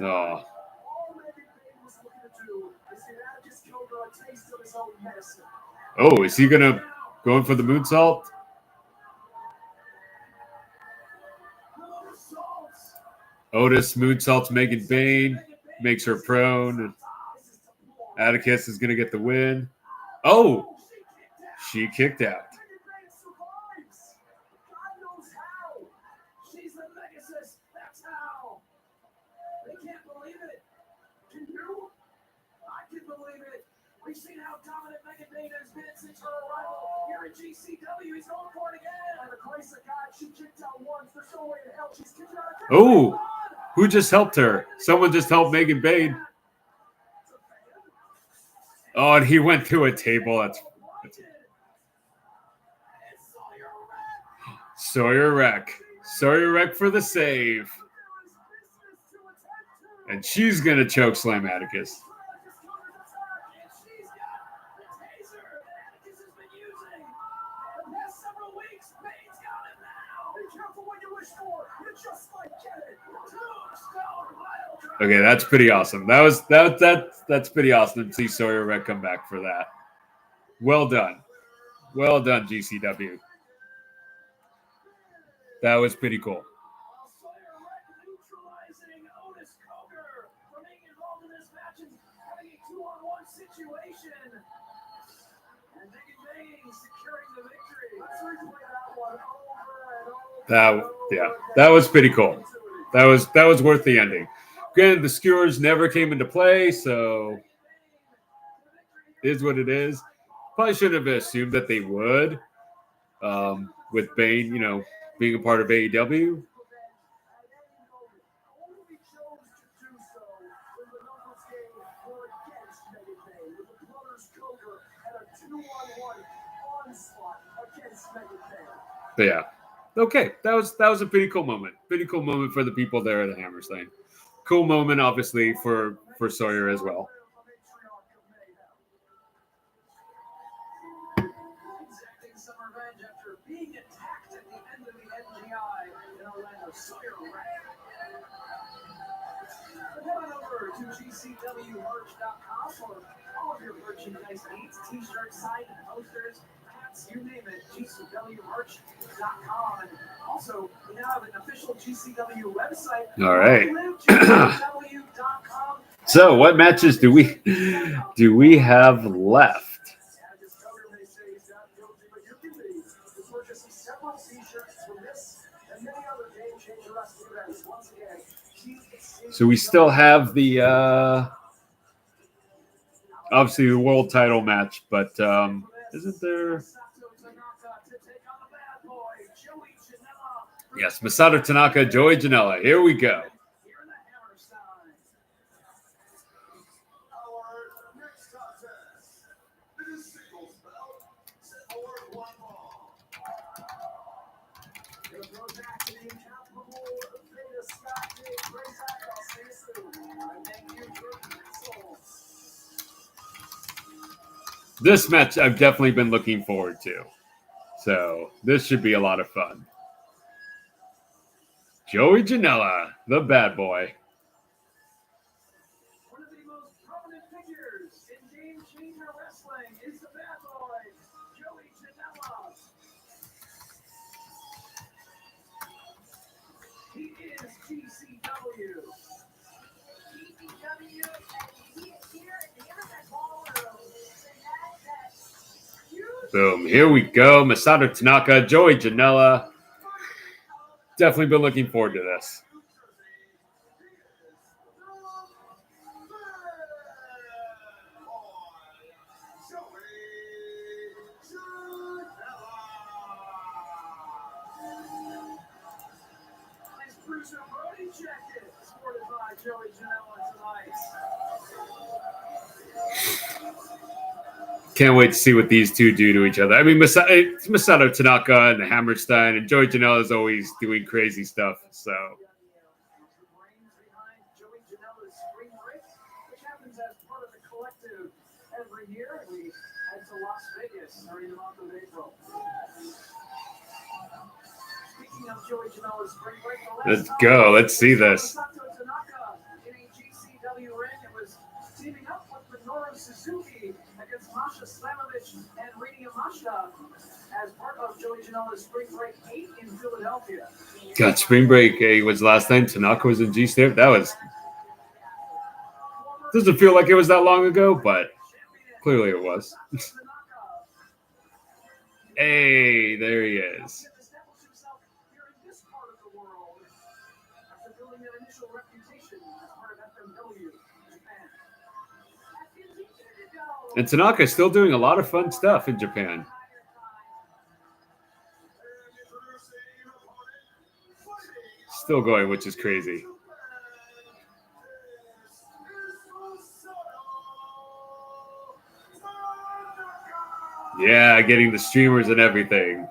Oh. Oh, is he gonna go in for the moonsault? Otis moonsaults Megan Bane, makes her prone. Atticus is gonna get the win. Oh, she kicked out. can believe it. We've seen how dominant Megan Bane has been since her arrival here at GCW. He's going for it again. And the grace of God, she kicked out once. There's no way in hell she's kicked out again. Oh, who just helped her? Someone just helped Megan Bane. Oh, and he went through a table. That's Sawyer Wreck. Sawyer Wreck for the save. And she's going to choke slam Atticus. Okay, that's pretty awesome. That's pretty awesome to see Sawyer Wreck come back for that. Well done. Well done, GCW. That was pretty cool. Neutralizing Otis Cougar for being involved in this match and having a 2-on-1 situation. And Megan Bane securing the victory. Let's replay that one over and over. That was pretty cool. That was worth the ending. Granted, the skewers never came into play, so it is what it is. Probably shouldn't have assumed that they would. With Bane, being a part of AEW. But yeah. Okay, that was a pretty cool moment. Pretty cool moment for the people there at Hammerstein. Cool moment, obviously, for Sawyer as well. Exacting some revenge after being attacked at the end of the NGI in Orlando. Sawyer Wreck. Head on over to GCWmerch.com for all of your merchandise needs, t-shirts, signed posters, hats, you name it, GCWmerch.com. And also, we now have an official GCW website. All right. GCW.com. So, what matches do we have left? So we still have the obviously the world title match, but isn't there? Yes, Masato Tanaka, Joey Janella. Here we go. This match I've definitely been looking forward to. So this should be a lot of fun. Joey Janella, the bad boy. One of the most prominent figures in Game Changer Wrestling is the bad boy, Joey Janella. He is GCW. GCW, and he is here in the Internet Ballroom. Boom. Here we go. Masato Tanaka, Joey Janella. Definitely been looking forward to this. Nice Bruce Brody jacket, sported by Joey Janella tonight. Can't wait to see what these two do to each other. I mean, Masato Tanaka and Hammerstein and Joey Janella is always doing crazy stuff. So The brains behind Joey Janella's spring break, which happens as part of the collective every year. We head to Las Vegas during the month of April. Speaking of Joey Janella's spring break, let's go. Let's see this. Masato Tanaka in a GCW ring and was teaming up with Minoru Suzuki against Masha Slamovich and Rini Yamashita as part of Joey Janella's Spring Break 8 in Philadelphia. God, Spring Break was the last time Tanaka was in GCW. That was doesn't feel like it was that long ago, but clearly it was. Hey, there he is. And Tanaka is still doing a lot of fun stuff in Japan. Still going, which is crazy. Yeah, getting the streamers and everything.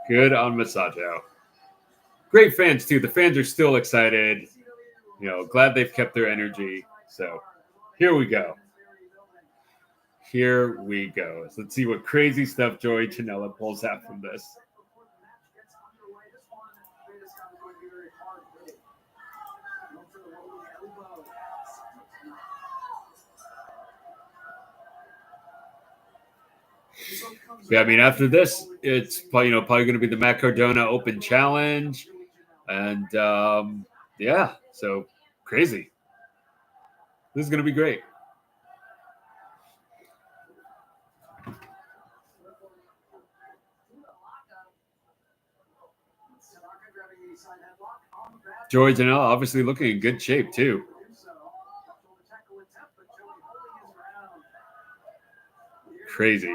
Good on Masato. Great fans, too. The fans are still excited. You know, glad they've kept their energy. So, here we go. Here we go. So let's see what crazy stuff Joey Janella pulls out from this. Yeah, I mean, after this, it's probably going to be the Matt Cardona Open Challenge, and yeah, so crazy. This is going to be great. Joey Janella obviously looking in good shape too. Crazy.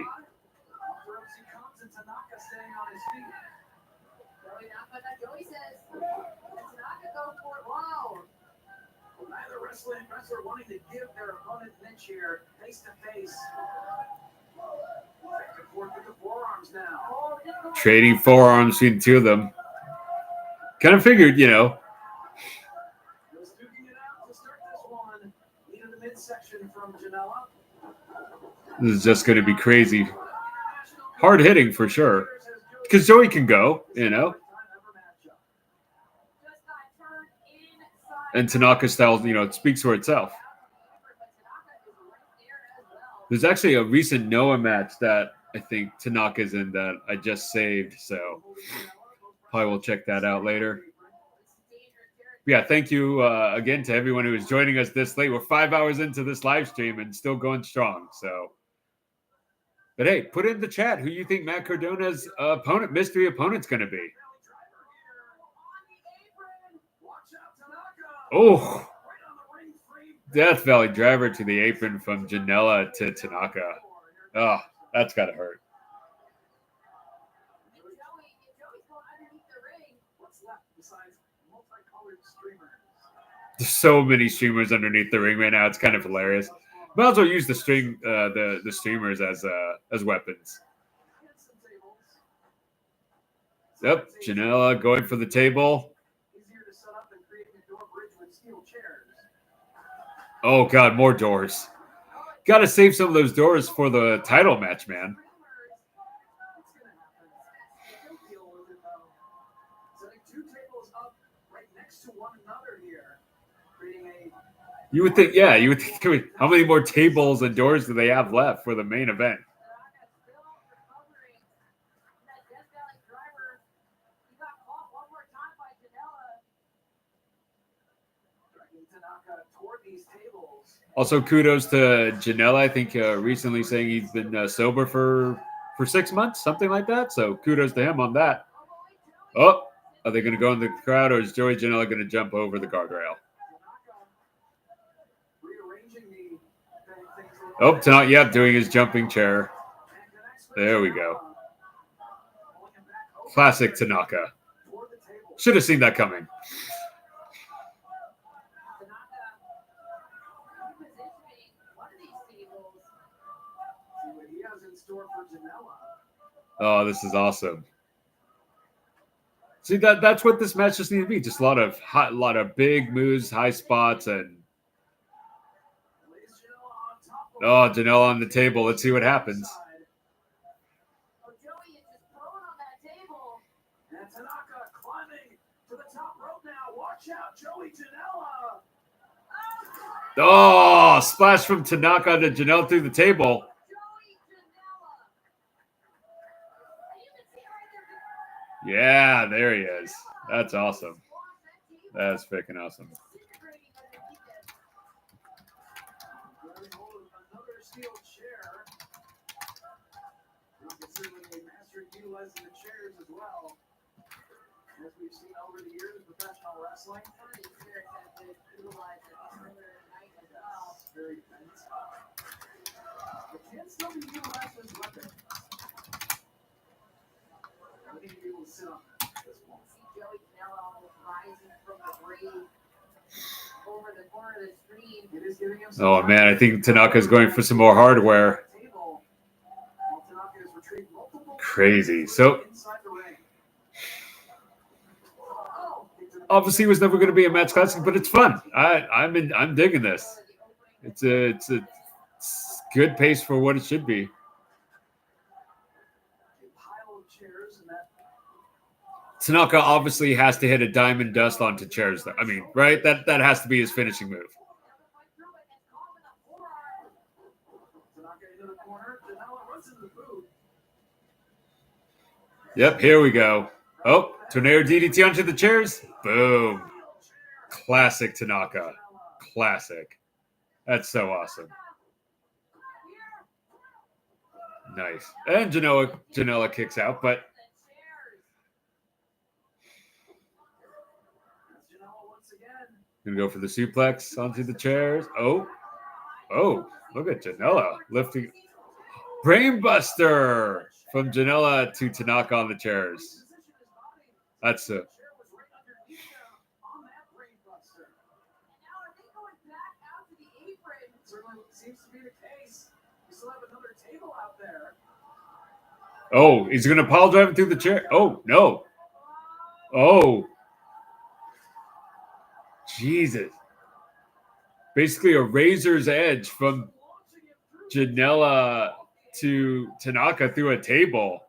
Wrestler wanting to give their opponent Mitch here face to face. Back and forth with the forearms now. Trading forearms between the two of them. Kind of figured, you know. Was duking it out to start this one. Into the midsection from Janella. This is just going to be crazy. Hard hitting for sure. Because Joey can go, you know. And Tanaka style, you know, it speaks for itself. There's actually a recent Noah match that I think Tanaka's in that I just saved, so probably will check that out later. Yeah, thank you again to everyone who is joining us this late. We're 5 hours into this live stream and still going strong. So, but hey, put in the chat who you think Matt Cardona's mystery opponent's going to be. Oh, Death Valley driver to the apron from Janella to Tanaka. Oh, that's got to hurt. There's so many streamers underneath the ring right now. It's kind of hilarious. Might as well use the streamers as weapons. Yep, Janella going for the table. Oh, God, more doors. Got to save some of those doors for the title match, man. You would think, yeah, you would think, how many more tables and doors do they have left for the main event? Also, kudos to Janella. I think recently saying he's been sober for 6 months, something like that. So kudos to him on that. Oh, are they going to go in the crowd, or is Joey Janella going to jump over the guardrail? Oh, Tanaka, yep, doing his jumping chair. There we go. Classic Tanaka. Should have seen that coming. Oh, this is awesome. See, that's what this match just needs to be. Just a lot of big moves, high spots, and oh, Janella on the table. Let's see what happens. And Tanaka climbing to the top rope now. Watch out, Joey Janella. Oh, splash from Tanaka to Janella through the table. Yeah, there he is. That's awesome. That's freaking awesome. Another steel chair. Certainly master utilizing the chairs as well. As we've seen over the years in professional wrestling. Very nice. Can still be utilized as weapon. I think he will sit on this one. Joey Janella rising from the grave over the corner of the screen. It is giving him some Oh, time. man, I think Tanaka's going for some more hardware. Table. While Tanaka has retrieved multiple Crazy. So, inside the ring. obviously, it was never going to be a match classic, but it's fun. I'm digging this. It's a good pace for what it should be. A pile of chairs and that Tanaka obviously has to hit a diamond dust onto chairs, though. I mean, right? That has to be his finishing move. Tanaka into the corner. Janella runs into the boot. Yep, here we go. Oh, tornado DDT onto the chairs. Boom. Classic Tanaka. Classic. That's so awesome. Nice. And Janella kicks out, but Janella once again. gonna go for the suplex onto the chairs. Oh, look at Janella lifting. Brainbuster from Janella to Tanaka on the chairs. That's a Certainly seems to be the case. We still have another table out there. Oh, he's gonna pile drive it through the chair. Oh no. Oh. Jesus. Basically a razor's edge from Janella to Tanaka through a table.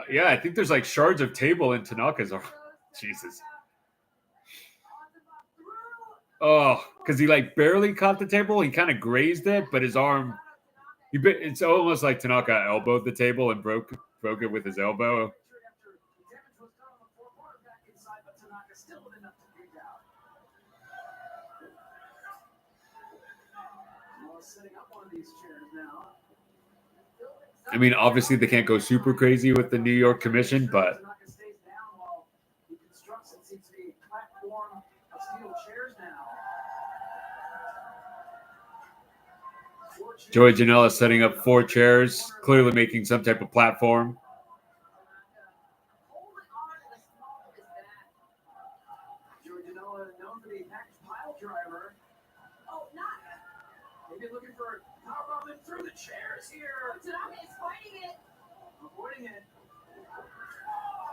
Yeah, I think there's like shards of table in Tanaka's arm. Jesus. Oh, because he like barely caught the table. He kind of grazed it, but his arm, it's almost like Tanaka elbowed the table and broke it with his elbow. I mean, obviously they can't go super crazy with the New York Commission, but Joey Janela setting up 4 chairs, clearly making some type of platform. Joey Janela, known for the package pile driver. Oh, not. Maybe looking for a powerbomb in through the chairs here. Tanaka is fighting it. Avoiding it.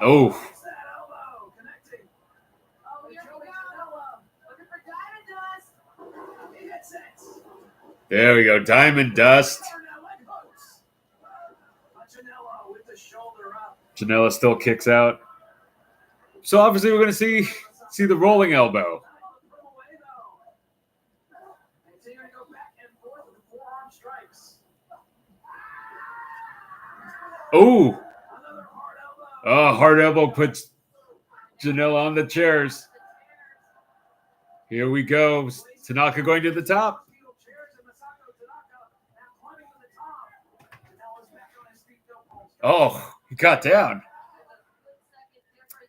Oh. It's that elbow connecting. Oh, here we go. Looking for diamond dust. He hits it. There we go. Diamond dust. Janella with the shoulder up. Janela still kicks out. So obviously we're going to see the rolling elbow. Oh. Hard elbow puts Janela on the chairs. Here we go. Tanaka going to the top. Oh, he got down.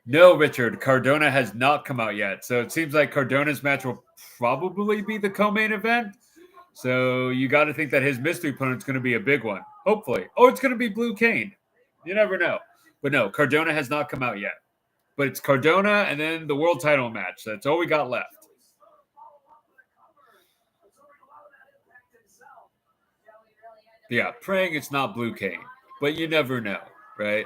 No, Richard, Cardona has not come out yet. So it seems like Cardona's match will probably be the co-main event. So you got to think that his mystery opponent's going to be a big one. Hopefully. Oh, it's going to be Blue Cane. You never know. But no, Cardona has not come out yet. But it's Cardona and then the world title match. That's all we got left. Yeah, praying it's not Blue Cane. But you never know, right?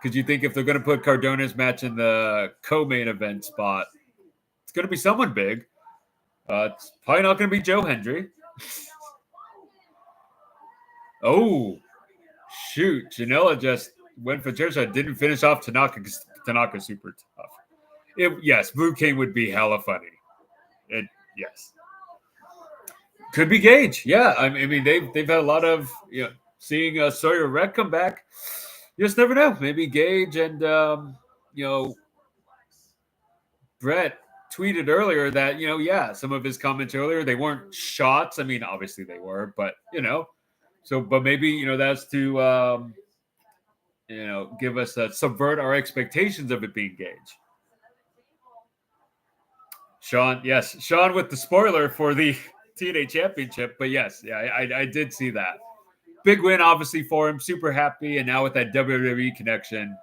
Because you think if they're going to put Cardona's match in the co-main event spot, it's going to be someone big. It's probably not going to be Joe Hendry. Oh, shoot. Janella just went for chair shot. Didn't finish off Tanaka because Tanaka's super tough. Yes, Blue King would be hella funny. Yes. Could be Gage. Yeah, I mean, they've had a lot of, seeing Sawyer Wreck come back, you just never know. Maybe Gage and, Brett tweeted earlier that, some of his comments earlier, they weren't shots. I mean, obviously they were, but, but maybe, that's to, give us subvert our expectations of it being Gage. Sean, yes. Sean with the spoiler for the TNA Championship. But yes, yeah, I did see that. Big win, obviously, for him. Super happy. And now with that WWE connection,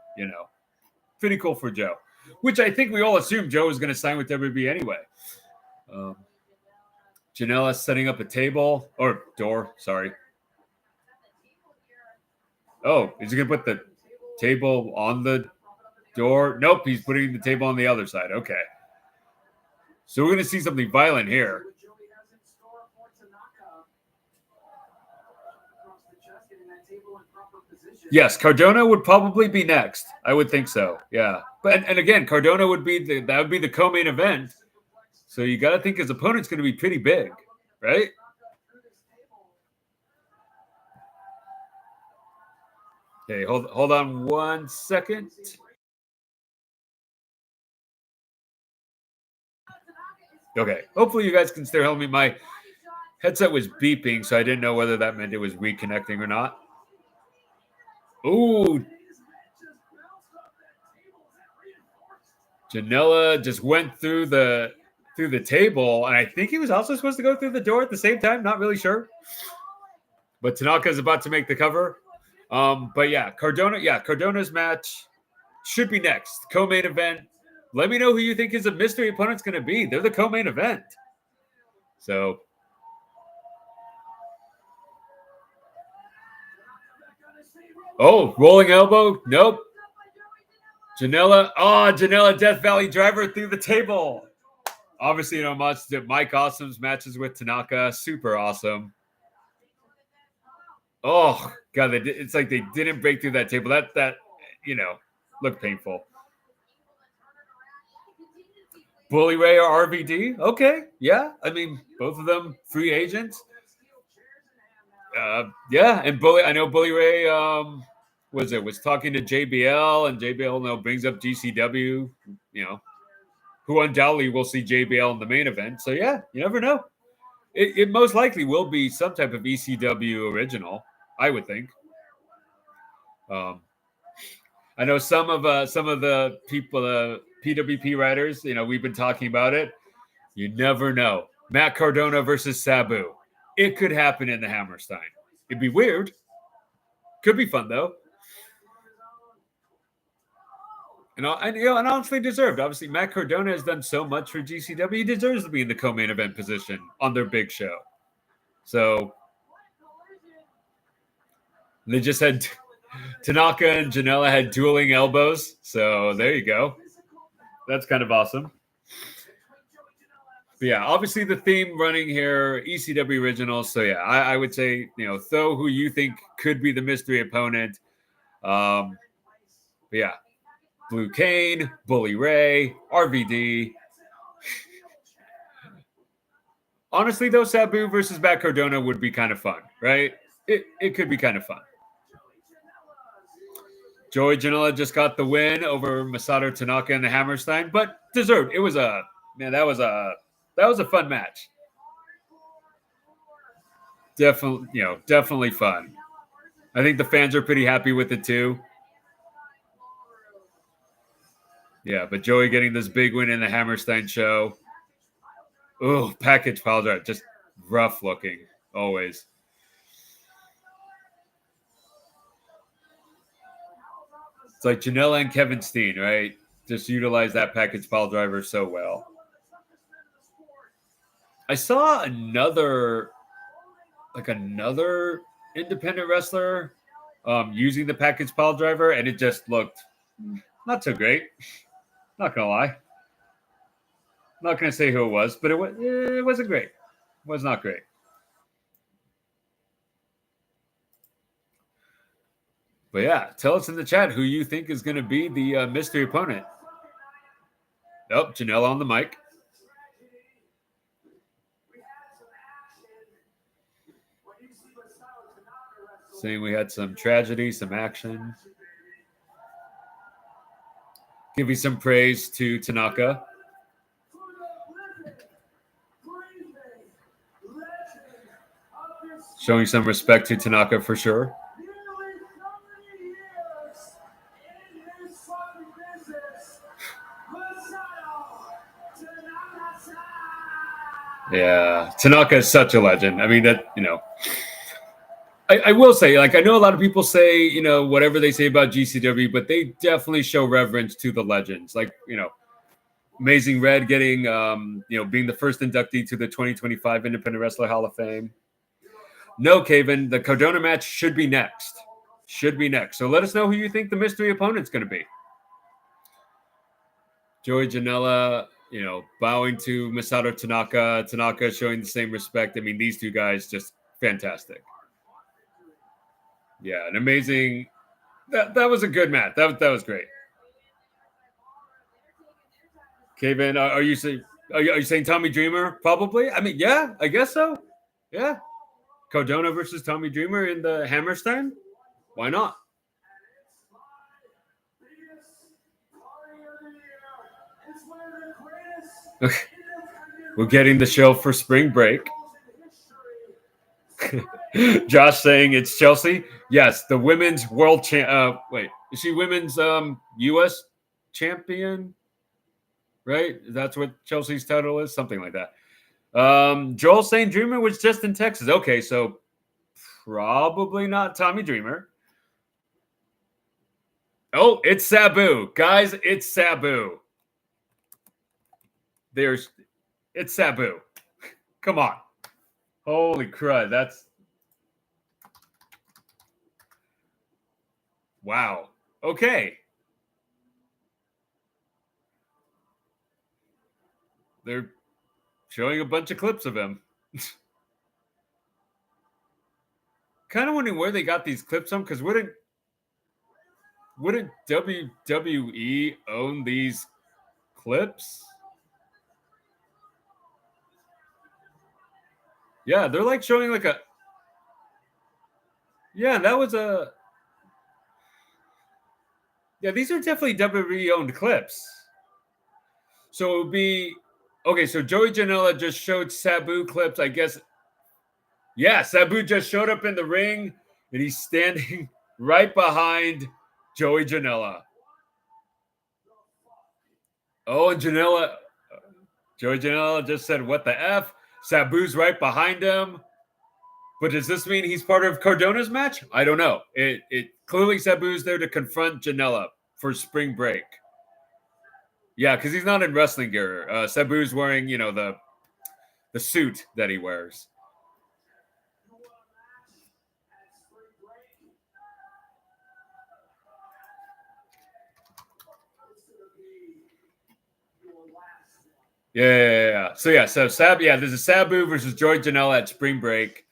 pretty cool for Joe. Which I think we all assumed Joe was going to sign with WWE anyway. Janella setting up a table. Or door, sorry. Oh, is he going to put the table on the door? Nope, he's putting the table on the other side. Okay. So we're going to see something violent here. Yes, Cardona would probably be next. I would think so. Yeah. But and again, Cardona would be the co-main event. So you got to think his opponent's going to be pretty big, right? Okay, hold on 1 second. Okay, hopefully you guys can still hear me. My headset was beeping, so I didn't know whether that meant it was reconnecting or not. Ooh. Janella just went through the table, and I think he was also supposed to go through the door at the same time. Not really sure. But Tanaka is about to make the cover. But yeah, Cardona's match should be next. Co-main event. Let me know who you think his mystery opponent's going to be. They're the co-main event. So. Oh, rolling elbow. Nope. Janella Death Valley driver through the table. Obviously, much to Mike Awesome's matches with Tanaka. Super awesome. Oh, God, it's like they didn't break through that table. That looked painful. Bully Ray or RVD? Okay, yeah. I mean, both of them free agents. Yeah, and I know Bully Ray was talking to JBL, and JBL brings up GCW, who undoubtedly will see JBL in the main event. So yeah, you never know. It most likely will be some type of ECW original, I would think. I know some of the people, PWP writers, we've been talking about it. You never know. Matt Cardona versus Sabu. It could happen in the Hammerstein. It'd be weird. Could be fun though. And honestly deserved. Obviously, Matt Cardona has done so much for GCW. He deserves to be in the co-main event position on their big show. So they just had Tanaka and Janella had dueling elbows. So there you go. That's kind of awesome. But yeah, obviously the theme running here, ECW Originals. So yeah, I would say, throw who you think could be the mystery opponent. But yeah. Blue Kane, Bully Ray, RVD. Honestly, though, Sabu versus Matt Cardona would be kind of fun, right? It could be kind of fun. Joey Janella just got the win over Masato Tanaka and the Hammerstein, but deserved. It was that was a fun match. Definitely fun. I think the fans are pretty happy with it too. Yeah, but Joey getting this big win in the Hammerstein show. Oh, package pile driver, just rough looking, always. It's like Janella and Kevin Steen, right? Just utilize that package pile driver so well. I saw another independent wrestler using the package pile driver, and it just looked not so great. Not gonna lie. Not gonna say who it was, but it wasn't great. It was not great. But yeah, tell us in the chat who you think is going to be the mystery opponent. Oh, Janella on the mic. Saying we had some tragedy, some action. Give you some praise to Tanaka. Showing some respect to Tanaka for sure. Tanaka is such a legend. I mean, that, you know, I will say, like, I know a lot of people say, you know, whatever they say about GCW, but they definitely show reverence to the legends. Like, you know, Amazing Red getting, you know, being the first inductee to the 2025 Independent Wrestler Hall of Fame. No, Kevin, the Cardona match should be next. Should be next. So let us know who you think the mystery opponent's going to be. Joey Janella, you know, bowing to Masato Tanaka. Tanaka showing the same respect. I mean, these two guys just fantastic. Yeah, an amazing. That was a good match. That was great. Kevin, are you saying Tommy Dreamer? Probably. I mean, yeah, I guess so. Yeah, Cardona versus Tommy Dreamer in the Hammerstein. Why not? Okay. We're getting the show for spring break. Josh saying it's Chelsea. Yes, the women's world champ. Wait, is she women's U.S. champion? Right? That's what Chelsea's title is? Something like that. Joel saying Dreamer was just in Texas. Okay, so probably not Tommy Dreamer. Oh, it's Sabu. Guys, it's Sabu. It's Sabu. Come on. Holy crud. That's wow. Okay. They're showing a bunch of clips of him. Kind of wondering where they got these clips from, because wouldn't WWE own these clips? Yeah, they're like showing like a. Yeah, that was a. Yeah, these are definitely WWE owned clips. So it would be okay. So Joey Janela just showed Sabu clips, I guess. Yeah, Sabu just showed up in the ring, and he's standing right behind Joey Janela. Oh, and Joey Janela just said, "What the F?" Sabu's right behind him. But does this mean he's part of Cardona's match? I don't know. It clearly Sabu's there to confront Janela for spring break. Yeah, because he's not in wrestling gear. Sabu's wearing, you know, the suit that he wears. Yeah. So this is Sabu versus Joey Janela at spring break.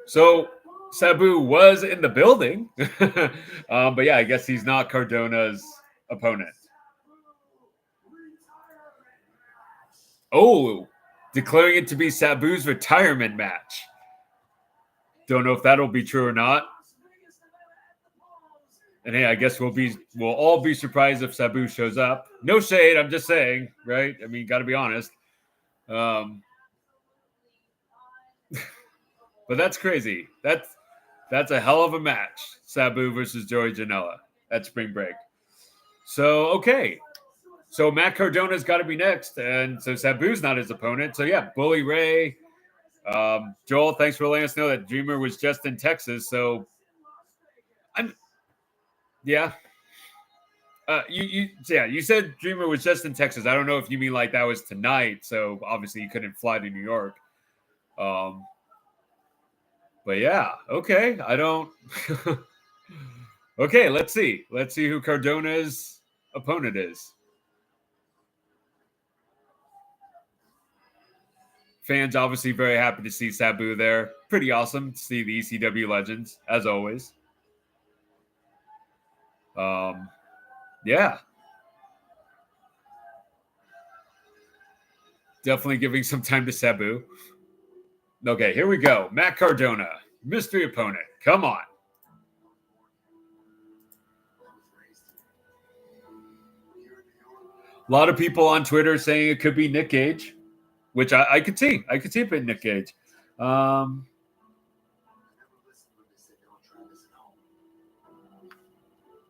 So Sabu was in the building, but yeah, I guess he's not Cardona's opponent. Oh, declaring it to be Sabu's retirement match. Don't know if that'll be true or not. And hey, I guess we'll all be surprised if Sabu shows up. No shade, I'm just saying, right? I mean, got to be honest. But that's crazy. That's a hell of a match. Sabu versus Joey Janela at spring break. So, okay. So Matt Cardona's got to be next. And so Sabu's not his opponent. So yeah, Bully Ray. Joel, thanks for letting us know that Dreamer was just in Texas. So yeah. You said Dreamer was just in Texas. I don't know if you mean like that was tonight. So obviously you couldn't fly to New York. But yeah, okay. I don't. Okay, let's see. Let's see who Cardona's opponent is. Fans obviously very happy to see Sabu there. Pretty awesome to see the ECW legends, as always. Yeah. Definitely giving some time to Sabu. Okay, here we go. Matt Cardona, mystery opponent. Come on. A lot of people on Twitter saying it could be Nick Gage, which I could see. I could see it being Nick Gage.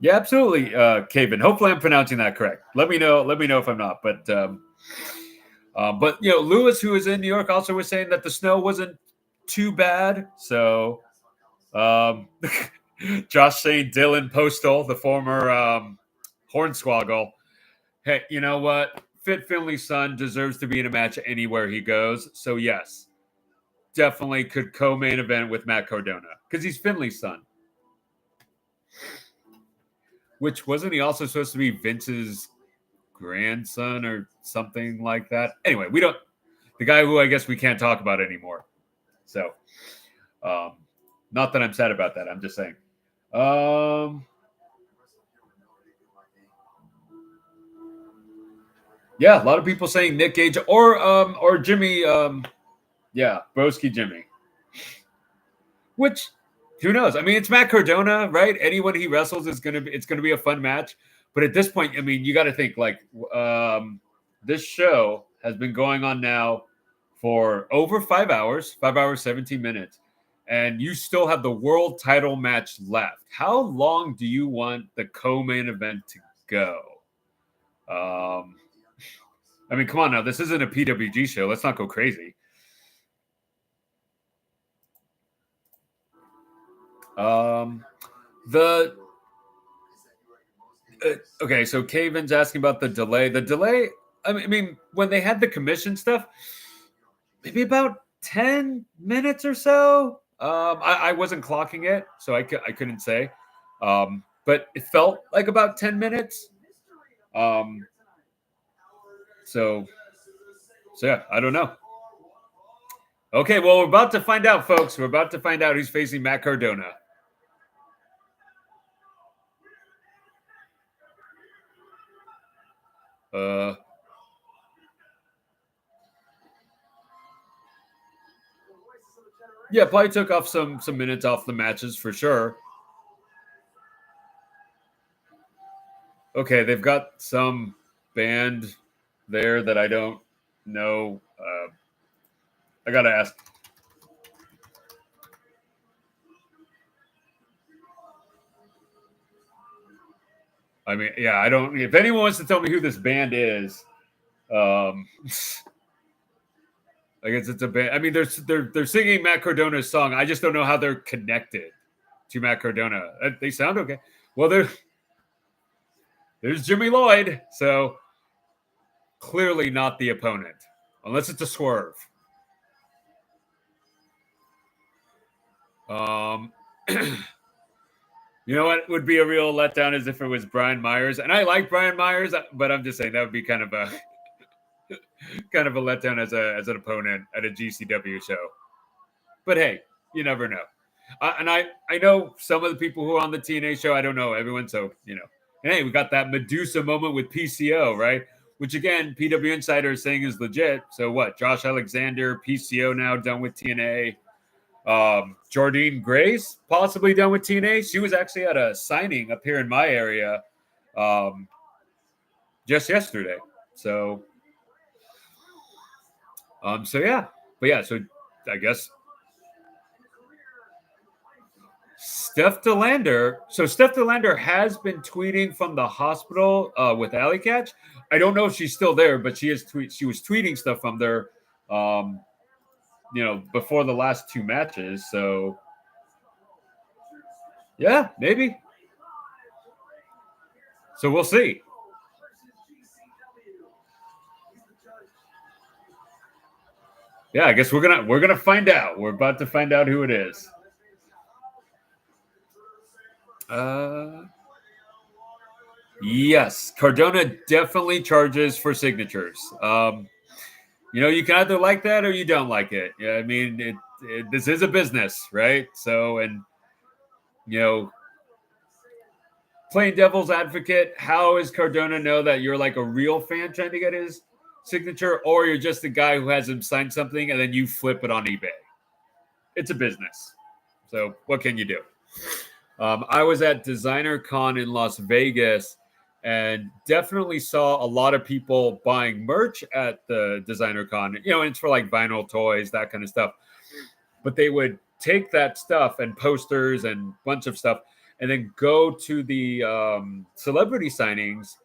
Yeah, absolutely, Kevin. Hopefully I'm pronouncing that correct. Let me know if I'm not. But But Lewis, who was in New York, also was saying that the snow wasn't too bad. So, Josh saying Dylan Postal, the former Hornswoggle, hey, you know what? Fit Finley's son deserves to be in a match anywhere he goes. So yes, definitely could co-main event with Matt Cardona because he's Finley's son. Which wasn't he also supposed to be Vince's grandson or something like that? Anyway, the guy who I guess we can't talk about anymore. So, not that I'm sad about that. I'm just saying. Yeah, a lot of people saying Nick Gage or Jimmy. Broski Jimmy. Which, who knows? I mean, it's Matt Cardona, right? Anyone he wrestles it's gonna be a fun match. But at this point, I mean, you got to think like this show has been going on now for over 5 hours, 5 hours, 17 minutes, and you still have the world title match left. How long do you want the co-main event to go? I mean, come on now. This isn't a PWG show. Let's not go crazy. Okay, so Kavin's asking about the delay. The delay, I mean, when they had the commission stuff, maybe about 10 minutes or so. I wasn't clocking it, so I couldn't say. But it felt like about 10 minutes. So yeah, I don't know. Okay, well, we're about to find out, folks. We're about to find out who's facing Matt Cardona. Yeah, probably took off some minutes off the matches for sure. Okay, they've got some band there that I don't know. I gotta ask. I mean, yeah, I don't. If anyone wants to tell me who this band is, I guess it's a band. I mean, they're singing Matt Cardona's song. I just don't know how they're connected to Matt Cardona. They sound okay. Well, there's Jimmy Lloyd, so clearly not the opponent, unless it's a swerve. You know what would be a real letdown is if it was Brian Myers, and I like Brian Myers, but I'm just saying that would be kind of a letdown as an opponent at a GCW show. But hey, you never know. And I know some of the people who are on the TNA show. I don't know everyone, so you know. And hey, we got that Medusa moment with PCO, right? Which again, PW Insider is saying is legit. So what? Josh Alexander, PCO now done with TNA. Jordine Grace possibly done with TNA. She was actually at a signing up here in my area just yesterday. So yeah. But yeah, so I guess Steph DeLander. So Steph DeLander has been tweeting from the hospital with Alley Catch. I don't know if she's still there, but she was tweeting stuff from there before the last two matches. So yeah, maybe. So we'll see. Yeah, I guess we're gonna find out. We're about to find out who it is. Yes, Cardona definitely charges for signatures. You can either like that or you don't like it. Yeah, I mean, this is a business, right? So, and playing devil's advocate, how does Cardona know that you're like a real fan trying to get his signature, or you're just the guy who has him sign something and then you flip it on eBay? It's a business. So what can you do? I was at Designer Con in Las Vegas and definitely saw a lot of people buying merch at the Designer Con. And it's for like vinyl toys, that kind of stuff. But they would take that stuff and posters and bunch of stuff and then go to the celebrity signings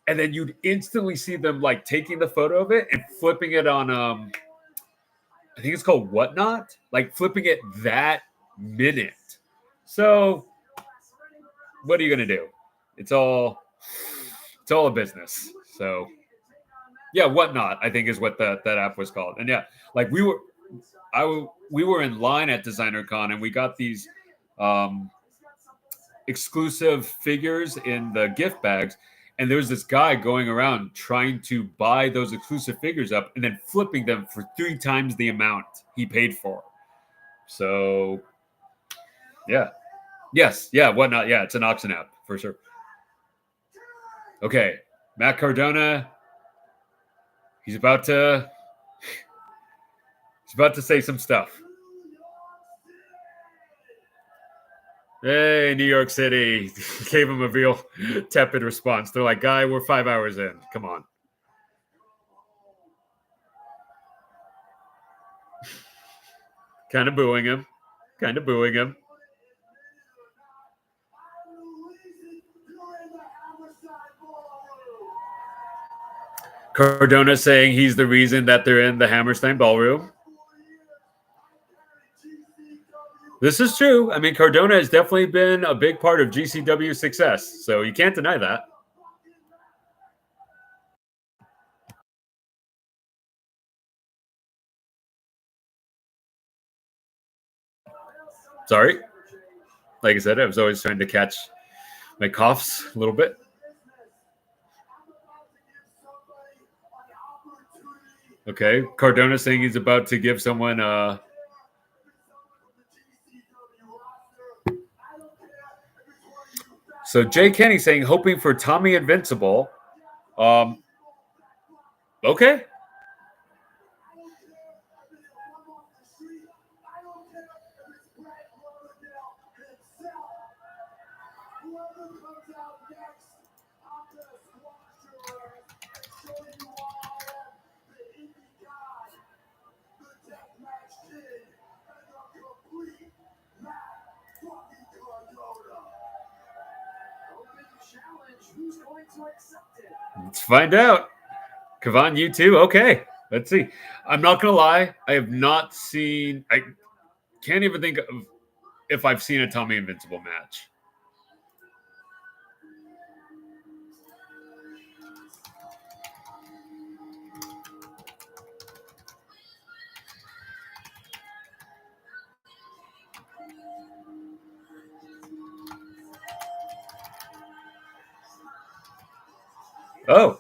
and then you'd instantly see them like taking the photo of it and flipping it on I think it's called Whatnot, like flipping it that minute. So what are you gonna do? It's all a business. So yeah, Whatnot, I think is what that app was called. And yeah, like we were in line at Designer Con and we got these exclusive figures in the gift bags. And there was this guy going around trying to buy those exclusive figures up and then flipping them for 3 times the amount he paid for. So, yeah. Yes. Yeah. Whatnot. Yeah. It's an auction app for sure. Okay. Matt Cardona. He's about to say some stuff. Hey, New York City. Gave him a real tepid response. They're like, guy, we're 5 hours in. Come on. Kind of booing him. Cardona saying he's the reason that they're in the Hammerstein ballroom. This is true. I mean, Cardona has definitely been a big part of GCW's success, so you can't deny that. Sorry. Like I said, I was always trying to catch my coughs a little bit. Okay, Cardona saying he's about to give someone So Jay Kenny saying hoping for Tommy Invincible. Okay. Let's find out. Kavan, you too? Okay. Let's see. I'm not going to lie. I have not seen... I can't even think of if I've seen a Tommy Invincible match. Oh.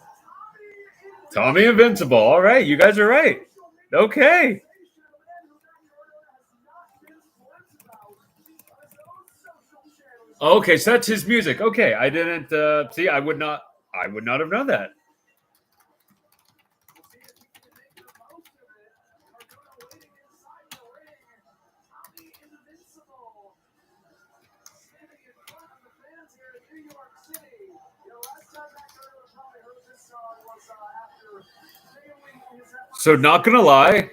Tommy Invincible. All right. You guys are right. Okay. Okay, so that's his music. Okay, I didn't see. I would not have known that. So, not gonna lie,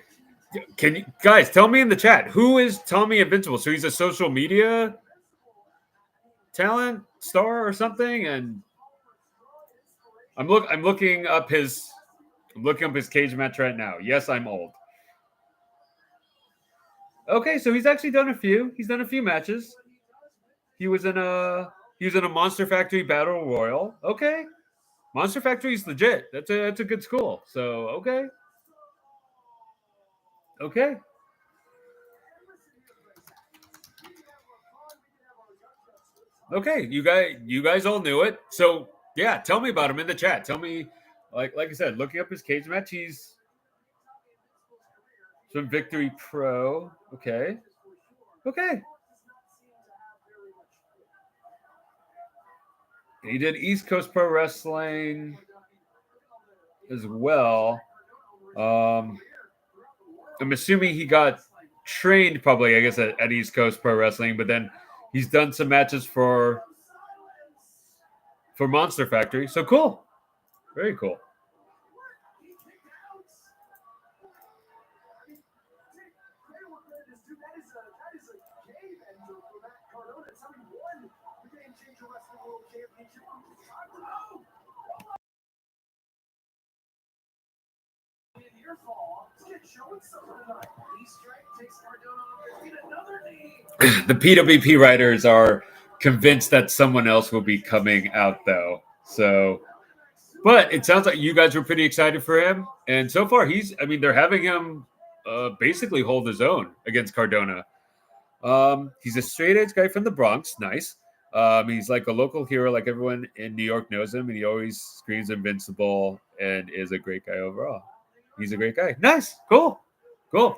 can you guys tell me in the chat who is Tommy Invincible? So he's a social media talent star or something, and I'm looking up his cage match right now. Yes, I'm old. Okay, so he's actually done a few. He's done a few matches. He was in a Monster Factory Battle Royal. Okay, Monster Factory is legit. That's a good school. So okay. Okay, you guys all knew it. So yeah, tell me about him in the chat. Tell me, like I said, looking up his cage match, he's some Victory Pro. Okay. He did East Coast Pro Wrestling as well. I'm assuming he got trained probably, I guess, at East Coast Pro Wrestling, but then he's done some matches for Monster Factory. So cool. Very cool. your fall. Let's get showing something tonight. Knee strike takes Cardona off his feet. Another knee. The PWP writers are convinced that someone else will be coming out, though. So, but it sounds like you guys were pretty excited for him. And so far, they're having him basically hold his own against Cardona. He's a straight edge guy from the Bronx. Nice. He's like a local hero, like everyone in New York knows him, and he always screams invincible and is a great guy overall. He's a great guy. Nice. Cool.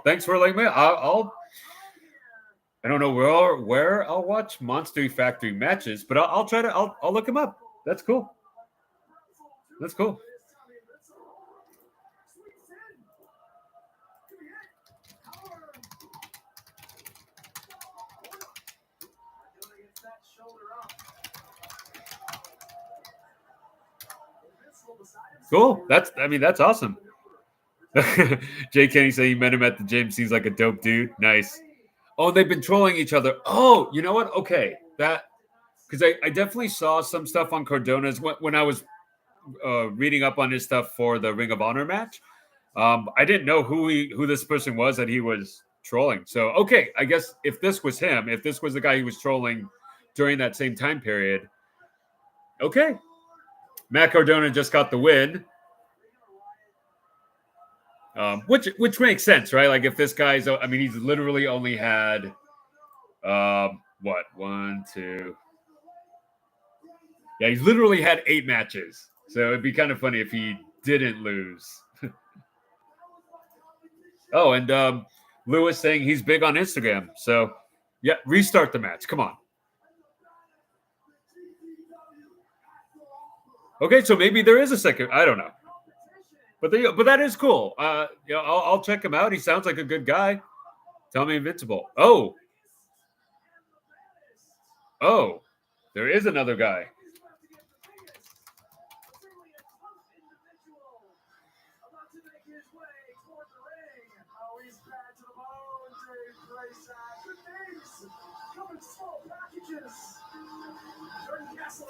Thanks for letting me. I don't know where I'll watch Monster Factory matches, but I'll try to. I'll look him up. That's cool. Cool. That's awesome. Jay Kenny said he met him at the gym. Seems like a dope dude. Nice. Oh, they've been trolling each other. Oh, you know what? Okay. Because I definitely saw some stuff on Cardona's when I was reading up on his stuff for the Ring of Honor match. I didn't know who this person was that he was trolling. So, okay. I guess if this was him, if this was the guy he was trolling during that same time period, okay. Matt Cardona just got the win. Which makes sense, right? Like if this guy's, he's literally only had, one, two. Yeah, he's literally had 8 matches. So it'd be kind of funny if he didn't lose. Oh, and Lewis saying he's big on Instagram. So, yeah, restart the match. Come on. Okay, so maybe there is a second. I don't know. But that is cool. I'll check him out. He sounds like a good guy. Tell me invincible. Oh, there is another guy.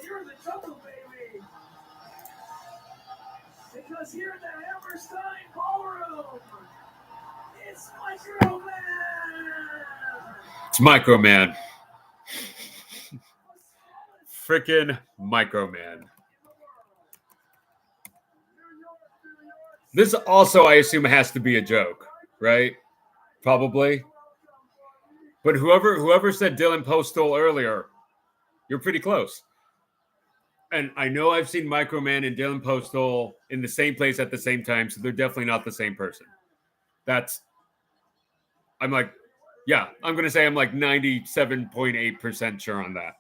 You're in the jungle, baby. Because here in the Hammerstein ballroom, it's Micro Man. It's Micro Man. Frickin' Micro Man. This also, I assume, has to be a joke, right? Probably. But whoever said Dylan Postal earlier, you're pretty close. And I know I've seen Microman and Dylan Postal in the same place at the same time, so they're definitely not the same person. I'm like 97.8% sure on that.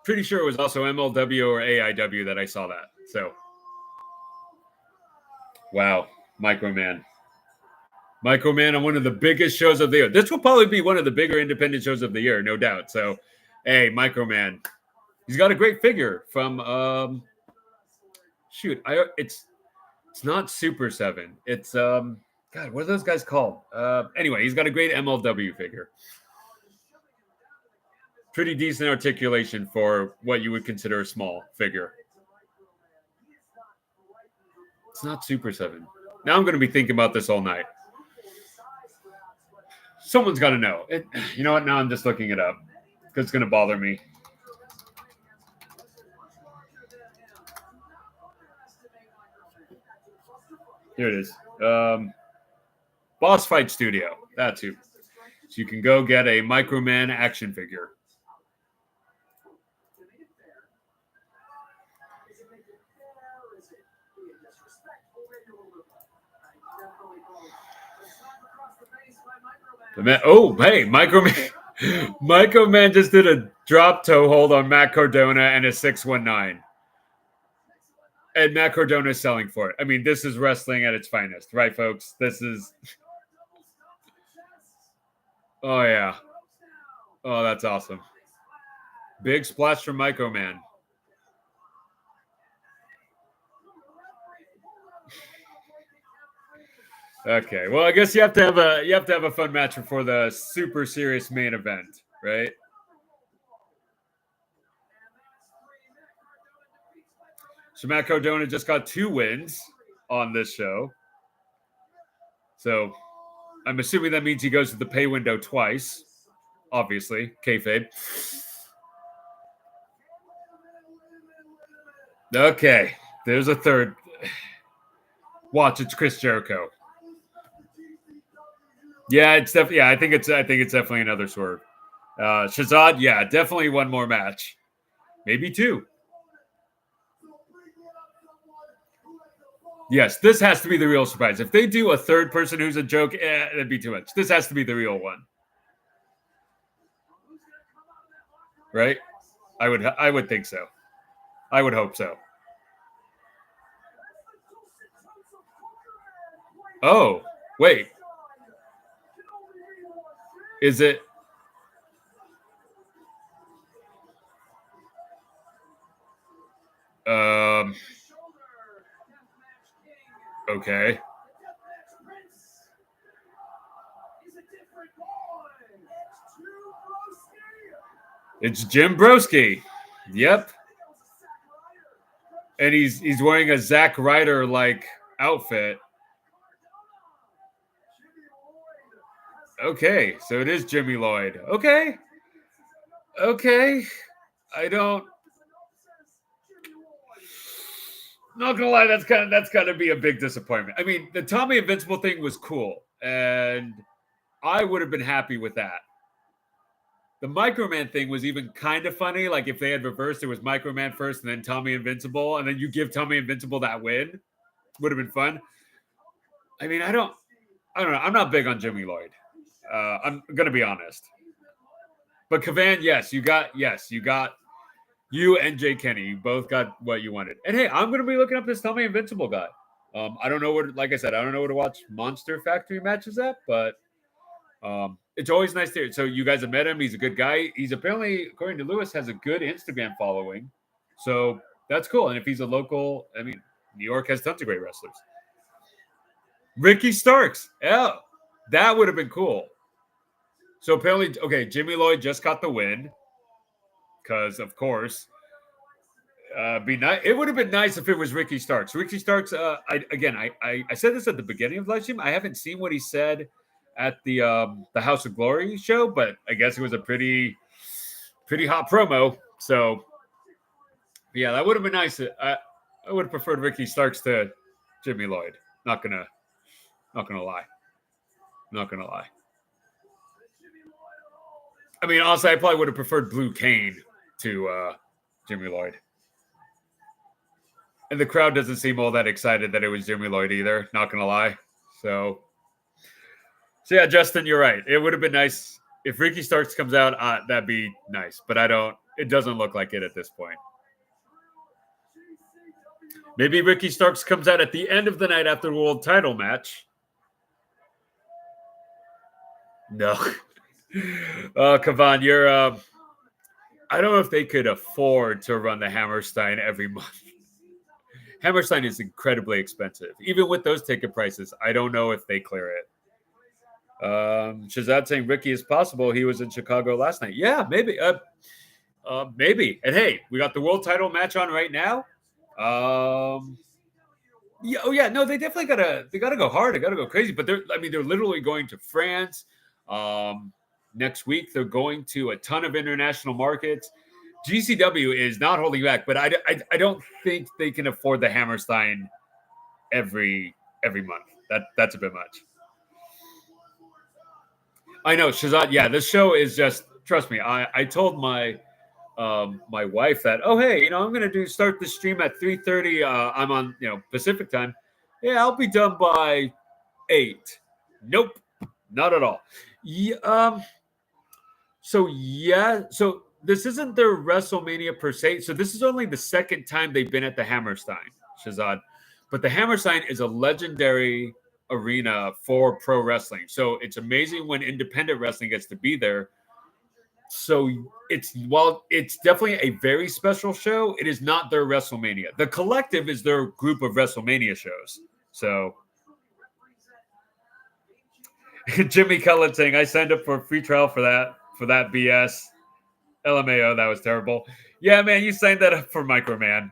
Pretty sure it was also MLW or AIW that I saw that. So, wow, Microman on one of the biggest shows of the year. This will probably be one of the bigger independent shows of the year, no doubt. So, hey, Microman, he's got a great figure from it's not Super 7. It's God, what are those guys called? Anyway, he's got a great MLW figure. Pretty decent articulation for what you would consider a small figure. It's not Super 7. Now I'm going to be thinking about this all night. Someone's got to know. You know what? Now I'm just looking it up because it's going to bother me. Here it is. Boss Fight Studio. That's who. So you can go get a Microman action figure. Hey, Microman just did a drop toe hold on Matt Cardona and a 619. And Matt Cardona is selling for it. I mean, this is wrestling at its finest, right, folks? This is... Oh, yeah. Oh, that's awesome. Big splash from Microman. Okay, well, I guess you have to have a fun match before the super serious main event, right? So Matt Cardona just got 2 wins. on this show. So I'm assuming that means he goes to the pay window twice. Obviously, kayfabe. Okay, there's a third. Watch, it's Chris Jericho. Yeah, it's definitely. Yeah, I think it's definitely another swerve. Shazad, yeah, definitely one more match, maybe two. Yes, this has to be the real surprise. If they do a third person who's a joke, that'd be too much. This has to be the real one, right? I would think so. I would hope so. Oh, wait. Is it? Okay. It's Jim Broski. Yep. And he's wearing a Zack Ryder like outfit. Okay, so it is Jimmy Lloyd. Okay. Not gonna lie, that's gotta be a big disappointment. I mean, the Tommy Invincible thing was cool, and I would have been happy with that. The Microman thing was even kind of funny. Like if they had reversed, it was Microman first and then Tommy Invincible, and then you give Tommy Invincible that win. Would have been fun. I mean, I don't know. I'm not big on Jimmy Lloyd. I'm gonna be honest. But Kavan, you and Jay Kenny, you both got what you wanted. And hey, I'm gonna be looking up this Tommy Invincible guy. I don't know where, like I said, I don't know where to watch Monster Factory matches at, but it's always nice to hear. So you guys have met him. He's a good guy. He's apparently, according to Lewis, has a good Instagram following. So that's cool. And if he's a local, I mean, New York has tons of great wrestlers. Ricky Starks. Yeah, that would have been cool. So apparently, okay, Jimmy Lloyd just got the win. Because, of course, it would have been nice if it was Ricky Starks. Ricky Starks, I said this at the beginning of the live stream. I haven't seen what he said at the House of Glory show, but I guess it was a pretty hot promo. So, yeah, that would have been nice. I would have preferred Ricky Starks to Jimmy Lloyd. Not gonna lie. I mean, honestly, I probably would have preferred Blue Cane to Jimmy Lloyd. And the crowd doesn't seem all that excited that it was Jimmy Lloyd either, not going to lie. So yeah, Justin, you're right. It would have been nice if Ricky Starks comes out, that'd be nice. But it doesn't look like it at this point. Maybe Ricky Starks comes out at the end of the night after the world title match. No. Kavan, you're I don't know if they could afford to run the Hammerstein every month. Hammerstein is incredibly expensive. Even with those ticket prices, I don't know if they clear it. Shazad saying Ricky is possible. He was in Chicago last night. Yeah, maybe. Maybe. And hey, we got the world title match on right now. Yeah, oh yeah, no, they definitely gotta go hard. They gotta go crazy. But they're literally going to France. Next week, they're going to a ton of international markets. GCW is not holding back, but I don't think they can afford the Hammerstein every month. That's a bit much. I know, Shazad. Yeah, this show is just, trust me. I told my wife that, oh hey, I'm gonna start the stream at 3:30. I'm on Pacific time. Yeah, I'll be done by 8. Nope, not at all. Yeah. So this isn't their WrestleMania per se. So this is only the second time they've been at the Hammerstein, Shazad. But the Hammerstein is a legendary arena for pro wrestling. So it's amazing when independent wrestling gets to be there. So while it's definitely a very special show, it is not their WrestleMania. The Collective is their group of WrestleMania shows. So Jimmy Cullen saying, I signed up for a free trial for that BS. LMAO, that was terrible. Yeah, man, you signed that up for Microman.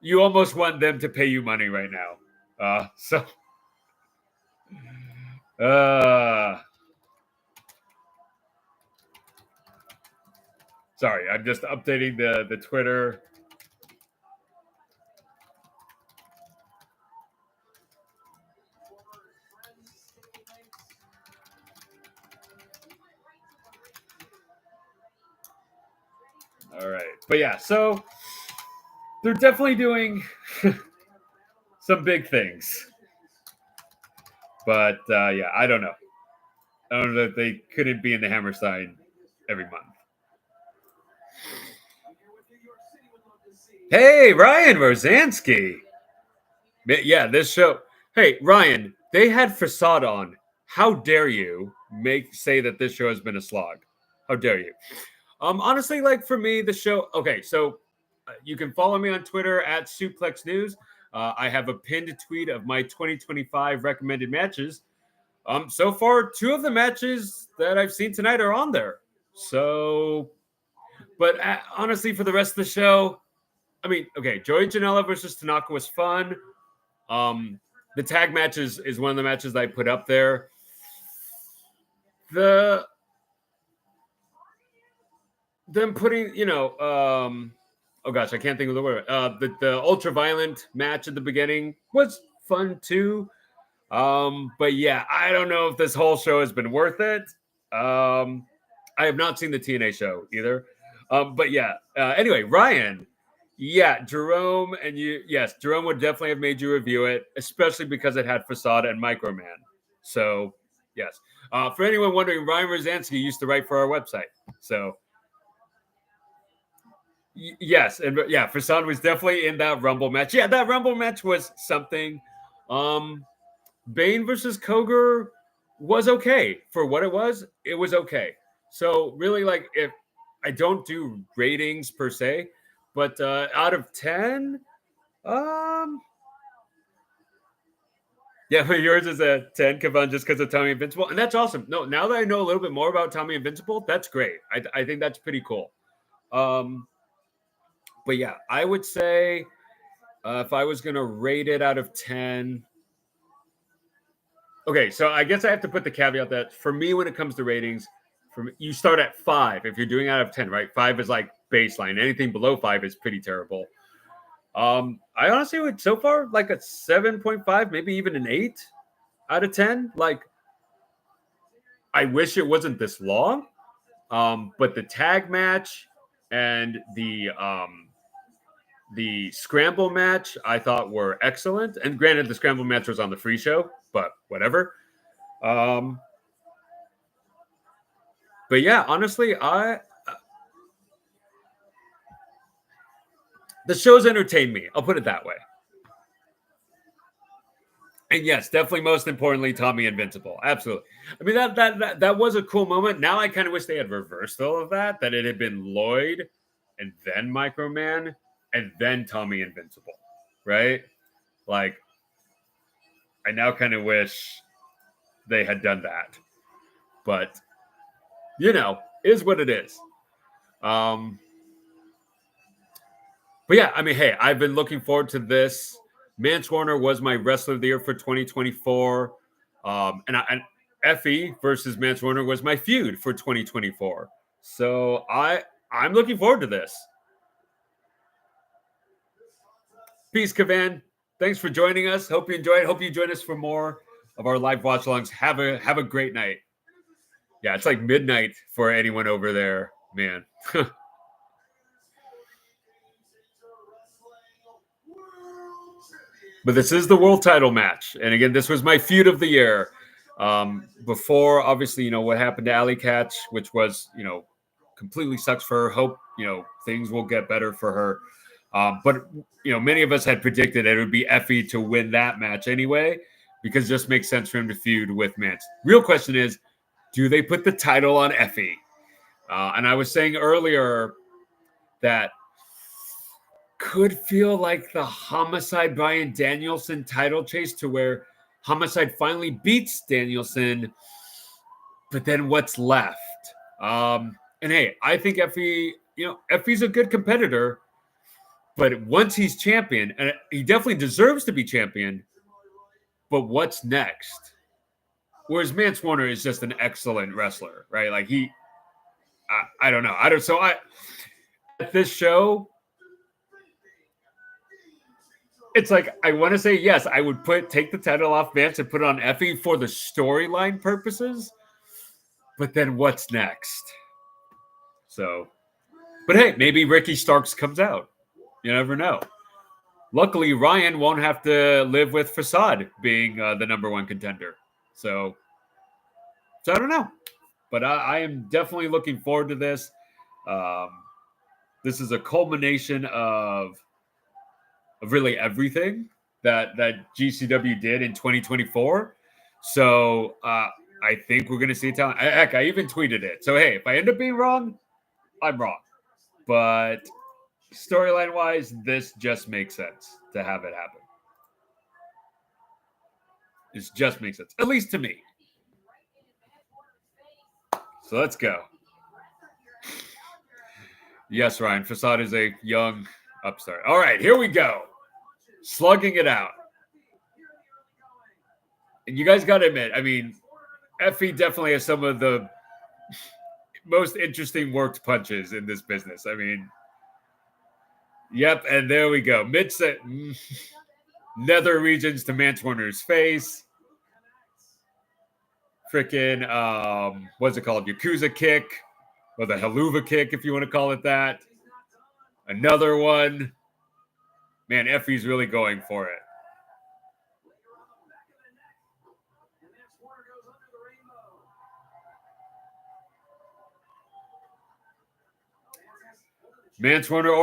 you almost want them to pay you money right now. Sorry, I'm just updating the Twitter. All right. But yeah, so they're definitely doing some big things. But yeah, I don't know. I don't know that they couldn't be in the Hammerstein every month. Hey, Ryan Rosansky. Yeah, this show. Hey, Ryan, they had Facade on. How dare you say that this show has been a slog? How dare you? Honestly, like for me, the show. Okay, so you can follow me on Twitter at Suplex News. I have a pinned tweet of my 2025 recommended matches. So far, 2 of the matches that I've seen tonight are on there. So, but honestly, for the rest of the show, I mean, okay, Joey Janella versus Tanaka was fun. The tag match is one of the matches that I put up there. Them putting, oh gosh, I can't think of the word. The ultra violent match at the beginning was fun too. But yeah, I don't know if this whole show has been worth it. I have not seen the TNA show either. But yeah, anyway, Ryan, yeah, Jerome and you, yes, Jerome would definitely have made you review it, especially because it had Facade and Microman. So yes, for anyone wondering, Ryan Rosansky used to write for our website. So yes, and yeah, Facade was definitely in that Rumble match. Yeah, that Rumble match was something. Bane versus Cougar was okay for what it was. It was okay. So really, like, if I don't do ratings per se, but out of 10, yeah, but yours is a 10, Kavan, just because of Tommy Invincible, and that's awesome. No, now that I know a little bit more about Tommy Invincible, that's great. I think that's pretty cool. But yeah, I would say if I was gonna rate it out of 10. Okay, so I guess I have to put the caveat that for me, when it comes to ratings, you start at 5 if you're doing out of 10, right? 5 is like baseline. Anything below 5 is pretty terrible. I honestly would so far like a 7.5, maybe even an 8 out of 10. Like, I wish it wasn't this long, but the tag match and the scramble match I thought were excellent. And granted, the scramble match was on the free show, but whatever. But yeah, honestly, the show's entertained me. I'll put it that way. And yes, definitely most importantly, Tommy Invincible. Absolutely. I mean, that was a cool moment. Now I kind of wish they had reversed all of that it had been Lloyd and then Microman and then Tommy Invincible, right? Like, I now kind of wish they had done that. But, is what it is. But yeah, I mean, hey, I've been looking forward to this. Mance Warner was my wrestler of the year for 2024. And Effy versus Mance Warner was my feud for 2024. So I'm looking forward to this. Peace, Kavan. Thanks for joining us. Hope you enjoyed. Hope you join us for more of our live watch-alongs. Have a great night. Yeah, it's like midnight for anyone over there, man. But this is the world title match. And again, this was my feud of the year. Before, obviously, what happened to Alley Catch, which was, completely sucks for her. Hope, things will get better for her. But, many of us had predicted it would be Effy to win that match anyway, because it just makes sense for him to feud with Mance. Real question is, do they put the title on Effy? And I was saying earlier that could feel like the Homicide Bryan Danielson title chase, to where Homicide finally beats Danielson, but then what's left? And hey, I think Effy, Effy's a good competitor, But once he's champion, and he definitely deserves to be champion, but what's next? Whereas Mance Warner is just an excellent wrestler, right? Like I don't know. At this show, it's like, I want to say, yes, I would take the title off Mance and put it on Effy for the storyline purposes. But then what's next? So, but hey, maybe Ricky Starks comes out. You never know. Luckily, Ryan won't have to live with Facade being the number one contender. So I don't know. But I am definitely looking forward to this. This is a culmination of really everything that GCW did in 2024. So I think we're going to see a talent. Heck, I even tweeted it. So, hey, if I end up being wrong, I'm wrong. But storyline-wise, this just makes sense to have it happen. This just makes sense, at least to me. So let's go. Yes, Ryan, Facade is a young upstart. All right, here we go. Slugging it out. And you guys got to admit, I mean, Effy definitely has some of the most interesting worked punches in this business. I mean, yep, and there we go. Mid-set nether regions to Mance Warner's face. Freaking, what's it called? Yakuza kick, or the Haluva kick, if you want to call it that. Another one. Man, Effy's really going for it. Mance Warner,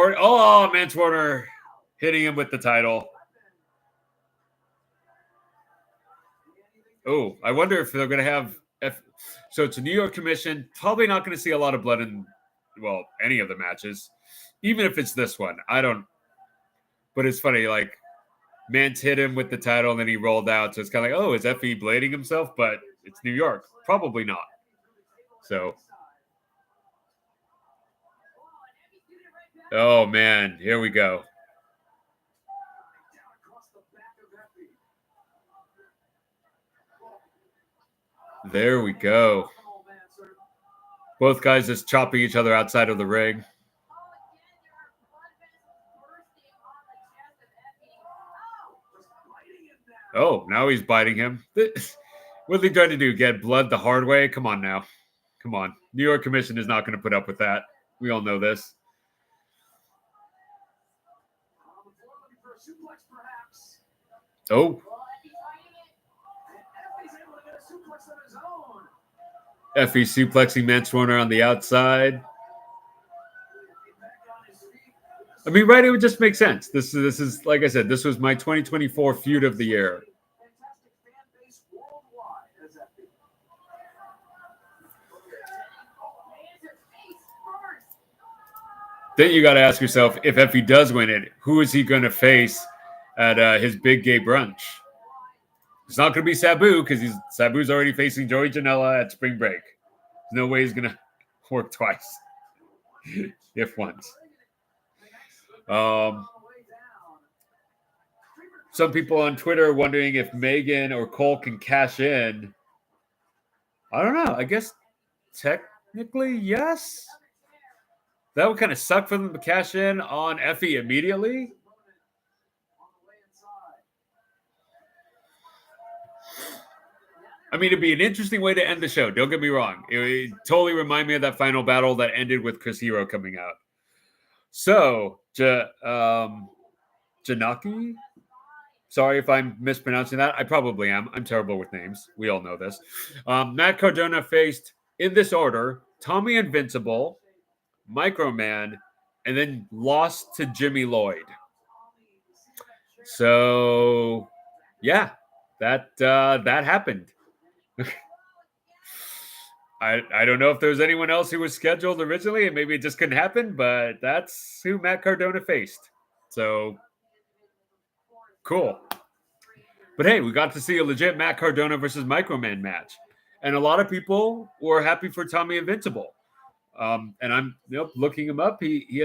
Mance Warner hitting him with the title. Oh, I wonder if they're going to have so it's a New York commission. Probably not going to see a lot of blood in, well, any of the matches, even if it's this one. I don't. But it's funny, like, Mance hit him with the title and then he rolled out. So it's kind of like, oh, is Effy blading himself? But it's New York. Probably not. So. Oh, man. Here we go. There we go. Both guys just chopping each other outside of the ring. Oh, now he's biting him. What's he trying to do? Get blood the hard way? Come on now. Come on. New York Commission is not going to put up with that. We all know this. Oh. Effy suplexing Mance Warner on the outside. I mean, right? It would just make sense. This is like I said. This was my 2024 feud of the year. Then you got to ask yourself, if Effy does win it, who is he going to face at his big gay brunch? It's not going to be Sabu because Sabu's already facing Joey Janella at Spring Break. There's no way he's going to work twice, if once. Some people on Twitter are wondering if Megan or Cole can cash in. I don't know. I guess technically, yes. That would kind of suck for them to cash in on Effy immediately. I mean, it'd be an interesting way to end the show. Don't get me wrong. It would totally remind me of that final battle that ended with Chris Hero coming out. So, Janaki? Sorry if I'm mispronouncing that. I probably am. I'm terrible with names. We all know this. Matt Cardona faced, in this order, Tommy Invincible, Microman, and then lost to Jimmy Lloyd. So, yeah, that happened. I don't know if there was anyone else who was scheduled originally and maybe it just couldn't happen, but that's who Matt Cardona faced. So, cool. But hey, we got to see a legit Matt Cardona versus Microman match. And a lot of people were happy for Tommy Invincible. And I'm looking him up. He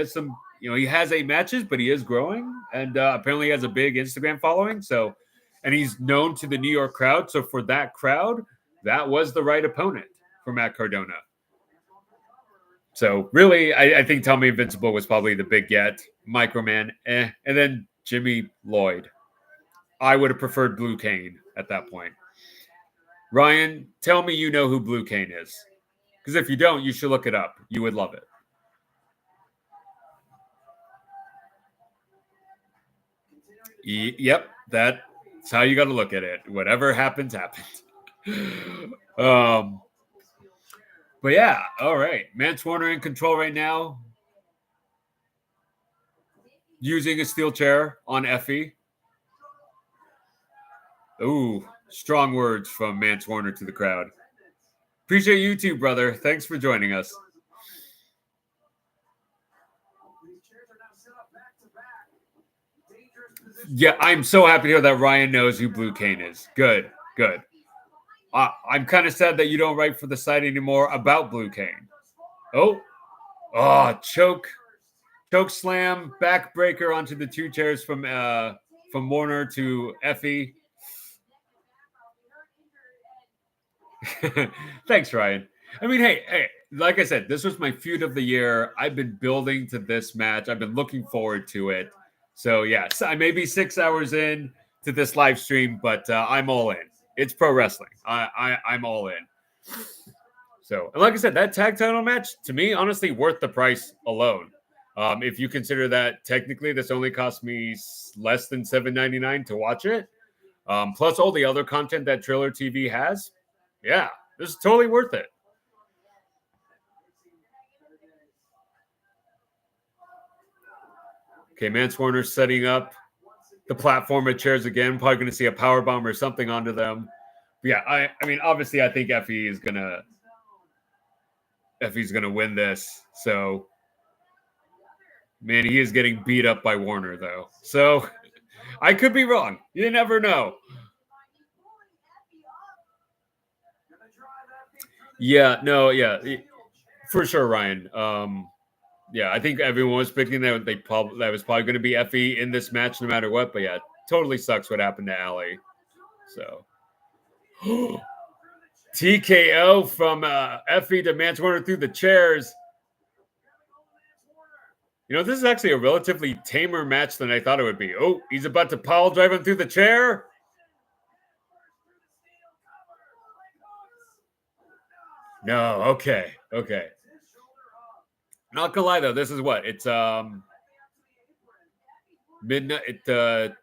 he has 8 matches, but he is growing, and apparently he has a big Instagram following. So, and he's known to the New York crowd. So for that crowd, that was the right opponent for Matt Cardona. So really, I think Tommy Invincible was probably the big get. Microman, and then Jimmy Lloyd. I would have preferred Blue Cane at that point. Ryan, tell me you know who Blue Cane is. Because if you don't, you should look it up. You would love it. Yep, that's how you got to look at it. Whatever happens, happens. But yeah, all right. Mance Warner in control right now. Using a steel chair on Effy. Ooh, strong words from Mance Warner to the crowd. Appreciate you too, brother. Thanks for joining us. Yeah, I'm so happy to hear that Ryan knows who Blue Cane is. Good, good. I'm kind of sad that you don't write for the site anymore about Blue Cane. Oh, choke slam, backbreaker onto the 2 chairs from Warner to Effy. Thanks, Ryan. I mean, hey, like I said, this was my feud of the year. I've been building to this match. I've been looking forward to it. So yes, I may be 6 hours in to this live stream, but I'm all in. It's pro wrestling. I'm all in. So, and like I said, that tag title match, to me, honestly, worth the price alone. If you consider that technically this only cost me less than $7.99 to watch it, plus all the other content that Triller TV has, yeah, this is totally worth it. Okay, Mance Warner setting up the platform of chairs again. Probably going to see a power bomb or something onto them. But yeah, I mean, obviously, I think Effy's gonna win this. So, man, he is getting beat up by Warner though. So, I could be wrong. You never know. Yeah, no, yeah, for sure, Ryan. Yeah, I think everyone was picking that that was probably going to be Effy in this match no matter what. But yeah, totally sucks what happened to Allie. So TKO from Effy to Mance Warner through the chairs. This is actually a relatively tamer match than I thought it would be. Oh, he's about to pile drive him through the chair. No, okay. Not gonna lie though, this is what it's midnight at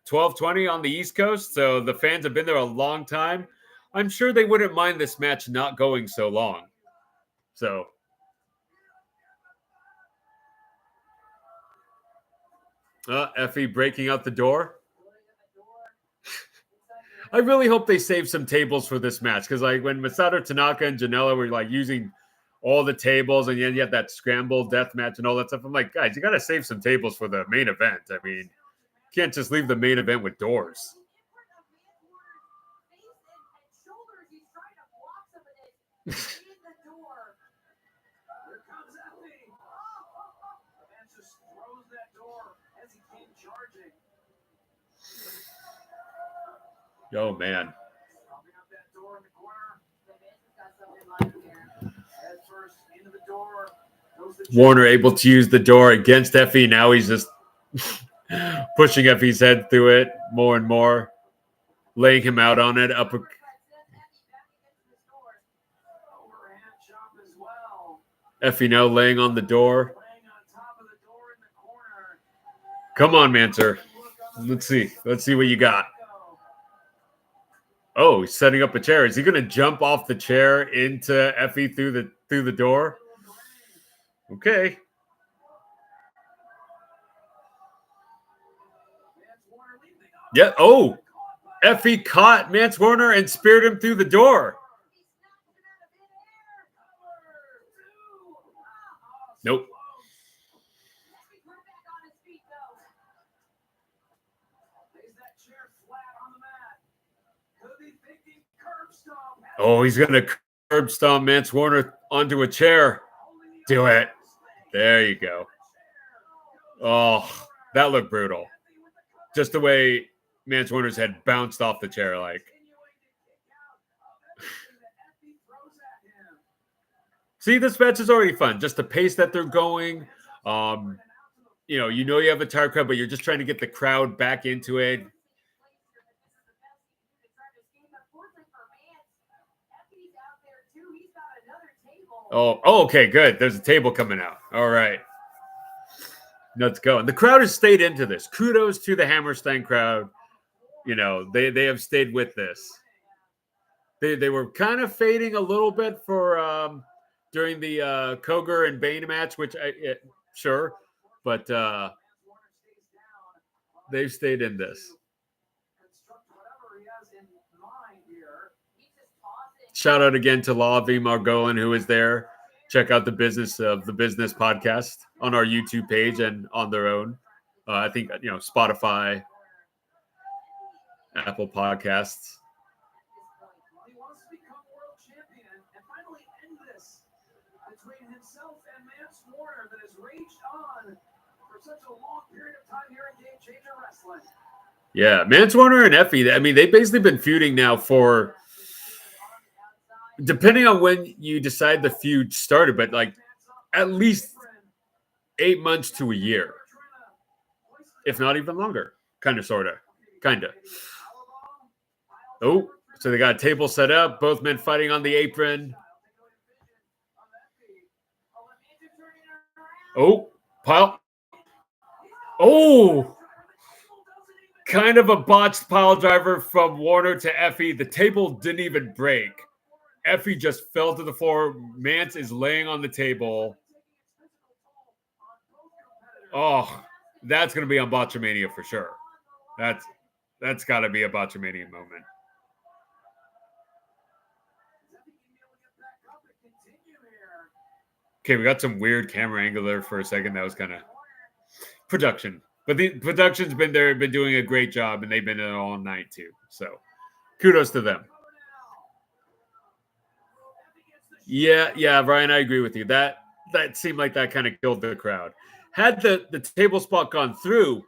12:20 on the East Coast, so the fans have been there a long time. I'm sure they wouldn't mind this match not going so long. So Effy breaking out the door. I really hope they save some tables for this match because, like, when Masato Tanaka and Janella were like using all the tables, and then you had that scramble death match and all that stuff. I'm like, guys, you got to save some tables for the main event. I mean, you can't just leave the main event with doors. Oh, man. Warner able to use the door against Effy. Now he's just pushing Effy's head through it more and more, laying him out on it. Effy now laying on the door. Come on, Manser. Let's see what you got. Oh, he's setting up a chair. Is he going to jump off the chair into Effy through the door? Okay. Yeah. Oh, Effy caught Mance Warner and speared him through the door. Nope. Oh, he's going to curb stomp Mance Warner onto a chair. Do it. There you go. Oh, that looked brutal. Just the way Mance Warner's head bounced off the chair, like. See, this match is already fun. Just the pace that they're going. You know you have a tired crowd, but you're just trying to get the crowd back into it. Oh, okay, good. There's a table coming out. All right. Let's go. And the crowd has stayed into this. Kudos to the Hammerstein crowd. You know, they have stayed with this. They were kind of fading a little bit for during the Cougar and Bane match, which sure, but they've stayed in this. Shout out again to Lavi Margolin, who is there. Check out the Business podcast on our YouTube page and on their own. I think, Spotify, Apple Podcasts. He wants to become world champion and finally end this between himself and Mance Warner that has raged on for such a long period of time here in Game Changer Wrestling. Yeah, Mance Warner and Effy, I mean, they've basically been feuding now for, depending on when you decide the feud started, but like at least 8 months to a year, if not even longer. Kind of. Oh, so they got a table set up, both men fighting on the apron. Oh, pile. Oh, kind of a botched pile driver from Warner to Effy. The table didn't even break. Effy just fell to the floor. Mance is laying on the table. Oh, that's going to be on Botchamania for sure. That's got to be a Botchamania moment. Okay, we got some weird camera angle there for a second. That was kind of production. But the production's been there, been doing a great job, and they've been in all night too. So kudos to them. Yeah, Brian, I agree with you. That seemed like that kind of killed the crowd. Had the table spot gone through,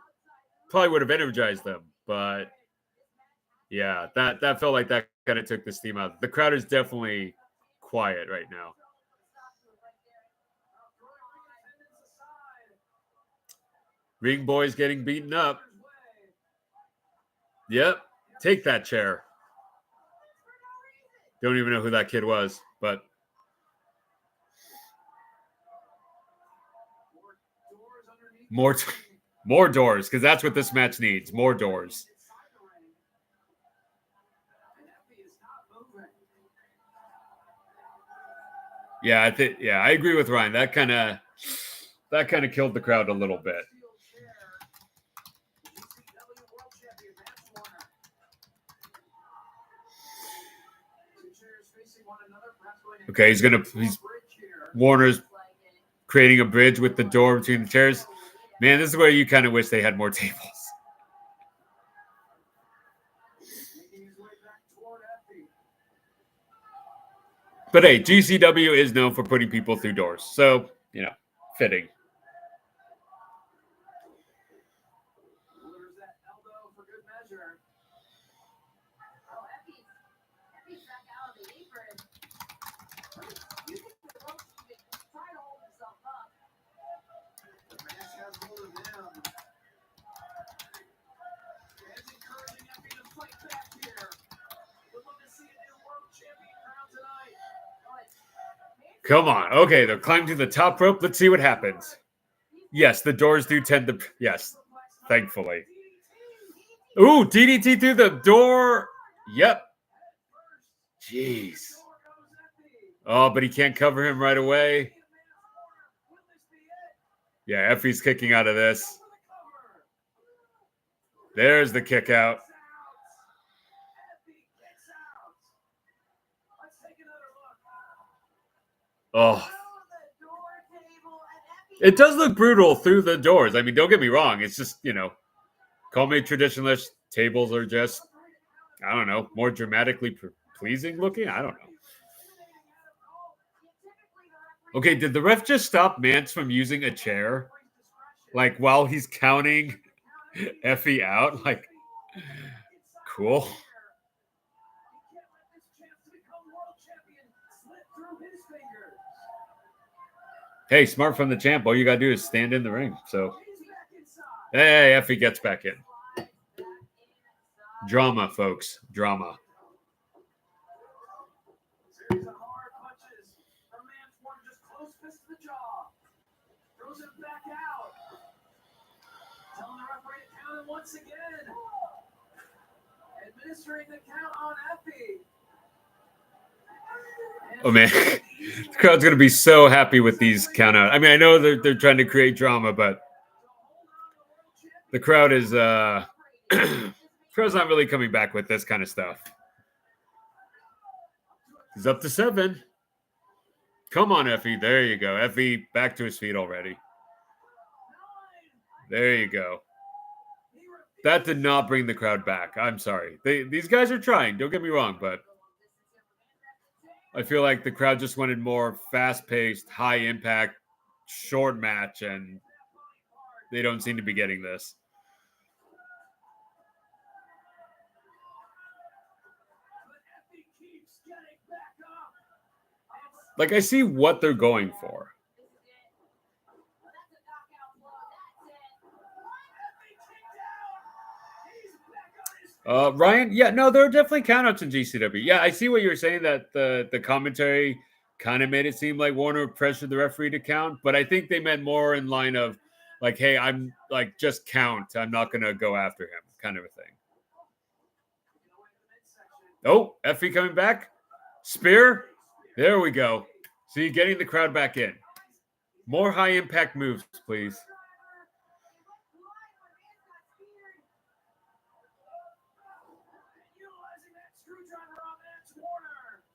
probably would have energized them. But yeah, that felt like that kind of took the steam out. The crowd is definitely quiet right now. Ring boys getting beaten up. Yep, take that chair. Don't even know who that kid was, but more doors, because that's what this match needs. More doors. Yeah, I agree with Ryan. That kind of killed the crowd a little bit. Okay, Warner's creating a bridge with the door between the chairs. Man, this is where you kind of wish they had more tables. But hey, GCW is known for putting people through doors. So, fitting. Come on. Okay, they're climbing to the top rope. Let's see what happens. Yes, the doors do tend to... Yes, thankfully. Ooh, DDT through the door. Yep. Jeez. Oh, but he can't cover him right away. Yeah, Effy's kicking out of this. There's the kick out. Oh. It does look brutal through the doors. I mean, don't get me wrong. It's just, call me traditionalist. Tables are just, I don't know, more dramatically pleasing looking. I don't know. Okay, did the ref just stop Mance from using a chair? Like while he's counting Effy out, like cool. Hey, smart from the champ. All you gotta do is stand in the ring. So hey, Effy gets back in. Drama, folks. Drama. Series of hard punches from Manchester, just close fist to the jaw. Throws it back out. Telling the referee to count him once again. Administering the count on Effy. Oh man, the crowd's gonna be so happy with these count out. I mean, I know they're trying to create drama, but the crowd is crowd's not really coming back with this kind of stuff. He's up to 7. Come on, Effy. There you go. Effy back to his feet already. There you go. That did not bring the crowd back. I'm sorry. These guys are trying. Don't get me wrong, but I feel like the crowd just wanted more fast-paced, high-impact, short match, and they don't seem to be getting this. Like, I see what they're going for. Ryan, yeah, no, there are definitely countouts in GCW. Yeah, I see what you're saying, that the commentary kind of made it seem like Warner pressured the referee to count, but I think they meant more in line of like, hey, I'm like, just count. I'm not going to go after him, kind of a thing. Oh, Effy coming back. Spear. There we go. See, getting the crowd back in. More high-impact moves, please.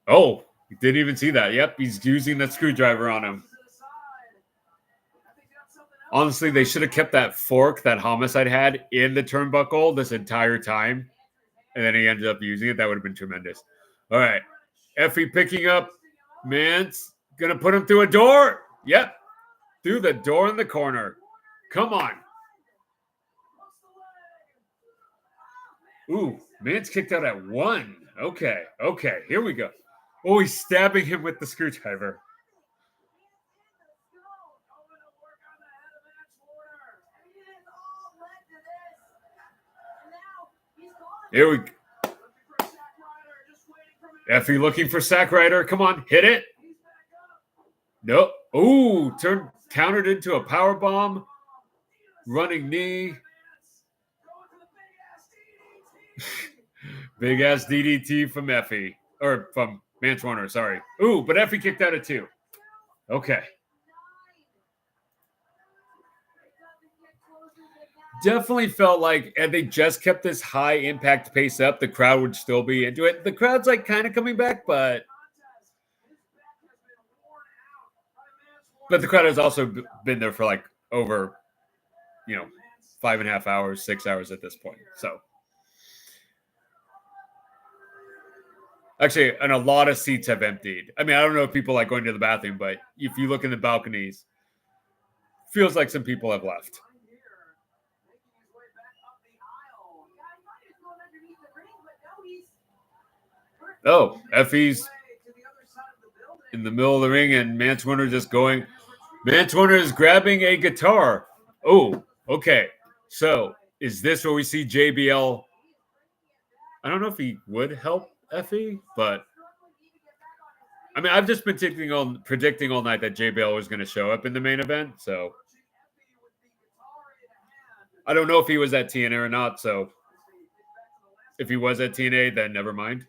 Oh, didn't even see that. Yep, he's using that screwdriver on him. Honestly, they should have kept that fork that Homicide had in the turnbuckle this entire time, and then he ended up using it. That would have been tremendous. All right, Effy picking up Mance. Gonna put him through a door. Yep, through the door in the corner. Come on. Ooh, Mance kicked out at 1. Okay, here we go. Oh, he's stabbing him with the screwdriver. Here we go. Effy looking for Sack Rider. Come on, hit it. Nope. Ooh, countered into a power bomb. Running knee. Big ass DDT from Effy. Or from Mance Warner, sorry. Ooh, but Effy kicked out at 2. Okay. Definitely felt like had they just kept this high impact pace up, the crowd would still be into it. The crowd's like kind of coming back, but the crowd has also been there for like over, 5.5 hours, 6 hours at this point. So actually, and a lot of seats have emptied. I mean, I don't know if people like going to the bathroom, but if you look in the balconies, feels like some people have left. Oh, Effy's in the middle of the ring, and Mance Warner just going. Mance Warner is grabbing a guitar. Oh, okay. So is this where we see JBL? I don't know if he would help Effy, but I mean, I've just been predicting all night that JBL was going to show up in the main event. So I don't know if he was at TNA or not. So if he was at TNA, then never mind.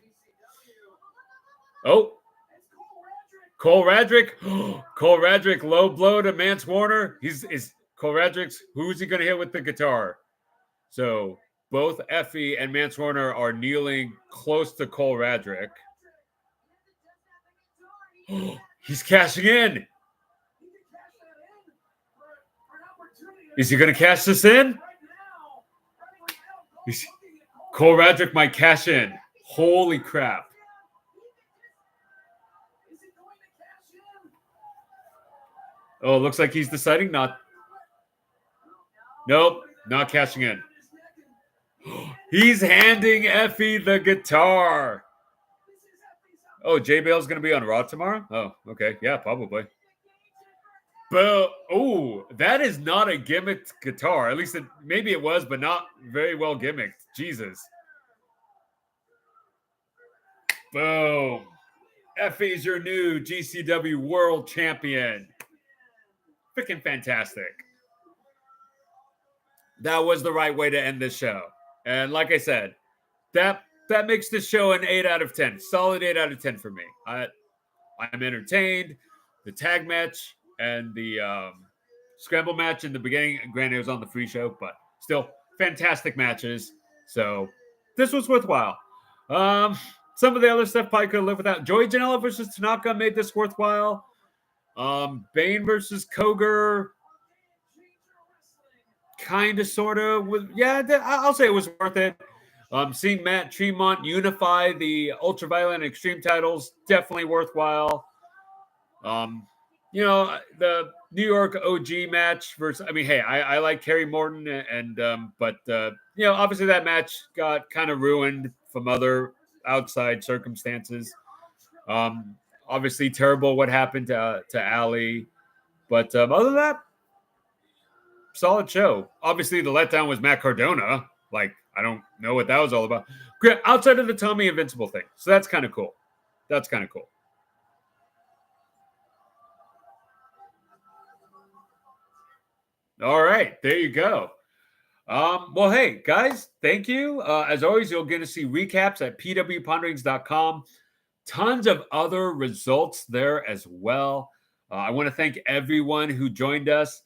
Oh, Cole Radrick. Cole Radrick, low blow to Mance Warner. Cole Radrick's, who's he going to hit with the guitar? So both Effy and Mance Warner are kneeling close to Cole Radrick. He's cashing in. Is he going to cash this in? Cole Radrick might cash in. Holy crap. Oh, it looks like he's deciding not. Nope, not cashing in. He's handing Effy the guitar. Oh, Jay Bale's going to be on Raw tomorrow? Oh, okay. Yeah, probably. But, oh, that is not a gimmicked guitar. At least maybe it was, but not very well gimmicked. Jesus. Boom. Effy's your new GCW World Champion. Freaking fantastic. That was the right way to end this show. And like I said, that makes this show an 8 out of 10. Solid 8 out of 10 for me. I'm entertained. The tag match and the scramble match in the beginning, granted it was on the free show, but still fantastic matches. So this was worthwhile. Some of the other stuff probably could have lived without. Joey Janella versus Tanaka made this worthwhile. Bane versus Cougar, kind of, sort of. I'll say it was worth it. Seeing Matt Tremont unify the Ultraviolet and Extreme titles, definitely worthwhile. The New York OG match versus, I like Kerry Morton but obviously that match got kind of ruined from other outside circumstances. Obviously terrible what happened to Ali, but other than that, solid show. Obviously the letdown was Matt Cardona. Like, I don't know what that was all about. Outside of the Tommy Invincible thing. So that's kind of cool. All right, there you go. Well, hey, guys, thank you. As always, you'll get to see recaps at pwponderings.com. Tons of other results there as well. I want to thank everyone who joined us.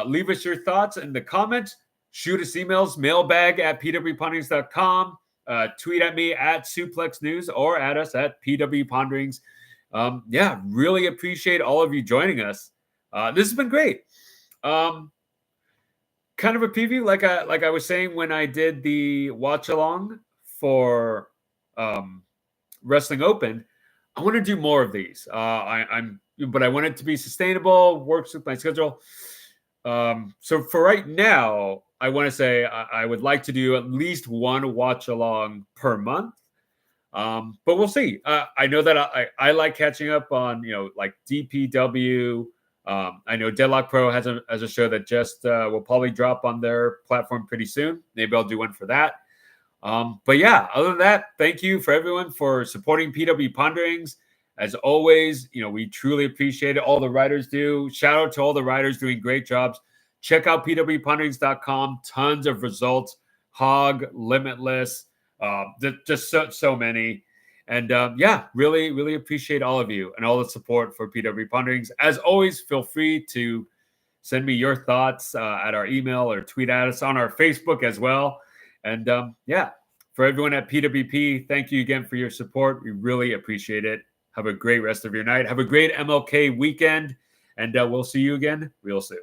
Leave us your thoughts in the comments. Shoot us emails, mailbag at pwponderings.com. Tweet at me at Suplex News or at us at pwponderings. Really appreciate all of you joining us. This has been great. Kind of a preview, like I was saying when I did the watch along for Wrestling Open. I want to do more of these. But I want it to be sustainable, works with my schedule. So for right now, I want to say I would like to do at least one watch along per month. But we'll see. I know that I like catching up on, like DPW. I know Deadlock Pro has a show that just will probably drop on their platform pretty soon. Maybe I'll do one for that. But yeah, other than that, thank you for everyone for supporting PW Ponderings. As always, we truly appreciate it. All the writers do. Shout out to all the writers doing great jobs. Check out pwponderings.com. Tons of results. Hog, Limitless, just so many. And really, really appreciate all of you and all the support for PW Ponderings. As always, feel free to send me your thoughts at our email or tweet at us on our Facebook as well. And for everyone at PWP, thank you again for your support. We really appreciate it. Have a great rest of your night. Have a great MLK weekend. And we'll see you again real soon.